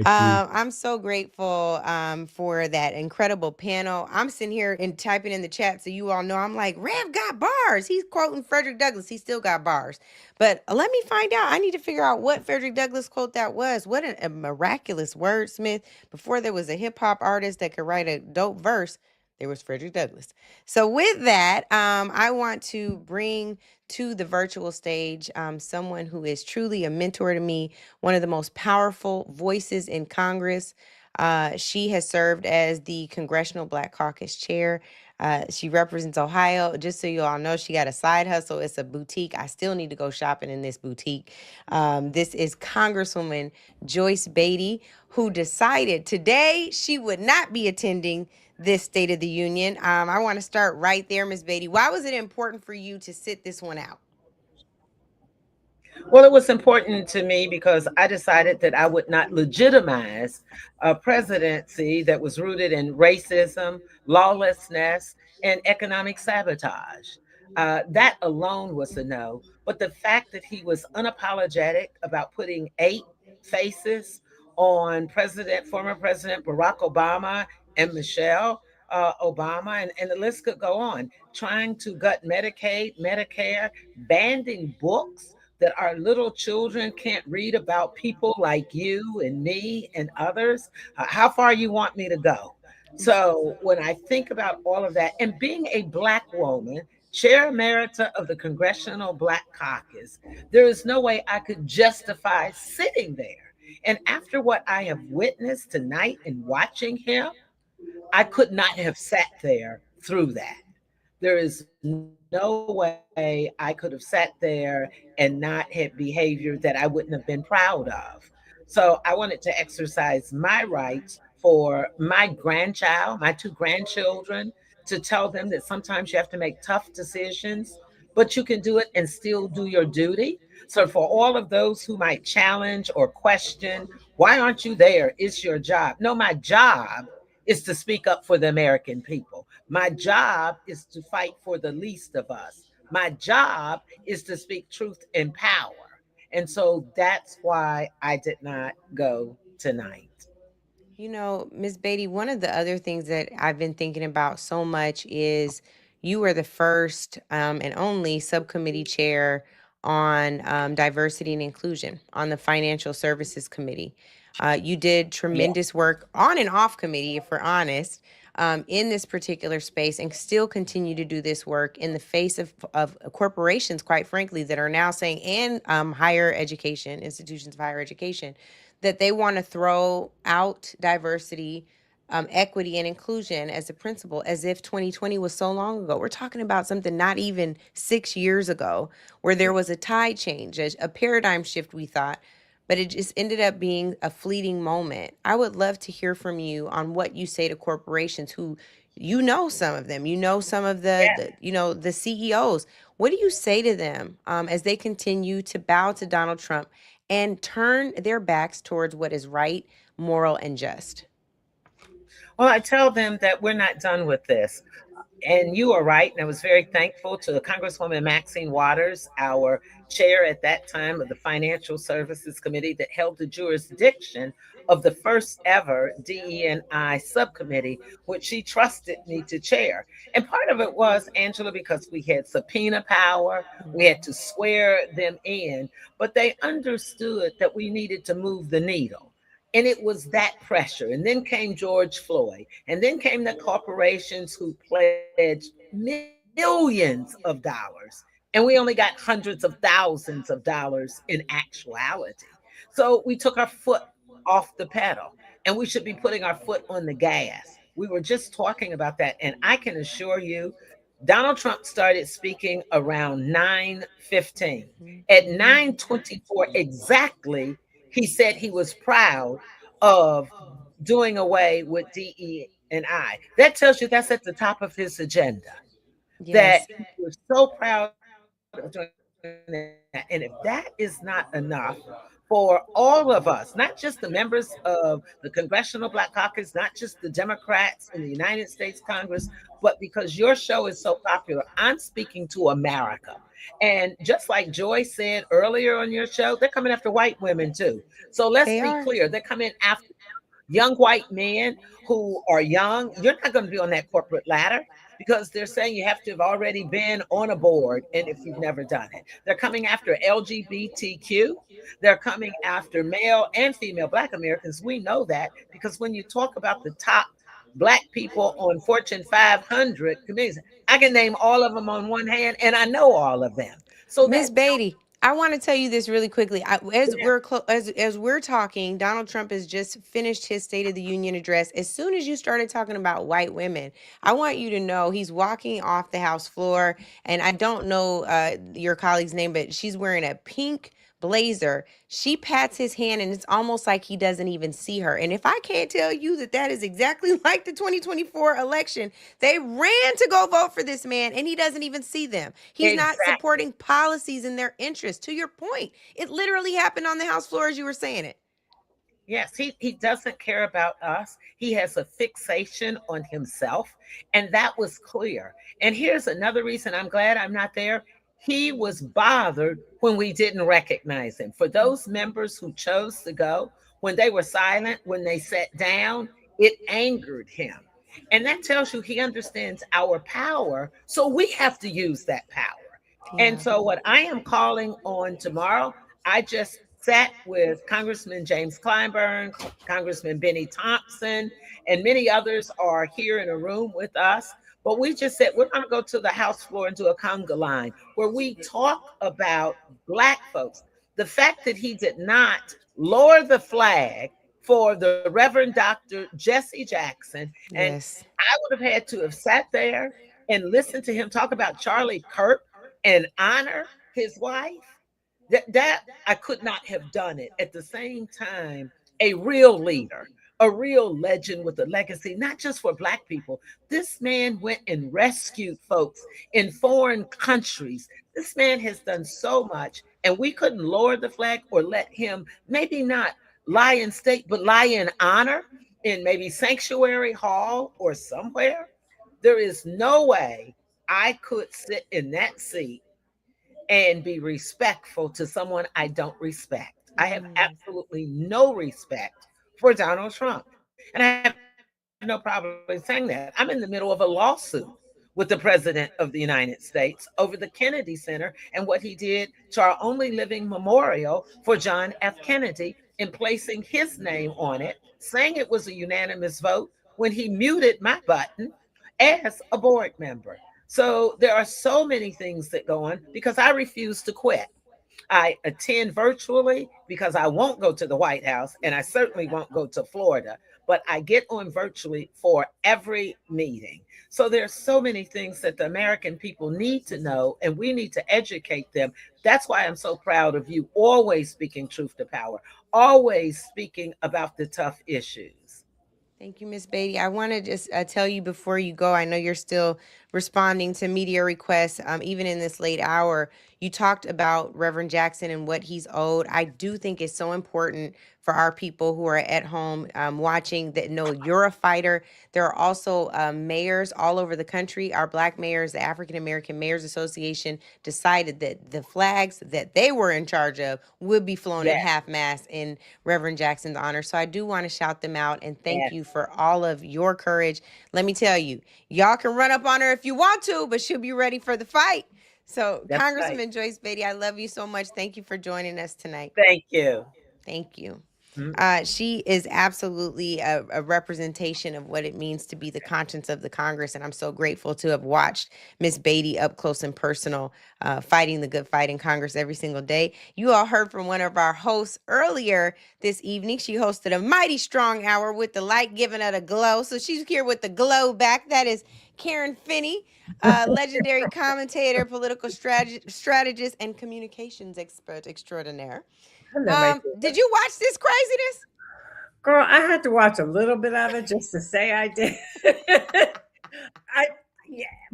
I'm so grateful for that incredible panel. I'm sitting here and typing in the chat so you all know. I'm like, Rev got bars. He's quoting Frederick Douglass. He still got bars. But let me find out. I need to figure out what Frederick Douglass quote that was. What a miraculous wordsmith. Before there was a hip hop artist that could write a dope verse, there was Frederick Douglass. So with that, I want to bring to the virtual stage someone who is truly a mentor to me, one of the most powerful voices in Congress. She has served as the Congressional Black Caucus chair. She represents Ohio. Just so you all know, she got a side hustle. It's a boutique. I still need to go shopping in this boutique. This is Congresswoman Joyce Beatty, who decided today she would not be attending this State of the Union. I want to start right there, Ms. Beatty. Why was it important for you to sit this one out? Well, it was important to me because I decided that I would not legitimize a presidency that was rooted in racism, lawlessness, and economic sabotage. That alone was a no. But the fact that he was unapologetic about putting 8 faces on former President Barack Obama and Michelle Obama, and the list could go on, trying to gut Medicaid, Medicare, banning books that our little children can't read about people like you and me and others. How far you want me to go? So when I think about all of that, and being a Black woman, Chair Emerita of the Congressional Black Caucus, there is no way I could justify sitting there. And after what I have witnessed tonight and watching him, I could not have sat there through that. There is no way I could have sat there and not had behavior that I wouldn't have been proud of. So I wanted to exercise my rights for my grandchild, my 2 grandchildren, to tell them that sometimes you have to make tough decisions, but you can do it and still do your duty. So for all of those who might challenge or question, why aren't you there? It's your job. No, my job is to speak up for the American people. My job is to fight for the least of us. My job is to speak truth in power. And so that's why I did not go tonight. You know, Ms. Beatty, one of the other things that I've been thinking about so much is you were the first and only subcommittee chair on diversity and inclusion on the Financial Services Committee. You did tremendous work on and off committee, if we're honest, in this particular space, and still continue to do this work in the face of corporations, quite frankly, that are now saying, and higher education, institutions of higher education, that they want to throw out diversity, equity, and inclusion as a principle, as if 2020 was so long ago. We're talking about something not even 6 years ago, where there was a tide change, a paradigm shift, we thought, but it just ended up being a fleeting moment. I would love to hear from you on what you say to corporations who, you know, some of them, you know, some of the CEOs. What do you say to them as they continue to bow to Donald Trump and turn their backs towards what is right, moral, and just? Well, I tell them that we're not done with this. And you are right. And I was very thankful to Congresswoman Maxine Waters, our chair at that time of the Financial Services Committee, that held the jurisdiction of the first ever DE&I subcommittee, which she trusted me to chair. And part of it was, Angela, because we had subpoena power, we had to swear them in, but they understood that we needed to move the needle. And it was that pressure. And then came George Floyd. And then came the corporations who pledged millions of dollars. And we only got hundreds of thousands of dollars in actuality. So we took our foot off the pedal, and we should be putting our foot on the gas. We were just talking about that. And I can assure you, Donald Trump started speaking around 9:15. At 9:24 exactly, he said he was proud of doing away with DE&I. That tells you that's at the top of his agenda. Yes. That he was so proud of doing that. And if that is not enough for all of us, not just the members of the Congressional Black Caucus, not just the Democrats in the United States Congress, but because your show is so popular, I'm speaking to America. And just like Joy said earlier on your show, they're coming after white women too. So let's be clear. They're coming after young white men who are young. You're not going to be on that corporate ladder because they're saying you have to have already been on a board, and if you've never done it. They're coming after LGBTQ. They're coming after male and female Black Americans. We know that because when you talk about the top Black people on Fortune 500 committees, I can name all of them on one hand, and I know all of them. So Ms. Beatty, I want to tell you this really quickly. As we're talking, Donald Trump has just finished his State of the Union address. As soon as you started talking about white women, I want you to know he's walking off the House floor, and I don't know your colleague's name, but she's wearing a pink blazer. She pats his hand, and it's almost like he doesn't even see her. And if I can't tell you that that is exactly like the 2024 election, they ran to go vote for this man, and he doesn't even see them. He's not supporting policies in their interest. To your point, it literally happened on the House floor as you were saying it. Yes, he doesn't care about us. He has a fixation on himself, and that was clear. And here's another reason I'm glad I'm not there. He was bothered when we didn't recognize him. For those members who chose to go, when they were silent, when they sat down, it angered him. And that tells you he understands our power. So we have to use that power. Yeah. And so what I am calling on tomorrow, I just sat with Congressman James Clyburn, Congressman Benny Thompson, and many others are here in a room with us. But we just said, we're going to go to the House floor and do a conga line where we talk about Black folks. The fact that he did not lower the flag for the Reverend Dr. Jesse Jackson. And I would have had to have sat there and listened to him talk about Charlie Kirk and honor his wife. That I could not have done it. At the same time, a real leader, a real legend with a legacy, not just for Black people. This man went and rescued folks in foreign countries. This man has done so much, and we couldn't lower the flag or let him maybe not lie in state, but lie in honor. in maybe Sanctuary Hall or somewhere, there is no way I could sit in that seat and be respectful to someone I don't respect. I have absolutely no respect for Donald Trump. And I have no problem saying that. I'm in the middle of a lawsuit with the President of the United States over the Kennedy Center and what he did to our only living memorial for John F. Kennedy in placing his name on it, saying it was a unanimous vote when he muted my button as a board member. So there are so many things that go on because I refuse to quit. I attend virtually because I won't go to the White House and I certainly won't go to Florida, but I get on virtually for every meeting. So there's so many things that the American people need to know and we need to educate them. That's why I'm so proud of you always speaking truth to power, always speaking about the tough issues. Thank you, Ms. Beatty. I want to just tell you before you go, I know you're still responding to media requests, even in this late hour. You talked about Reverend Jackson and what he's owed. I do think it's so important for our people who are at home watching that know you're a fighter. There are also mayors all over the country. Our Black mayors, the African American Mayors Association, decided that the flags that they were in charge of would be flown at half-mast in Reverend Jackson's honor. So I do want to shout them out and thank you for all of your courage. Let me tell you, y'all can run up on her if you want to, but she'll be ready for the fight. So That's Congresswoman right. Joyce Beatty, I love you so much. Thank you for joining us tonight. Thank you. Thank you. She is absolutely a representation of what it means to be the conscience of the Congress. And I'm so grateful to have watched Miss Beatty up close and personal, fighting the good fight in Congress every single day. You all heard from one of our hosts earlier this evening. She hosted a mighty strong hour with the light giving her a glow. So she's here with the glow back. That is Karen Finney, legendary commentator, political strategist, and communications expert extraordinaire. Did you watch this craziness? Girl, I had to watch a little bit of it just to say I did.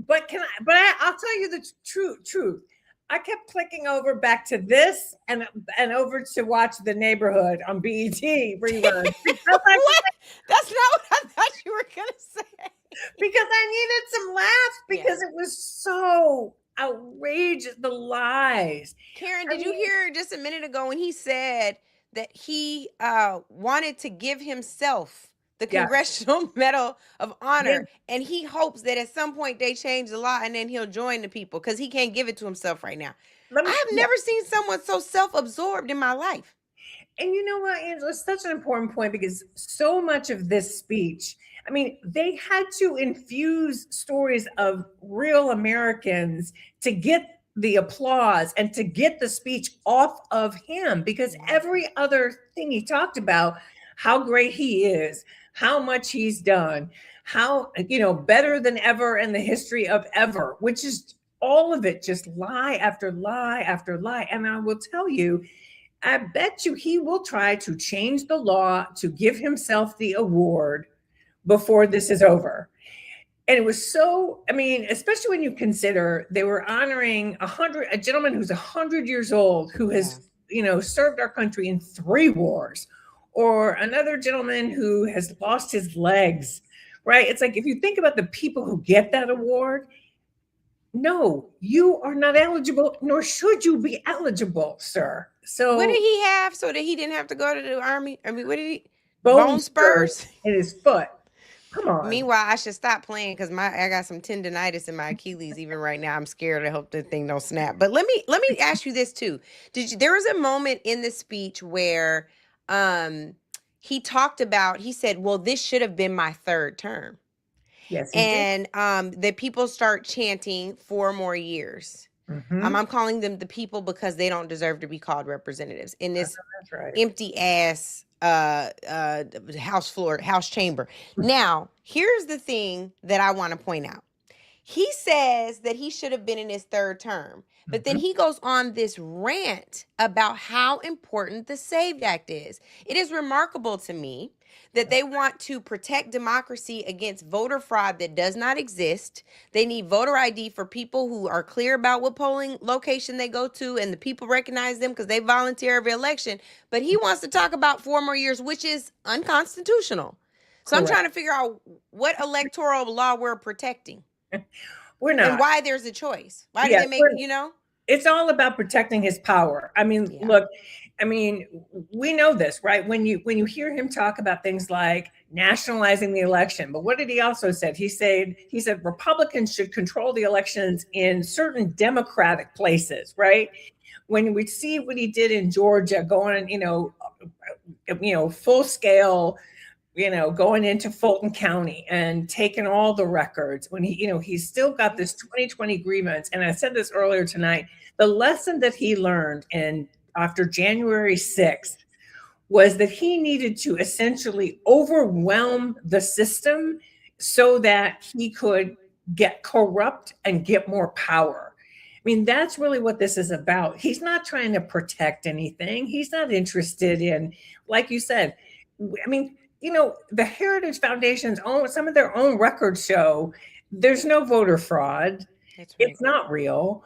But I'll tell you the truth. I kept clicking over back to this and over to watch The Neighborhood on BET rerun. What? That's not what I thought you were gonna say. Because I needed some laughs because it was so outrageous, the lies. Karen, did you hear just a minute ago when he said that he wanted to give himself the Congressional Medal of Honor, and he hopes that at some point they change the law and then he'll join the people because he can't give it to himself right now. I have never seen someone so self-absorbed in my life. And you know what, Angela, it's such an important point because so much of this speech, I mean, they had to infuse stories of real Americans to get the applause and to get the speech off of him, because every other thing he talked about, how great he is, how much he's done, how, better than ever in the history of ever, which is all of it, just lie after lie after lie. And I will tell you, I bet you he will try to change the law to give himself the award before this is over. And it was so, especially when you consider they were honoring a gentleman who's 100 years old, who has, served our country in 3 wars, or another gentleman who has lost his legs, right? It's like, if you think about the people who get that award, no, you are not eligible, nor should you be eligible, sir. So what did he have so that he didn't have to go to the army? What did he? Bone spurs in his foot. Come on. Meanwhile, I should stop playing because I got some tendonitis in my Achilles even right now. I'm scared. I hope the thing don't snap. But let me ask you this too. There was a moment in the speech where he talked about, he said, well, this should have been my 3rd term. Yes. And the people start chanting 4 more years. I'm calling them the people because they don't deserve to be called representatives in this empty ass House chamber. Now, here's the thing that I want to point out. He says that he should have been in his 3rd term, but then he goes on this rant about how important the SAVE Act is. It is remarkable to me that they want to protect democracy against voter fraud that does not exist. They need voter ID for people who are clear about what polling location they go to, and the people recognize them because they volunteer every election. But he wants to talk about 4 more years, which is unconstitutional. So I'm Correct. trying to figure out what electoral law we're protecting We're and not. why there's a choice. Why do Yeah, they make, we're- you know? It's all about protecting his power. I mean, Yeah. look, I mean, we know this, right? When you hear him talk about things like nationalizing the election, but what did he also said? He said Republicans should control the elections in certain Democratic places, right? When we see what he did in Georgia, going, full scale, going into Fulton County and taking all the records, when he's still got this 2020 grievance. And I said this earlier tonight, the lesson that he learned after January 6th was that he needed to essentially overwhelm the system so that he could get corrupt and get more power. I mean, that's really what this is about. He's not trying to protect anything. He's not interested in, like you said, I mean, the Heritage Foundation's some of their own records show there's no voter fraud. That's right. It's not real.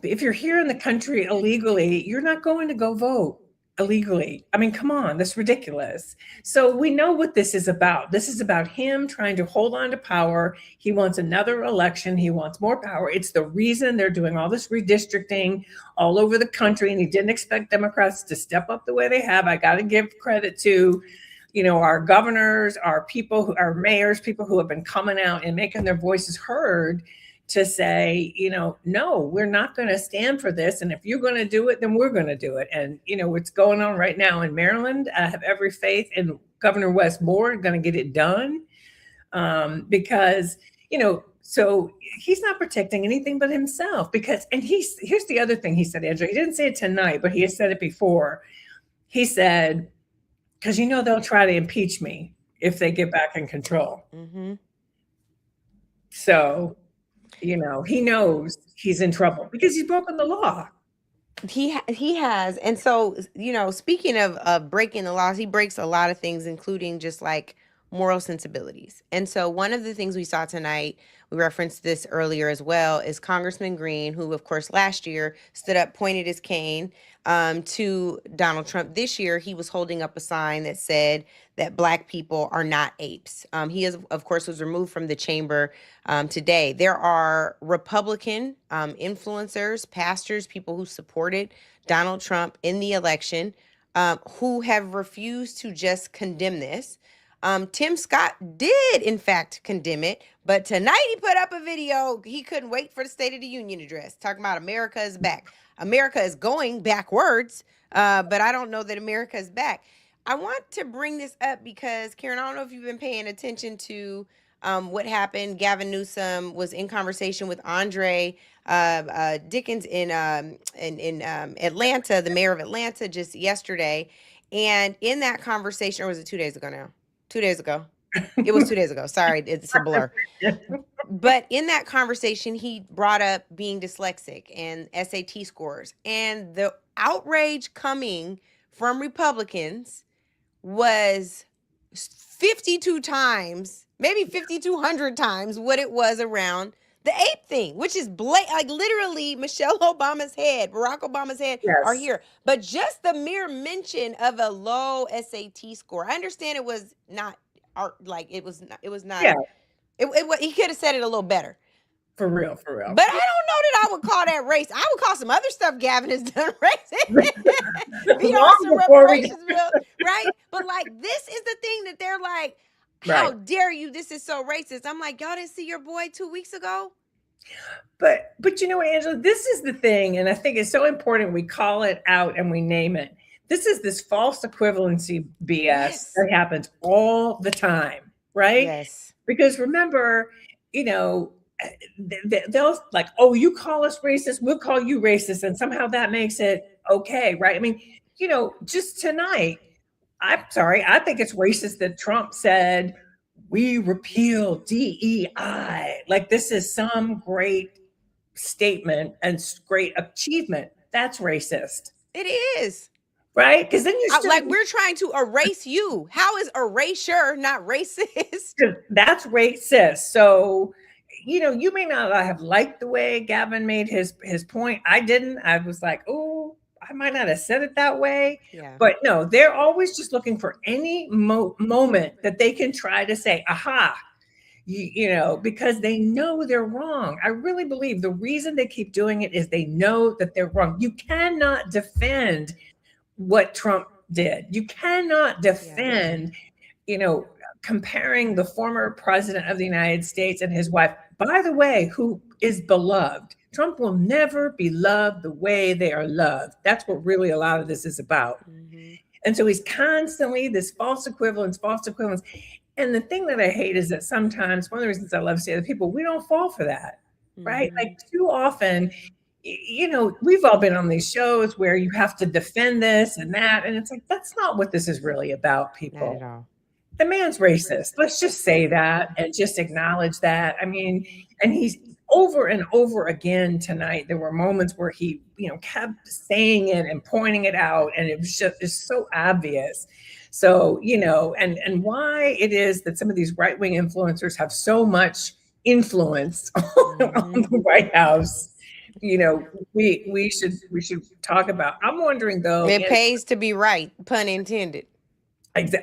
If you're here in the country illegally, you're not going to go vote illegally. I mean, come on, that's ridiculous. So we know what this is about. This is about him trying to hold on to power. He wants another election. He wants more power. It's the reason they're doing all this redistricting all over the country. And he didn't expect Democrats to step up the way they have. I got to give credit to our governors, our mayors, people who have been coming out and making their voices heard to say, no, we're not going to stand for this. And if you're going to do it, then we're going to do it. And, what's going on right now in Maryland, I have every faith in Governor Wes Moore going to get it done because, so he's not protecting anything but himself and here's the other thing he said, Angela, he didn't say it tonight, but he has said it before. He said, because they'll try to impeach me if they get back in control. Mm-hmm. So, he knows he's in trouble because he's broken the law. He has. And so, speaking of breaking the laws, he breaks a lot of things, including just like moral sensibilities. And so one of the things we saw tonight, we referenced this earlier as well, is Congressman Green, who, of course, last year stood up, pointed his cane to Donald Trump. This year, he was holding up a sign that said that Black people are not apes. He, of course, was removed from the chamber today. There are Republican influencers, pastors, people who supported Donald Trump in the election who have refused to just condemn this. Tim Scott did, in fact, condemn it, but tonight he put up a video. He couldn't wait for the State of the Union address, talking about America is back. America is going backwards, but I don't know that America is back. I want to bring this up because, Karen, I don't know if you've been paying attention to what happened. Gavin Newsom was in conversation with Andre Dickens in Atlanta, the mayor of Atlanta, just yesterday. And in that conversation, or was it 2 days ago now? 2 days ago. It was 2 days ago. Sorry, it's a blur. But in that conversation, he brought up being dyslexic and SAT scores. And the outrage coming from Republicans was 52 times, maybe 5,200 times what it was around the ape thing, which is like literally Michelle Obama's head, Barack Obama's head are here. But just the mere mention of a low SAT score, I understand it was not it was not. Yeah. He could have said it a little better. For real. But I don't know that I would call that race. I would call some other stuff Gavin has done racist. Be on some reparations bill, right? But this is the thing that they're like, how dare you? This is so racist. I'm like, y'all didn't see your boy 2 weeks ago? But you know what, Angela, this is the thing. And I think it's so important we call it out and we name it. This is this false equivalency BS that happens all the time, right? Yes. Because remember, they'll like, oh, you call us racist, we'll call you racist. And somehow that makes it okay, right? I mean, just tonight, I'm sorry, I think it's racist that Trump said, we repeal DEI. Like this is some great statement and great achievement. That's racist. It is. Right? Because then we're trying to erase you. How is erasure not racist? That's racist. So, you may not have liked the way Gavin made his point. I didn't. I was like, oh, I might not have said it that way, Yeah. but no, they're always just looking for any moment that they can try to say, aha, you know, because they know they're wrong. I really believe the reason they keep doing it is they know that they're wrong. You cannot defend what Trump did. You cannot defend, you know, comparing the former president of the United States and his wife, by the way, who is beloved. Trump will never be loved the way they are loved. That's what really a lot of this is about. And so he's constantly this false equivalence. And the thing that I hate is that sometimes, one of the reasons I love to say to people, we don't fall for that, right? Like too often, you know, we've all been on these shows where you have to defend this and that. And it's like, that's not what this is really about, people. Not at all. The man's racist. Let's just say that and just acknowledge that. I mean, and he's over and over again tonight. There were moments where he, you know, kept saying it and pointing it out. And it was just, it's so obvious. So, you know, and why it is that some of these right-wing influencers have so much influence on the White House. You know, we should talk about. I'm wondering though. It pays to be right, pun intended.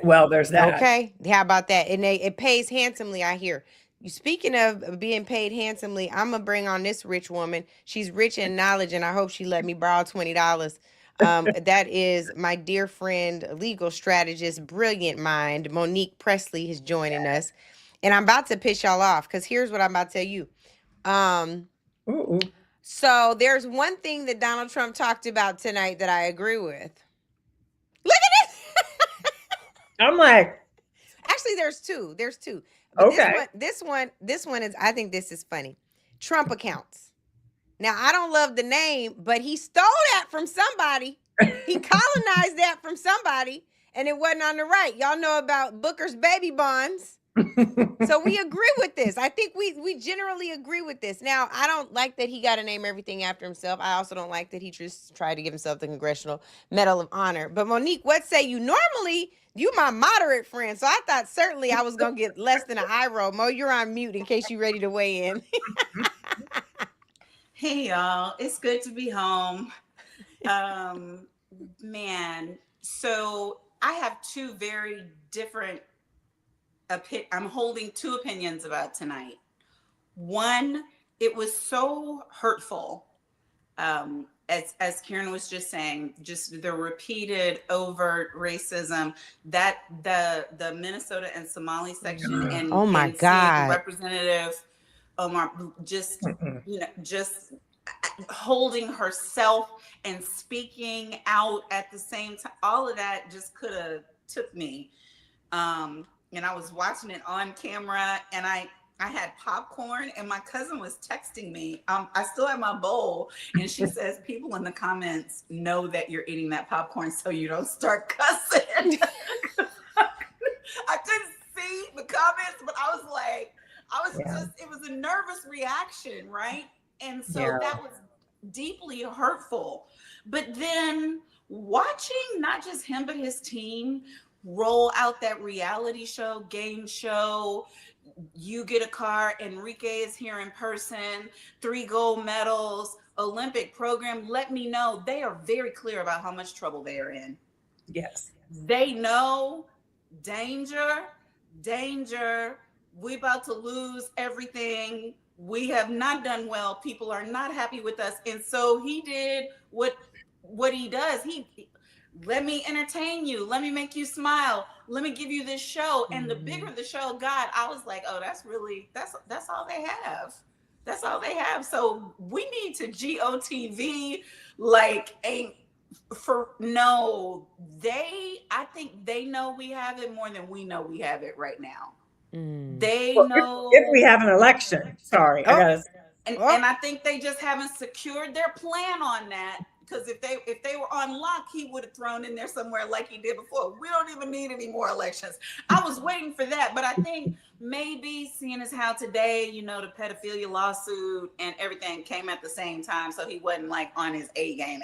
Well, there's that. Okay, how about that? And it pays handsomely, I hear. You speaking of being paid handsomely, I'm gonna bring on this rich woman. She's rich in knowledge, and I hope she let me borrow $20. That is my dear friend, legal strategist, brilliant mind, Monique Presley is joining us, and I'm about to piss y'all off because here's what I'm about to tell you. So there's one thing that Donald Trump talked about tonight that I agree with. Look at this. I'm like, actually, there's two. But okay. This one is, I think this is funny. Trump accounts. Now, I don't love the name, but he stole that from somebody. He colonized that from somebody, and it wasn't on the right. Y'all know about Booker's baby bonds. So we agree with this. I think we generally agree with this. Now, I don't like that he got to name everything after himself. I also don't like that he just tried to give himself the Congressional Medal of Honor. But Monique, what say you? Normally, you my moderate friend, so I thought certainly I was going to get less than an eye roll. Mo, you're on mute in case you're ready to weigh in. Hey, y'all. It's good to be home. Man, so I have two very different I'm holding two opinions about tonight. One, it was so hurtful, as Karen was just saying, just the repeated overt racism that the Minnesota and Somali section and oh my God, Representative Omar just you know just holding herself and speaking out at the same time. All of that just could have took me. And I was watching it on camera, and I had popcorn, and my cousin was texting me. I still have my bowl, and she says, people in the comments know that you're eating that popcorn so you don't start cussing. I couldn't see the comments, but I was like, it was a nervous reaction, right? And so that was deeply hurtful. But then watching not just him, but his team roll out that reality show, game show, you get a car, Enrique is here in person, 3 gold medals, Olympic program, let me know. They are very clear about how much trouble they are in. Yes. They know danger, we about to lose everything. We have not done well. People are not happy with us. And so he did what he does. Let me entertain you. Let me make you smile. Let me give you this show. And the bigger the show got, I was like, oh, that's all they have. That's all they have. So we need to GOTV I think they know we have it more than we know we have it right now. They know if we have an election. Sorry. And I think they just haven't secured their plan on that. Because if they were on lock, he would have thrown in there somewhere like he did before. We don't even need any more elections. I was waiting for that, but I think maybe seeing as how today, you know, the pedophilia lawsuit and everything came at the same time, so he wasn't like on his A game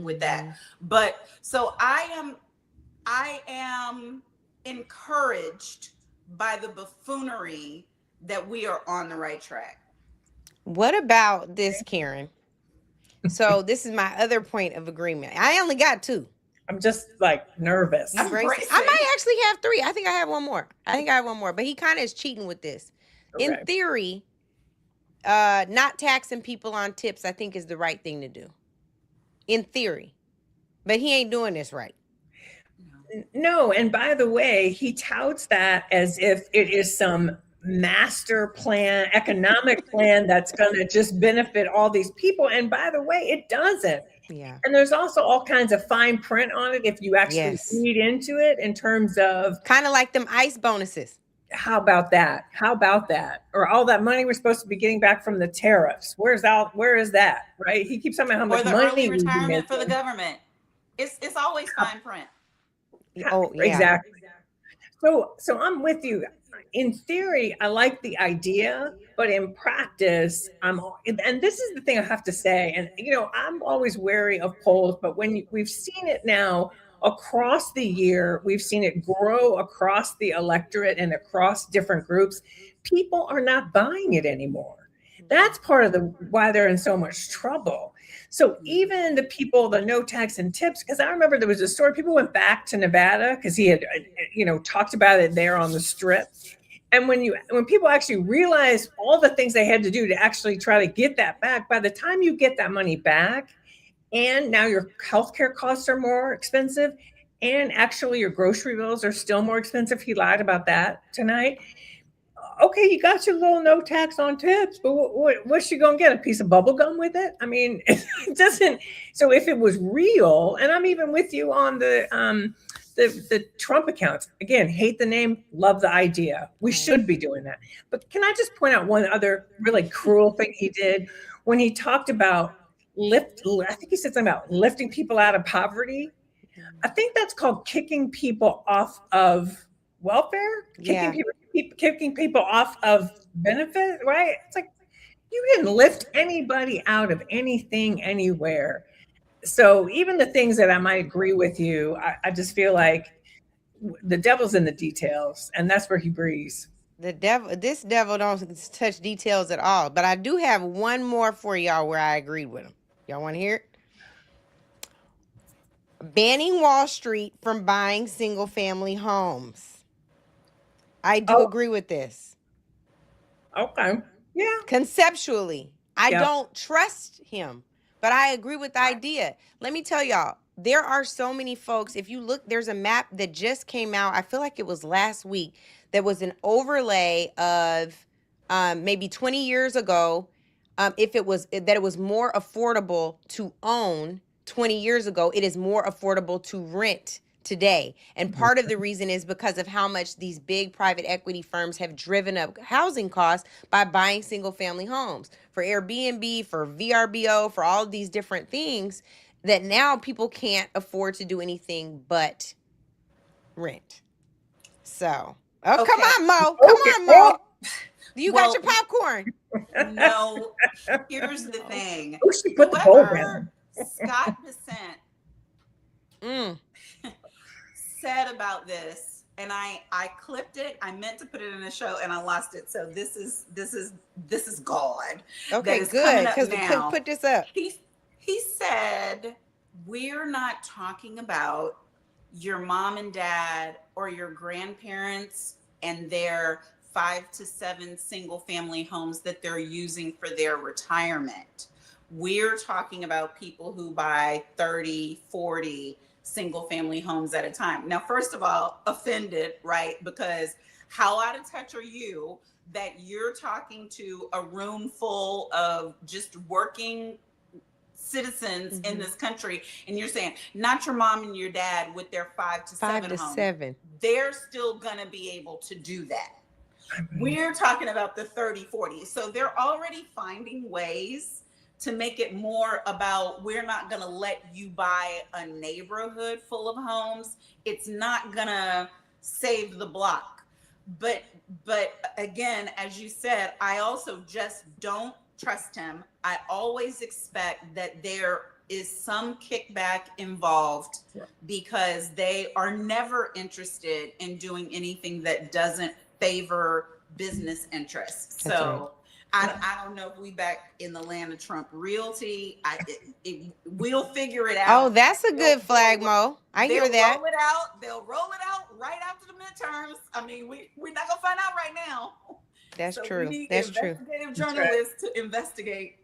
with that. But so I am encouraged by the buffoonery that we are on the right track. What about this, Karen? So this is my other point of agreement. I only got 2. I'm just like nervous. I might actually have 3. I think I have one more. But he kind of is cheating with this. Okay. In theory, not taxing people on tips, I think, is the right thing to do. In theory. But he ain't doing this right. No, and by the way, he touts that as if it is some master plan, economic plan that's going to just benefit all these people. And by the way, it doesn't. Yeah. And there's also all kinds of fine print on it if you actually read into it in terms of kind of like them ICE bonuses. How about that? Or all that money we're supposed to be getting back from the tariffs. Where is that? Right? He keeps talking about how much Or the money early we'd be retirement for the making. government. It's always fine print. Oh, yeah. Exactly. So I'm with you. In theory, I like the idea, but in practice, and this is the thing I have to say, and I'm always wary of polls, but when we've seen it now across the year, we've seen it grow across the electorate and across different groups, people are not buying it anymore. That's part of why they're in so much trouble. So even the people, the no tax and tips, because I remember there was a story, people went back to Nevada because he had, talked about it there on the Strip. And when people actually realized all the things they had to do to actually try to get that back, by the time you get that money back, and now your healthcare costs are more expensive, and actually your grocery bills are still more expensive. He lied about that tonight. Okay, you got your little no tax on tips, but what's she gonna get? A piece of bubble gum with it? I mean, it doesn't. So if it was real, and I'm even with you on the Trump accounts. Again, hate the name, love the idea. We should be doing that. But can I just point out one other really cruel thing he did when he talked about I think he said something about lifting people out of poverty. I think that's called kicking people off of welfare, kicking people off of benefit, right? It's like you didn't lift anybody out of anything anywhere. So even the things that I might agree with you, I just feel like the devil's in the details, and that's where he breathes. This devil don't touch details at all. But I do have one more for y'all where I agreed with him. Y'all want to hear it? Banning Wall Street from buying single-family homes. I do agree with this. Okay. Yeah. Conceptually, I don't trust him, but I agree with the idea. Let me tell y'all, there are so many folks. If you look, there's a map that just came out. I feel like it was last week. That was an overlay of maybe 20 years ago. If it was more affordable to own 20 years ago, it is more affordable to rent today. And part of the reason is because of how much these big private equity firms have driven up housing costs by buying single family homes for Airbnb, for VRBO, for all of these different things that now people can't afford to do anything but rent. So, come on, Mo. Come on, Mo. You got your popcorn. No, here's the thing. Whoever Scott Bissent said about this, and I clipped it. I meant to put it in a show, and I lost it. So this is gone. Okay, good. Because we couldn't put this up. He said, "We're not talking about your mom and dad or your grandparents and their 5 to 7 single family homes that they're using for their retirement. We're talking about people who buy 30, 40 single family homes at a time." Now, first of all, offended, right? Because how out of touch are you that you're talking to a room full of just working citizens in this country, and you're saying not your mom and your dad with their 5 to 7 homes. They're still gonna be able to do that. We're talking about the 30, 40. So they're already finding ways to make it more about, we're not gonna let you buy a neighborhood full of homes. It's not gonna save the block. But again, as you said, I also just don't trust him. I always expect that there is some kickback involved because they are never interested in doing anything that doesn't favor business interests. So I don't know if we back in the land of Trump realty. We'll figure it out. Oh, that's a good flag, Mo. I hear that. They'll roll it out right after the midterms. I mean, we're not gonna find out right now. That's so true. We need That's true. investigative journalists to investigate.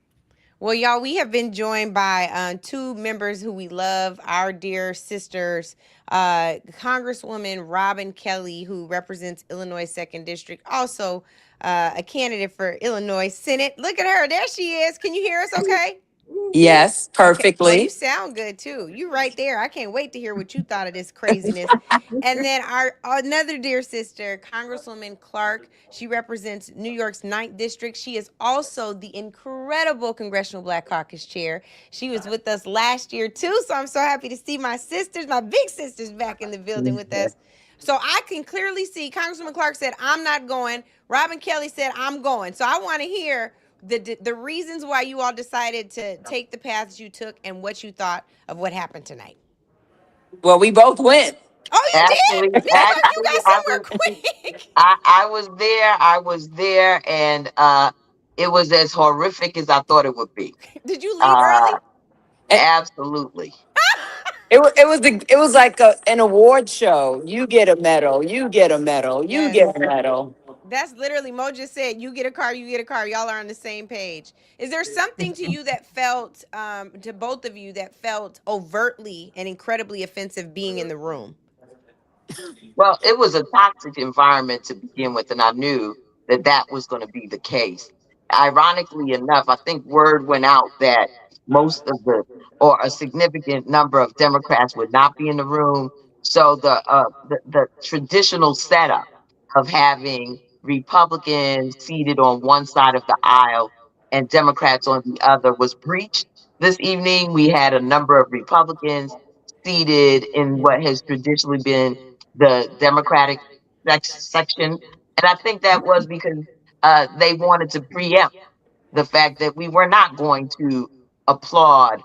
Well, y'all, we have been joined by two members who we love, our dear sisters, Congresswoman Robin Kelly, who represents Illinois 2nd District, also a candidate for Illinois Senate. Look at her. There she is. Can you hear us okay? Yes, perfectly. Okay. Oh, you sound good too. You right there. I can't wait to hear what you thought of this craziness. And then our another dear sister, Congresswoman Clark. She represents New York's 9th District. She is also the incredible Congressional Black Caucus chair. She was with us last year too, so I'm so happy to see my sisters, my big sisters, back in the building with us. So I can clearly see Congresswoman Clark said, I'm not going. Robin Kelly said, I'm going. So I want to hear the reasons why you all decided to take the paths you took and what you thought of what happened tonight. Well, we both went. Oh, you Actually, did? Miss Clark, you got somewhere quick. I was there, and it was as horrific as I thought it would be. Did you leave early? Absolutely. It was like an award show. You get a medal. You get a medal. You Yes. get a medal. That's literally, Mo just said, you get a car, you get a car. Y'all are on the same page. Is there something to you that felt, to both of you, that felt overtly and incredibly offensive being in the room? Well, it was a toxic environment to begin with, and I knew that was going to be the case. Ironically enough, I think word went out that most of or a significant number of Democrats would not be in the room. So the traditional setup of having Republicans seated on one side of the aisle and Democrats on the other was breached. This evening, we had a number of Republicans seated in what has traditionally been the Democratic section. And I think that was because they wanted to preempt the fact that we were not going to applaud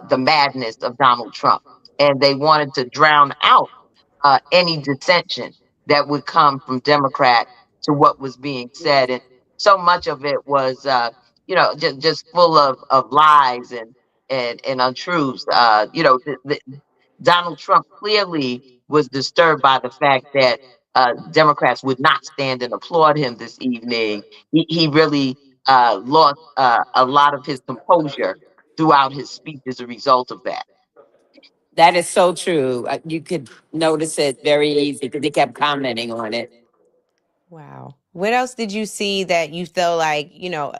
the madness of Donald Trump. And they wanted to drown out any dissension that would come from Democrat to what was being said. And so much of it was, just full of lies and untruths. Donald Trump clearly was disturbed by the fact that Democrats would not stand and applaud him this evening. He really lost a lot of his composure throughout his speech as a result of that. That is so true. You could notice it very easy because they kept commenting on it. Wow. What else did you see that you felt like,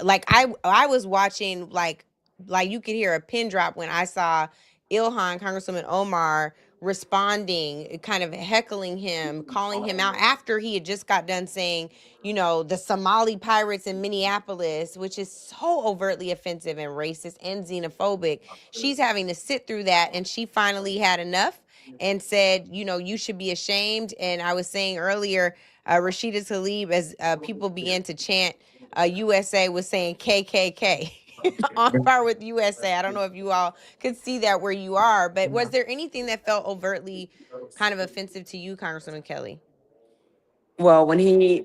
like I was watching, like you could hear a pin drop when I saw Ilhan, Congresswoman Omar, responding, kind of heckling him, calling him out after he had just got done saying, the Somali pirates in Minneapolis, which is so overtly offensive and racist and xenophobic. She's having to sit through that, and she finally had enough and said, you should be ashamed. And I was saying earlier, Rashida Tlaib, as people began to chant USA, was saying KKK. On par with USA. I don't know if you all could see that where you are, but was there anything that felt overtly kind of offensive to you, Congresswoman Kelly? Well, when he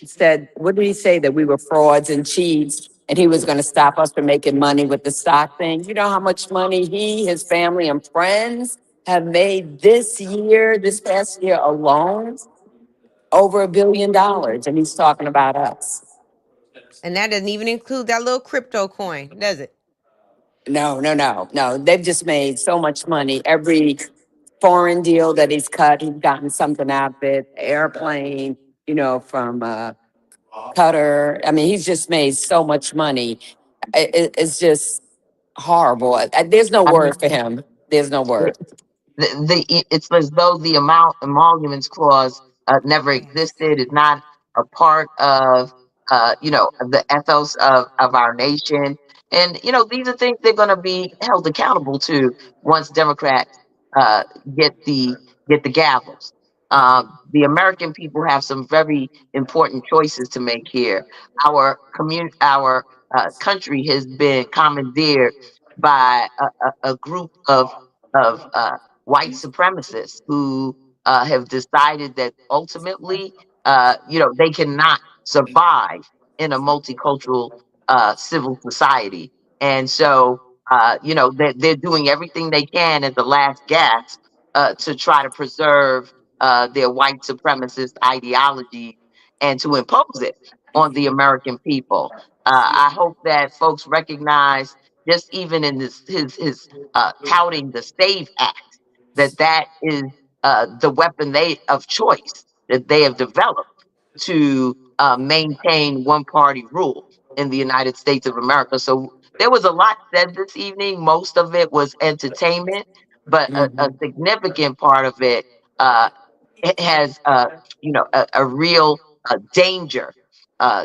said, what did he say? That we were frauds and cheats, and he was going to stop us from making money with the stock thing. You know how much money he, his family, and friends have made this past year alone? Over $1 billion, and he's talking about us. And that doesn't even include that little crypto coin, does it? No. They've just made so much money. Every foreign deal that he's cut, he's gotten something out of it. Airplane, from Qatar. I mean, he's just made so much money. It's just horrible. There's no word for him. There's no word. It's as though the emoluments clause never existed. It's not a part of the ethos of our nation. And these are things they're going to be held accountable to once Democrats get the gavels. The American people have some very important choices to make here. Our country has been commandeered by a group of white supremacists who have decided that ultimately, they cannot survive in a multicultural civil society. And so, they're doing everything they can at the last gasp to try to preserve their white supremacist ideology and to impose it on the American people. I hope that folks recognize, just even in his touting the SAVE Act, that is the weapon of choice that they have developed to maintain one party rule in the United States of America. So there was a lot said this evening. Most of it was entertainment, but a significant part of it it has a real danger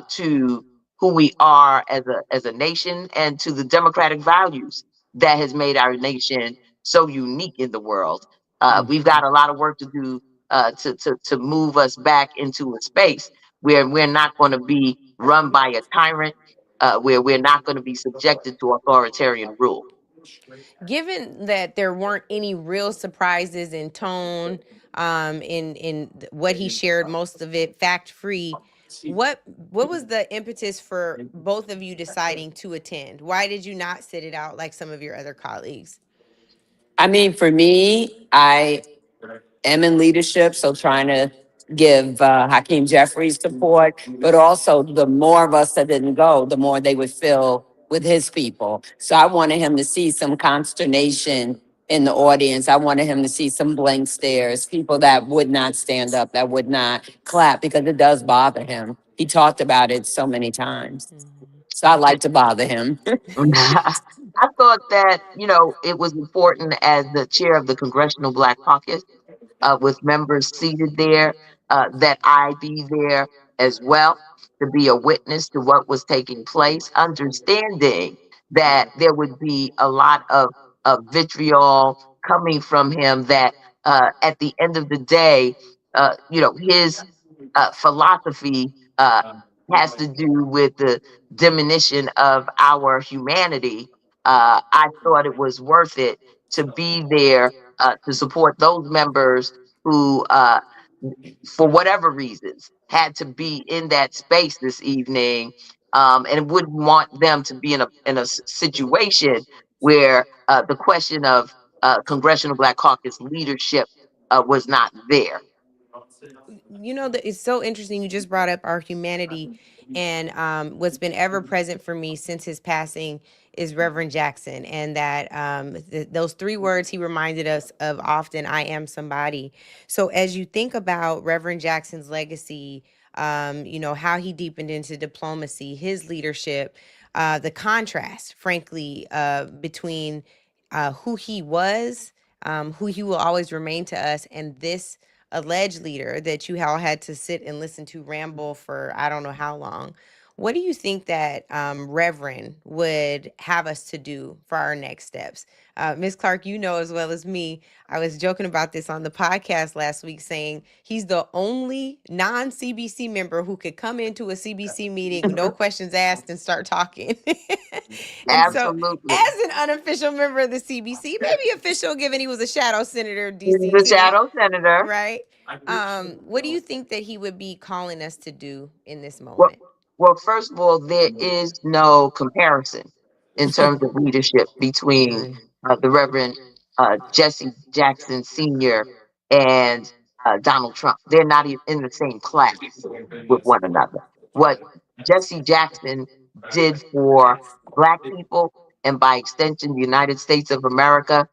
to who we are as a nation and to the democratic values that has made our nation so unique in the world. We've got a lot of work to do to move us back into a space where we're not going to be run by a tyrant, where we're not going to be subjected to authoritarian rule. Given that there weren't any real surprises in tone, in what he shared, most of it fact free, what was the impetus for both of you deciding to attend? Why did you not sit it out like some of your other colleagues? I mean, for me, I am in leadership, so trying to give Hakeem Jeffries support, but also the more of us that didn't go, the more they would fill with his people. So I wanted him to see some consternation in the audience. I wanted him to see some blank stares, people that would not stand up, that would not clap, because it does bother him. He talked about it so many times. So I like to bother him. I thought that, it was important as the chair of the Congressional Black Caucus, with members seated there, that I be there as well to be a witness to what was taking place, understanding that there would be a lot of vitriol coming from him, that at the end of the day, his philosophy has to do with the diminution of our humanity. I thought it was worth it to be there to support those members who, for whatever reasons, had to be in that space this evening, and wouldn't want them to be in a situation where the question of Congressional Black Caucus leadership was not there. It's so interesting. You just brought up our humanity, and what's been ever present for me since his passing is Reverend Jackson, and that those three words he reminded us of often: I am somebody. So as you think about Reverend Jackson's legacy, how he deepened into diplomacy, his leadership, the contrast, frankly, between who he was, who he will always remain to us, and this alleged leader that you all had to sit and listen to ramble for I don't know how long. What do you think that Reverend would have us to do for our next steps? Ms. Clark, as well as me, I was joking about this on the podcast last week, saying he's the only non-CBC member who could come into a CBC meeting, no questions asked, and start talking. Absolutely. So, as an unofficial member of the CBC, maybe official given he was a shadow senator, DC, He's the shadow senator, right? What do you think that he would be calling us to do in this moment? Well, first of all, there is no comparison in terms of leadership between the Reverend Jesse Jackson Sr. and Donald Trump. They're not even in the same class with one another. What Jesse Jackson did for Black people, and by extension, the United States of America,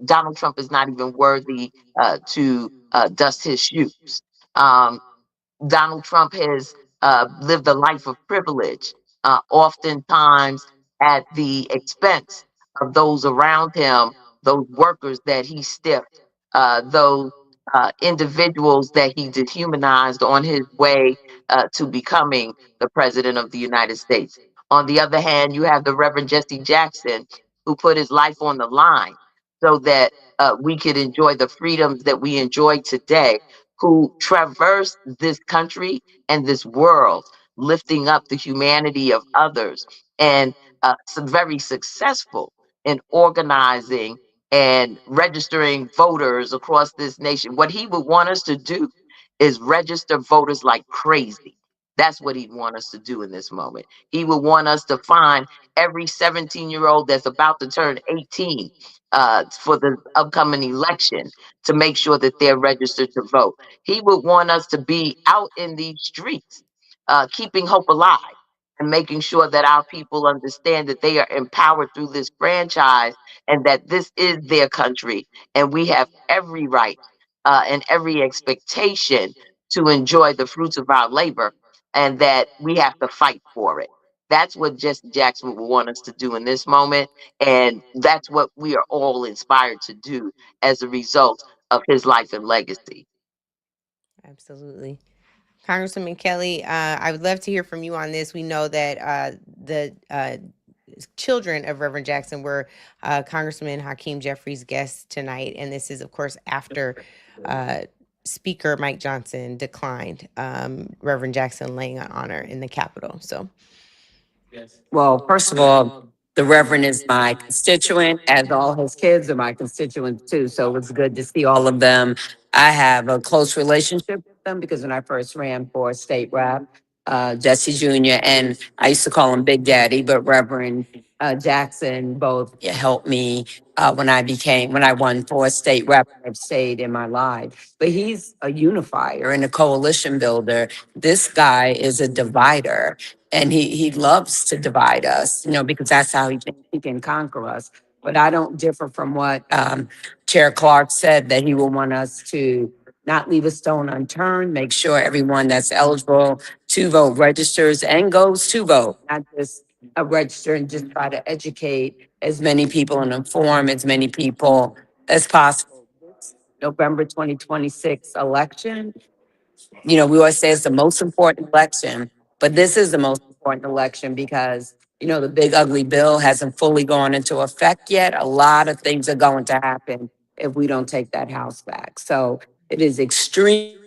Donald Trump is not even worthy to dust his shoes. Donald Trump has lived a life of privilege, oftentimes at the expense of those around him, those workers that he stiffed, those individuals that he dehumanized on his way to becoming the president of the United States. On the other hand, you have the Reverend Jesse Jackson, who put his life on the line so that we could enjoy the freedoms that we enjoy today, who traversed this country and this world, lifting up the humanity of others, and very successful in organizing and registering voters across this nation. What he would want us to do is register voters like crazy. That's what he'd want us to do in this moment. He would want us to find every 17-year-old that's about to turn 18 for the upcoming election to make sure that they're registered to vote. He would want us to be out in these streets, keeping hope alive and making sure that our people understand that they are empowered through this franchise and that this is their country. And we have every right and every expectation to enjoy the fruits of our labor, and that we have to fight for it. That's what Jesse Jackson would want us to do in this moment. And that's what we are all inspired to do as a result of his life and legacy. Absolutely. Congresswoman Kelly, I would love to hear from you on this. We know that the children of Reverend Jackson were Congressman Hakeem Jeffries' guests tonight. And this is, of course, after Speaker Mike Johnson declined Reverend Jackson laying on honor in the Capitol. So, Well, first of all, the Reverend is my constituent, as all his kids are my constituents too. So it's good to see all of them. I have a close relationship with them because when I first ran for state rep, Jesse Jr., and I used to call him Big Daddy, but Reverend Jackson both helped me when I won for state rep. I've stayed in my life. But he's a unifier and a coalition builder. This guy is a divider. And he loves to divide us, because that's how he thinks he can conquer us. But I don't differ from what Chair Clark said, that he will want us to not leave a stone unturned, make sure everyone that's eligible to vote registers and goes to vote, not just register, and just try to educate as many people and inform as many people as possible. November 2026 election, we always say it's the most important election, but this is the most important election because, the big ugly bill hasn't fully gone into effect yet. A lot of things are going to happen if we don't take that house back. So it is extreme.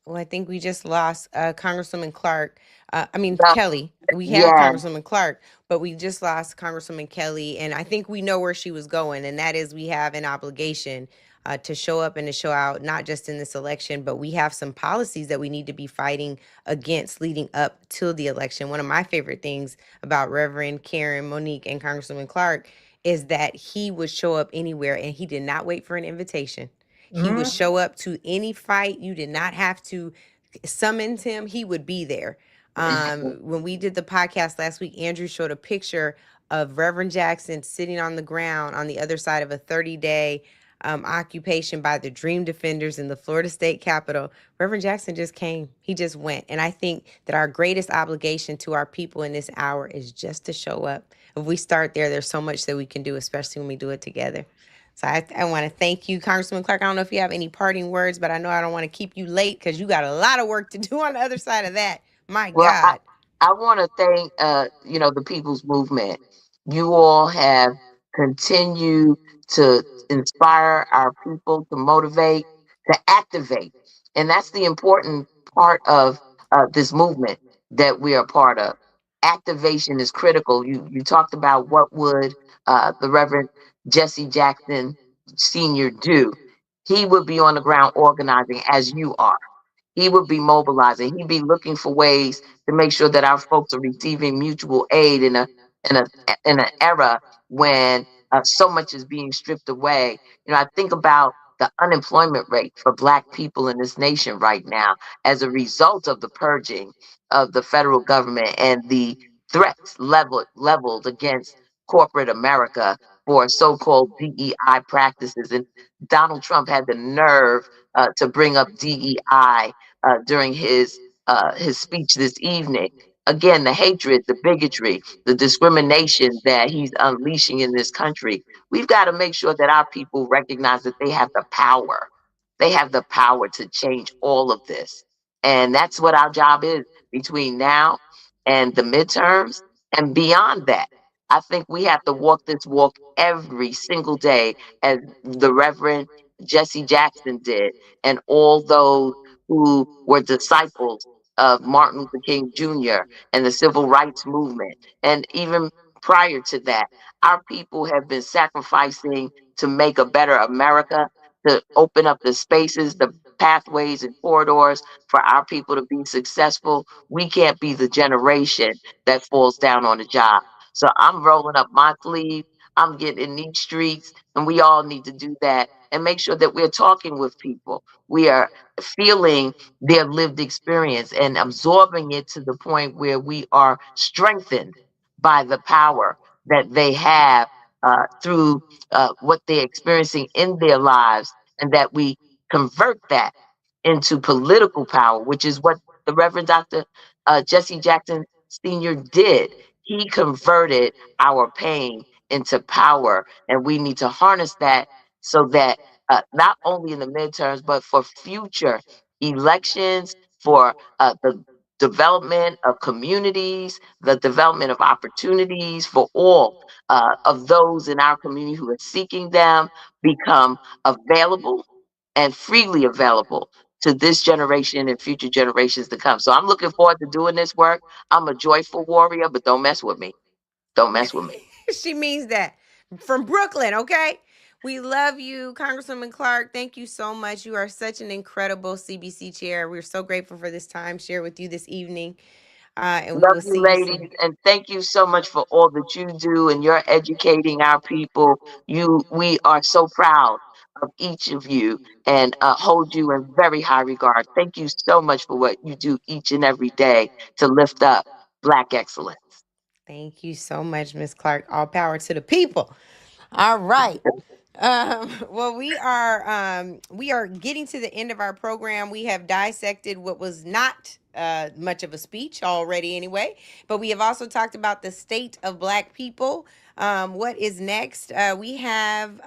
well, I think we just lost Congresswoman Clark. Yeah. Kelly. We have Yeah. Congresswoman Clark, but we just lost Congresswoman Kelly. And I think we know where she was going. And that is we have an obligation to show up and to show out, not just in this election, but we have some policies that we need to be fighting against leading up to the election. One of my favorite things about Reverend Karen, Monique, and Congresswoman Clark is that he would show up anywhere and he did not wait for an invitation. He would show up to any fight. You did not have to summons him. He would be there. When we did the podcast last week, Andrew showed a picture of Reverend Jackson sitting on the ground on the other side of a 30-day occupation by the Dream Defenders in the Florida State Capitol. Reverend Jackson just came. He just went. And I think that our greatest obligation to our people in this hour is just to show up. If we start there, there's so much that we can do, especially when we do it together. So I want to thank you, Congressman Clark. I don't know if you have any parting words, but I know I don't want to keep you late because you got a lot of work to do on the other side of that. My God. I want to thank, the People's Movement. You all have continued to inspire our people, to motivate, to activate. And that's the important part of this movement that we are part of. Activation is critical. You talked about what would the Reverend Jesse Jackson Sr. do. He would be on the ground organizing as you are. He would be mobilizing. He'd be looking for ways to make sure that our folks are receiving mutual aid in an era when so much is being stripped away. I think about the unemployment rate for Black people in this nation right now as a result of the purging of the federal government and the threats leveled against corporate America for so-called DEI practices. And Donald Trump had the nerve to bring up DEI during his speech this evening. Again, the hatred, the bigotry, the discrimination that he's unleashing in this country. We've got to make sure that our people recognize that they have the power. They have the power to change all of this. And that's what our job is between now and the midterms and beyond that. I think we have to walk this walk every single day as the Reverend Jesse Jackson did, and all those who were disciples of Martin Luther King Jr. and the civil rights movement. And even prior to that, our people have been sacrificing to make a better America, to open up the spaces, the pathways and corridors for our people to be successful, we can't be the generation that falls down on the job. So I'm rolling up my sleeve. I'm getting in these streets, and we all need to do that and make sure that we're talking with people. We are feeling their lived experience and absorbing it to the point where we are strengthened by the power that they have through what they're experiencing in their lives, and that we convert that into political power, which is what the Reverend Dr. Jesse Jackson Sr. did. He converted our pain into power, and we need to harness that so that not only in the midterms, but for future elections, for the development of communities, the development of opportunities for all of those in our community who are seeking them, become available and freely available to this generation and future generations to come. So I'm looking forward to doing this work. I'm a joyful warrior, but don't mess with me. Don't mess with me. She means that. From Brooklyn, okay? We love you, Congresswoman Clark. Thank you so much. You are such an incredible CBC chair. We're so grateful for this time shared with you this evening. And we Love will you, see you ladies, soon. and thank you so much for all that you do, and you're educating our people. We are so proud of each of you and hold you in very high regard. Thank you so much for what you do each and every day to lift up Black excellence. Thank you so much, Miss Clark. All power to the people. All right. Well, we are getting to the end of our program. We have dissected what was not much of a speech already anyway, but we have also talked about the state of Black people. What is next? We have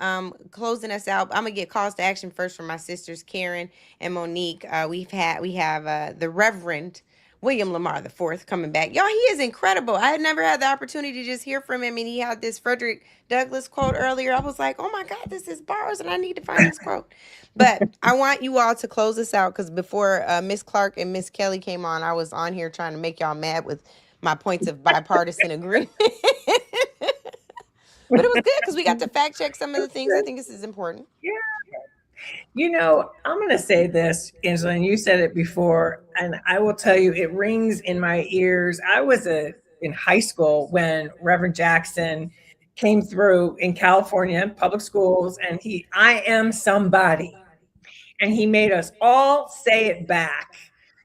closing us out. I'm gonna get calls to action first from my sisters Karen and Monique. We have the Reverend William Lamar IV coming back. Y'all, he is incredible. I had never had the opportunity to just hear from him, and he had this Frederick Douglass quote earlier. I was like, oh my God, this is bars, and I need to find this quote. But I want you all to close this out, because before Miss Clark and Miss Kelly came on, I was on here trying to make y'all mad with my points of bipartisan agreement. But it was good because we got to fact check some of the things. I think this is important. Yeah. You know, I'm going to say this, Angela, and you said it before, and I will tell you, it rings in my ears. I was in high school when Reverend Jackson came through in California public schools, and I am somebody. And he made us all say it back.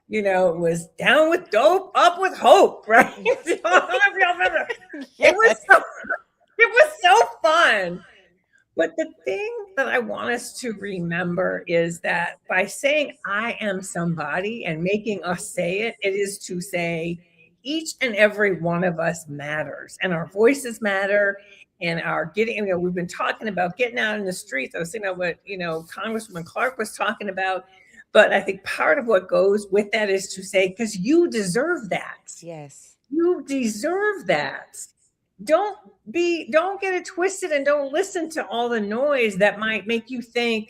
You know, it was down with dope, up with hope, right? I don't know if y'all remember. Yes. It was so fun. But the thing that I want us to remember is that by saying I am somebody and making us say it, it is to say each and every one of us matters, and our voices matter, and our getting, we've been talking about getting out in the streets. I was thinking of what, Congresswoman Clark was talking about. But I think part of what goes with that is to say, because you deserve that. Yes. You deserve that. Don't get it twisted, and don't listen to all the noise that might make you think,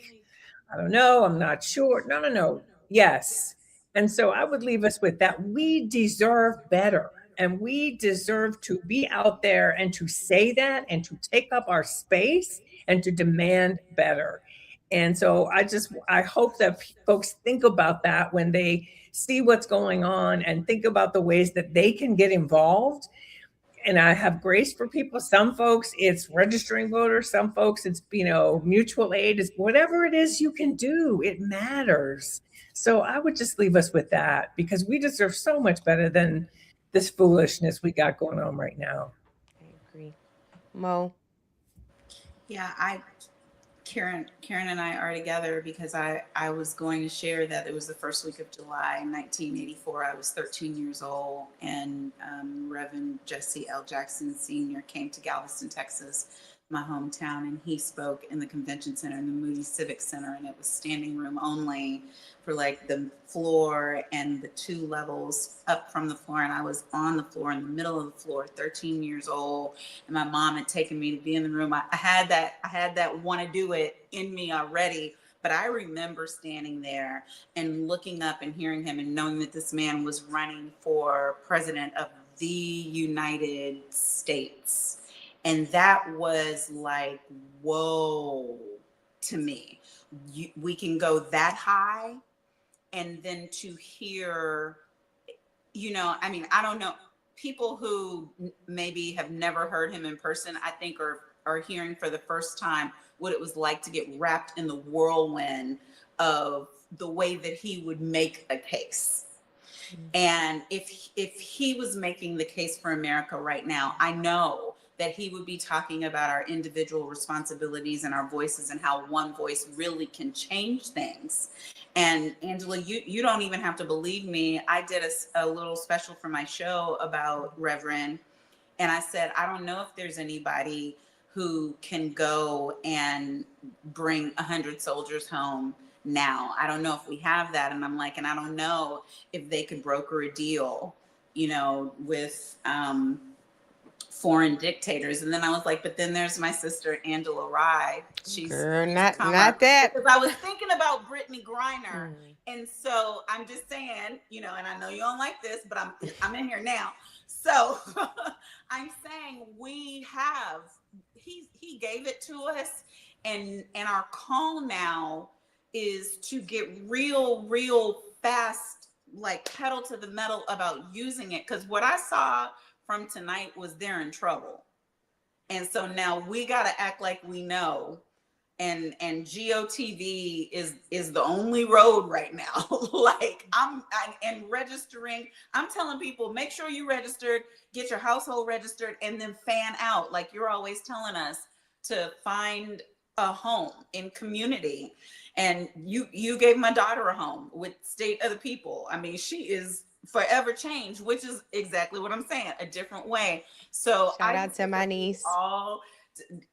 I don't know, I'm not sure. No. Yes. And so I would leave us with that. We deserve better, and we deserve to be out there and to say that and to take up our space and to demand better. And so I hope that folks think about that when they see what's going on, and think about the ways that they can get involved. And I have grace for people. Some folks, it's registering voters. Some folks, it's, mutual aid. Is whatever it is you can do. It matters. So I would just leave us with that, because we deserve so much better than this foolishness we got going on right now. I agree. Mo? Yeah, Karen and I are together because I was going to share that it was the first week of July 1984. I was 13 years old, and Reverend Jesse L. Jackson Sr. came to Galveston, Texas, my hometown, and he spoke in the convention center, in the Moody Civic Center, and it was standing room only for like the floor and the 2 levels up from the floor. And I was on the floor, in the middle of the floor, 13 years old. And my mom had taken me to be in the room. I had that want to do it in me already. But I remember standing there and looking up and hearing him and knowing that this man was running for president of the United States. And that was like, whoa. to me. We can go that high, and then to hear, I mean, I don't know, people who maybe have never heard him in person, I think are hearing for the first time what it was like to get wrapped in the whirlwind of the way that he would make a case. And if he was making the case for America right now, I know that he would be talking about our individual responsibilities and our voices and how one voice really can change things. And Angela, you don't even have to believe me. I did a little special for my show about Reverend, and I said, I don't know if there's anybody who can go and bring 100 soldiers home now. I don't know if we have that. And I'm like, and I don't know if they could broker a deal, with foreign dictators. And then I was like, but then there's my sister, Angela Rye. She's not that. Because I was thinking about Brittany Griner. And so I'm just saying, and I know you don't like this, but I'm in here now. So I'm saying he gave it to us, and our call now is to get real fast, like pedal to the metal about using it. Because what I saw from tonight was they're in trouble. And so now we got to act like we know. And GOTV is the only road right now. Like and registering. I'm telling people, make sure you registered, get your household registered, and then fan out. Like you're always telling us to find a home in community. And you gave my daughter a home with State of the People. I mean, she is forever changed, which is exactly what I'm saying, a different way. So shout out to my niece.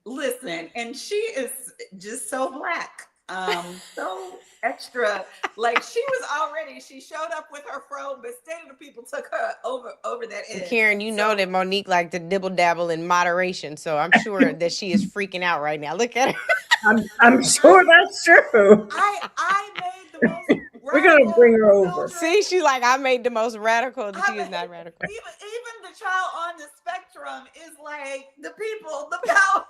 Listen, and she is just so Black, so extra. Like she showed up with her fro, but State of the People took her over that edge. Karen, know that Monique liked to dibble dabble in moderation, so I'm sure that she is freaking out right now. Look at her. I'm sure that's true. I made the most. We're gonna bring her over. See, she's like, I made the most radical. She is not radical. Even the child on the spectrum is like the people, the power.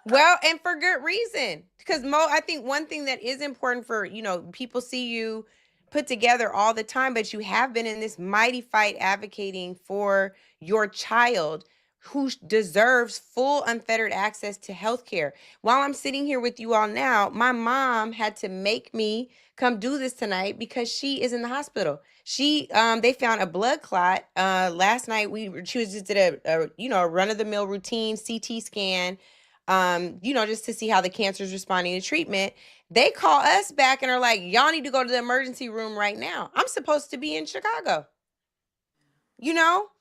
Well, and for good reason. Because I think one thing that is important for, people see you put together all the time, but you have been in this mighty fight advocating for your child who deserves full unfettered access to healthcare. While I'm sitting here with you all now, my mom had to make me come do this tonight because she is in the hospital. They found a blood clot last night. She was just did a run of the mill routine CT scan, just to see how the cancer is responding to treatment. They call us back and are like, y'all need to go to the emergency room right now. I'm supposed to be in Chicago.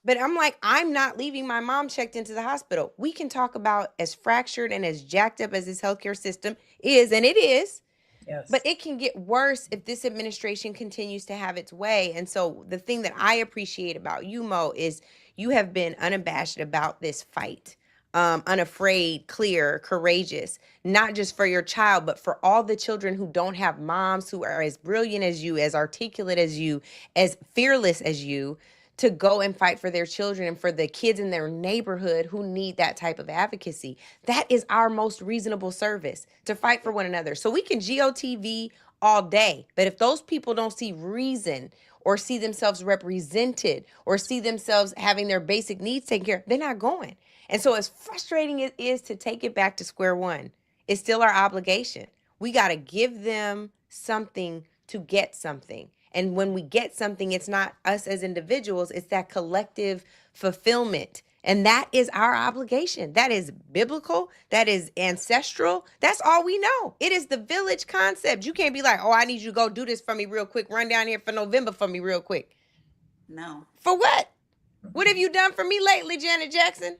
But I'm like, I'm not leaving my mom checked into the hospital. We can talk about as fractured and as jacked up as this healthcare system is, and it is. Yes. But it can get worse if this administration continues to have its way. And so the thing that I appreciate about you, Mo, is you have been unabashed about this fight. Unafraid, clear, courageous, not just for your child, but for all the children who don't have moms who are as brilliant as you, as articulate as you, as fearless as you, to go and fight for their children and for the kids in their neighborhood who need that type of advocacy. That is our most reasonable service, to fight for one another. So we can GOTV all day, but if those people don't see reason or see themselves represented or see themselves having their basic needs taken care of, they're not going. And so as frustrating it is to take it back to square one, it's still our obligation. We got to give them something to get something. And when we get something, it's not us as individuals, it's that collective fulfillment. And that is our obligation. That is biblical. That is ancestral. That's all we know. It is the village concept. You can't be like, oh, I need you to go do this for me real quick. Run down here for November for me real quick. No. For what? What have you done for me lately, Janet Jackson?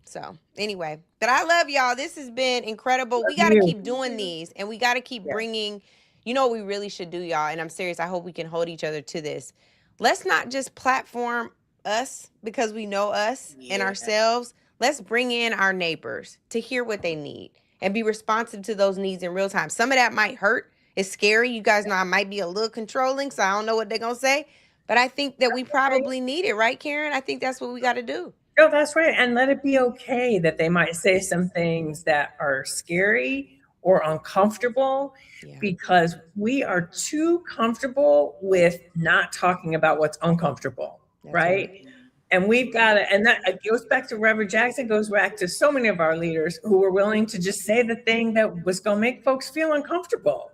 So anyway, but I love y'all. This has been incredible. We got to keep doing these, and we got to keep bringing, what we really should do, y'all. And I'm serious. I hope we can hold each other to this. Let's not just platform us because we know us and ourselves. Let's bring in our neighbors to hear what they need and be responsive to those needs in real time. Some of that might hurt. It's scary. You guys know I might be a little controlling, so I don't know what they're going to say. But I think that we probably need it, right, Karen? I think that's what we got to do. No, that's right. And let it be okay that they might say some things that are scary or uncomfortable, because we are too comfortable with not talking about what's uncomfortable, right? And we've got to, and that goes back to Reverend Jackson, goes back to so many of our leaders who were willing to just say the thing that was going to make folks feel uncomfortable,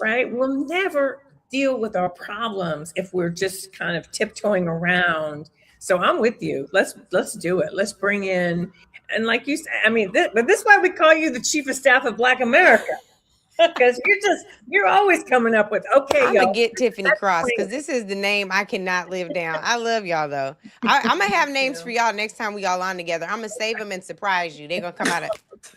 right? We'll never deal with our problems if we're just kind of tiptoeing around. So I'm with you. Let's do it. Let's bring in, and like you said, I mean, but this is why we call you the Chief of Staff of Black America, because you're always coming up with, okay, I'm y'all. gonna get Tiffany Cross, because this is the name I cannot live down. I love y'all though. I'm gonna have names for y'all next time we all on together. I'm gonna save them and surprise you. They're gonna come out of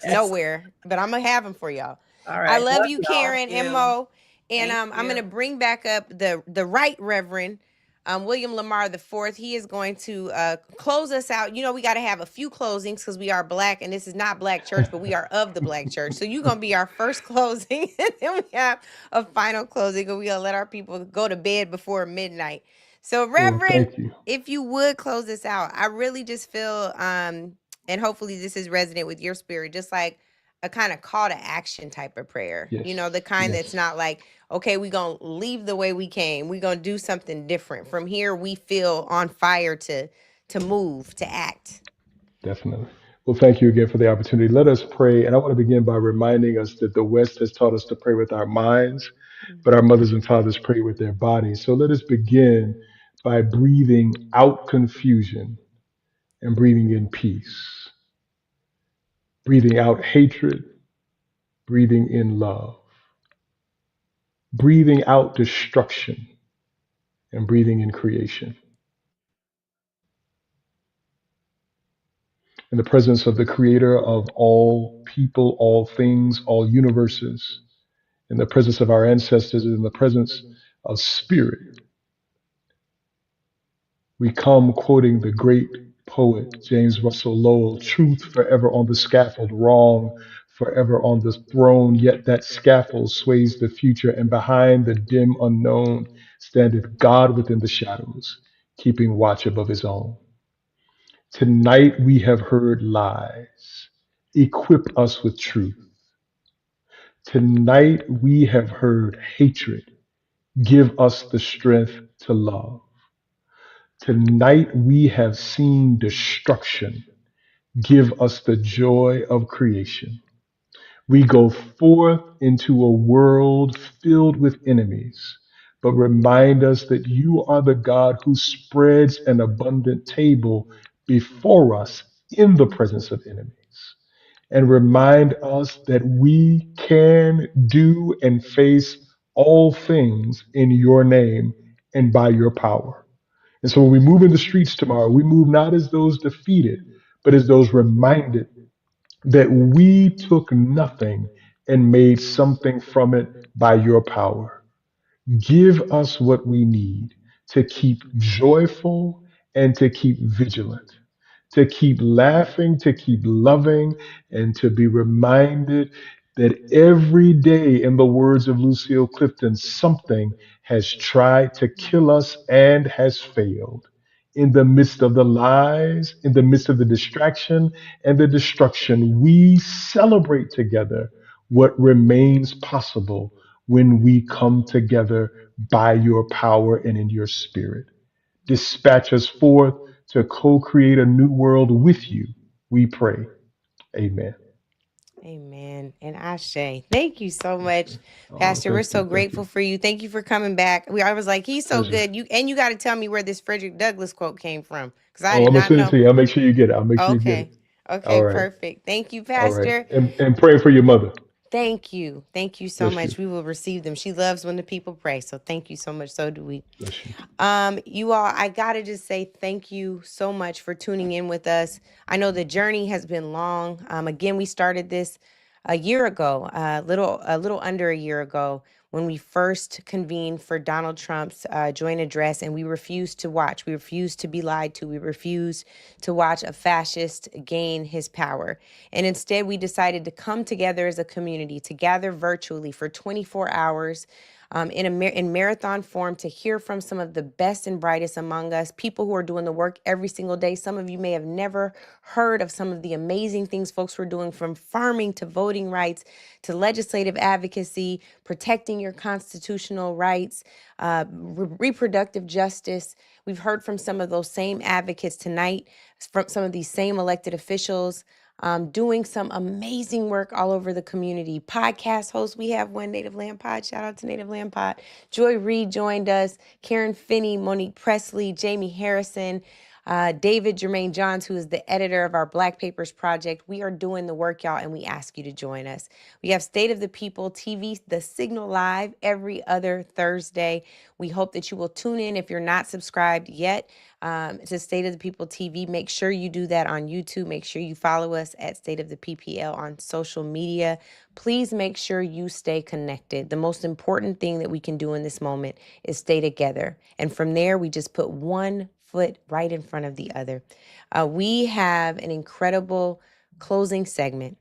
nowhere, but I'm gonna have them for y'all. All right. I love you, y'all. Karen and Mo. And I'm gonna bring back up the right Reverend William Lamar IV. He is going to close us out. You know, we got to have a few closings because we are Black, and this is not Black church, but we are of the Black church. So you're going to be our first closing, and then we have a final closing, and we're going to let our people go to bed before midnight. So, Reverend, thank you. if you would close this out, I really just feel, and hopefully this is resonant with your spirit, just like a kind of call to action type of prayer. Yes. You know, the kind that's not like, okay, we're going to leave the way we came. We're going to do something different. From here, we feel on fire to move, to act. Definitely. Well, thank you again for the opportunity. Let us pray. And I want to begin by reminding us that the West has taught us to pray with our minds, but our mothers and fathers pray with their bodies. So let us begin by breathing out confusion and breathing in peace, breathing out hatred, breathing in love, breathing out destruction and breathing in creation. In the presence of the creator of all people, all things, all universes, in the presence of our ancestors, in the presence of spirit, we come quoting the great poet James Russell Lowell: truth forever on the scaffold, wrong forever on the throne, yet that scaffold sways the future, and behind the dim unknown standeth God within the shadows, keeping watch above his own. Tonight we have heard lies. Equip us with truth. Tonight we have heard hatred. Give us the strength to love. Tonight we have seen destruction. Give us the joy of creation. We go forth into a world filled with enemies, but remind us that you are the God who spreads an abundant table before us in the presence of enemies. And remind us that we can do and face all things in your name and by your power. And so when we move in the streets tomorrow, we move not as those defeated, but as those reminded that we took nothing and made something from it by your power. Give us what we need to keep joyful and to keep vigilant, to keep laughing, to keep loving, and to be reminded that every day, in the words of Lucille Clifton, something has tried to kill us and has failed. In the midst of the lies, in the midst of the distraction and the destruction, we celebrate together what remains possible when we come together by your power and in your spirit. Dispatch us forth to co-create a new world with you, we pray. Amen. Amen. And Ashe. Thank you so much, Oh, Pastor. We're thank so you. Thank grateful you. for you. Thank you for coming back. I was like, he's so Pleasure. good. You got to tell me where this Frederick Douglass quote came from, because I Oh, did I'm gonna not send it know. to you. I'll make sure you get it. I'll make sure you get Okay. it. Okay, All right. perfect. Thank you, All right. Pastor. And praying for your mother. Thank you. Thank you so Bless much. you. We will receive them. She loves when the people pray. So thank you so much. So do we. Bless you. You all, I gotta just say thank you so much for tuning in with us. I know the journey has been long. Again, we started this a year ago, a little under a year ago, when we first convened for Donald Trump's joint address, and we refused to watch. We refused to be lied to. We refused to watch a fascist gain his power. And instead, we decided to come together as a community, to gather virtually for 24 hours in marathon form to hear from some of the best and brightest among us, people who are doing the work every single day. Some of you may have never heard of some of the amazing things folks were doing, from farming to voting rights to legislative advocacy, protecting your constitutional rights, reproductive justice. We've heard from some of those same advocates tonight, from some of these same elected officials, doing some amazing work all over the community. Podcast hosts, we have one, Native Land Pod. Shout out to Native Land Pod. Joy Reid joined us, Karen Finney, Monique Presley, Jaime Harrison, David Jermaine Johns, who is the editor of our Black Papers Project. We are doing the work, y'all, and we ask you to join us. We have State of the People TV, The Signal Live, every other Thursday. We hope that you will tune in if you're not subscribed yet to State of the People TV. Make sure you do that on YouTube. Make sure you follow us at State of the PPL on social media. Please make sure you stay connected. The most important thing that we can do in this moment is stay together. And from there, we just put one foot right in front of the other. We have an incredible closing segment.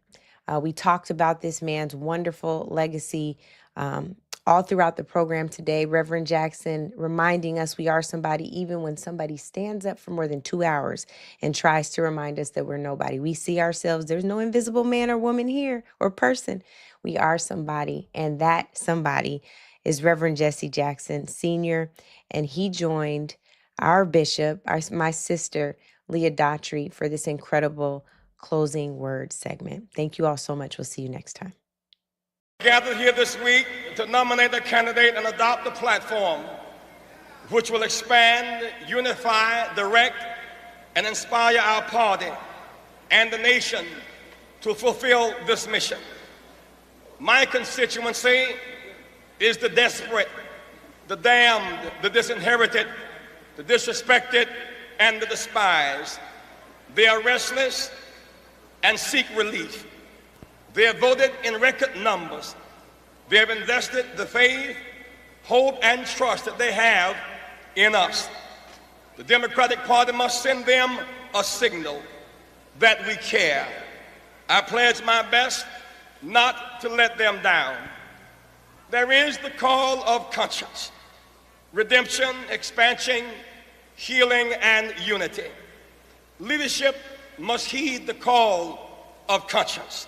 We talked about this man's wonderful legacy all throughout the program today. Reverend Jackson reminding us we are somebody even when somebody stands up for more than 2 hours and tries to remind us that we're nobody. We see ourselves, there's no invisible man or woman here or person. We are somebody, and that somebody is Reverend Jesse Jackson Sr., and he joined our bishop, my sister, Leah Daughtry, for this incredible closing word segment. Thank you all so much. We'll see you next time. Gathered here this week to nominate a candidate and adopt a platform which will expand, unify, direct, and inspire our party and the nation to fulfill this mission. My constituency is the desperate, the damned, the disinherited, the disrespected, and the despised. They are restless and seek relief. They have voted in record numbers. They have invested the faith, hope, and trust that they have in us. The Democratic Party must send them a signal that we care. I pledge my best not to let them down. There is the call of conscience, redemption, expansion, healing, and unity. Leadership must heed the call of conscience,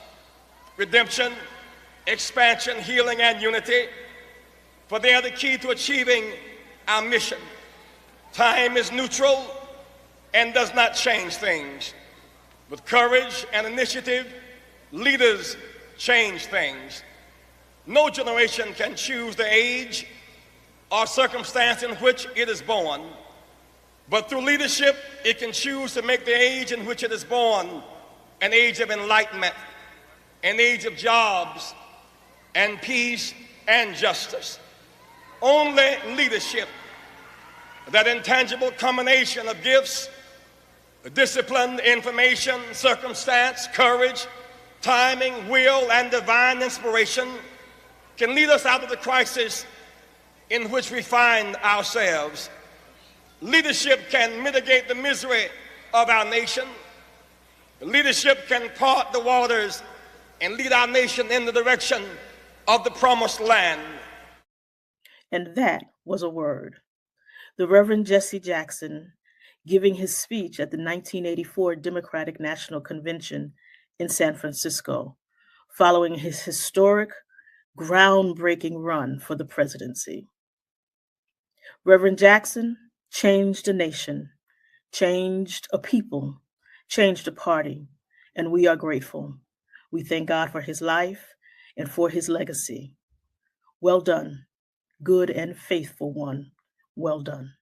redemption, expansion, healing, and unity, for they are the key to achieving our mission. Time is neutral and does not change things. With courage and initiative, leaders change things. No generation can choose the age or circumstance in which it is born, but through leadership, it can choose to make the age in which it is born an age of enlightenment, an age of jobs and peace and justice. Only leadership, that intangible combination of gifts, discipline, information, circumstance, courage, timing, will, and divine inspiration, can lead us out of the crisis in which we find ourselves. Leadership can mitigate the misery of our nation. Leadership can part the waters and lead our nation in the direction of the promised land. And that was a word. The Reverend Jesse Jackson giving his speech at the 1984 Democratic National Convention in San Francisco, following his historic, groundbreaking run for the presidency. Reverend Jackson changed a nation, changed a people, changed a party, and we are grateful. We thank God for his life and for his legacy. Well done, good and faithful one. Well done.